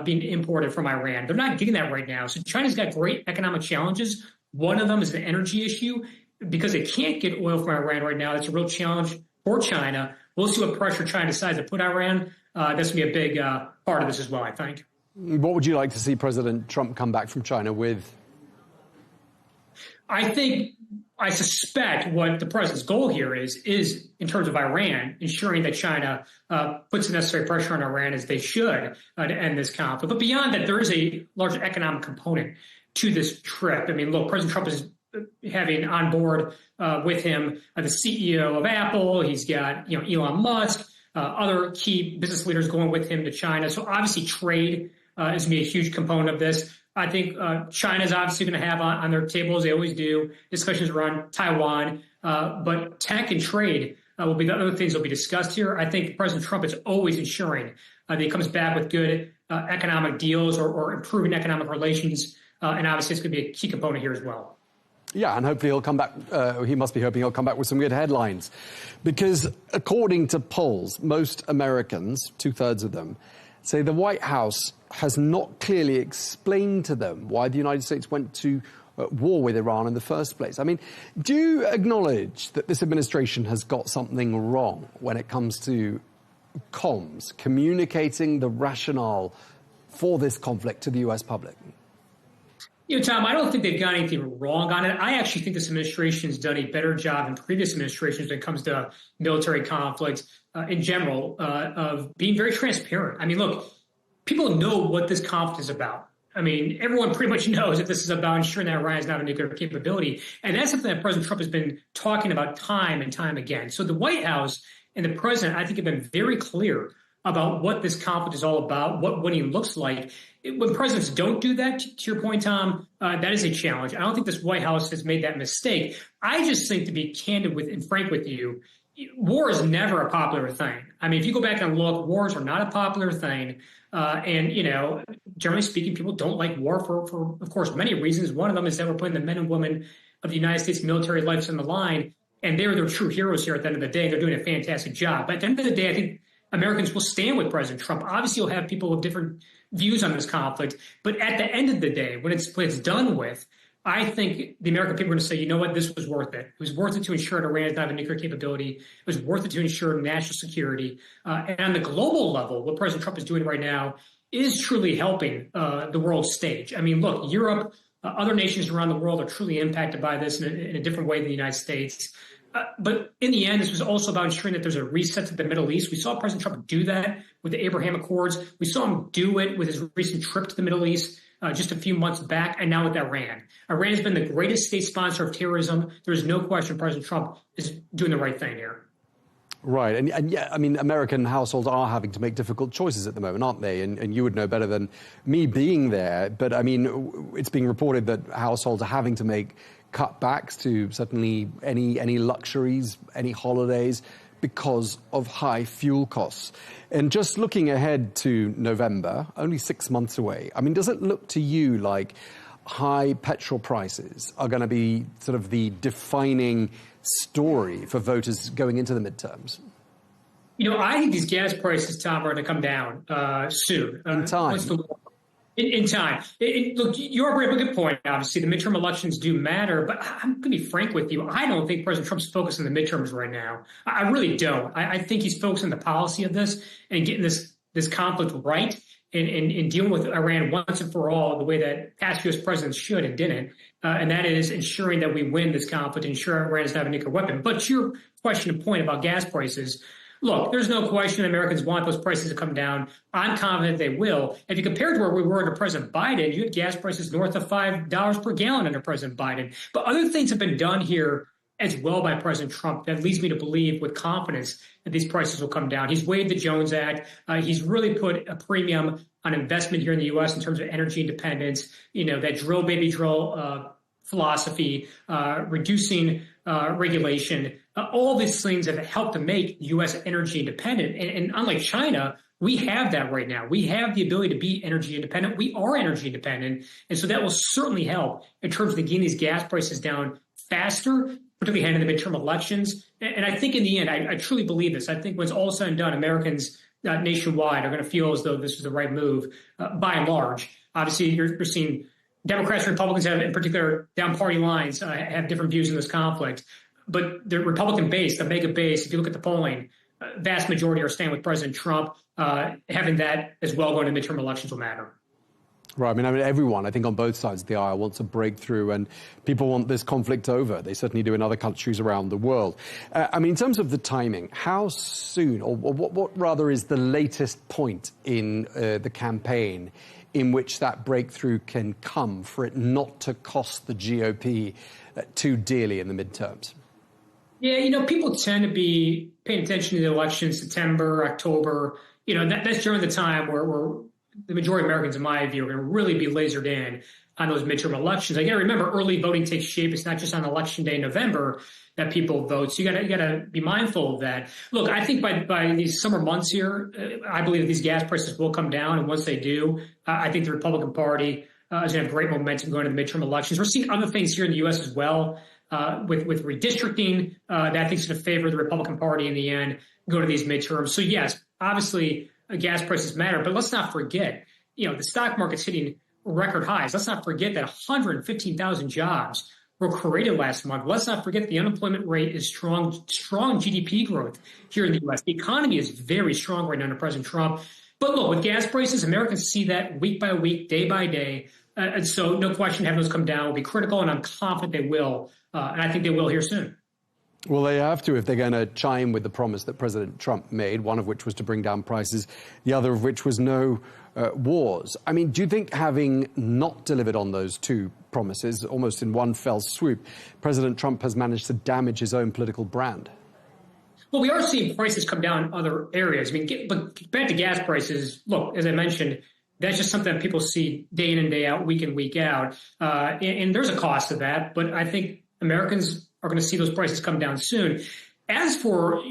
being imported from Iran. They're not getting that right now. So China's got great economic challenges. One of them is the energy issue. Because they can't get oil from Iran right now, that's a real challenge for China. We'll see what pressure China decides to put Iran. That's going to be a big part of this as well, I think. What would you like to see President Trump come back from China with? I suspect what the president's goal here is in terms of Iran, ensuring that China puts the necessary pressure on Iran as they should to end this conflict. But beyond that, there is a large economic component to this trip. I mean, look, President Trump is having on board with him the CEO of Apple. He's got Elon Musk, other key business leaders going with him to China. So obviously trade is going to be a huge component of this. I think China is obviously going to have on their table, as they always do, discussions around Taiwan. But tech and trade will be the other things that will be discussed here. I think President Trump is always ensuring that he comes back with good economic deals or improving economic relations. And obviously it's going to be a key component here as well. Yeah, and hopefully he'll come back, he must be hoping he'll come back with some good headlines. Because according to polls, most Americans, 2/3 of them, say the White House has not clearly explained to them why the United States went to war with Iran in the first place. I mean, do you acknowledge that this administration has got something wrong when it comes to comms, communicating the rationale for this conflict to the U.S. public? Tom, I don't think they've got anything wrong on it. I actually think this administration has done a better job than previous administrations when it comes to military conflict in general of being very transparent. I mean, look, people know what this conflict is about. I mean, everyone pretty much knows that this is about ensuring that Iran is not a nuclear capability. And that's something that President Trump has been talking about time and time again. So the White House and the president, I think, have been very clear about what this conflict is all about, what he looks like. When presidents don't do that, to your point, Tom, that is a challenge. I don't think this White House has made that mistake. I just think, to be candid with and frank with you, war is never a popular thing. I mean, if you go back and look, wars are not a popular thing. And, generally speaking, people don't like war for, of course, many reasons. One of them is that we're putting the men and women of the United States military lives on the line. and they're the true heroes here at the end of the day. They're doing a fantastic job. But at the end of the day, I think Americans will stand with President Trump. Obviously, you'll have people with different views on this conflict. But at the end of the day, when it's done with, I think the American people are going to say, you know what, this was worth it. It was worth it to ensure that Iran does not have a nuclear capability. It was worth it to ensure national security. And on the global level, what President Trump is doing right now is truly helping the world stage. I mean, look, Europe, other nations around the world are truly impacted by this in a different way than the United States. But in the end, this was also about ensuring that there's a reset to the Middle East. We saw President Trump do that with the Abraham Accords. We saw him do it with his recent trip to the Middle East just a few months back, and now with Iran. Iran has been the greatest state sponsor of terrorism. There's no question President Trump is doing the right thing here. Right. And yeah, I mean, American households are having to make difficult choices at the moment, aren't they? And you would know better than me being there. But I mean, it's being reported that households are having to make cutbacks to certainly any luxuries, any holidays, because of high fuel costs. And just looking ahead to November, only 6 months away, I mean, does it look to you like high petrol prices are going to be sort of the defining story for voters going into the midterms? You know, I think these gas prices, Tom, are going to come down soon. In time. In time. Look, you bring up a good point. Obviously, the midterm elections do matter, but I'm going to be frank with you. I don't think President Trump's focused on the midterms right now. I really don't. I think he's focused on the policy of this and getting this conflict right and dealing with Iran once and for all the way that past U.S. presidents should and didn't. And that is ensuring that we win this conflict and ensure Iran doesn't have a nuclear weapon. But to your question and point about gas prices, look, there's no question Americans want those prices to come down. I'm confident they will. If you compare to where we were under President Biden, you had gas prices north of $5 per gallon under President Biden. But other things have been done here as well by President Trump that leads me to believe with confidence that these prices will come down. He's waived the Jones Act. He's really put a premium on investment here in the U.S. in terms of energy independence, that drill, baby drill philosophy, reducing regulation. All these things have helped to make U.S. energy independent. And unlike China, we have that right now. We have the ability to be energy independent. We are energy independent. And so that will certainly help in terms of getting these gas prices down faster, particularly ahead of the midterm elections. And I think in the end, I truly believe this. I think when it's all said and done, Americans nationwide are going to feel as though this is the right move by and large. Obviously, you're seeing Democrats and Republicans have, in particular, down party lines, have different views in this conflict. But the Republican base, the mega base, if you look at the polling, vast majority are staying with President Trump. Having that as well going to midterm elections will matter. Right. I mean, everyone, I think, on both sides of the aisle wants a breakthrough, and people want this conflict over. They certainly do in other countries around the world. I mean, in terms of the timing, how soon, or what rather is the latest point in the campaign in which that breakthrough can come for it not to cost the GOP too dearly in the midterms? Yeah, people tend to be paying attention to the election, September, October. That's during the time where the majority of Americans, in my view, are going to really be lasered in on those midterm elections. I got to remember, early voting takes shape. It's not just on election day in November that people vote. So you got to be mindful of that. Look, I think by these summer months here, I believe that these gas prices will come down. And once they do, I think the Republican Party is going to have great momentum going to the midterm elections. We're seeing other things here in the U.S. as well. With redistricting, that I think is going to favor the Republican Party in the end, go to these midterms. So yes, obviously gas prices matter, but let's not forget, the stock market's hitting record highs. Let's not forget that 115,000 jobs were created last month. Let's not forget the unemployment rate is strong GDP growth here in the U.S. The economy is very strong right now under President Trump. But look, with gas prices, Americans see that week by week, day by day. And so no question having those come down will be critical, and I'm confident they will. And I think they will here soon. Well, they have to if they're going to chime with the promise that President Trump made, one of which was to bring down prices, the other of which was no wars. I mean, do you think having not delivered on those two promises, almost in one fell swoop, President Trump has managed to damage his own political brand? Well, we are seeing prices come down in other areas. I mean, but back to gas prices, look, as I mentioned, that's just something that people see day in and day out, week in, week out. And there's a cost to that. But I think Americans are going to see those prices come down soon. As for,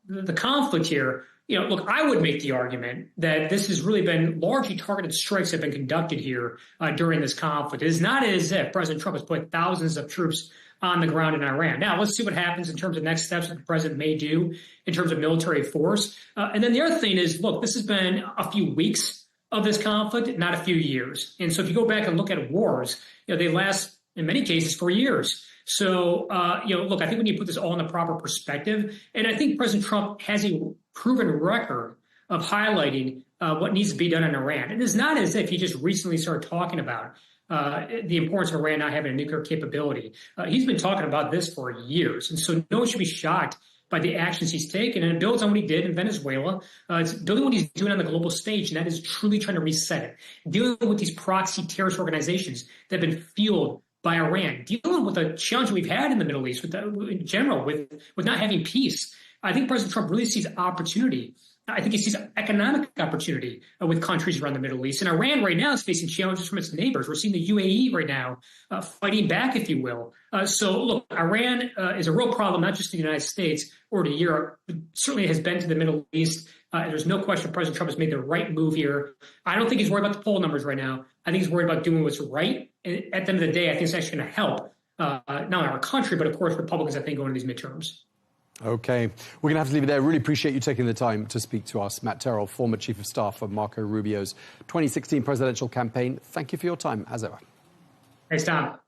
the conflict here, look, I would make the argument that this has really been largely targeted strikes that have been conducted here during this conflict. It is not as if President Trump has put thousands of troops on the ground in Iran. Now, let's see what happens in terms of next steps that the president may do in terms of military force. And then the other thing is, look, this has been a few weeks of this conflict, not a few years. And so if you go back and look at wars, they last, in many cases, for years. So, look, I think we need to put this all in the proper perspective. And I think President Trump has a proven record of highlighting what needs to be done in Iran. It is not as if he just recently started talking about the importance of Iran not having a nuclear capability. He's been talking about this for years. And so no one should be shocked by the actions he's taken. And it builds on what he did in Venezuela. It's building what he's doing on the global stage, and that is truly trying to reset it. Dealing with these proxy terrorist organizations that have been fueled by Iran, dealing with the challenge we've had in the Middle East in general with not having peace. I think President Trump really sees opportunity. I think he sees economic opportunity with countries around the Middle East. And Iran right now is facing challenges from its neighbors. We're seeing the UAE right now fighting back, if you will. So, look, Iran is a real problem, not just in the United States or to Europe, but certainly has been to the Middle East. There's no question President Trump has made the right move here. I don't think he's worried about the poll numbers right now. I think he's worried about doing what's right. And at the end of the day, I think it's actually going to help not only our country, but, of course, Republicans, I think, going into these midterms. Okay. We're going to have to leave it there. Really appreciate you taking the time to speak to us. Matt Terrell, former Chief of Staff of Marco Rubio's 2016 presidential campaign. Thank you for your time, as ever. Thanks, Tom.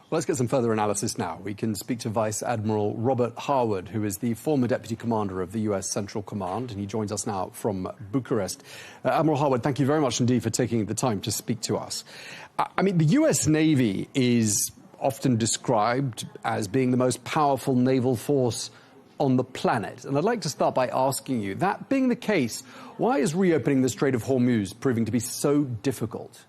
Let's get some further analysis now. We can speak to Vice Admiral Robert Harwood, who is the former Deputy Commander of the U.S. Central Command, and he joins us now from Bucharest. Admiral Harwood, thank you very much indeed for taking the time to speak to us. I mean, the U.S. Navy is often described as being the most powerful naval force on the planet. And I'd like to start by asking you, that being the case, why is reopening the Strait of Hormuz proving to be so difficult?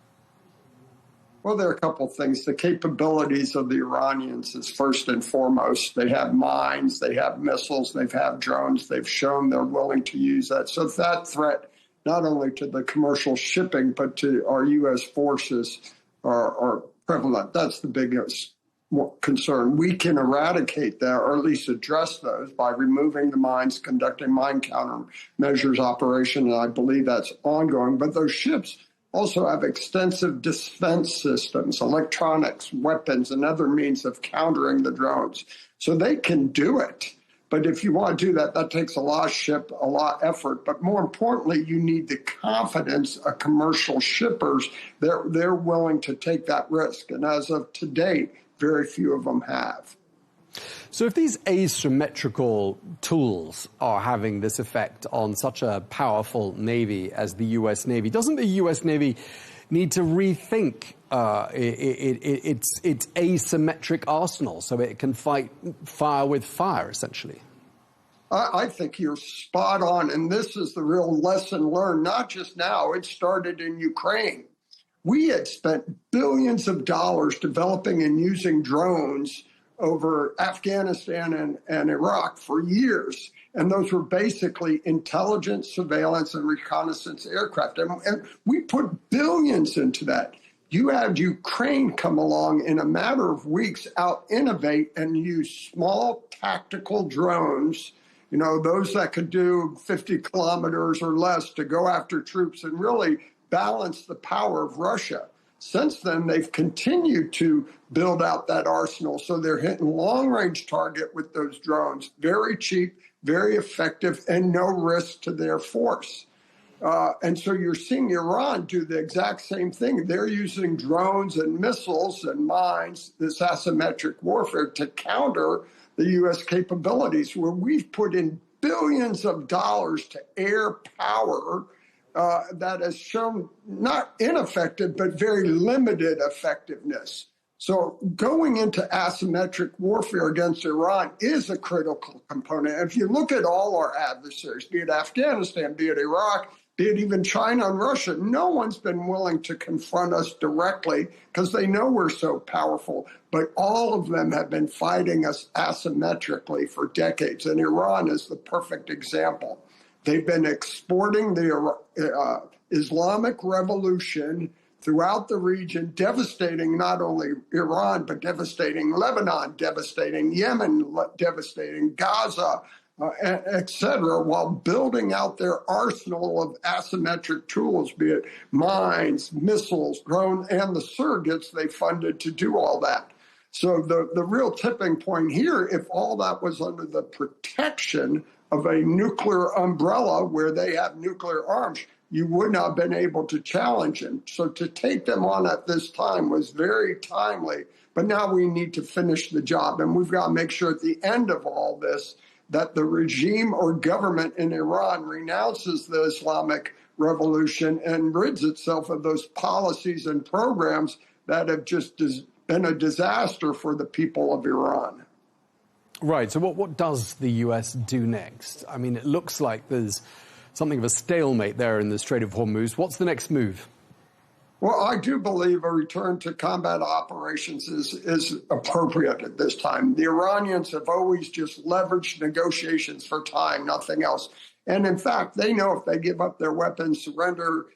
Well, there are a couple of things. The capabilities of the Iranians is first and foremost. They have mines, they have missiles, they have drones. They've shown they're willing to use that. So that threat, not only to the commercial shipping, but to our U.S. forces are prevalent. That's the biggest concern. We can eradicate that, or at least address those, by removing the mines, conducting mine countermeasures operation, and I believe that's ongoing. But those ships also have extensive defense systems, electronics, weapons, and other means of countering the drones. So they can do it. But if you want to do that, that takes a lot of ship, a lot of effort. But more importantly, you need the confidence of commercial shippers that they're willing to take that risk. And as of today, very few of them have. So if these asymmetrical tools are having this effect on such a powerful Navy as the U.S. Navy, doesn't the U.S. Navy need to rethink its asymmetric arsenal so it can fight fire with fire, essentially? I think you're spot on. And this is the real lesson learned, not just now. It started in Ukraine. We had spent billions of dollars developing and using drones over Afghanistan and Iraq for years. And those were basically intelligence, surveillance, and reconnaissance aircraft. And we put billions into that. You had Ukraine come along in a matter of weeks, out-innovate and use small tactical drones, those that could do 50 kilometers or less, to go after troops and really balance the power of Russia. Since then, they've continued to build out that arsenal. So they're hitting long-range target with those drones, very cheap, very effective, and no risk to their force. And so you're seeing Iran do the exact same thing. They're using drones and missiles and mines, this asymmetric warfare, to counter the U.S. capabilities, where we've put in billions of dollars to air power that has shown not ineffective, but very limited effectiveness. So going into asymmetric warfare against Iran is a critical component. If you look at all our adversaries, be it Afghanistan, be it Iraq, be it even China and Russia, no one's been willing to confront us directly because they know we're so powerful. But all of them have been fighting us asymmetrically for decades, and Iran is the perfect example. They've been exporting the Islamic Revolution throughout the region, devastating not only Iran, but devastating Lebanon, devastating Yemen, devastating Gaza, et cetera, while building out their arsenal of asymmetric tools, be it mines, missiles, drones, and the surrogates they funded to do all that. So the real tipping point here, if all that was under the protection of a nuclear umbrella where they have nuclear arms, you would not have been able to challenge them. So to take them on at this time was very timely. But now we need to finish the job. And we've got to make sure at the end of all this that the regime or government in Iran renounces the Islamic Revolution and rids itself of those policies and programs that have just been a disaster for the people of Iran. Right. So what does the U.S. do next? I mean, it looks like there's something of a stalemate there in the Strait of Hormuz. What's the next move? Well, I do believe a return to combat operations is appropriate at this time. The Iranians have always just leveraged negotiations for time, nothing else. And in fact, they know if they give up their weapons, surrender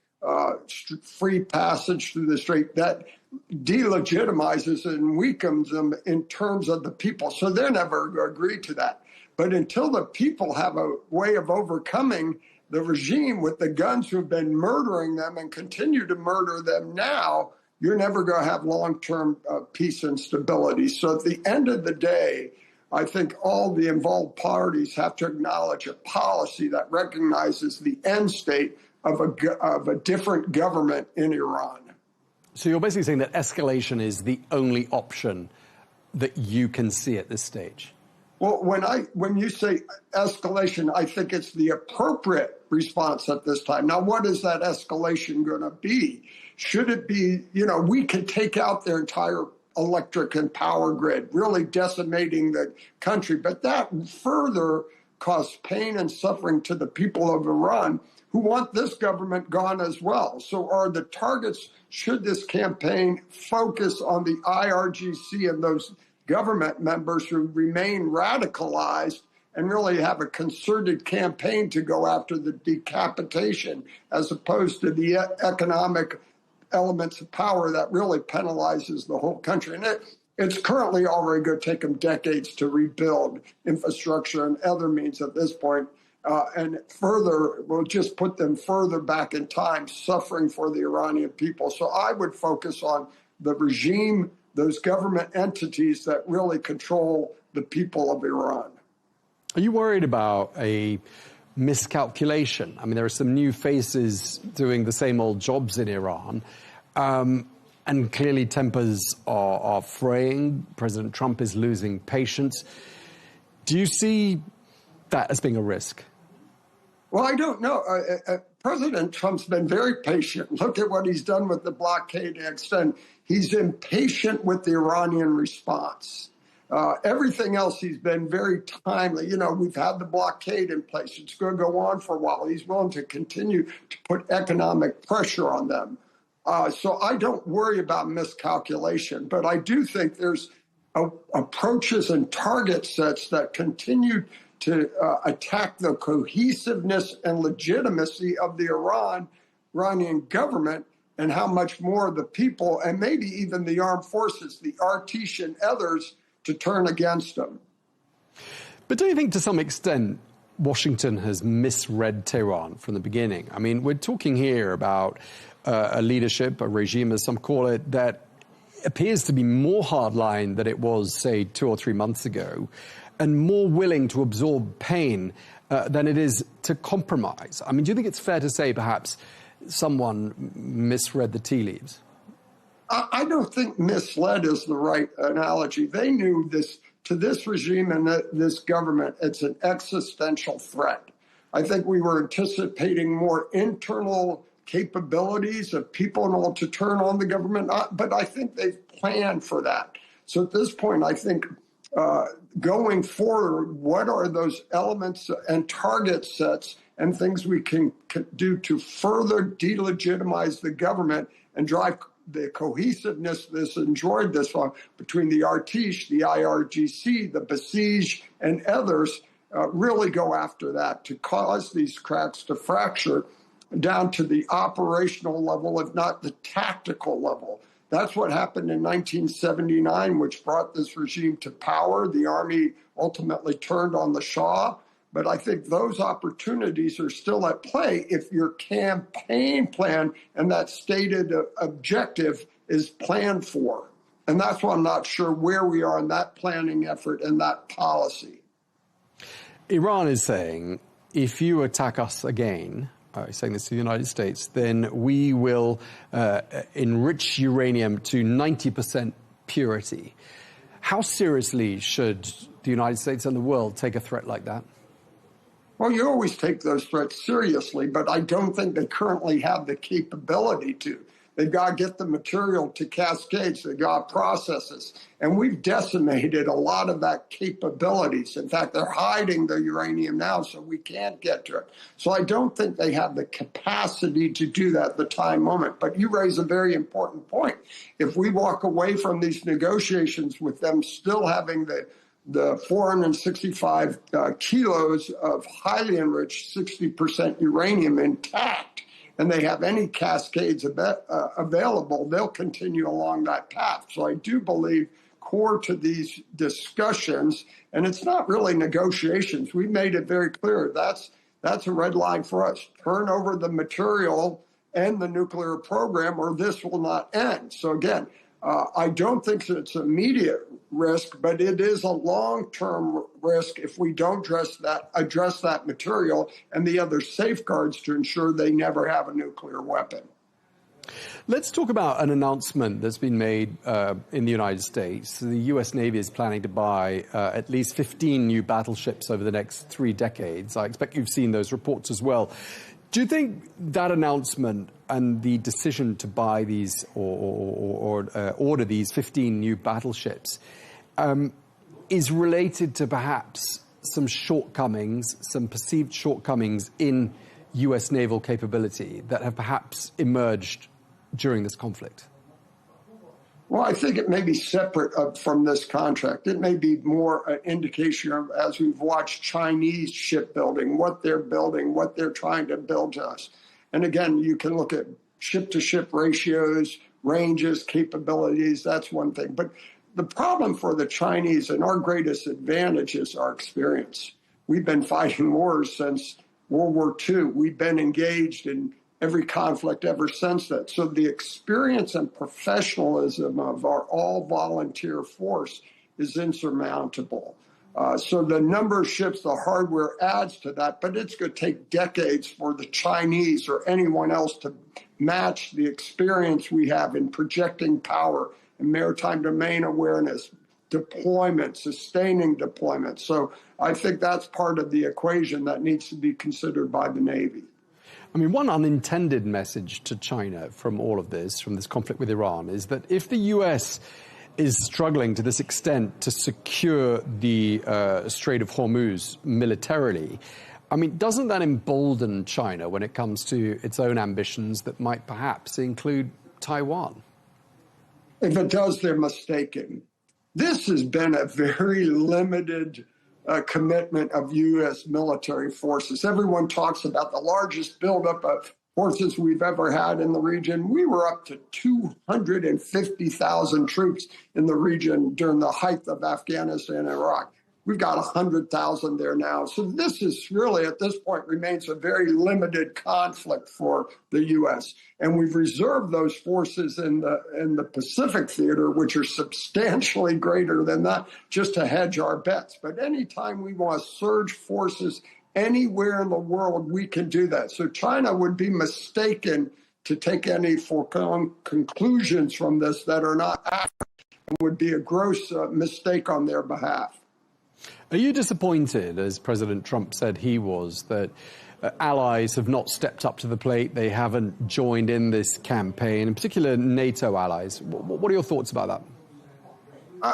free passage through the strait, that delegitimizes and weakens them in terms of the people. So they're never going to agree to that. But until the people have a way of overcoming the regime with the guns who've been murdering them and continue to murder them now, you're never going to have long-term peace and stability. So at the end of the day, I think all the involved parties have to acknowledge a policy that recognizes the end state of a different government in Iran. So you're basically saying that escalation is the only option that you can see at this stage? Well, when you say escalation, I think it's the appropriate response at this time. Now, what is that escalation going to be? Should it be, we could take out their entire electric and power grid, really decimating the country, but that further cause pain and suffering to the people of Iran who want this government gone as well. So are the targets, should this campaign focus on the IRGC and those government members who remain radicalized and really have a concerted campaign to go after the decapitation as opposed to the economic elements of power that really penalizes the whole country? And it's currently already going to take them decades to rebuild infrastructure and other means at this point. And further, will just put them further back in time, suffering for the Iranian people. So I would focus on the regime, those government entities that really control the people of Iran. Are you worried about a miscalculation? I mean, there are some new faces doing the same old jobs in Iran, and clearly tempers are fraying. President Trump is losing patience. Do you see that as being a risk? Well, I don't know. President Trump's been very patient. Look at what he's done with the blockade extent. He's impatient with the Iranian response. Everything else, he's been very timely. We've had the blockade in place. It's going to go on for a while. He's willing to continue to put economic pressure on them. So I don't worry about miscalculation, but I do think there's approaches and target sets that continue to attack the cohesiveness and legitimacy of the Iranian government and how much more the people and maybe even the armed forces, the Artish and others, to turn against them. But don't you think to some extent Washington has misread Tehran from the beginning? I mean, we're talking here about a leadership, a regime, as some call it, that appears to be more hardline than it was, say, 2 or 3 months ago, and more willing to absorb pain than it is to compromise. I mean, do you think it's fair to say perhaps someone misread the tea leaves? I don't think misled is the right analogy. They knew this, to this regime and this government, it's an existential threat. I think we were anticipating more internal capabilities of people and all to turn on the government, but I think they've planned for that. So at this point, I think going forward, what are those elements and target sets and things we can do to further delegitimize the government and drive the cohesiveness that's enjoyed this one between the Artish, the IRGC, the Basij, and others, really go after that to cause these cracks to fracture down to the operational level, if not the tactical level. That's what happened in 1979, which brought this regime to power. The army ultimately turned on the Shah. But I think those opportunities are still at play if your campaign plan and that stated objective is planned for. And that's why I'm not sure where we are in that planning effort and that policy. Iran is saying, if you attack us again, saying this to the United States, then we will enrich uranium to 90% purity. How seriously should the United States and the world take a threat like that? Well, you always take those threats seriously, but I don't think they currently have the capability to. They've got to get the material to cascades. They've got processes. And we've decimated a lot of that capabilities. In fact, they're hiding the uranium now, so we can't get to it. So I don't think they have the capacity to do that at the time moment. But you raise a very important point. If we walk away from these negotiations with them still having the 465 kilos of highly enriched 60% uranium intact, and they have any cascades available, they'll continue along that path. So I do believe core to these discussions, and it's not really negotiations. We've made it very clear that's a red line for us. Turn over the material and the nuclear program, or this will not end. So again, I don't think it's an immediate risk, but it is a long-term risk if we don't address that material and the other safeguards to ensure they never have a nuclear weapon. Let's talk about an announcement that's been made in the United States. The U.S. Navy is planning to buy at least 15 new battleships over the next 3 decades. I expect you've seen those reports as well. Do you think that announcement and the decision to buy these or order these 15 new battleships is related to perhaps some shortcomings, some perceived shortcomings in U.S. naval capability that have perhaps emerged during this conflict? Well, I think it may be separate from this contract. It may be more an indication of, as we've watched Chinese shipbuilding, what they're building, what they're trying to build to us. And again, you can look at ship-to-ship ratios, ranges, capabilities. That's one thing. But the problem for the Chinese, and our greatest advantage, is our experience. We've been fighting wars since World War II. We've been engaged in every conflict ever since that. So the experience and professionalism of our all-volunteer force is insurmountable. So the number of ships, the hardware adds to that, but it's going to take decades for the Chinese or anyone else to match the experience we have in projecting power and maritime domain awareness, deployment, sustaining deployment. So I think that's part of the equation that needs to be considered by the Navy. I mean, one unintended message to China from all of this, from this conflict with Iran, is that if the U.S. is struggling to this extent to secure the Strait of Hormuz militarily, I mean, doesn't that embolden China when it comes to its own ambitions that might perhaps include Taiwan? If it does, they're mistaken. This has been a very limited commitment of U.S. military forces. Everyone talks about the largest buildup of forces we've ever had in the region. We were up to 250,000 troops in the region during the height of Afghanistan and Iraq. We've got 100,000 there now. So this is really, at this point, remains a very limited conflict for the U.S. And we've reserved those forces in the Pacific theater, which are substantially greater than that, just to hedge our bets. But anytime we want to surge forces anywhere in the world, we can do that. So China would be mistaken to take any foregone conclusions from this that are not accurate, and would be a gross mistake on their behalf. Are you disappointed, as President Trump said he was, that allies have not stepped up to the plate? They haven't joined in this campaign, in particular NATO allies. What are your thoughts about that?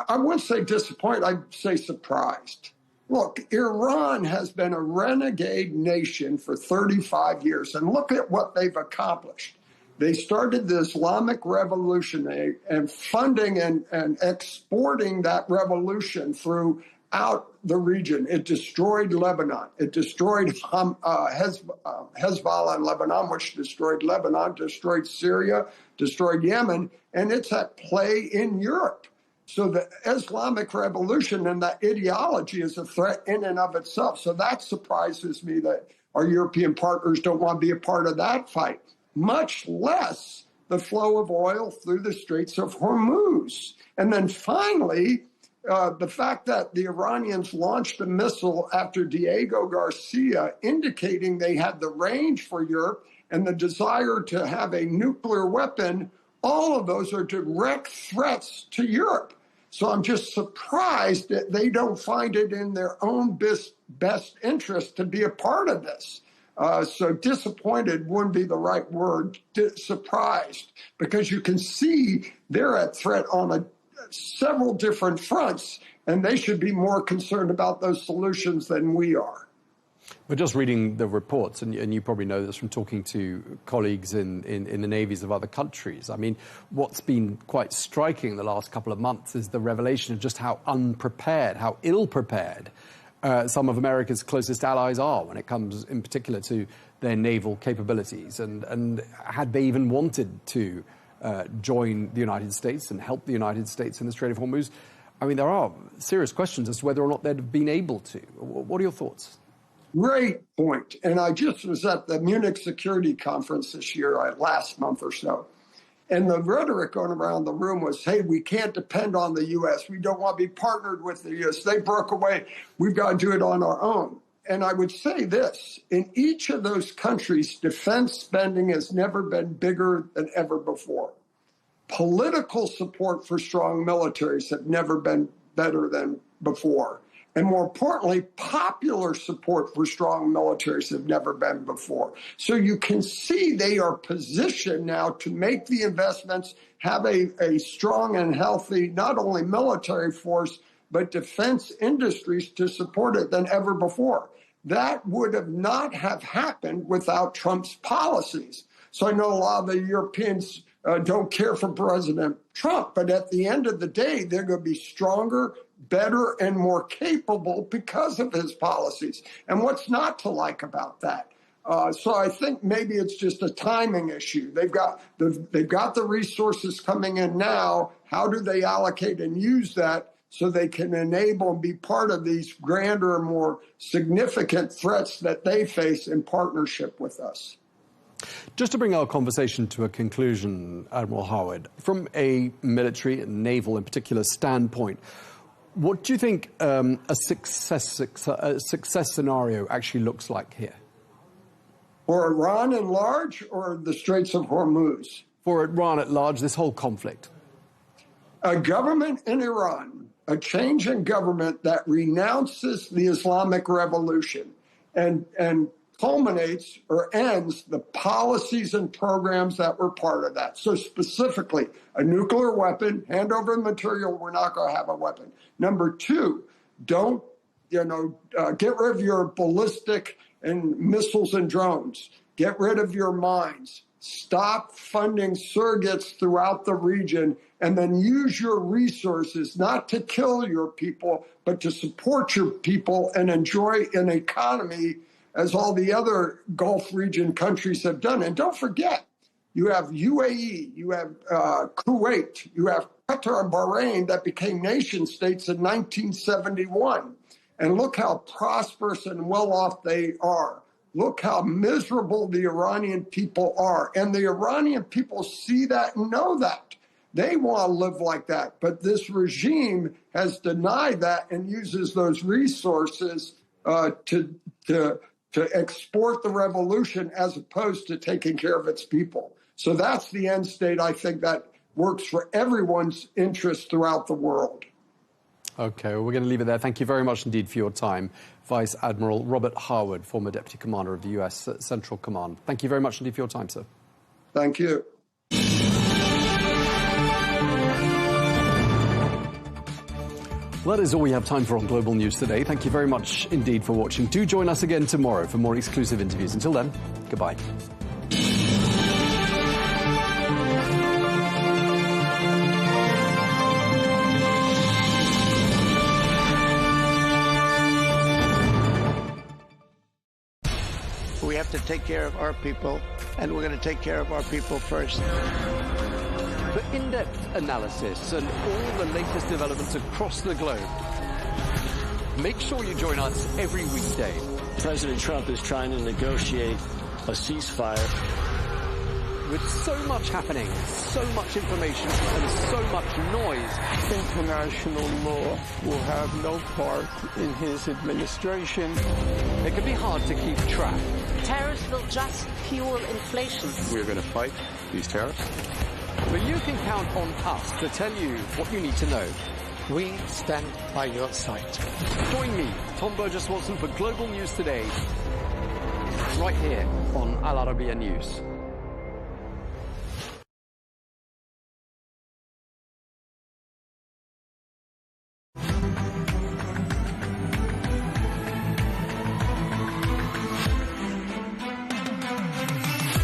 I wouldn't say disappointed. I'd say surprised. Look, Iran has been a renegade nation for 35 years, and look at what they've accomplished. They started the Islamic Revolution and funding and exporting that revolution throughout the region. It destroyed Lebanon. It destroyed Hezbollah in Lebanon, which destroyed Lebanon, destroyed Syria, destroyed Yemen, and it's at play in Europe. So the Islamic Revolution and that ideology is a threat in and of itself. So that surprises me that our European partners don't want to be a part of that fight, much less the flow of oil through the Straits of Hormuz. And then finally, the fact that the Iranians launched a missile after Diego Garcia, indicating they had the range for Europe and the desire to have a nuclear weapon, all of those are direct threats to Europe. So I'm just surprised that they don't find it in their own best interest to be a part of this. So disappointed wouldn't be the right word, surprised, because you can see they're at threat on several different fronts, and they should be more concerned about those solutions than we are. We're just reading the reports, and you probably know this from talking to colleagues in the navies of other countries. I mean, what's been quite striking the last couple of months is the revelation of just how unprepared, how ill-prepared some of America's closest allies are when it comes in particular to their naval capabilities. And had they even wanted to join the United States and help the United States in the Strait of Hormuz, I mean, there are serious questions as to whether or not they'd have been able to. What are your thoughts? Great point. And I just was at the Munich Security Conference this year, last month or so. And the rhetoric going around the room was, hey, we can't depend on the U.S. We don't want to be partnered with the U.S. They broke away. We've got to do it on our own. And I would say this, in each of those countries, defense spending has never been bigger than ever before. Political support for strong militaries have never been better than before. And more importantly, popular support for strong militaries have never been before. So you can see they are positioned now to make the investments, have a strong and healthy, not only military force, but defense industries to support it than ever before. That would have not have happened without Trump's policies. So I know a lot of the Europeans don't care for President Trump, but at the end of the day, they're going to be stronger, better, and more capable because of his policies. And what's not to like about that? So I think maybe it's just a timing issue. They've got the resources coming in now. How do they allocate and use that so they can enable and be part of these grander, more significant threats that they face in partnership with us? Just to bring our conversation to a conclusion, Admiral Howard, from a military and naval in particular standpoint, what do you think a success scenario actually looks like here? For Iran at large or the Straits of Hormuz? For Iran at large, this whole conflict. A government in Iran, a change in government that renounces the Islamic Revolution and culminates or ends the policies and programs that were part of that. So specifically, a nuclear weapon, hand over the material, we're not going to have a weapon. Number two, don't, get rid of your ballistic and missiles and drones. Get rid of your mines. Stop funding surrogates throughout the region, and then use your resources not to kill your people, but to support your people and enjoy an economy as all the other Gulf region countries have done. And don't forget, you have UAE, you have Kuwait, you have Qatar and Bahrain that became nation states in 1971. And look how prosperous and well off they are. Look how miserable the Iranian people are. And the Iranian people see that and know that. They want to live like that. But this regime has denied that and uses those resources to export the revolution as opposed to taking care of its people. So that's the end state, I think, that works for everyone's interest throughout the world. Okay, well, we're going to leave it there. Thank you very much indeed for your time. Vice Admiral Robert Howard, former Deputy Commander of the U.S. Central Command. Thank you very much indeed for your time, sir. Thank you. Well, that is all we have time for on Global News today. Thank you very much indeed for watching. Do join us again tomorrow for more exclusive interviews. Until then, goodbye. We have to take care of our people, and we're going to take care of our people first. for in-depth analysis and all the latest developments across the globe. Make sure you join us every weekday. President Trump is trying to negotiate a ceasefire. With so much happening, so much information, and so much noise, international law will have no part in his administration. It can be hard to keep track. Tariffs will just fuel inflation. We're going to fight these tariffs. But you can count on us to tell you what you need to know. We stand by your side. Join me, Tom Burges Watson, for Global News Today, right here on Al Arabiya News.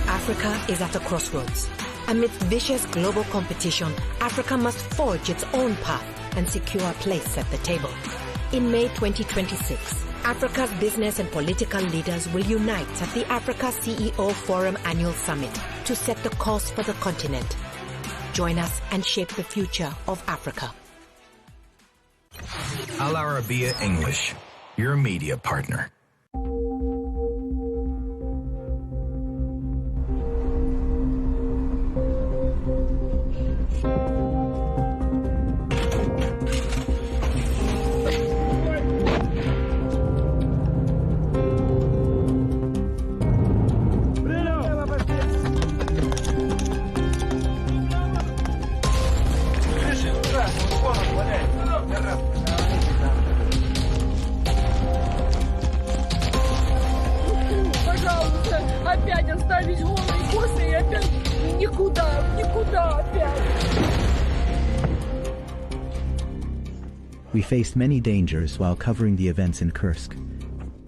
Africa is at a crossroads. Amidst vicious global competition, Africa must forge its own path and secure a place at the table. In May 2026, Africa's business and political leaders will unite at the Africa CEO Forum Annual Summit to set the course for the continent. Join us and shape the future of Africa. Al Arabiya English, your media partner. We faced many dangers while covering the events in Kursk.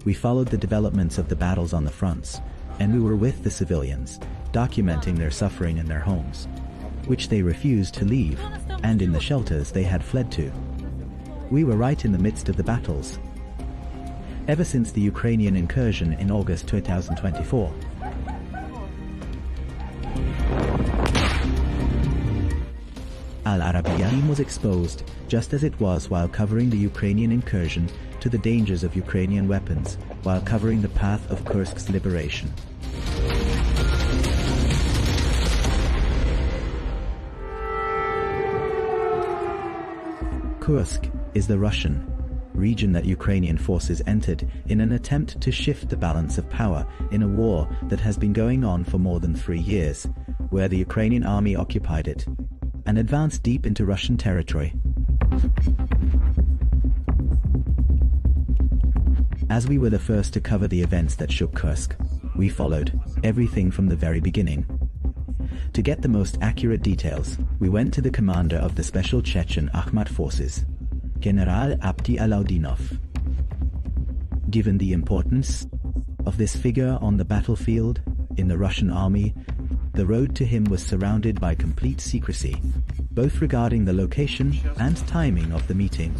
We followed the developments of the battles on the fronts, and we were with the civilians, documenting their suffering in their homes, which they refused to leave, and in the shelters they had fled to. We were right in the midst of the battles. Ever since the Ukrainian incursion in August 2024, Al Arabiya was exposed, just as it was while covering the Ukrainian incursion, to the dangers of Ukrainian weapons, while covering the path of Kursk's liberation. Kursk is the Russian region that Ukrainian forces entered in an attempt to shift the balance of power in a war that has been going on for more than 3 years, where the Ukrainian army occupied it and advanced deep into Russian territory. As we were the first to cover the events that shook Kursk, we followed everything from the very beginning. To get the most accurate details, we went to the commander of the Special Chechen Akhmat Forces, General Abdi Alaudinov. Given the importance of this figure on the battlefield in the Russian army, the road to him was surrounded by complete secrecy, both regarding the location and timing of the meeting.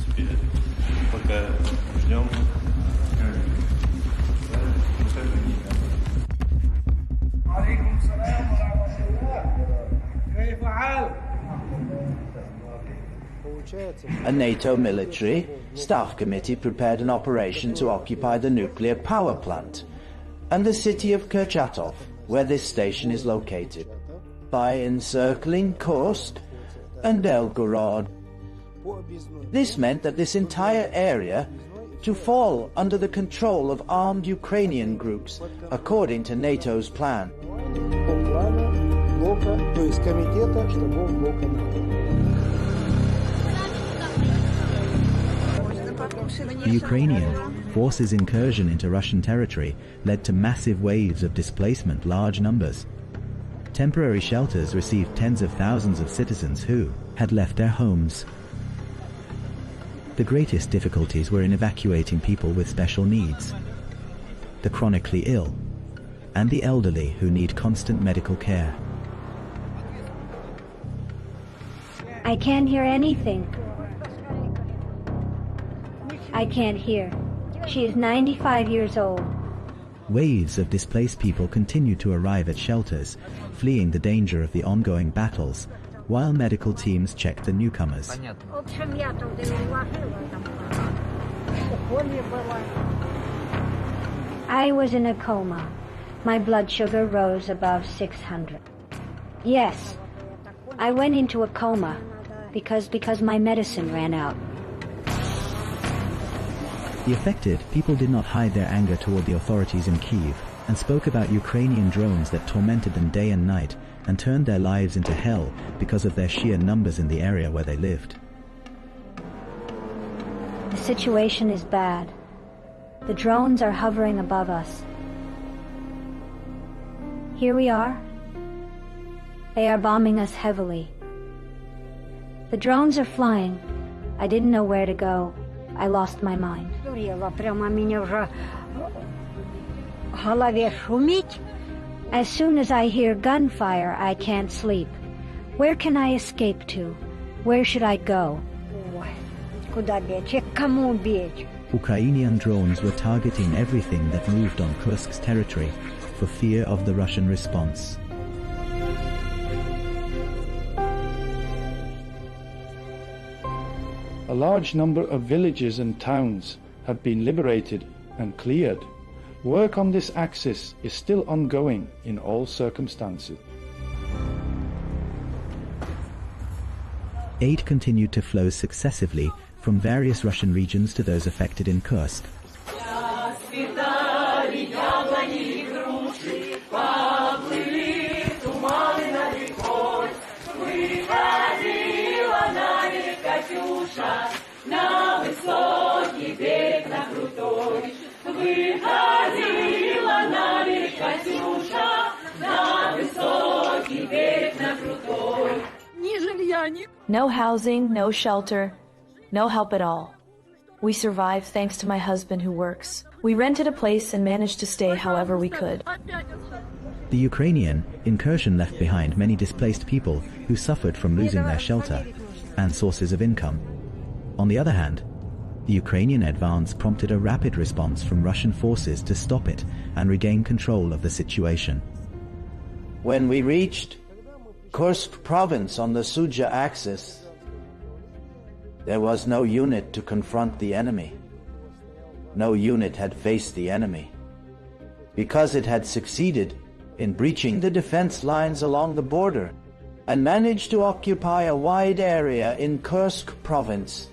A NATO military staff committee prepared an operation to occupy the nuclear power plant and the city of Kurchatov, where this station is located, by encircling Kursk and Belgorod. This meant that this entire area to fall under the control of armed Ukrainian groups, according to NATO's plan. The Ukrainian forces' incursion into Russian territory led to massive waves of displacement, large numbers. Temporary shelters received tens of thousands of citizens who had left their homes. The greatest difficulties were in evacuating people with special needs, the chronically ill, and the elderly who need constant medical care. I can't hear anything. I can't hear. She is 95 years old. Waves of displaced people continue to arrive at shelters, fleeing the danger of the ongoing battles while medical teams checked the newcomers. I was in a coma. My blood sugar rose above 600. Yes, I went into a coma because my medicine ran out. The affected people did not hide their anger toward the authorities in Kyiv and spoke about Ukrainian drones that tormented them day and night and turned their lives into hell because of their sheer numbers in the area where they lived. The situation is bad. The drones are hovering above us. Here we are. They are bombing us heavily. The drones are flying. I didn't know where to go. I lost my mind. As soon as I hear gunfire, I can't sleep. Where can I escape to? Where should I go? Ukrainian drones were targeting everything that moved on Kursk's territory for fear of the Russian response. A large number of villages and towns have been liberated and cleared. Work on this axis is still ongoing in all circumstances. Aid continued to flow successively from various Russian regions to those affected in Kursk. No housing, no shelter, no help at all. We survived thanks to my husband who works. We rented a place and managed to stay however we could. The Ukrainian incursion left behind many displaced people who suffered from losing their shelter and sources of income. On the other hand, the Ukrainian advance prompted a rapid response from Russian forces to stop it and regain control of the situation. When we reached Kursk province on the Sudzha axis, there was no unit to confront the enemy. No unit had faced the enemy. Because it had succeeded in breaching the defense lines along the border and managed to occupy a wide area in Kursk province,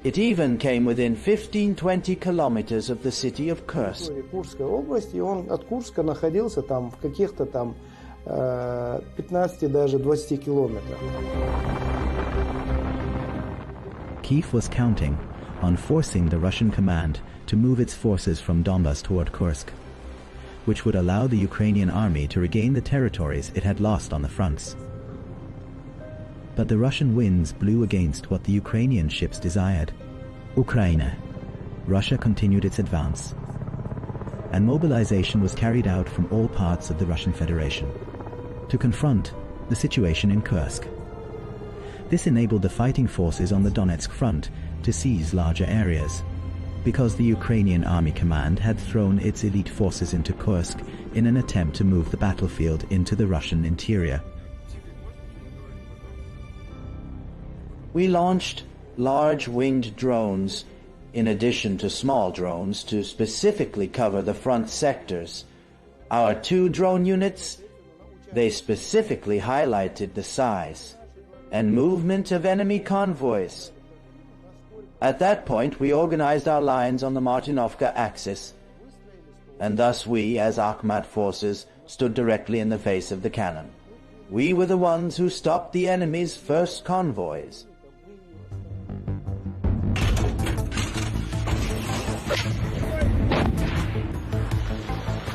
it even came within 15-20 kilometers of the city of Kursk. Курской области, он от Курска находился там в каких-то там 15, даже 20 километрах. Kyiv was counting on forcing the Russian command to move its forces from Donbas toward Kursk, which would allow the Ukrainian army to regain the territories it had lost on the fronts. But the Russian winds blew against what the Ukrainian ships desired. Ukraine. Russia continued its advance, and mobilization was carried out from all parts of the Russian Federation to confront the situation in Kursk. This enabled the fighting forces on the Donetsk front to seize larger areas, because the Ukrainian Army Command had thrown its elite forces into Kursk in an attempt to move the battlefield into the Russian interior. We launched large winged drones in addition to small drones to specifically cover the front sectors. Our 2 drone units, they specifically highlighted the size and movement of enemy convoys. At that point, we organized our lines on the Martinovka axis, and thus we, as Akhmat forces, stood directly in the face of the cannon. We were the ones who stopped the enemy's first convoys.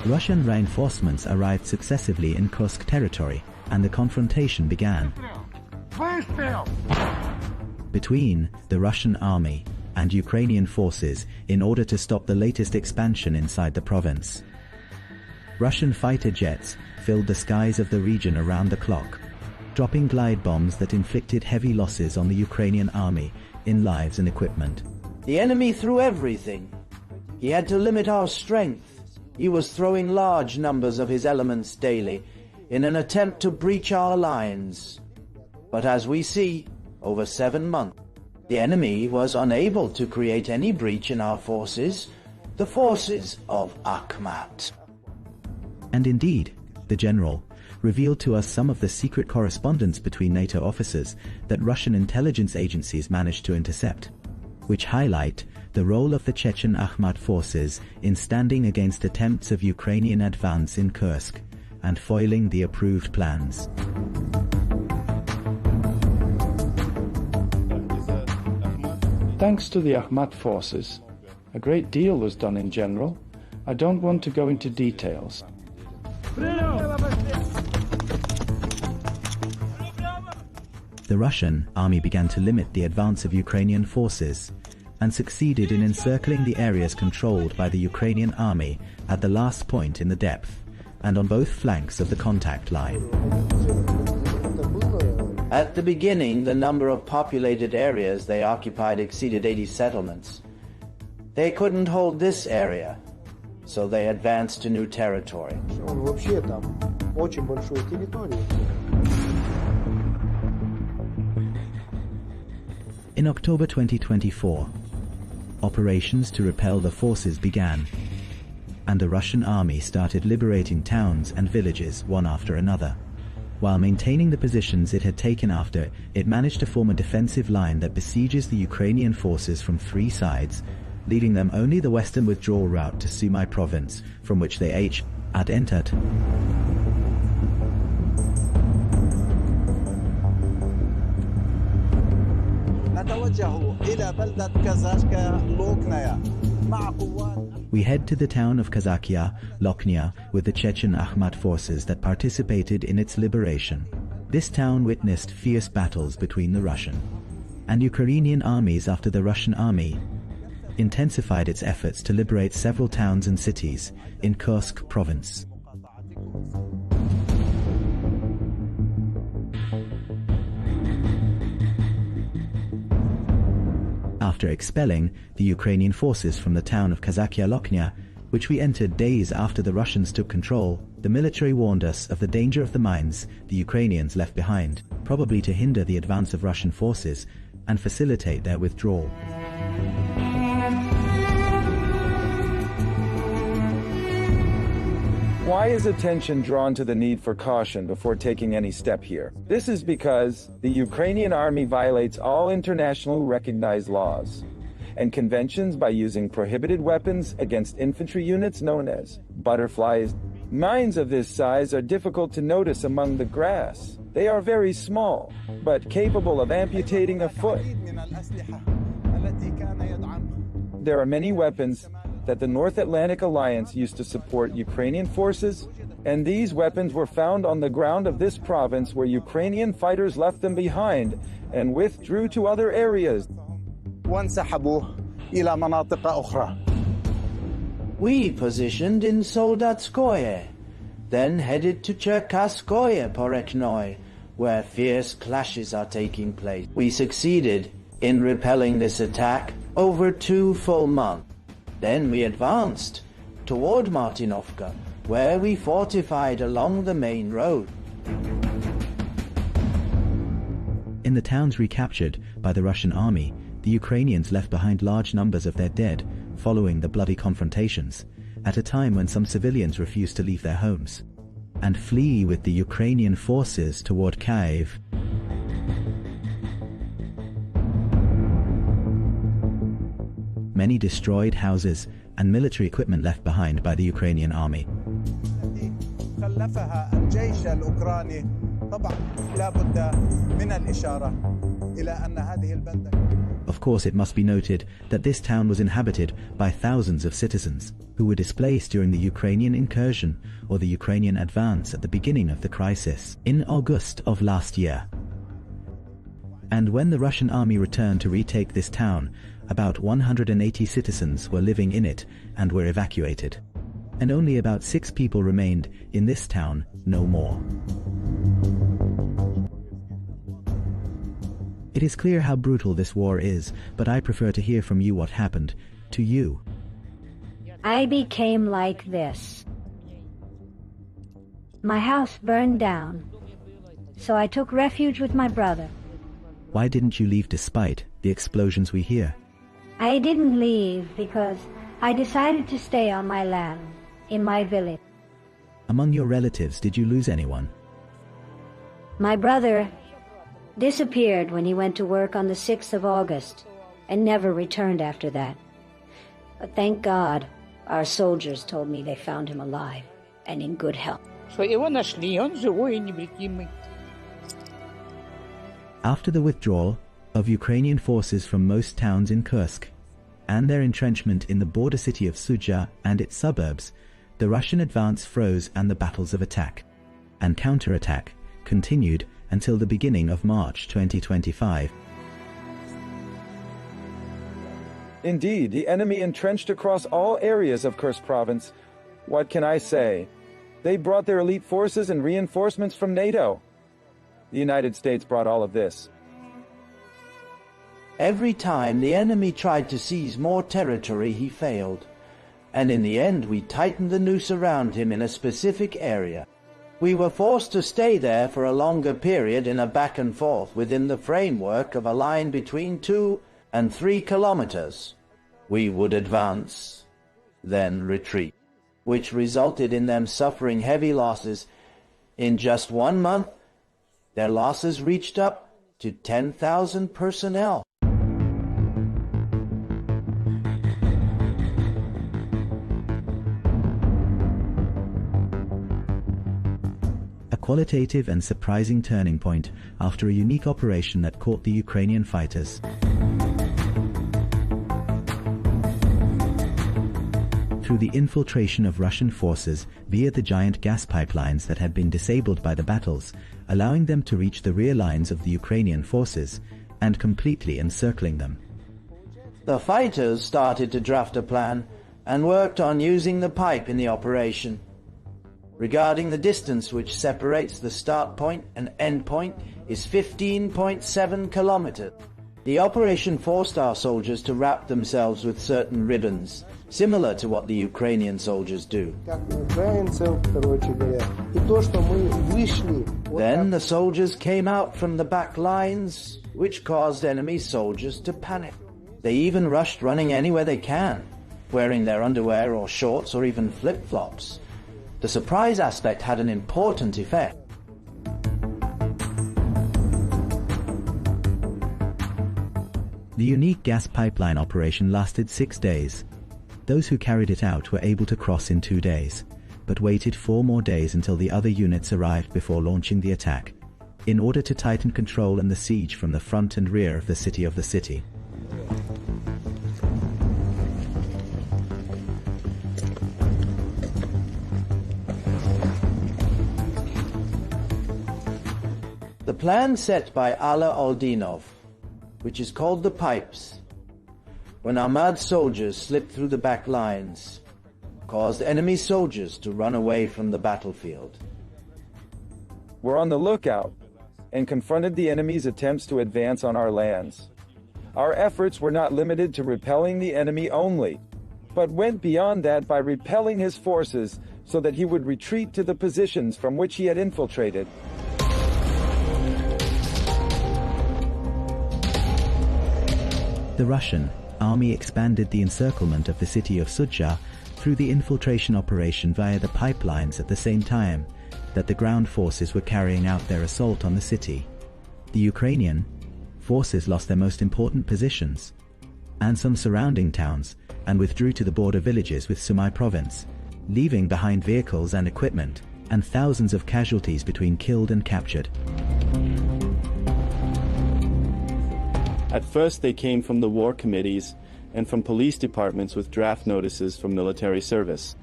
Russian reinforcements arrived successively in Kursk territory, and the confrontation began between the Russian army and Ukrainian forces in order to stop the latest expansion inside the province. Russian fighter jets filled the skies of the region around the clock, dropping glide bombs that inflicted heavy losses on the Ukrainian army in lives and equipment. The enemy threw everything. He had to limit our strength. He was throwing large numbers of his elements daily in an attempt to breach our lines. But as we see, over 7 months, the enemy was unable to create any breach in our forces, the forces of Akhmat. And indeed, the general revealed to us some of the secret correspondence between NATO officers that Russian intelligence agencies managed to intercept, which highlight the role of the Chechen Akhmat forces in standing against attempts of Ukrainian advance in Kursk and foiling the approved plans. Thanks to the Akhmat forces, a great deal was done in general. I don't want to go into details. The Russian army began to limit the advance of Ukrainian forces and succeeded in encircling the areas controlled by the Ukrainian army at the last point in the depth and on both flanks of the contact line. At the beginning, the number of populated areas they occupied exceeded 80 settlements. They couldn't hold this area, so they advanced to new territory. In October 2024, operations to repel the forces began, and the Russian army started liberating towns and villages one after another. While maintaining the positions it had taken after, it managed to form a defensive line that besieges the Ukrainian forces from 3 sides, leaving them only the western withdrawal route to Sumy province, from which they had entered. We head to the town of Kazakia, Lochnia, with the Chechen Akhmat forces that participated in its liberation. This town witnessed fierce battles between the Russian and Ukrainian armies after the Russian army intensified its efforts to liberate several towns and cities in Kursk province. After expelling the Ukrainian forces from the town of Kazakia Lochnia, which we entered days after the Russians took control, the military warned us of the danger of the mines the Ukrainians left behind, probably to hinder the advance of Russian forces and facilitate their withdrawal. Why is attention drawn to the need for caution before taking any step here? This is because the Ukrainian army violates all internationally recognized laws and conventions by using prohibited weapons against infantry units known as butterflies. Mines of this size are difficult to notice among the grass. They are very small, but capable of amputating a foot. There are many weapons that the North Atlantic Alliance used to support Ukrainian forces, and these weapons were found on the ground of this province where Ukrainian fighters left them behind and withdrew to other areas. We positioned in Soldatskoye, then headed to Cherkasskoye Porekhnoi, where fierce clashes are taking place. We succeeded in repelling this attack over 2 full months. Then we advanced toward Martinovka, where we fortified along the main road. In the towns recaptured by the Russian army, the Ukrainians left behind large numbers of their dead following the bloody confrontations, at a time when some civilians refused to leave their homes and flee with the Ukrainian forces toward Kyiv. Many destroyed houses and military equipment left behind by the Ukrainian army. Of course, it must be noted that this town was inhabited by thousands of citizens who were displaced during the Ukrainian incursion or the Ukrainian advance at the beginning of the crisis in August of last year. And when the Russian army returned to retake this town, about 180 citizens were living in it and were evacuated, and only about 6 people remained in this town no more. It is clear how brutal this war is, but I prefer to hear from you what happened to you. I became like this. My house burned down. So I took refuge with my brother. Why didn't you leave despite the explosions we hear? I didn't leave because I decided to stay on my land, in my village. Among your relatives, did you lose anyone? My brother disappeared when he went to work on the 6th of August and never returned after that. But thank God, our soldiers told me they found him alive and in good health. After the withdrawal of Ukrainian forces from most towns in Kursk and their entrenchment in the border city of Sudzha and its suburbs, the Russian advance froze and the battles of attack and counterattack continued until the beginning of March 2025. Indeed, the enemy entrenched across all areas of Kursk province. What can I say? They brought their elite forces and reinforcements from NATO. The United States brought all of this. Every time the enemy tried to seize more territory, he failed. And in the end, we tightened the noose around him in a specific area. We were forced to stay there for a longer period in a back and forth within the framework of a line between 2 and 3 kilometers. We would advance, then retreat, which resulted in them suffering heavy losses. In just 1 month, their losses reached up to 10,000 personnel. A qualitative and surprising turning point after a unique operation that caught the Ukrainian fighters. Through the infiltration of Russian forces via the giant gas pipelines that had been disabled by the battles, allowing them to reach the rear lines of the Ukrainian forces and completely encircling them. The fighters started to draft a plan and worked on using the pipe in the operation. Regarding the distance which separates the start point and end point is 15.7 kilometers. The operation forced our soldiers to wrap themselves with certain ribbons, similar to what the Ukrainian soldiers do. Then the soldiers came out from the back lines, which caused enemy soldiers to panic. They even rushed running anywhere they can, wearing their underwear or shorts or even flip-flops. The surprise aspect had an important effect. The unique gas pipeline operation lasted 6 days. Those who carried it out were able to cross in 2 days, but waited 4 more days until the other units arrived before launching the attack, in order to tighten control and the siege from the front and rear of the city. The plan set by Ala Oldinov, which is called the Pipes, when Ahmad's soldiers slipped through the back lines, caused enemy soldiers to run away from the battlefield. We're on the lookout and confronted the enemy's attempts to advance on our lands. Our efforts were not limited to repelling the enemy only, but went beyond that by repelling his forces so that he would retreat to the positions from which he had infiltrated. The Russian army expanded the encirclement of the city of Sudzha through the infiltration operation via the pipelines at the same time that the ground forces were carrying out their assault on the city. The Ukrainian forces lost their most important positions and some surrounding towns and withdrew to the border villages with Sumy province, leaving behind vehicles and equipment and thousands of casualties between killed and captured. At first they came from the war committees and from police departments with draft notices from military service.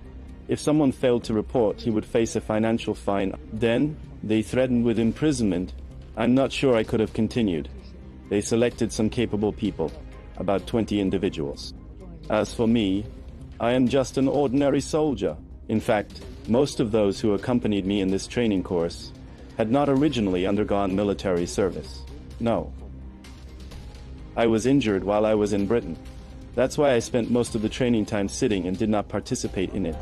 If someone failed to report, he would face a financial fine. Then they threatened with imprisonment. I'm not sure I could have continued. They selected some capable people, about 20 individuals. As for me, I am just an ordinary soldier. In fact, most of those who accompanied me in this training course had not originally undergone military service. No. I was injured while I was in Britain. That's why I spent most of the training time sitting and did not participate in it.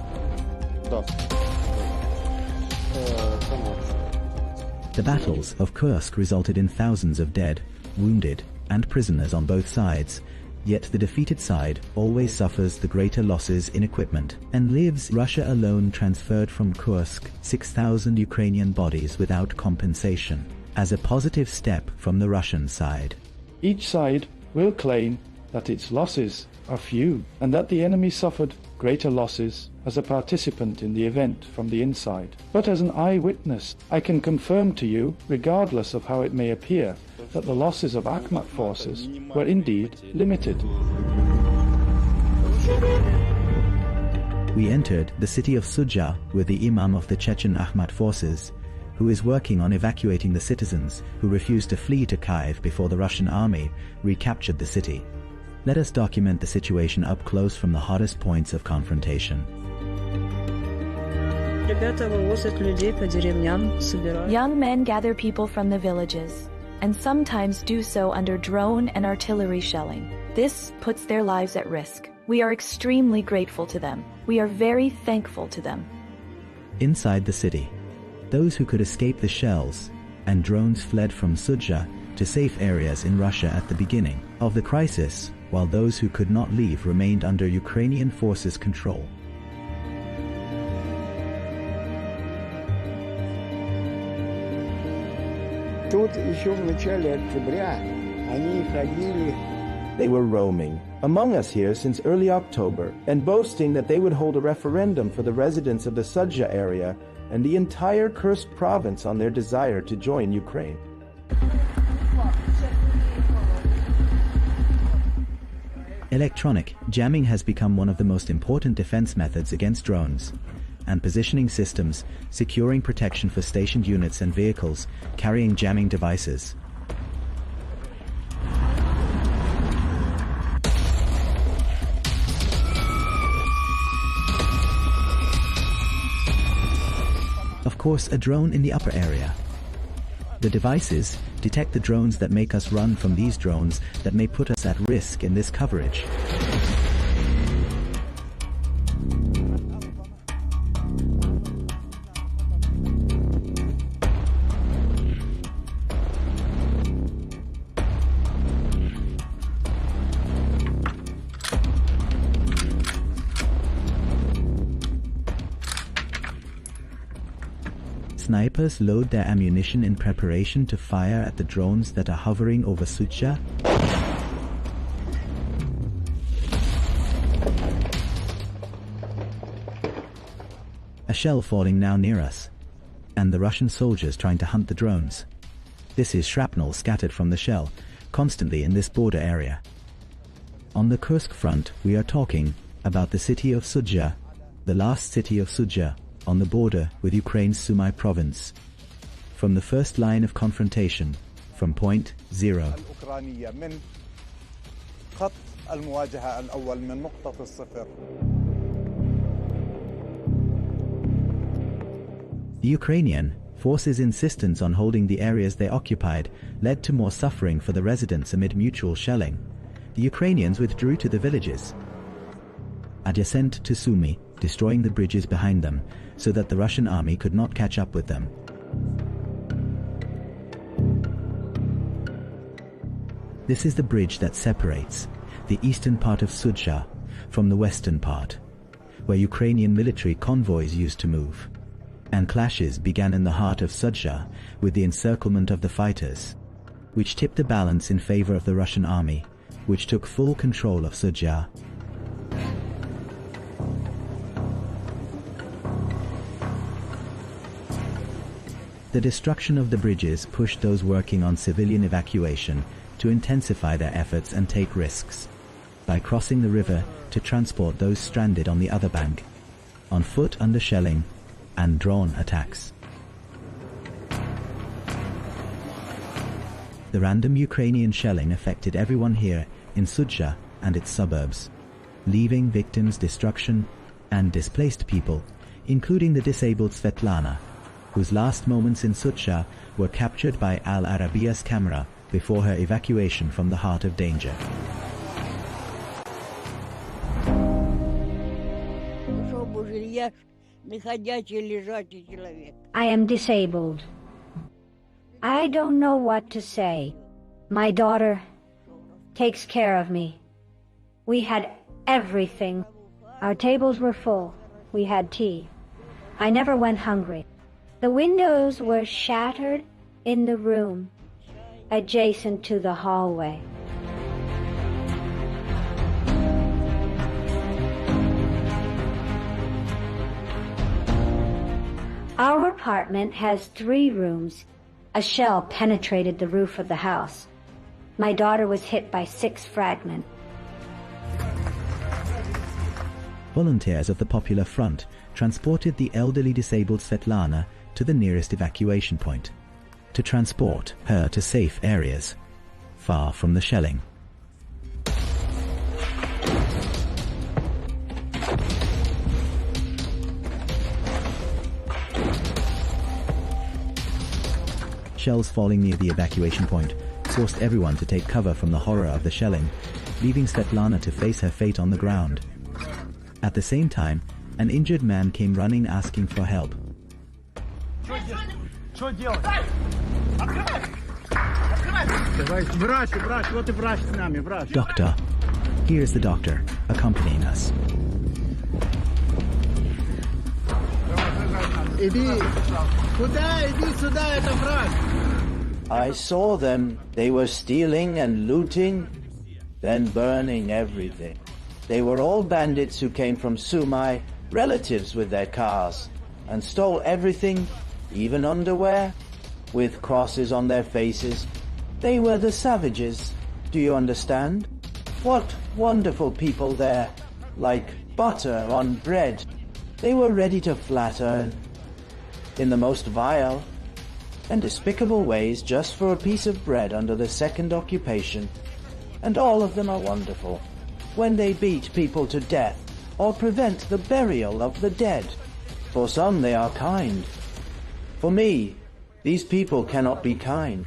The battles of Kursk resulted in thousands of dead, wounded, and prisoners on both sides, yet the defeated side always suffers the greater losses in equipment and leaves Russia alone transferred from Kursk 6,000 Ukrainian bodies without compensation, as a positive step from the Russian side. Each side will claim that its losses are few and that the enemy suffered greater losses as a participant in the event from the inside. But as an eyewitness, I can confirm to you, regardless of how it may appear, that the losses of Akhmat forces were indeed limited. We entered the city of Sudzha with the Imam of the Chechen Akhmat forces, who is working on evacuating the citizens who refused to flee to Kyiv before the Russian army recaptured the city. Let us document the situation up close from the hottest points of confrontation. Young men gather people from the villages, and sometimes do so under drone and artillery shelling. This puts their lives at risk. We are extremely grateful to them. We are very thankful to them. Inside the city, those who could escape the shells and drones fled from Sudzha to safe areas in Russia at the beginning of the crisis, while those who could not leave remained under Ukrainian forces' control. They were roaming among us here since early October and boasting that they would hold a referendum for the residents of the Sudzha area and the entire Kursk province on their desire to join Ukraine. Electronic jamming has become one of the most important defense methods against drones, and positioning systems securing protection for stationed units and vehicles carrying jamming devices. Of course, a drone in the upper area. The devices detect the drones that make us run from these drones that may put us at risk in this coverage. Snipers load their ammunition in preparation to fire at the drones that are hovering over Sudzha. A shell falling now near us, and the Russian soldiers trying to hunt the drones. This is shrapnel scattered from the shell, constantly in this border area. On the Kursk front, we are talking about the city of Sudzha, the last city of Sudzha, on the border with Ukraine's Sumy province. From the first line of confrontation, from point 0. The Ukrainian forces' insistence on holding the areas they occupied led to more suffering for the residents amid mutual shelling. The Ukrainians withdrew to the villages adjacent to Sumy, destroying the bridges behind them so that the Russian army could not catch up with them. This is the bridge that separates the eastern part of Sudzha from the western part, where Ukrainian military convoys used to move. And clashes began in the heart of Sudzha with the encirclement of the fighters, which tipped the balance in favor of the Russian army, which took full control of Sudzha. The destruction of the bridges pushed those working on civilian evacuation to intensify their efforts and take risks by crossing the river to transport those stranded on the other bank, on foot under shelling and drone attacks. The random Ukrainian shelling affected everyone here in Sudzha and its suburbs, leaving victims destruction and displaced people, including the disabled Svetlana, whose last moments in Sudzha were captured by Al Arabiya's camera before her evacuation from the heart of danger. I am disabled. I don't know what to say. My daughter takes care of me. We had everything. Our tables were full. We had tea. I never went hungry. The windows were shattered in the room adjacent to the hallway. Our apartment has 3 rooms. A shell penetrated the roof of the house. My daughter was hit by 6 fragments. Volunteers of the Popular Front transported the elderly disabled Svetlana to the nearest evacuation point, to transport her to safe areas, far from the shelling. Shells falling near the evacuation point forced everyone to take cover from the horror of the shelling, leaving Svetlana to face her fate on the ground. At the same time, an injured man came running asking for help. Doctor, here's the doctor, accompanying us. I saw them. They were stealing and looting, then burning everything. They were all bandits who came from Sumai, relatives with their cars, and stole everything, even underwear, with crosses on their faces. They were the savages. Do you understand? What wonderful people there, like butter on bread. They were ready to flatter in the most vile and despicable ways just for a piece of bread under the second occupation. And all of them are wonderful when they beat people to death or prevent the burial of the dead. For some they are kind. For me, these people cannot be kind.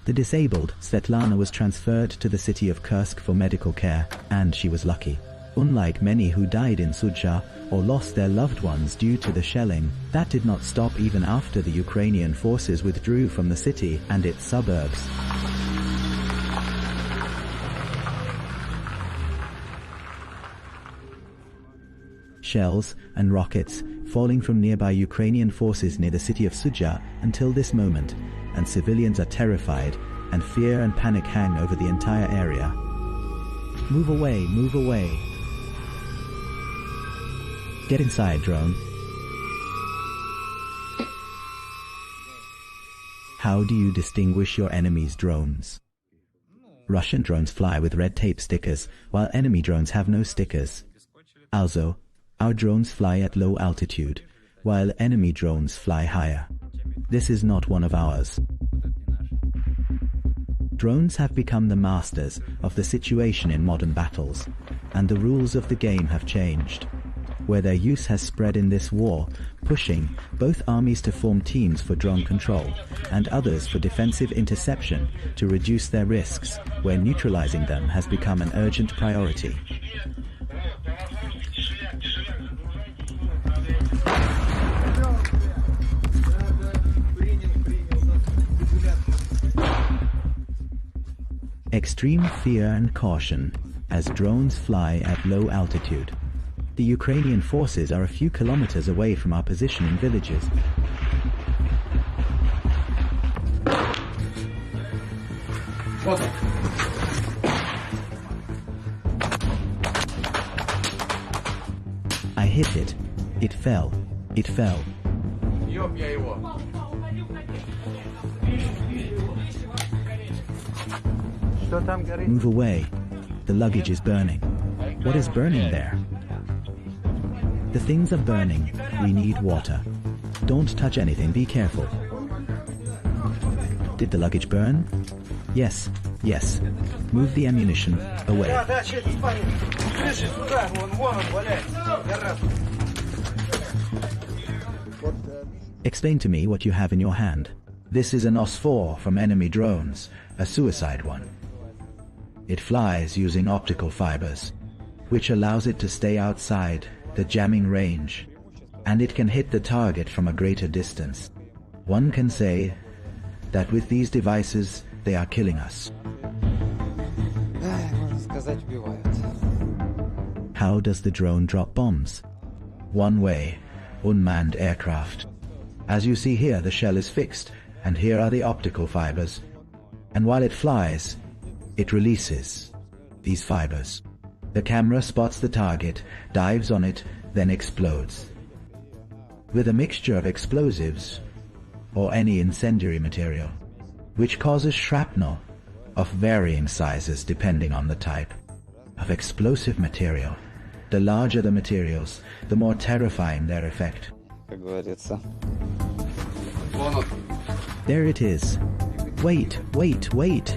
The disabled Svetlana was transferred to the city of Kursk for medical care, and she was lucky. Unlike many who died in Sudzha or lost their loved ones due to the shelling, that did not stop even after the Ukrainian forces withdrew from the city and its suburbs. Shells and rockets falling from nearby Ukrainian forces near the city of Sudzha until this moment, and civilians are terrified, and fear and panic hang over the entire area. Move away, move away. Get inside, drone. How do you distinguish your enemy's drones? Russian drones fly with red tape stickers, while enemy drones have no stickers. Also, our drones fly at low altitude, while enemy drones fly higher. This is not one of ours. Drones have become the masters of the situation in modern battles, and the rules of the game have changed, where their use has spread in this war, pushing both armies to form teams for drone control and others for defensive interception to reduce their risks, where neutralizing them has become an urgent priority. Extreme fear and caution as drones fly at low altitude. The Ukrainian forces are a few kilometers away from our position in villages. I hit it. It fell. It fell. Move away. The luggage is burning. What is burning there? The things are burning. We need water. Don't touch anything. Be careful. Did the luggage burn? Yes. Yes. Move the ammunition away. Explain to me what you have in your hand. This is an OS-4 from enemy drones, a suicide one. It flies using optical fibers, which allows it to stay outside the jamming range. and it can hit the target from a greater distance. One can say that with these devices, they are killing us. How does the drone drop bombs? One way, unmanned aircraft. As you see here, the shell is fixed, and here are the optical fibers. And while it flies, it releases these fibers. The camera spots the target, dives on it, then explodes. With a mixture of explosives or any incendiary material, which causes shrapnel of varying sizes depending on the type of explosive material. The larger the materials, the more terrifying their effect. There it is. Wait, wait, wait.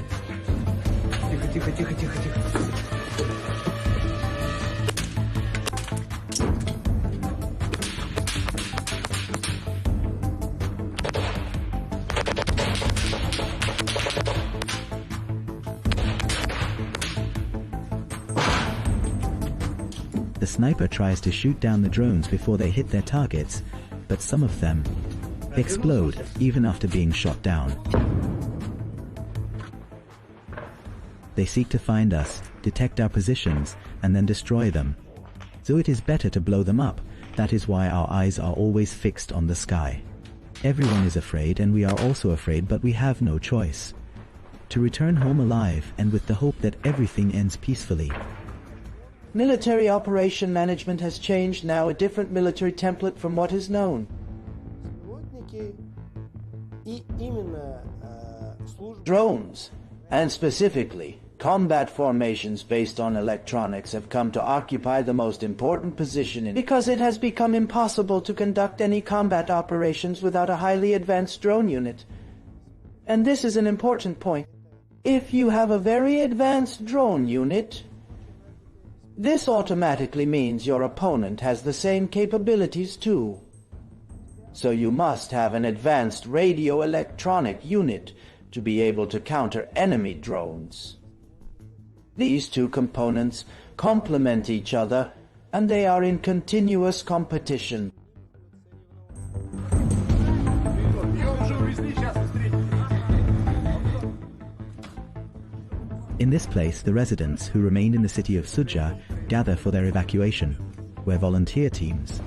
The sniper tries to shoot down the drones before they hit their targets, but some of them explode even after being shot down. They seek to find us, detect our positions, and then destroy them. So it is better to blow them up. That is why our eyes are always fixed on the sky. Everyone is afraid, and we are also afraid, but we have no choice. To return home alive and with the hope that everything ends peacefully. Military operation management has changed now, a different military template from what is known. Drones, and specifically combat formations based on electronics, have come to occupy the most important position because it has become impossible to conduct any combat operations without a highly advanced drone unit. And this is an important point. If you have a very advanced drone unit, this automatically means your opponent has the same capabilities too. So you must have an advanced radio-electronic unit to be able to counter enemy drones. These two components complement each other, and they are in continuous competition. In this place, the residents who remained in the city of Sudzha gather for their evacuation, where volunteer teams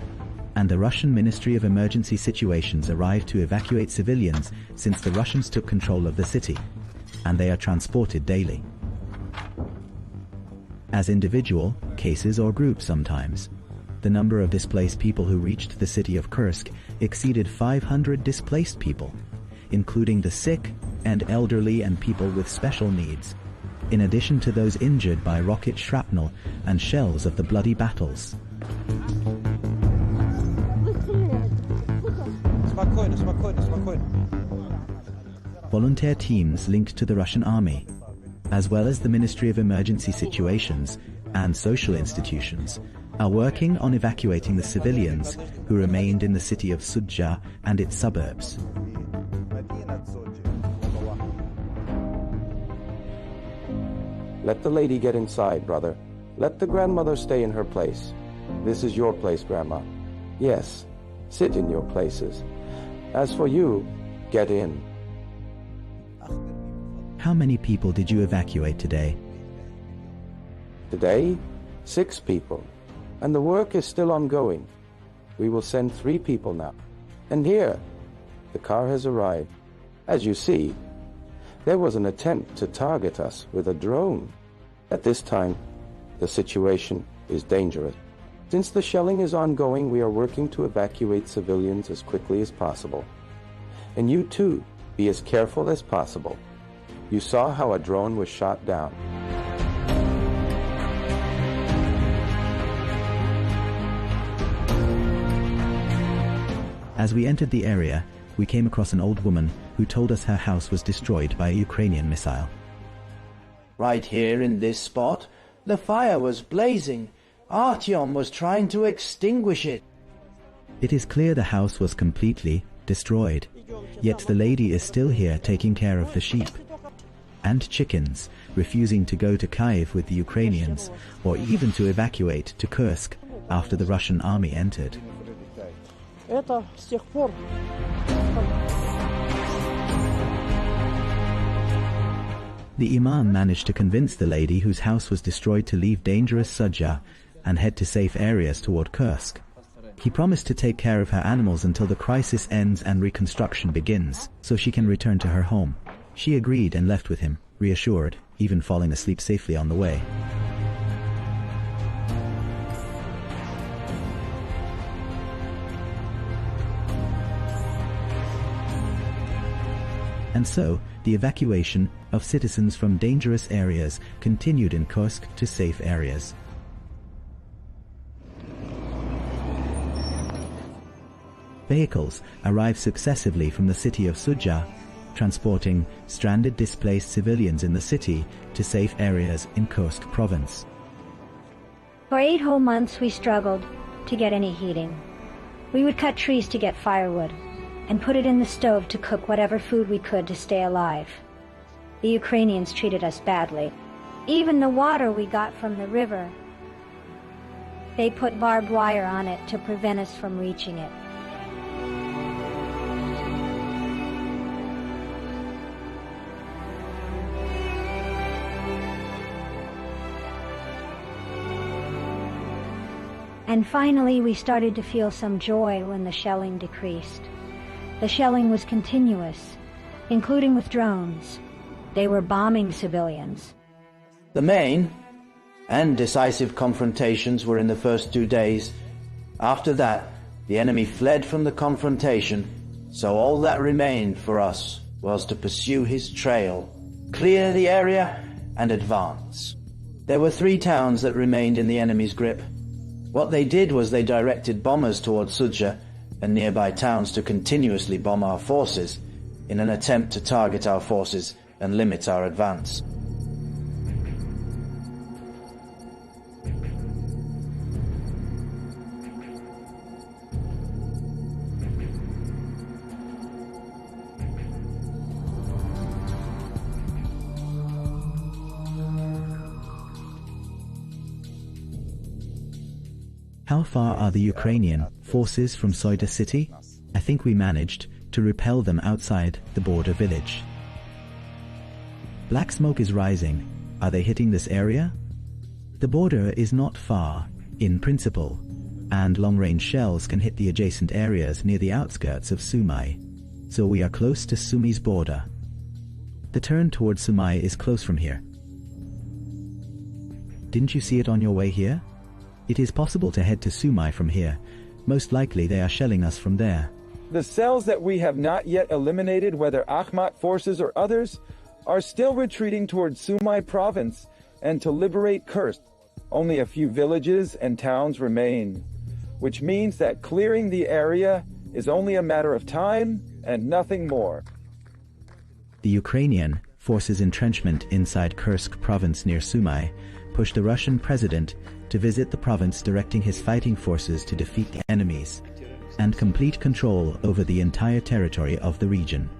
and the Russian Ministry of Emergency Situations arrive to evacuate civilians since the Russians took control of the city, and they are transported daily. As individual, cases or groups sometimes. The number of displaced people who reached the city of Kursk exceeded 500 displaced people, including the sick and elderly and people with special needs, in addition to those injured by rocket shrapnel and shells of the bloody battles. Volunteer teams linked to the Russian army, as well as the Ministry of Emergency Situations and social institutions, are working on evacuating the civilians who remained in the city of Sudzha and its suburbs. Let the lady get inside, brother. Let the grandmother stay in her place. This is your place, Grandma. Yes, sit in your places. As for you, get in. How many people did you evacuate today? Today, 6 people. And the work is still ongoing. We will send 3 people now. And here, the car has arrived. As you see, there was an attempt to target us with a drone. At this time, the situation is dangerous. Since the shelling is ongoing, we are working to evacuate civilians as quickly as possible. And you too, be as careful as possible. You saw how a drone was shot down. As we entered the area, we came across an old woman who told us her house was destroyed by a Ukrainian missile. Right here in this spot, the fire was blazing. Artyom was trying to extinguish it. It is clear the house was completely destroyed, yet the lady is still here taking care of the sheep and chickens, refusing to go to Kyiv with the Ukrainians or even to evacuate to Kursk after the Russian army entered. Это с тех пор. The Imam managed to convince the lady whose house was destroyed to leave dangerous Sudja and head to safe areas toward Kursk. He promised to take care of her animals until the crisis ends and reconstruction begins, so she can return to her home. She agreed and left with him, reassured, even falling asleep safely on the way. And so, the evacuation of citizens from dangerous areas continued in Kursk to safe areas. Vehicles arrived successively from the city of Sudja, transporting stranded displaced civilians in the city to safe areas in Kursk province. For 8 whole months we struggled to get any heating. We would cut trees to get firewood and put it in the stove to cook whatever food we could to stay alive. The Ukrainians treated us badly. Even the water we got from the river, they put barbed wire on it to prevent us from reaching it. And finally, we started to feel some joy when the shelling decreased. The shelling was continuous, including with drones. They were bombing civilians. The main and decisive confrontations were in the first 2 days. After that, the enemy fled from the confrontation, so all that remained for us was to pursue his trail, clear the area, and advance. There were 3 towns that remained in the enemy's grip. What they did was they directed bombers towards Sudja and nearby towns to continuously bomb our forces in an attempt to target our forces and limit our advance. How far are the Ukrainian forces from Soida city? I think we managed to repel them outside the border village. Black smoke is rising. Are they hitting this area? The border is not far, in principle, and long-range shells can hit the adjacent areas near the outskirts of Sumy. So we are close to Sumy's border. The turn towards Sumy is close from here. Didn't you see it on your way here? It is possible to head to Sumy from here. Most likely they are shelling us from there. The cells that we have not yet eliminated, whether Akhmat forces or others, are still retreating towards Sumy province and to liberate Kursk. Only a few villages and towns remain, which means that clearing the area is only a matter of time and nothing more. The Ukrainian forces' entrenchment inside Kursk province near Sumy pushed the Russian president to visit the province, directing his fighting forces to defeat the enemies and complete control over the entire territory of the region.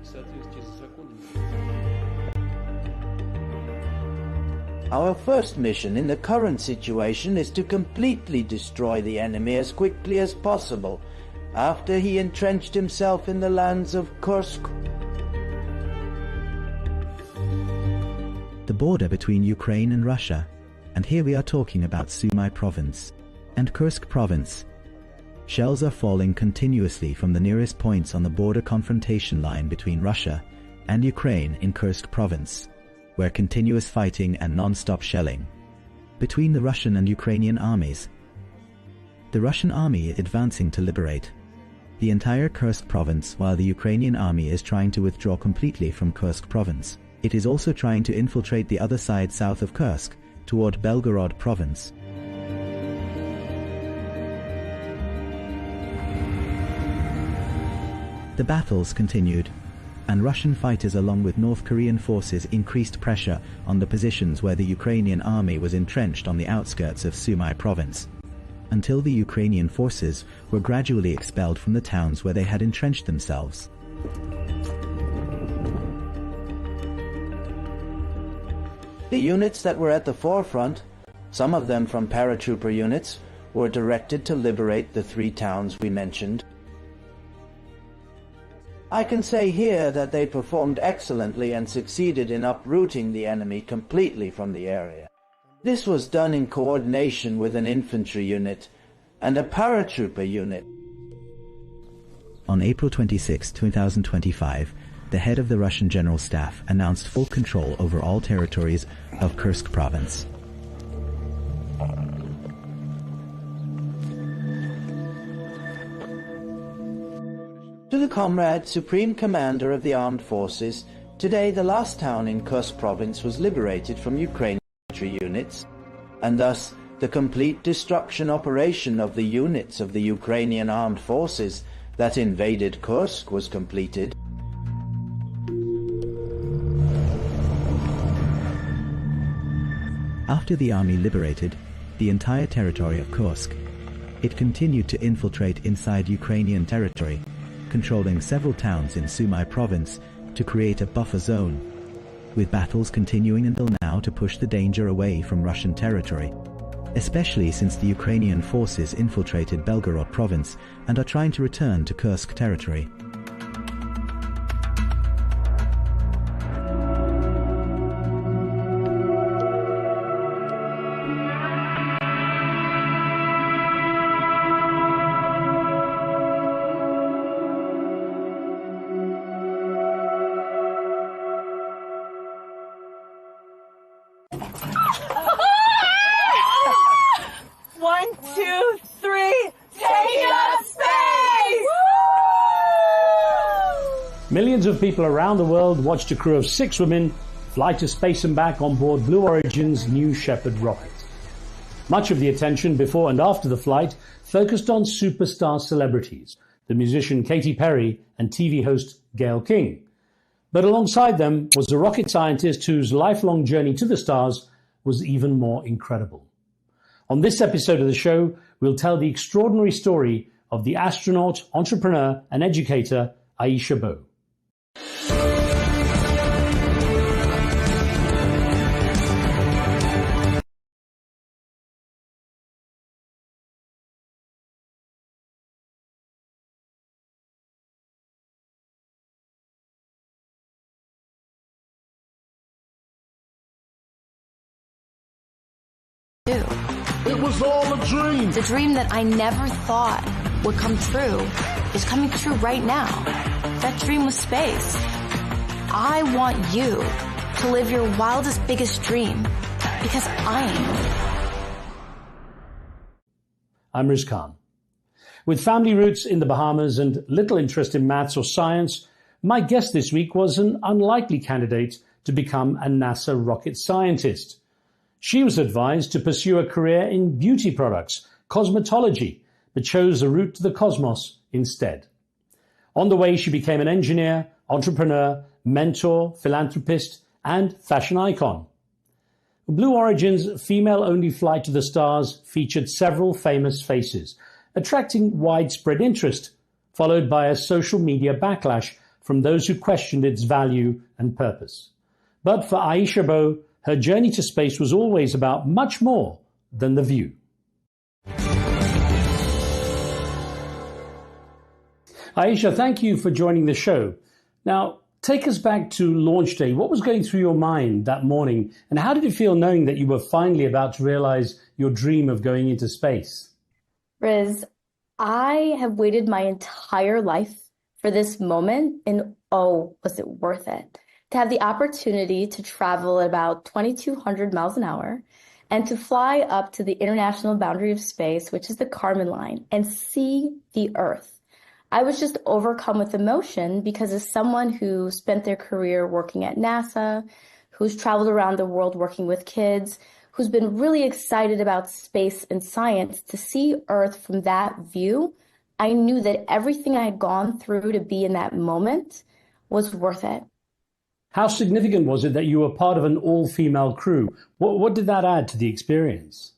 Our first mission in the current situation is to completely destroy the enemy as quickly as possible after he entrenched himself in the lands of Kursk. The border between Ukraine and Russia, and here we are talking about Sumy province and Kursk province. Shells are falling continuously from the nearest points on the border confrontation line between Russia and Ukraine in Kursk province, where continuous fighting and non-stop shelling between the Russian and Ukrainian armies. The Russian army is advancing to liberate the entire Kursk province, while the Ukrainian army is trying to withdraw completely from Kursk province. It is also trying to infiltrate the other side south of Kursk toward Belgorod province. The battles continued, and Russian fighters along with North Korean forces increased pressure on the positions where the Ukrainian army was entrenched on the outskirts of Sumy province, until the Ukrainian forces were gradually expelled from the towns where they had entrenched themselves. The units that were at the forefront, some of them from paratrooper units, were directed to liberate the 3 towns we mentioned. I can say here that they performed excellently and succeeded in uprooting the enemy completely from the area. This was done in coordination with an infantry unit and a paratrooper unit. On April 26, 2025, the head of the Russian General Staff announced full control over all territories of Kursk province. To the Comrade Supreme Commander of the Armed Forces, today the last town in Kursk province was liberated from Ukrainian military units, and thus the complete destruction operation of the units of the Ukrainian Armed Forces that invaded Kursk was completed. After the army liberated the entire territory of Kursk, it continued to infiltrate inside Ukrainian territory, controlling several towns in Sumy province to create a buffer zone, with battles continuing until now to push the danger away from Russian territory, especially since the Ukrainian forces infiltrated Belgorod province and are trying to return to Kursk territory. Millions of people around the world watched a crew of 6 women fly to space and back on board Blue Origin's New Shepard rocket. Much of the attention before and after the flight focused on superstar celebrities, the musician Katy Perry and TV host Gayle King. But alongside them was a rocket scientist whose lifelong journey to the stars was even more incredible. On this episode of the show, we'll tell the extraordinary story of the astronaut, entrepreneur, and educator Aisha Bowe. It was all a dream. The dream that I never thought would come true is coming true right now. That dream was space. I want you to live your wildest, biggest dream because I am. I'm Riz Khan. With family roots in the Bahamas and little interest in maths or science, my guest this week was an unlikely candidate to become a NASA rocket scientist. She was advised to pursue a career in beauty products, cosmetology, but chose a route to the cosmos instead. On the way, she became an engineer, entrepreneur, mentor, philanthropist, and fashion icon. Blue Origin's female-only flight to the stars featured several famous faces, attracting widespread interest, followed by a social media backlash from those who questioned its value and purpose. But for Aisha Bowe, her journey to space was always about much more than the view. Aisha, thank you for joining the show. Now, take us back to launch day. What was going through your mind that morning, and how did it feel knowing that you were finally about to realize your dream of going into space? Riz, I have waited my entire life for this moment, and oh, was it worth it? To have the opportunity to travel at about 2,200 miles an hour and to fly up to the international boundary of space, which is the Kármán line, and see the Earth. I was just overcome with emotion because as someone who spent their career working at NASA, who's traveled around the world working with kids, who's been really excited about space and science, to see Earth from that view, I knew that everything I had gone through to be in that moment was worth it. How significant was it that you were part of an all-female crew? What did that add to the experience?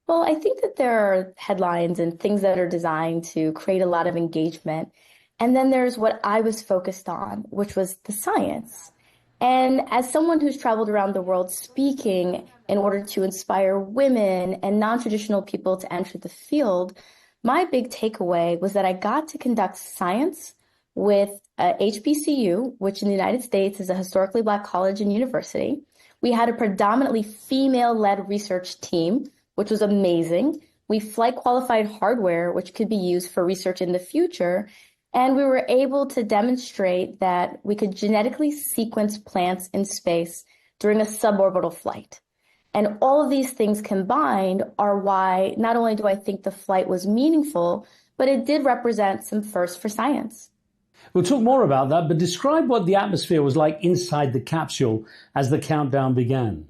Well, I think that there are headlines and things that are designed to create a lot of engagement. And then there's what I was focused on, which was the science. And as someone who's traveled around the world speaking in order to inspire women and non-traditional people to enter the field, my big takeaway was that I got to conduct science with HBCU, which in the United States is a historically Black college and university. We had a predominantly female-led research team, which was amazing. We flight qualified hardware, which could be used for research in the future. And we were able to demonstrate that we could genetically sequence plants in space during a suborbital flight. And all of these things combined are why not only do I think the flight was meaningful, but it did represent some firsts for science. We'll talk more about that, but describe what the atmosphere was like inside the capsule as the countdown began.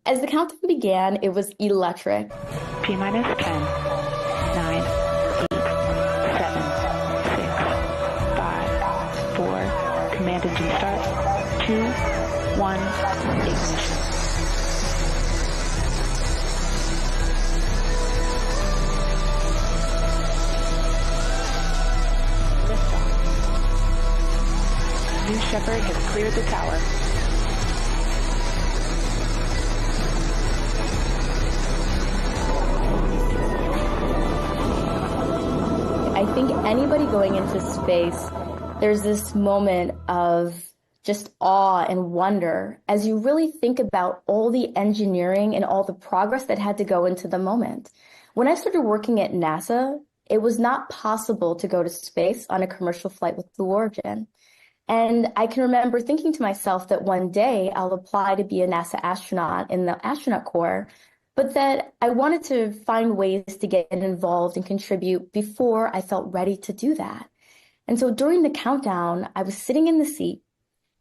As the countdown began, it was electric. T-minus 10, 9, 8, 7, 6, 5, 4, command engine start, 2, 1, ignition. New Shepard has cleared the tower. I think anybody going into space, there's this moment of just awe and wonder as you really think about all the engineering and all the progress that had to go into the moment. When I started working at NASA, it was not possible to go to space on a commercial flight with Blue Origin. And I can remember thinking to myself that one day I'll apply to be a NASA astronaut in the astronaut corps, but that I wanted to find ways to get involved and contribute before I felt ready to do that. And so during the countdown, I was sitting in the seat,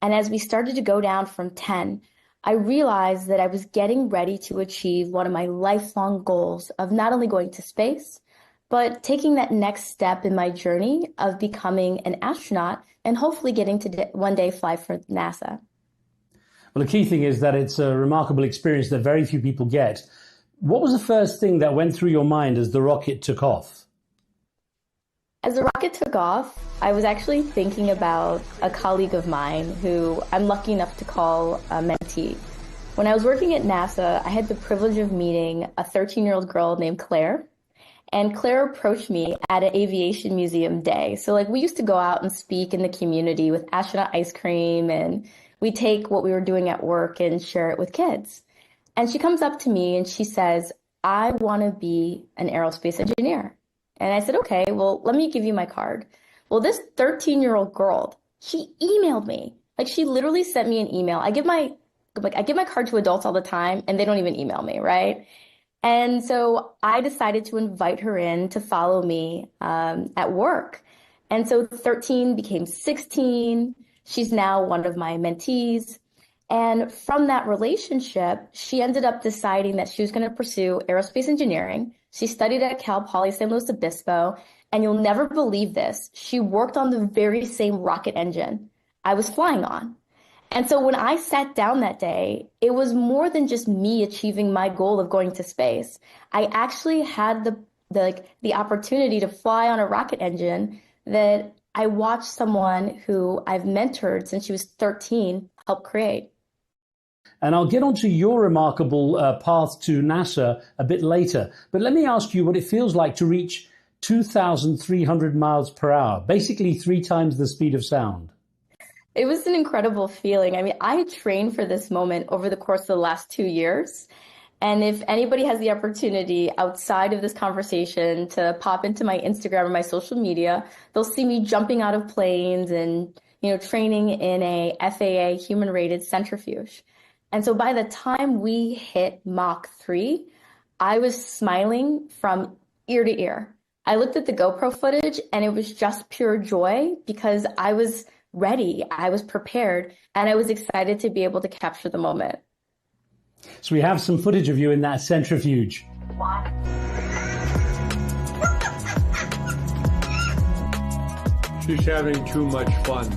and as we started to go down from 10, I realized that I was getting ready to achieve one of my lifelong goals of not only going to space, but taking that next step in my journey of becoming an astronaut and hopefully getting to one day fly for NASA. Well, the key thing is that it's a remarkable experience that very few people get. What was the first thing that went through your mind as the rocket took off? As the rocket took off, I was actually thinking about a colleague of mine who I'm lucky enough to call a mentee. When I was working at NASA, I had the privilege of meeting a 13-year-old girl named Claire. And Claire approached me at an aviation museum day. So we used to go out and speak in the community with astronaut ice cream, and we take what we were doing at work and share it with kids. And she comes up to me and she says, I want to be an aerospace engineer. And I said, okay, well, let me give you my card. Well, this 13-year-old girl, she emailed me. She literally sent me an email. I give my card to adults all the time and they don't even email me, right? And so I decided to invite her in to follow me at work. And so 13 became 16. She's now one of my mentees. And from that relationship, she ended up deciding that she was going to pursue aerospace engineering. She studied at Cal Poly San Luis Obispo. And you'll never believe this, she worked on the very same rocket engine I was flying on. And so when I sat down that day, it was more than just me achieving my goal of going to space. I actually had the opportunity to fly on a rocket engine that I watched someone who I've mentored since she was 13 help create. And I'll get onto your remarkable path to NASA a bit later. But let me ask you what it feels like to reach 2,300 miles per hour, basically 3 times the speed of sound. It was an incredible feeling. I mean, I trained for this moment over the course of the last 2 years. And if anybody has the opportunity outside of this conversation to pop into my Instagram or my social media, they'll see me jumping out of planes and, training in a FAA human-rated centrifuge. And so by the time we hit Mach 3, I was smiling from ear to ear. I looked at the GoPro footage and it was just pure joy because I was ready, I was prepared, and I was excited to be able to capture the moment. So we have some footage of you in that centrifuge. She's having too much fun.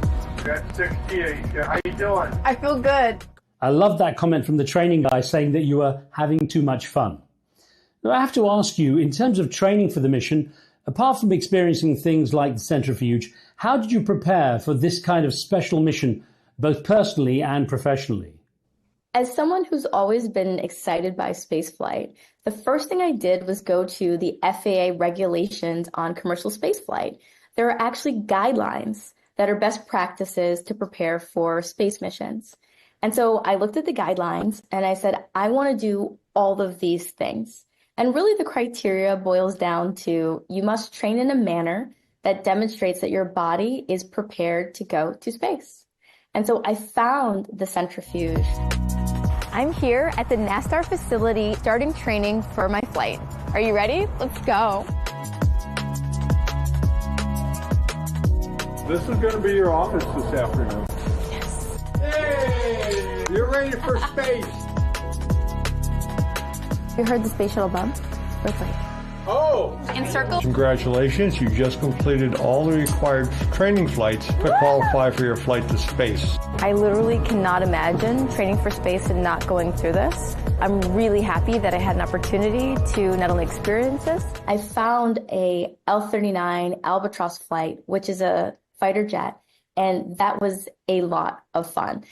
Got 68. How you doing? I feel good. I love that comment from the training guy saying that you were having too much fun. Now, I have to ask you, in terms of training for the mission, apart from experiencing things like the centrifuge, how did you prepare for this kind of special mission, both personally and professionally? As someone who's always been excited by spaceflight, the first thing I did was go to the FAA regulations on commercial spaceflight. There are actually guidelines that are best practices to prepare for space missions. And so I looked at the guidelines and I said, I want to do all of these things. And really the criteria boils down to you must train in a manner that demonstrates that your body is prepared to go to space. And so I found the centrifuge. I'm here at the NASTAR facility starting training for my flight. Are you ready? Let's go. This is going to be your office this afternoon. Yes. Hey! You're ready for space. You heard the space shuttle bump? Let's wait. Oh! Encircle. Congratulations, you just completed all the required training flights to qualify for your flight to space. I literally cannot imagine training for space and not going through this. I'm really happy that I had an opportunity to not only experience this. I found a L-39 Albatross flight, which is a fighter jet, and that was a lot of fun.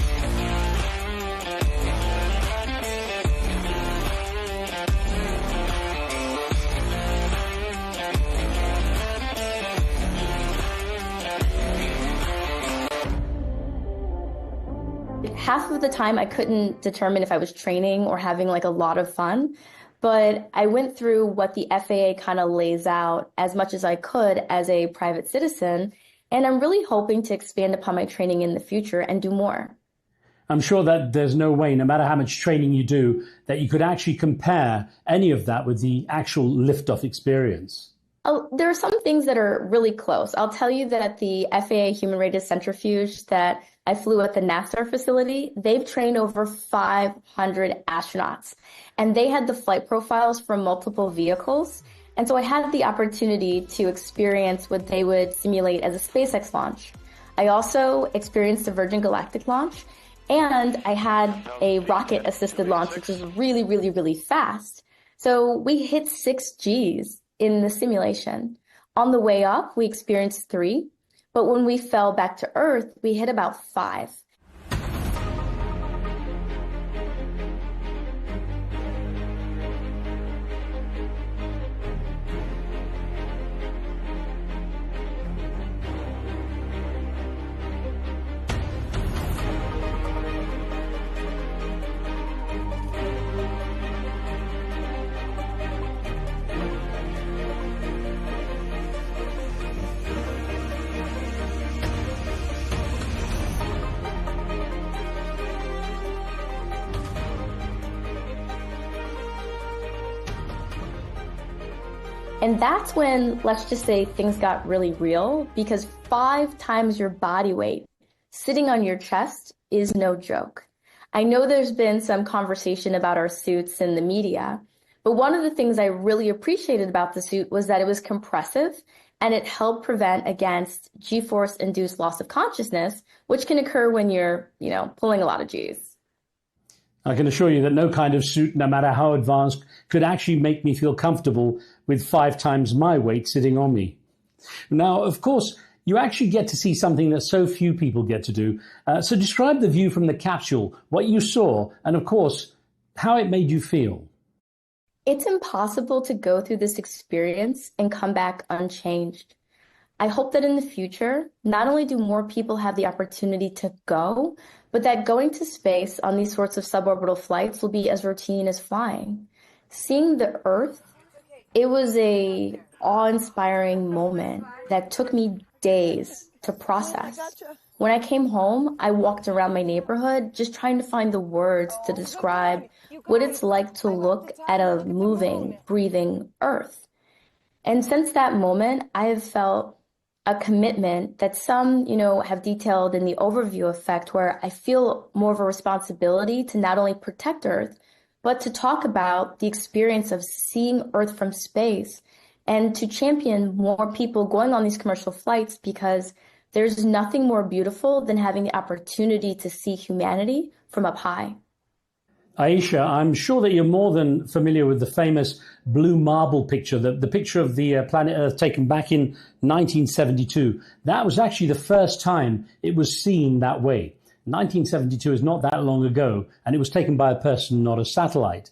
Half of the time I couldn't determine if I was training or having like a lot of fun, but I went through what the FAA kind of lays out as much as I could as a private citizen, and I'm really hoping to expand upon my training in the future and do more. I'm sure that there's no way, no matter how much training you do, that you could actually compare any of that with the actual liftoff experience. There are some things that are really close. I'll tell you that at the FAA Human-Rated Centrifuge that I flew at the NASTAR facility, they've trained over 500 astronauts, and they had the flight profiles from multiple vehicles. And so I had the opportunity to experience what they would simulate as a SpaceX launch. I also experienced the Virgin Galactic launch, and I had a rocket-assisted launch, which was really, really, really fast. So we hit 6 Gs in the simulation. On the way up, we experienced 3, but when we fell back to Earth, we hit about 5. And that's when, let's just say, things got really real, because 5 times your body weight sitting on your chest is no joke. I know there's been some conversation about our suits in the media, but one of the things I really appreciated about the suit was that it was compressive and it helped prevent against G-force induced loss of consciousness, which can occur when you're, pulling a lot of G's. I can assure you that no kind of suit, no matter how advanced, could actually make me feel comfortable with 5 times my weight sitting on me. Now, of course, you actually get to see something that so few people get to do. So describe the view from the capsule, what you saw, and of course, how it made you feel. It's impossible to go through this experience and come back unchanged. I hope that in the future, not only do more people have the opportunity to go, but that going to space on these sorts of suborbital flights will be as routine as flying. Seeing the Earth, it was a awe-inspiring moment that took me days to process. When I came home, I walked around my neighborhood just trying to find the words to describe what it's like to look at a moving, breathing Earth. And since that moment, I have felt a commitment that some, have detailed in the overview effect, where I feel more of a responsibility to not only protect Earth, but to talk about the experience of seeing Earth from space and to champion more people going on these commercial flights, because there's nothing more beautiful than having the opportunity to see humanity from up high. Aisha, I'm sure that you're more than familiar with the famous blue marble picture, the picture of the planet Earth taken back in 1972. That was actually the first time it was seen that way. 1972 is not that long ago, and it was taken by a person, not a satellite.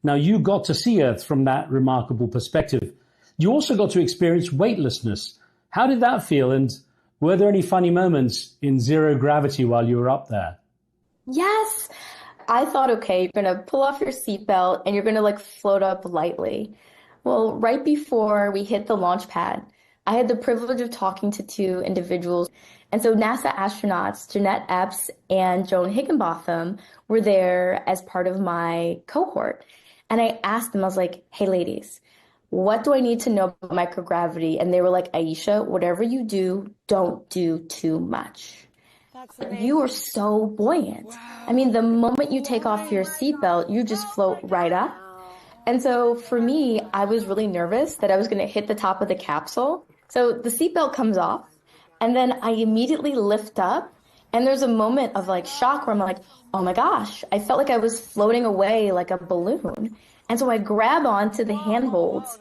Now, you got to see Earth from that remarkable perspective. You also got to experience weightlessness. How did that feel, and Were there any funny moments in zero gravity while you were up there? Yes. I thought, okay, you're going to pull off your seatbelt and you're going to like float up lightly. Well, right before we hit the launch pad, I had the privilege of talking to two individuals. And so NASA astronauts, Jeanette Epps and Joan Higginbotham, were there as part of my cohort. And I asked them, I was like, hey, ladies, what do I need to know about microgravity? And they were like, Aisha, whatever you do, don't do too much. You are so buoyant. Wow. I mean, the moment you take off your seatbelt, you just float right up. And so for me, I was really nervous that I was going to hit the top of the capsule. So the seatbelt comes off, and then I immediately lift up, and there's a moment of like shock where I'm like, oh my gosh, I felt like I was floating away like a balloon. And so I grab onto the handholds,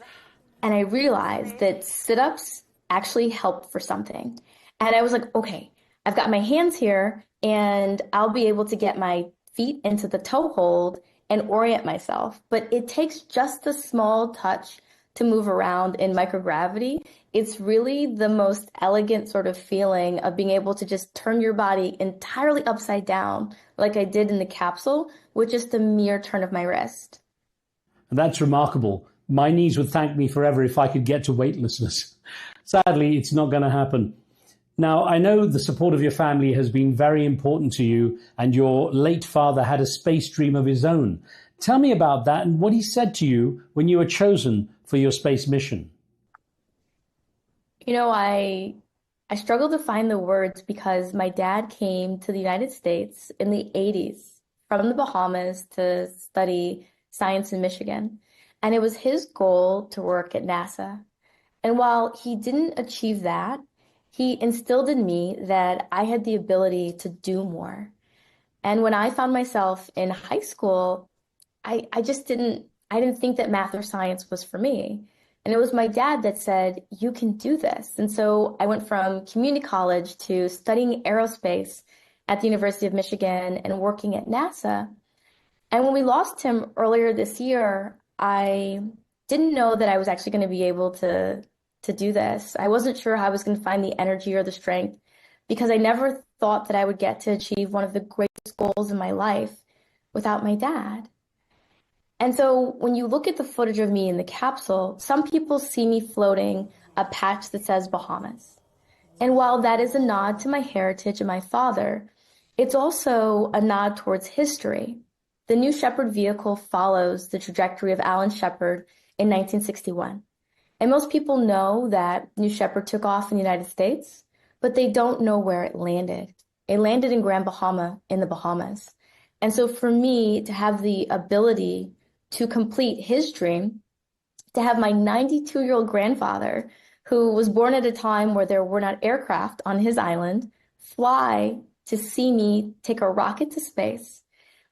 and I realized that sit-ups actually helped for something. And I was like, okay, I've got my hands here, and I'll be able to get my feet into the toe hold and orient myself. But it takes just a small touch to move around in microgravity. It's really the most elegant sort of feeling of being able to just turn your body entirely upside down, like I did in the capsule, with just a mere turn of my wrist. That's remarkable. My knees would thank me forever if I could get to weightlessness. Sadly, it's not going to happen. Now, I know the support of your family has been very important to you, and your late father had a space dream of his own. Tell me about that and what he said to you when you were chosen for your space mission. You know, I struggle to find the words because my dad came to the United States in the 80s from the Bahamas to study science in Michigan. And it was his goal to work at NASA. And while he didn't achieve that, he instilled in me that I had the ability to do more. And when I found myself in high school, I didn't think that math or science was for me. And it was my dad that said, you can do this. And so I went from community college to studying aerospace at the University of Michigan and working at NASA. And when we lost him earlier this year, I didn't know that I was actually going to be able to do this. I wasn't sure how I was going to find the energy or the strength because I never thought that I would get to achieve one of the greatest goals in my life without my dad. And so when you look at the footage of me in the capsule, some people see me floating a patch that says Bahamas. And while that is a nod to my heritage and my father, it's also a nod towards history. The New Shepard vehicle follows the trajectory of Alan Shepard in 1961. And most people know that New Shepard took off in the United States, but they don't know where it landed. It landed in Grand Bahama in the Bahamas. And so for me to have the ability to complete his dream, to have my 92-year-old grandfather, who was born at a time where there were not aircraft on his island, fly to see me take a rocket to space,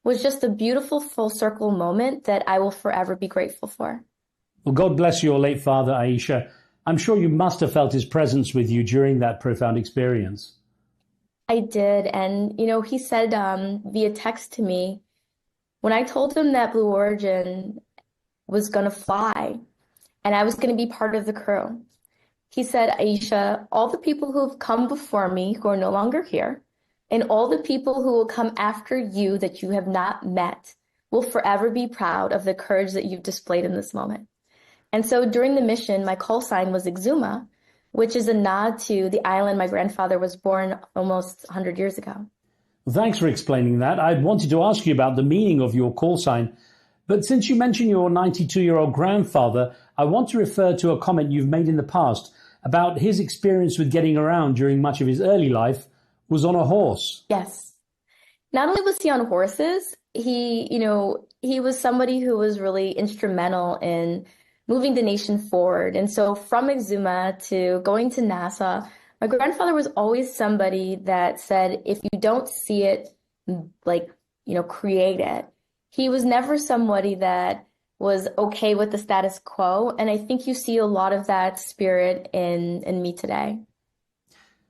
was just a beautiful full circle moment that I will forever be grateful for. Well, God bless your late father, Aisha. I'm sure you must have felt his presence with you during that profound experience. I did. And, you know, he said via text to me, when I told him that Blue Origin was going to fly and I was going to be part of the crew, he said, Aisha, all the people who have come before me who are no longer here, and all the people who will come after you that you have not met will forever be proud of the courage that you've displayed in this moment. And so during the mission, my call sign was Exuma, which is a nod to the island my grandfather was born almost 100 years ago. Well, thanks for explaining that. I wanted to ask you about the meaning of your call sign, but since you mentioned your 92-year-old grandfather, I want to refer to a comment you've made in the past about his experience with getting around during much of his early life was on a horse. Yes. Not only was he on horses, he was somebody who was really instrumental in moving the nation forward. And so from Exuma to going to NASA, my grandfather was always somebody that said, if you don't see it, create it. He was never somebody that was okay with the status quo. And I think you see a lot of that spirit in me today.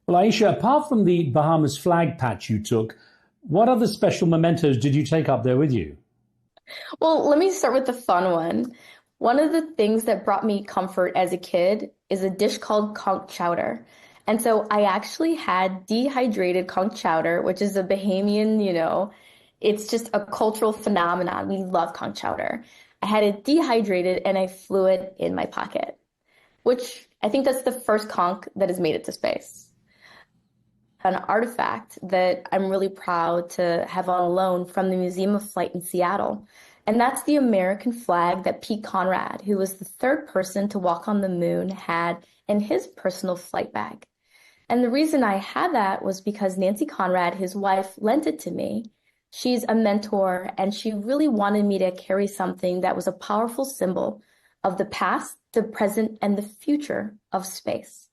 Well, Aisha, apart from the Bahamas flag patch you took, what other special mementos did you take up there with you? Well, let me start with the fun one. One of the things that brought me comfort as a kid is a dish called conch chowder. And so I actually had dehydrated conch chowder, which is a Bahamian, it's just a cultural phenomenon. We love conch chowder. I had it dehydrated and I flew it in my pocket, which I think that's the first conch that has made it to space. An artifact that I'm really proud to have on loan from the Museum of Flight in Seattle. And that's the American flag that Pete Conrad, who was the third person to walk on the moon, had in his personal flight bag. And the reason I had that was because Nancy Conrad, his wife, lent it to me. She's a mentor, and she really wanted me to carry something that was a powerful symbol of the past, the present, and the future of space.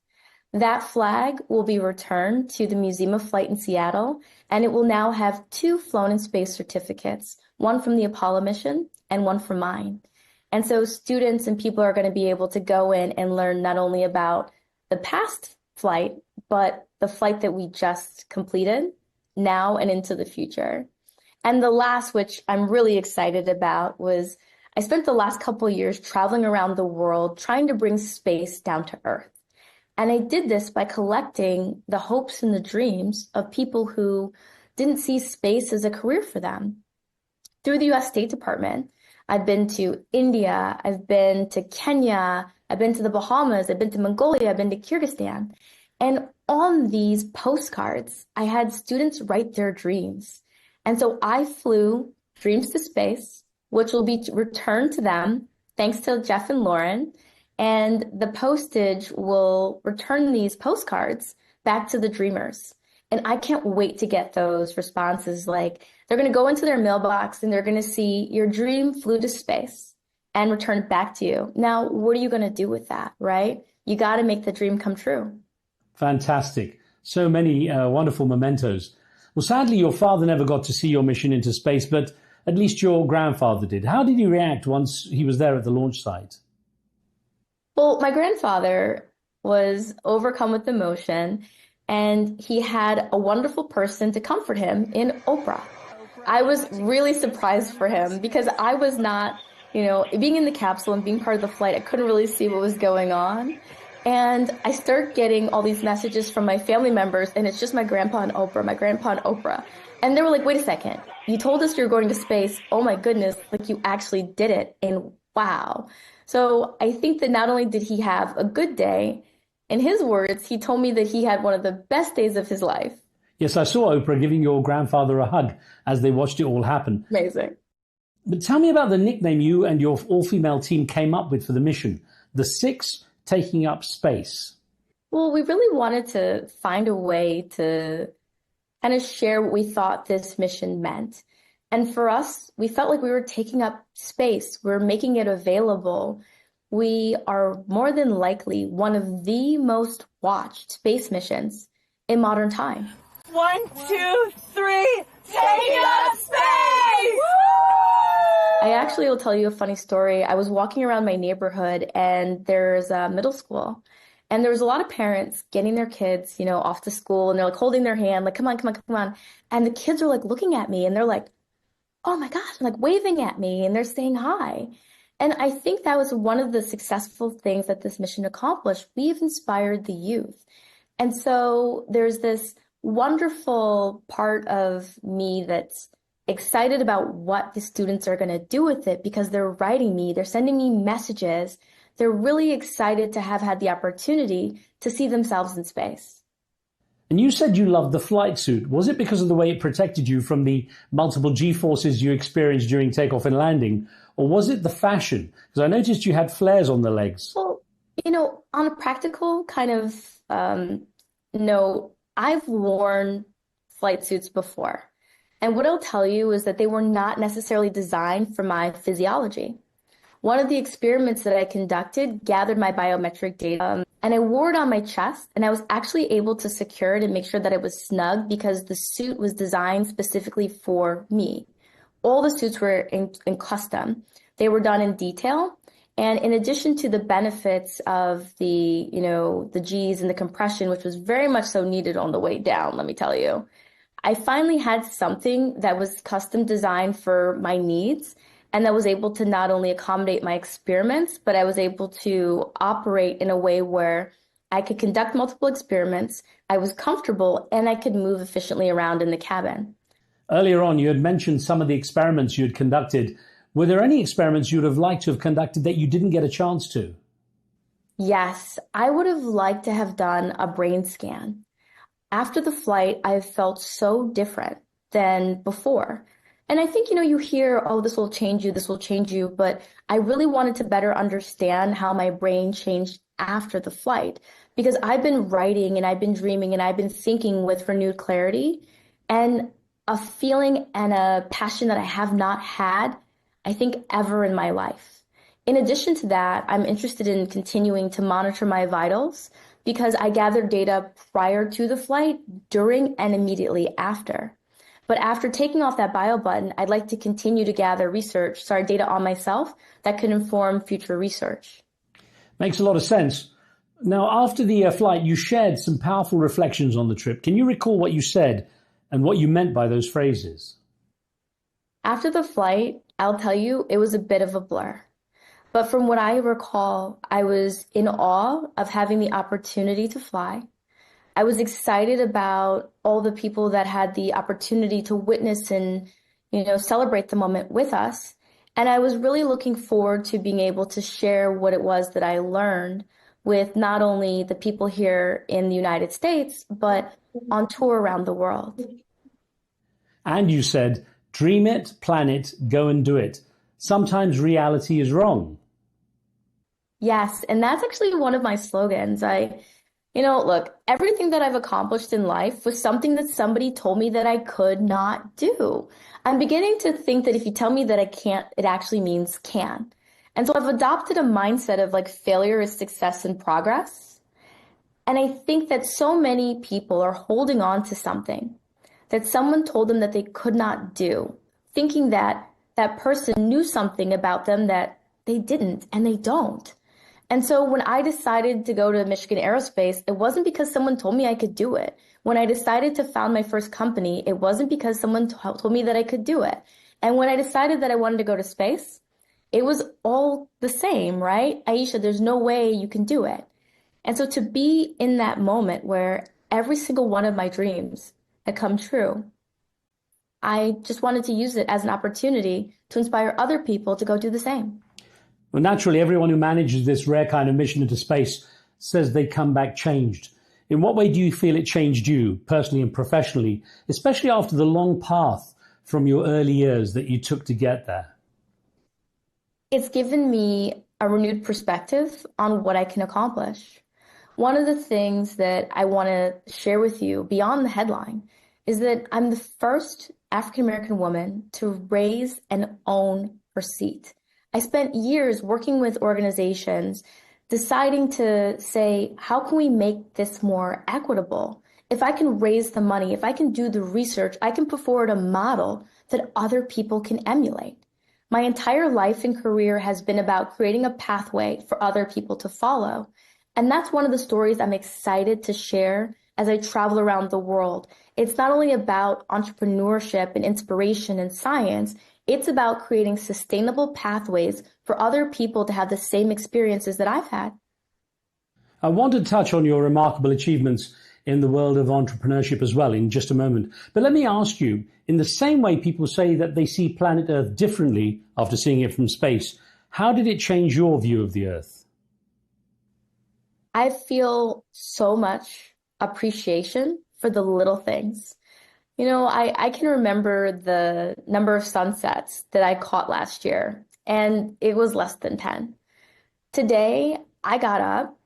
That flag will be returned to the Museum of Flight in Seattle, and it will now have 2 flown in space certificates, one from the Apollo mission and one from mine. And so students and people are going to be able to go in and learn not only about the past flight, but the flight that we just completed now and into the future. And the last, which I'm really excited about, was I spent the last couple of years traveling around the world trying to bring space down to Earth. And I did this by collecting the hopes and the dreams of people who didn't see space as a career for them. Through the US State Department, I've been to India, I've been to Kenya, I've been to the Bahamas, I've been to Mongolia, I've been to Kyrgyzstan. And on these postcards, I had students write their dreams. And so I flew Dreams to Space, which will be returned to them, thanks to Jeff and Lauren. And the postage will return these postcards back to the dreamers. And I can't wait to get those responses. Like, they're going to go into their mailbox and they're going to see your dream flew to space and returned back to you. Now, what are you going to do with that, right? You got to make the dream come true. Fantastic. So many wonderful mementos. Well, sadly, your father never got to see your mission into space, but at least your grandfather did. How did he react once he was there at the launch site? Well, my grandfather was overcome with emotion, and he had a wonderful person to comfort him in Oprah. I was really surprised for him because I was not, being in the capsule and being part of the flight, I couldn't really see what was going on. And I start getting all these messages from my family members, and it's just my grandpa and Oprah, my grandpa and Oprah. And they were like, wait a second, you told us you were going to space. Oh my goodness, like you actually did it. And wow. So I think that not only did he have a good day, in his words, he told me that he had one of the best days of his life. Yes, I saw Oprah giving your grandfather a hug as they watched it all happen. Amazing. But tell me about the nickname you and your all-female team came up with for the mission, the 6 taking up space. Well, we really wanted to find a way to kind of share what we thought this mission meant. And for us, we felt like we were taking up space. We were making it available. We are more than likely one of the most watched space missions in modern time. 1, 2, 3, taking up space! I actually will tell you a funny story. I was walking around my neighborhood and there's a middle school. And there was a lot of parents getting their kids, off to school, and they're like holding their hand, like, come on, come on, come on. And the kids are like looking at me and they're like, oh my gosh, like waving at me and they're saying hi. And I think that was one of the successful things that this mission accomplished. We've inspired the youth. And so there's this wonderful part of me that's excited about what the students are going to do with it because they're writing me, they're sending me messages. They're really excited to have had the opportunity to see themselves in space. And you said you loved the flight suit. Was it because of the way it protected you from the multiple G-forces you experienced during takeoff and landing? Or was it the fashion? Because I noticed you had flares on the legs. Well, on a practical kind of note, I've worn flight suits before. And what I'll tell you is that they were not necessarily designed for my physiology. One of the experiments that I conducted gathered my biometric data, and I wore it on my chest, and I was actually able to secure it and make sure that it was snug because the suit was designed specifically for me. All the suits were in custom. They were done in detail. And in addition to the benefits of the G's and the compression, which was very much so needed on the way down, let me tell you, I finally had something that was custom designed for my needs and that was able to not only accommodate my experiments, but I was able to operate in a way where I could conduct multiple experiments, I was comfortable, and I could move efficiently around in the cabin. Earlier on, you had mentioned some of the experiments you had conducted. Were there any experiments you would have liked to have conducted that you didn't get a chance to? Yes, I would have liked to have done a brain scan. After the flight, I felt so different than before. And I think, you hear, oh, this will change you, but I really wanted to better understand how my brain changed after the flight, because I've been writing and I've been dreaming and I've been thinking with renewed clarity and a feeling and a passion that I have not had, I think, ever in my life. In addition to that, I'm interested in continuing to monitor my vitals because I gathered data prior to the flight, during, and immediately after. But after taking off that bio button, I'd like to continue to gather data on myself that could inform future research. Makes a lot of sense. Now, after the flight, you shared some powerful reflections on the trip. Can you recall what you said and what you meant by those phrases? After the flight, I'll tell you, it was a bit of a blur. But from what I recall, I was in awe of having the opportunity to fly. I was excited about all the people that had the opportunity to witness and, celebrate the moment with us. And I was really looking forward to being able to share what it was that I learned with not only the people here in the United States, but on tour around the world. And you said, dream it, plan it, go and do it. Sometimes reality is wrong. Yes, and that's actually one of my slogans. Look, everything that I've accomplished in life was something that somebody told me that I could not do. I'm beginning to think that if you tell me that I can't, it actually means can. And so I've adopted a mindset of failure is success and progress. And I think that so many people are holding on to something that someone told them that they could not do, thinking that that person knew something about them that they didn't, and they don't. And so when I decided to go to Michigan Aerospace, it wasn't because someone told me I could do it. When I decided to found my first company, it wasn't because someone told me that I could do it. And when I decided that I wanted to go to space, it was all the same, right? Aisha, there's no way you can do it. And so to be in that moment where every single one of my dreams had come true, I just wanted to use it as an opportunity to inspire other people to go do the same. Well, naturally, everyone who manages this rare kind of mission into space says they come back changed. In what way do you feel it changed you, personally and professionally, especially after the long path from your early years that you took to get there? It's given me a renewed perspective on what I can accomplish. One of the things that I want to share with you beyond the headline is that I'm the first African-American woman to raise and own her seat. I spent years working with organizations deciding to say, how can we make this more equitable? If I can raise the money, if I can do the research, I can put forward a model that other people can emulate. My entire life and career has been about creating a pathway for other people to follow. And that's one of the stories I'm excited to share as I travel around the world. It's not only about entrepreneurship and inspiration and science, it's about creating sustainable pathways for other people to have the same experiences that I've had. I want to touch on your remarkable achievements in the world of entrepreneurship as well in just a moment. But let me ask you, in the same way people say that they see planet Earth differently after seeing it from space, how did it change your view of the Earth? I feel so much appreciation for the little things. I can remember the number of sunsets that I caught last year, and it was less than 10. Today, I got up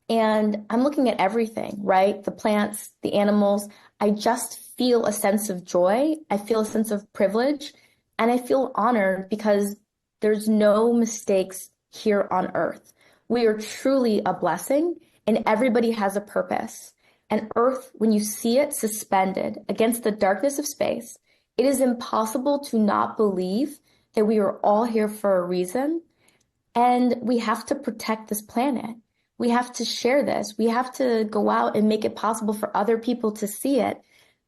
and I'm looking at everything, right? The plants, the animals. I just feel a sense of joy. I feel a sense of privilege, and I feel honored because there's no mistakes here on Earth. We are truly a blessing, and everybody has a purpose. And Earth, when you see it suspended against the darkness of space, it is impossible to not believe that we are all here for a reason. And we have to protect this planet. We have to share this. We have to go out and make it possible for other people to see it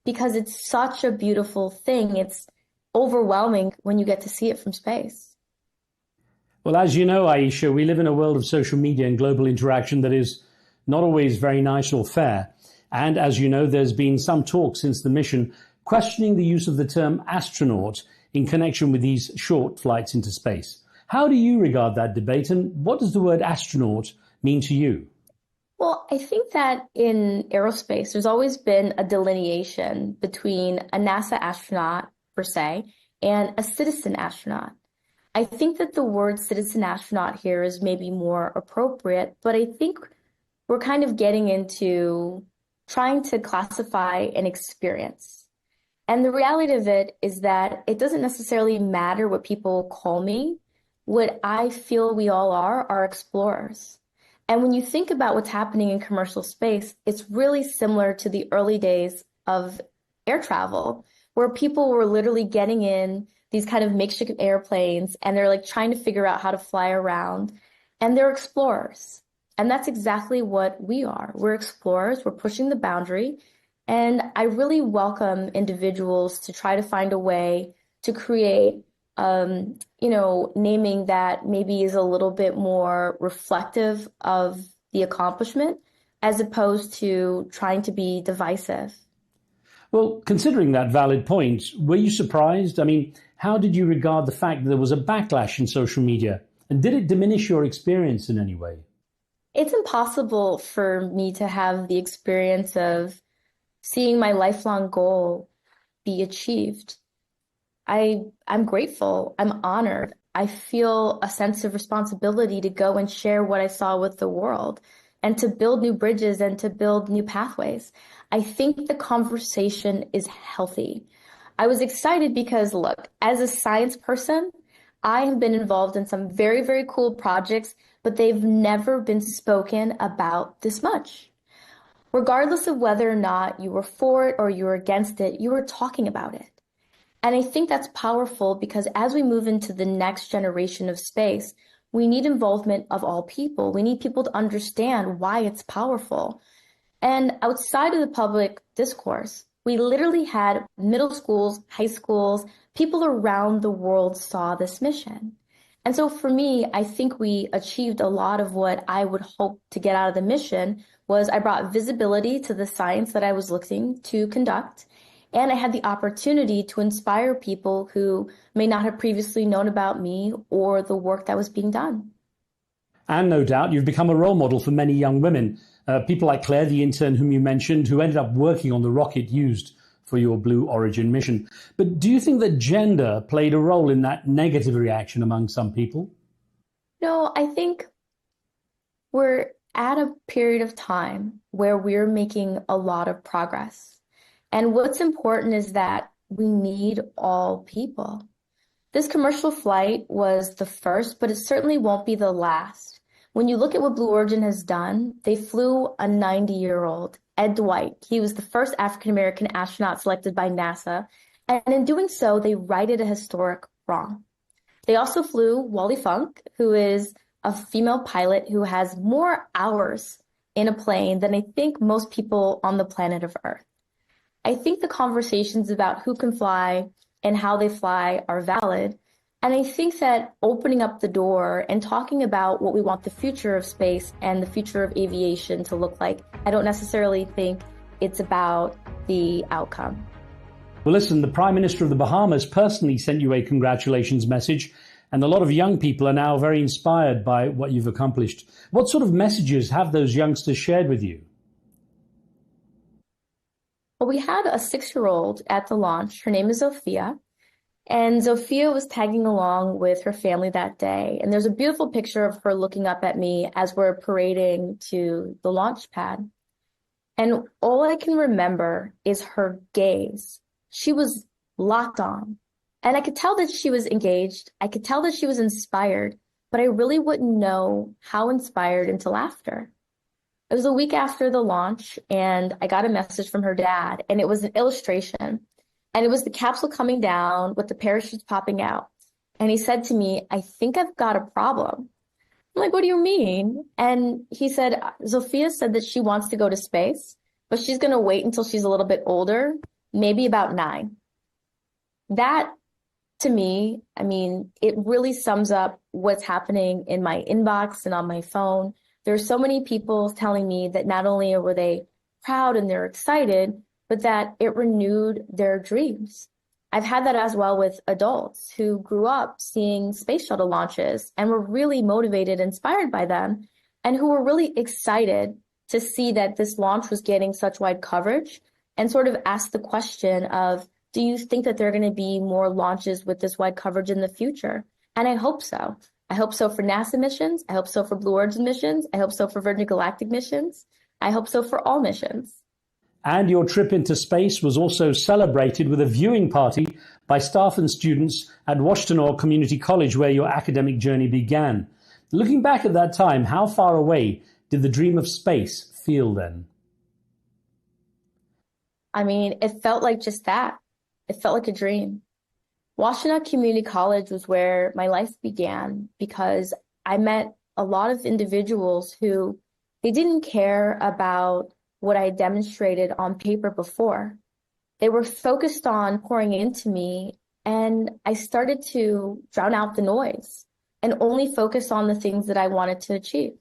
because it's such a beautiful thing. It's overwhelming when you get to see it from space. Well, as you know, Aisha, we live in a world of social media and global interaction that is not always very nice or fair. And as you know, there's been some talk since the mission questioning the use of the term astronaut in connection with these short flights into space. How do you regard that debate, and what does the word astronaut mean to you? Well, I think that in aerospace, there's always been a delineation between a NASA astronaut, per se, and a citizen astronaut. I think that the word citizen astronaut here is maybe more appropriate, but I think we're kind of getting into trying to classify an experience. And the reality of it is that it doesn't necessarily matter what people call me. What I feel we all are explorers. And when you think about what's happening in commercial space, it's really similar to the early days of air travel, where people were literally getting in these kind of makeshift airplanes and they're like trying to figure out how to fly around, and they're explorers. And that's exactly what we are. We're explorers, we're pushing the boundary. And I really welcome individuals to try to find a way to create, naming that maybe is a little bit more reflective of the accomplishment as opposed to trying to be divisive. Well, considering that valid point, were you surprised? I mean, how did you regard the fact that there was a backlash in social media? And did it diminish your experience in any way? It's impossible for me to have the experience of seeing my lifelong goal be achieved. I'm grateful. I'm honored. I feel a sense of responsibility to go and share what I saw with the world and to build new bridges and to build new pathways. I think the conversation is healthy. I was excited because, look, as a science person, I have been involved in some very, very cool projects, but they've never been spoken about this much. Regardless of whether or not you were for it or you were against it, you were talking about it. And I think that's powerful because as we move into the next generation of space, we need involvement of all people. We need people to understand why it's powerful. And outside of the public discourse, we literally had middle schools, high schools, people around the world saw this mission. And so for me, I think we achieved a lot of what I would hope to get out of the mission was I brought visibility to the science that I was looking to conduct. And I had the opportunity to inspire people who may not have previously known about me or the work that was being done. And no doubt you've become a role model for many young women. People like Claire, the intern whom you mentioned, who ended up working on the rocket used for your Blue Origin mission. But do you think that gender played a role in that negative reaction among some people? No, I think we're at a period of time where we're making a lot of progress. And what's important is that we need all people. This commercial flight was the first, but it certainly won't be the last. When you look at what Blue Origin has done, they flew a 90-year-old, Ed Dwight. He was the first African-American astronaut selected by NASA. And in doing so, they righted a historic wrong. They also flew Wally Funk, who is a female pilot who has more hours in a plane than I think most people on the planet of Earth. I think the conversations about who can fly and how they fly are valid. And I think that opening up the door and talking about what we want the future of space and the future of aviation to look like, I don't necessarily think it's about the outcome. Well, listen, the Prime Minister of the Bahamas personally sent you a congratulations message, and a lot of young people are now very inspired by what you've accomplished. What sort of messages have those youngsters shared with you? Well, we had a 6-year-old at the launch. Her name is Zofia. And Zofia was tagging along with her family that day. And there's a beautiful picture of her looking up at me as we're parading to the launch pad. And all I can remember is her gaze. She was locked on. And I could tell that she was engaged. I could tell that she was inspired, but I really wouldn't know how inspired until after. It was a week after the launch, and I got a message from her dad, and it was an illustration. And it was the capsule coming down with the parachutes popping out. And he said to me, "I think I've got a problem." I'm like, "What do you mean?" And he said, "Zofia said that she wants to go to space, but she's going to wait until she's a little bit older, maybe about 9. That, to me, I mean, it really sums up what's happening in my inbox and on my phone. There are so many people telling me that not only were they proud and they're excited, but that it renewed their dreams. I've had that as well with adults who grew up seeing space shuttle launches and were really motivated, inspired by them, and who were really excited to see that this launch was getting such wide coverage and sort of asked the question of, do you think that there are going to be more launches with this wide coverage in the future? And I hope so. I hope so for NASA missions. I hope so for Blue Origin missions. I hope so for Virgin Galactic missions. I hope so for all missions. And your trip into space was also celebrated with a viewing party by staff and students at Washtenaw Community College, where your academic journey began. Looking back at that time, how far away did the dream of space feel then? I mean, it felt like just that. It felt like a dream. Washtenaw Community College was where my life began because I met a lot of individuals who they didn't care about what I demonstrated on paper before. They were focused on pouring into me, and I started to drown out the noise and only focus on the things that I wanted to achieve.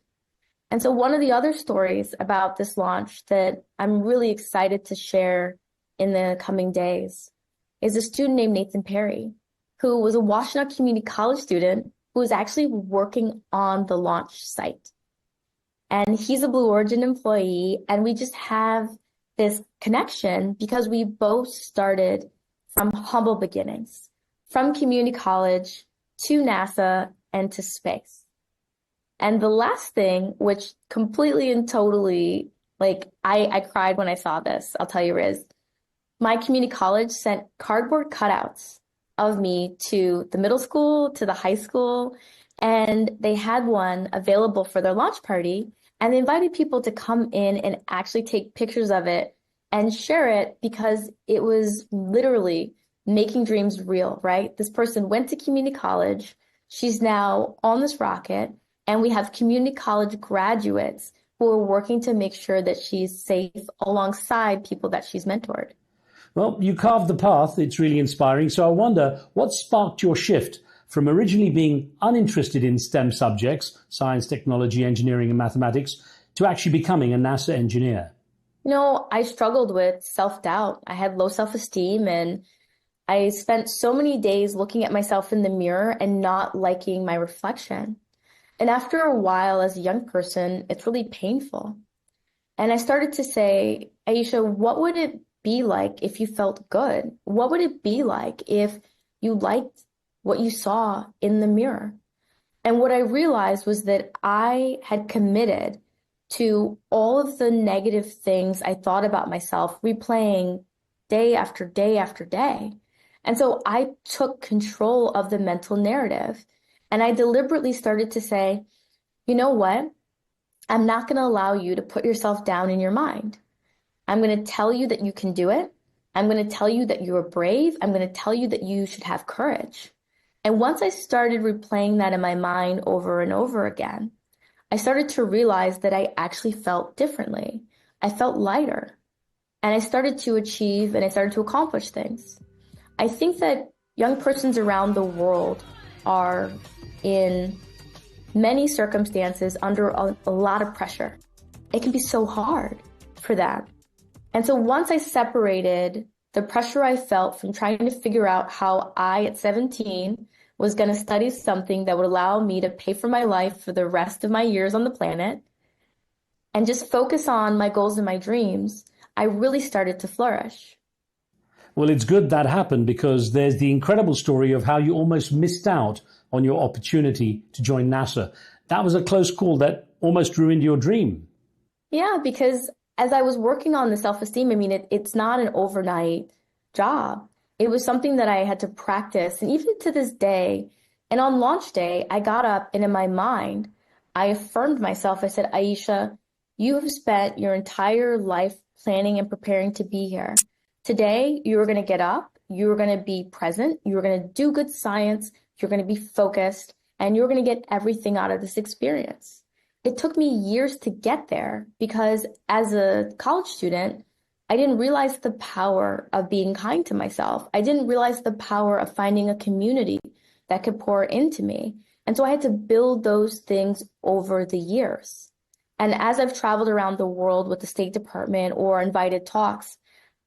And so one of the other stories about this launch that I'm really excited to share in the coming days is a student named Nathan Perry, who was a Washtenaw Community College student who was actually working on the launch site. And he's a Blue Origin employee, and we just have this connection because we both started from humble beginnings, from community college to NASA and to space. And the last thing, which completely and totally, I cried when I saw this, I'll tell you, Riz. My community college sent cardboard cutouts of me to the middle school, to the high school, and they had one available for their launch party. And they invited people to come in and actually take pictures of it and share it because it was literally making dreams real, right? This person went to community college. She's now on this rocket, and we have community college graduates who are working to make sure that she's safe alongside people that she's mentored. Well, you carved the path. It's really inspiring. So I wonder, what sparked your shift from originally being uninterested in STEM subjects, science, technology, engineering, and mathematics, to actually becoming a NASA engineer? You know, I struggled with self-doubt. I had low self-esteem, and I spent so many days looking at myself in the mirror and not liking my reflection. And after a while, as a young person, it's really painful. And I started to say, Aisha, what would it be like if you felt good? What would it be like if you liked what you saw in the mirror? And what I realized was that I had committed to all of the negative things I thought about myself, replaying day after day after day. And so I took control of the mental narrative, and I deliberately started to say, you know what? I'm not going to allow you to put yourself down in your mind. I'm going to tell you that you can do it. I'm going to tell you that you are brave. I'm going to tell you that you should have courage. And once I started replaying that in my mind over and over again, I started to realize that I actually felt differently. I felt lighter, and I started to achieve and I started to accomplish things. I think that young persons around the world are in many circumstances under a lot of pressure. It can be so hard for them. And so once I separated the pressure I felt from trying to figure out how I, at 17, was going to study something that would allow me to pay for my life for the rest of my years on the planet and just focus on my goals and my dreams, I really started to flourish. Well, it's good that happened, because there's the incredible story of how you almost missed out on your opportunity to join NASA. That was a close call that almost ruined your dream. Yeah, because as I was working on the self-esteem, I mean, it's not an overnight job. It was something that I had to practice. And even to this day, and on launch day, I got up and in my mind, I affirmed myself. I said, Aisha, you have spent your entire life planning and preparing to be here. Today, you are going to get up, you are going to be present, you are going to do good science, you're going to be focused, and you're going to get everything out of this experience. It took me years to get there because as a college student, I didn't realize the power of being kind to myself. I didn't realize the power of finding a community that could pour into me. And so I had to build those things over the years. And as I've traveled around the world with the State Department or invited talks,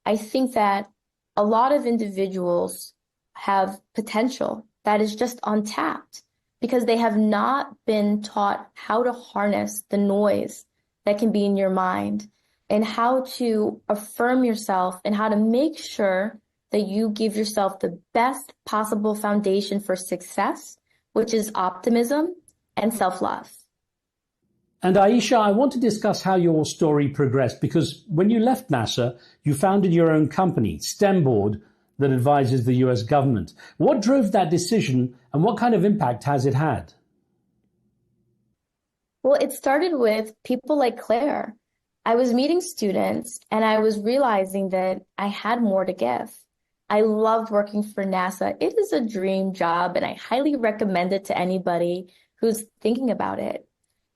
I think that a lot of individuals have potential that is just untapped because they have not been taught how to harness the noise that can be in your mind and how to affirm yourself and how to make sure that you give yourself the best possible foundation for success, which is optimism and self-love. And Aisha, I want to discuss how your story progressed, because when you left NASA, you founded your own company, STEM Board, that advises the US government. What drove that decision and what kind of impact has it had? Well, it started with people like Claire. I was meeting students and I was realizing that I had more to give. I loved working for NASA. It is a dream job and I highly recommend it to anybody who's thinking about it.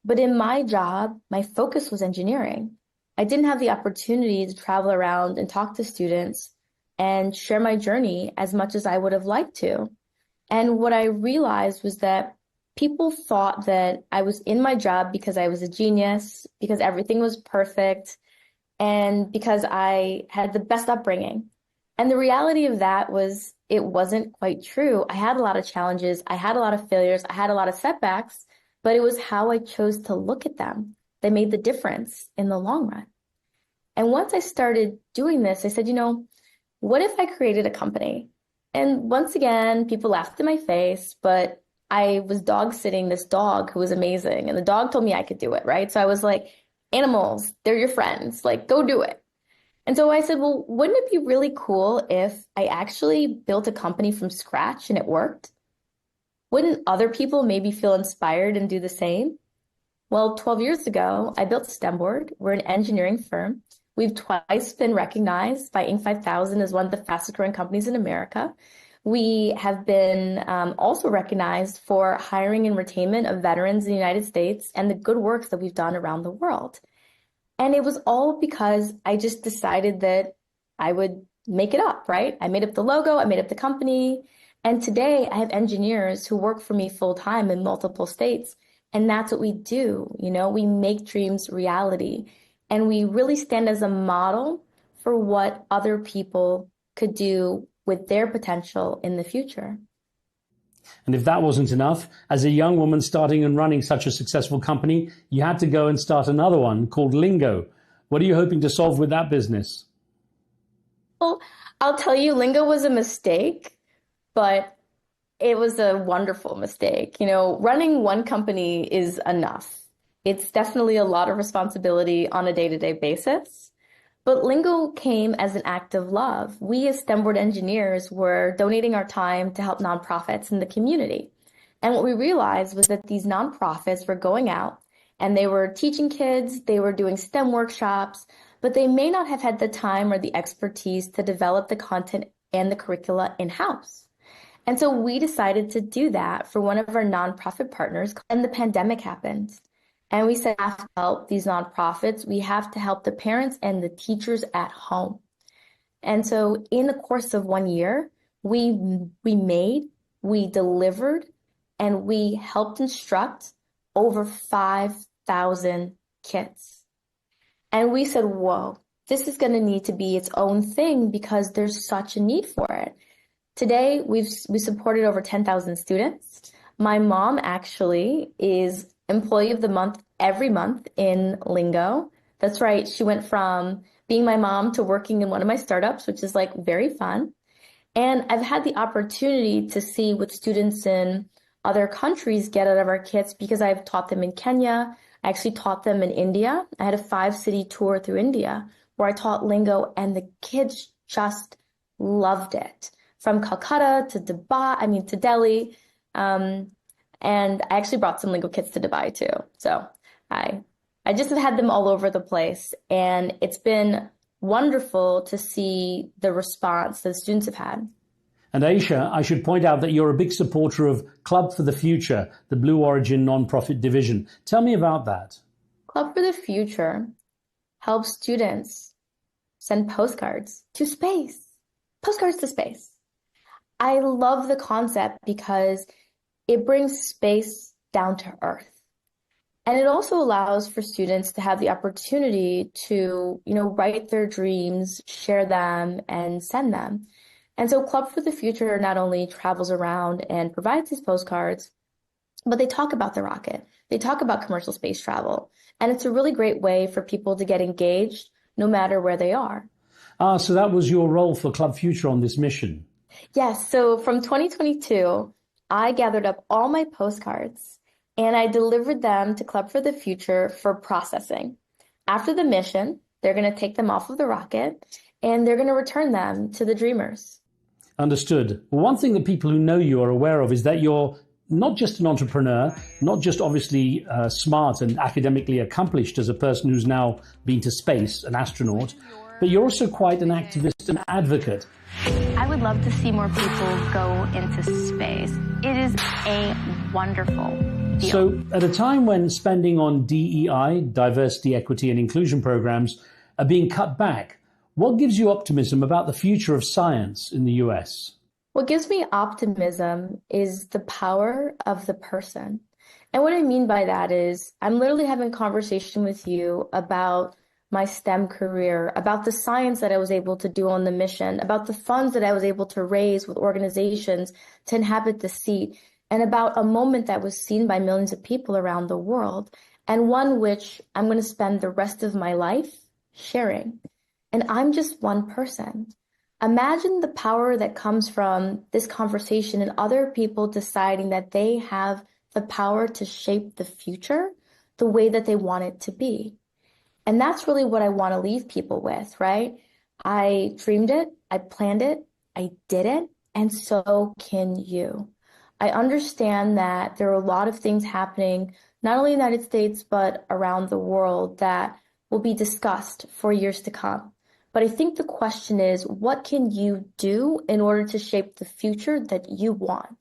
But in my job, my focus was engineering. I didn't have the opportunity to travel around and talk to students and share my journey as much as I would have liked to. And what I realized was that people thought that I was in my job because I was a genius, because everything was perfect, and because I had the best upbringing. And the reality of that was it wasn't quite true. I had a lot of challenges. I had a lot of failures. I had a lot of setbacks. But it was how I chose to look at them that made the difference in the long run. And once I started doing this, I said, what if I created a company? And once again, people laughed in my face, but I was dog sitting this dog who was amazing. And the dog told me I could do it, right? So I was like, animals, they're your friends, like, go do it. And so I said, well, wouldn't it be really cool if I actually built a company from scratch and it worked? Wouldn't other people maybe feel inspired and do the same? Well, 12 years ago, I built STEM Board. We're an engineering firm. We've twice been recognized by Inc. 5000 as one of the fastest growing companies in America. We have been also recognized for hiring and retainment of veterans in the United States and the good work that we've done around the world. And it was all because I just decided that I would make it up, right? I made up the logo, I made up the company. And today I have engineers who work for me full time in multiple states. And that's what we do. We make dreams reality. And we really stand as a model for what other people could do with their potential in the future. And if that wasn't enough, as a young woman starting and running such a successful company, you had to go and start another one called Lingo. What are you hoping to solve with that business? Well, I'll tell you, Lingo was a mistake, but it was a wonderful mistake. Running one company is enough. It's definitely a lot of responsibility on a day-to-day basis. But Lingo came as an act of love. We as STEM Board engineers were donating our time to help nonprofits in the community. And what we realized was that these nonprofits were going out and they were teaching kids, they were doing STEM workshops, but they may not have had the time or the expertise to develop the content and the curricula in-house. And so we decided to do that for one of our nonprofit partners, and the pandemic happened. And we said, we have to help these nonprofits. We have to help the parents and the teachers at home. And so in the course of 1 year, we made, we delivered, and we helped instruct over 5,000 kids. And we said, whoa, this is going to need to be its own thing because there's such a need for it. Today, we supported over 10,000 students. My mom actually is Employee of the Month every month in Lingo. That's right. She went from being my mom to working in one of my startups, which is very fun. And I've had the opportunity to see what students in other countries get out of our kits because I've taught them in Kenya. I actually taught them in India. I had a 5-city tour through India where I taught Lingo and the kids just loved it. From Calcutta to Dubai, to Delhi. And I actually brought some Lingo kits to Dubai too. So I just have had them all over the place. And it's been wonderful to see the response that students have had. And Aisha, I should point out that you're a big supporter of Club for the Future, the Blue Origin nonprofit division. Tell me about that. Club for the Future helps students send postcards to space. Postcards to space. I love the concept because it brings space down to earth. And it also allows for students to have the opportunity to, write their dreams, share them, and send them. And so Club for the Future not only travels around and provides these postcards, but they talk about the rocket. They talk about commercial space travel. And it's a really great way for people to get engaged no matter where they are. So that was your role for Club Future on this mission? Yes. So from 2022, I gathered up all my postcards and I delivered them to Club for the Future for processing. After the mission, they're going to take them off of the rocket and they're going to return them to the dreamers. Understood. Well, one thing that people who know you are aware of is that you're not just an entrepreneur, not just obviously smart and academically accomplished as a person who's now been to space, an astronaut, but you're also quite an activist and advocate. I would love to see more people go into space. It is a wonderful deal. So at a time when spending on DEI, diversity, equity and inclusion programs, are being cut back, what gives you optimism about the future of science in the US? What gives me optimism is the power of the person. And what I mean by that is I'm literally having a conversation with you about my STEM career, about the science that I was able to do on the mission, about the funds that I was able to raise with organizations to inhabit the seat, and about a moment that was seen by millions of people around the world, and one which I'm going to spend the rest of my life sharing. And I'm just one person. Imagine the power that comes from this conversation and other people deciding that they have the power to shape the future the way that they want it to be. And that's really what I want to leave people with, right? I dreamed it, I planned it, I did it, and so can you. I understand that there are a lot of things happening, not only in the United States, but around the world that will be discussed for years to come. But I think the question is, what can you do in order to shape the future that you want?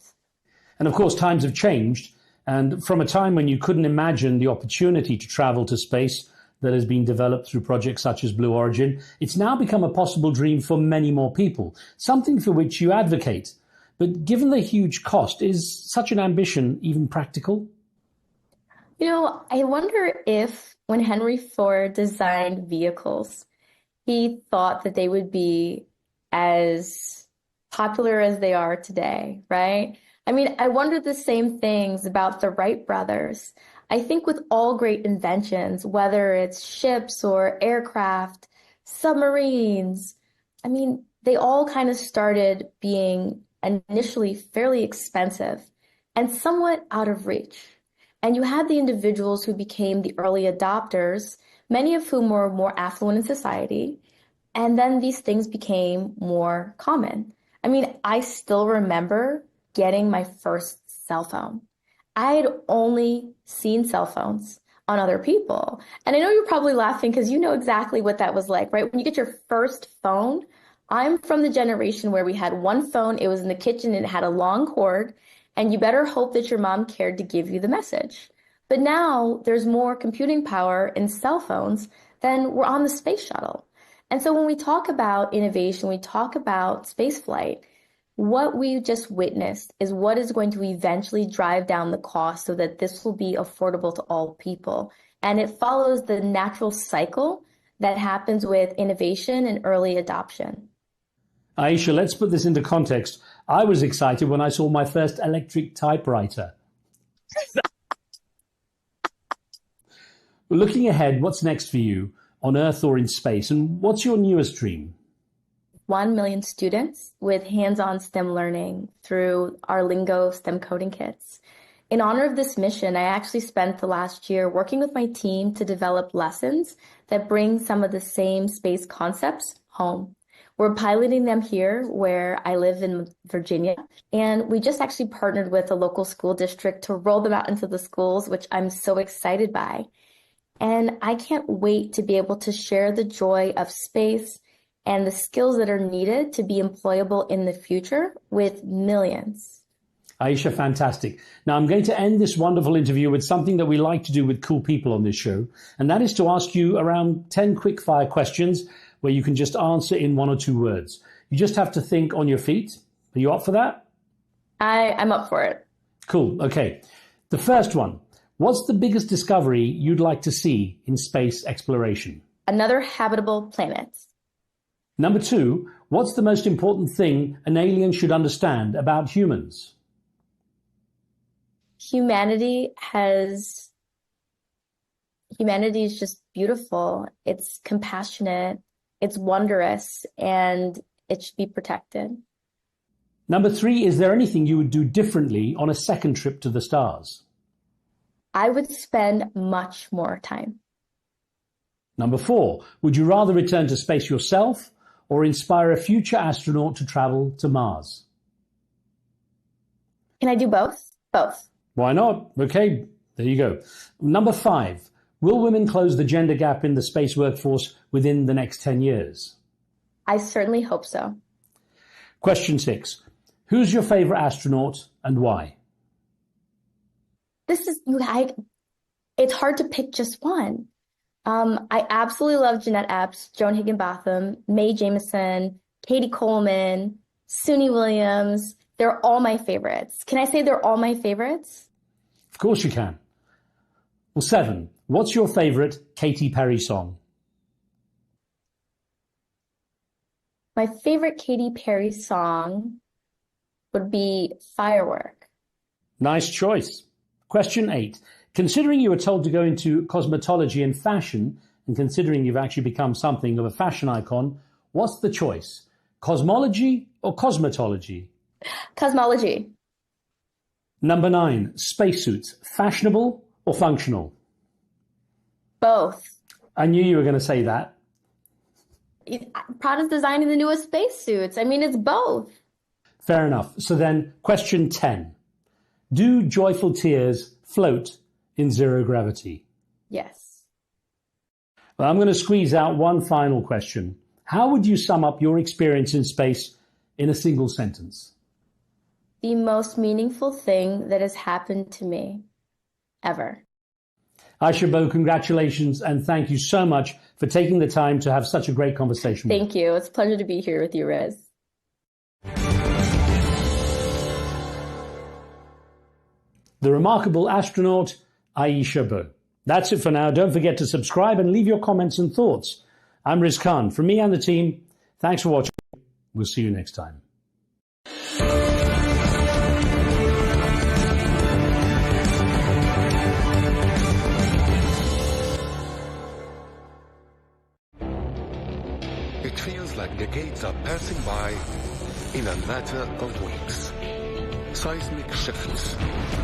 And of course, times have changed. And from a time when you couldn't imagine the opportunity to travel to space that has been developed through projects such as Blue Origin, it's now become a possible dream for many more people, something for which you advocate. But given the huge cost, is such an ambition even practical? I wonder if when Henry Ford designed vehicles, he thought that they would be as popular as they are today, right? I mean, I wonder the same things about the Wright brothers. I think with all great inventions, whether it's ships or aircraft, submarines, I mean, they all kind of started being initially fairly expensive and somewhat out of reach. And you had the individuals who became the early adopters, many of whom were more affluent in society, and then these things became more common. I mean, I still remember getting my first cell phone. I had only seen cell phones on other people. And I know you're probably laughing because you know exactly what that was like, right? When you get your first phone, I'm from the generation where we had one phone, it was in the kitchen, and it had a long cord, and you better hope that your mom cared to give you the message. But now there's more computing power in cell phones than we're on the space shuttle. And so when we talk about innovation, we talk about spaceflight, what we just witnessed is what is going to eventually drive down the cost so that this will be affordable to all people. And it follows the natural cycle that happens with innovation and early adoption. Aisha, let's put this into context. I was excited when I saw my first electric typewriter. Looking ahead, what's next for you on Earth or in space? And what's your newest dream? 1 million students with hands-on STEM learning through our Lingo STEM coding kits. In honor of this mission, I actually spent the last year working with my team to develop lessons that bring some of the same space concepts home. We're piloting them here where I live in Virginia, and we just actually partnered with a local school district to roll them out into the schools, which I'm so excited by. And I can't wait to be able to share the joy of space and the skills that are needed to be employable in the future with millions. Aisha, fantastic. Now, I'm going to end this wonderful interview with something that we like to do with cool people on this show, and that is to ask you around 10 quick-fire questions where you can just answer in 1 or 2 words. You just have to think on your feet. Are you up for that? I'm up for it. Cool. Okay. The first one. What's the biggest discovery you'd like to see in space exploration? Another habitable planet. Number 2, what's the most important thing an alien should understand about humans? Humanity is just beautiful. It's compassionate, it's wondrous, and it should be protected. Number 3, is there anything you would do differently on a second trip to the stars? I would spend much more time. Number 4, would you rather return to space yourself or inspire a future astronaut to travel to Mars? Can I do both? Both. Why not? Okay, there you go. Number 5, will women close the gender gap in the space workforce within the next 10 years? I certainly hope so. Question 6, who's your favorite astronaut and why? It's hard to pick just one. I absolutely love Jeanette Epps, Joan Higginbotham, Mae Jemison, Katie Coleman, Suni Williams. They're all my favorites. Can I say they're all my favorites? Of course you can. Well, 7, what's your favorite Katy Perry song? My favorite Katy Perry song would be Firework. Nice choice. Question 8. Considering you were told to go into cosmetology and fashion, and considering you've actually become something of a fashion icon, what's the choice? Cosmology or cosmetology? Cosmology. Number 9. Spacesuits. Fashionable or functional? Both. I knew you were going to say that. Prada's designing the newest spacesuits. I mean, it's both. Fair enough. So then, question 10. Do joyful tears float in zero gravity? Yes. Well, I'm going to squeeze out one final question. How would you sum up your experience in space in a single sentence? The most meaningful thing that has happened to me ever. Aisha Bo, congratulations and thank you so much for taking the time to have such a great conversation. Thank you. It's a pleasure to be here with you, Riz. The remarkable astronaut, Aisha Bo. That's it for now. Don't forget to subscribe and leave your comments and thoughts. I'm Riz Khan. From me and the team, thanks for watching. We'll see you next time. It feels like decades are passing by in a matter of weeks. Seismic shifts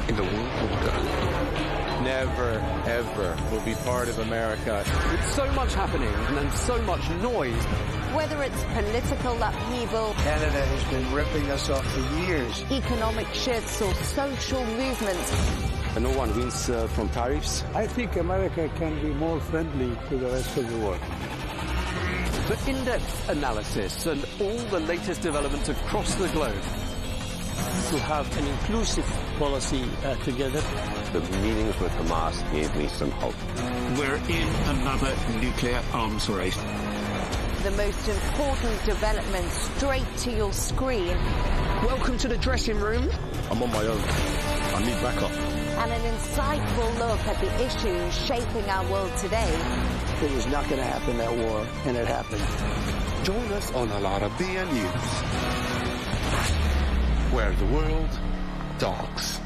in the world order. Never, ever will be part of America. With so much happening and so much noise. Whether it's political upheaval, Canada has been ripping us off for years. Economic shifts or social movements. And no one wins from tariffs. I think America can be more friendly to the rest of the world. The in-depth analysis and all the latest developments across the globe. To have an inclusive policy together. The meetings with Hamas gave me some hope. We're in another nuclear arms race. The most important development straight to your screen. Welcome to the dressing room. I'm on my own. I need backup. And an insightful look at the issues shaping our world today. It was not going to happen, that war, and it happened. Join us on Arabiya News, where the world talks.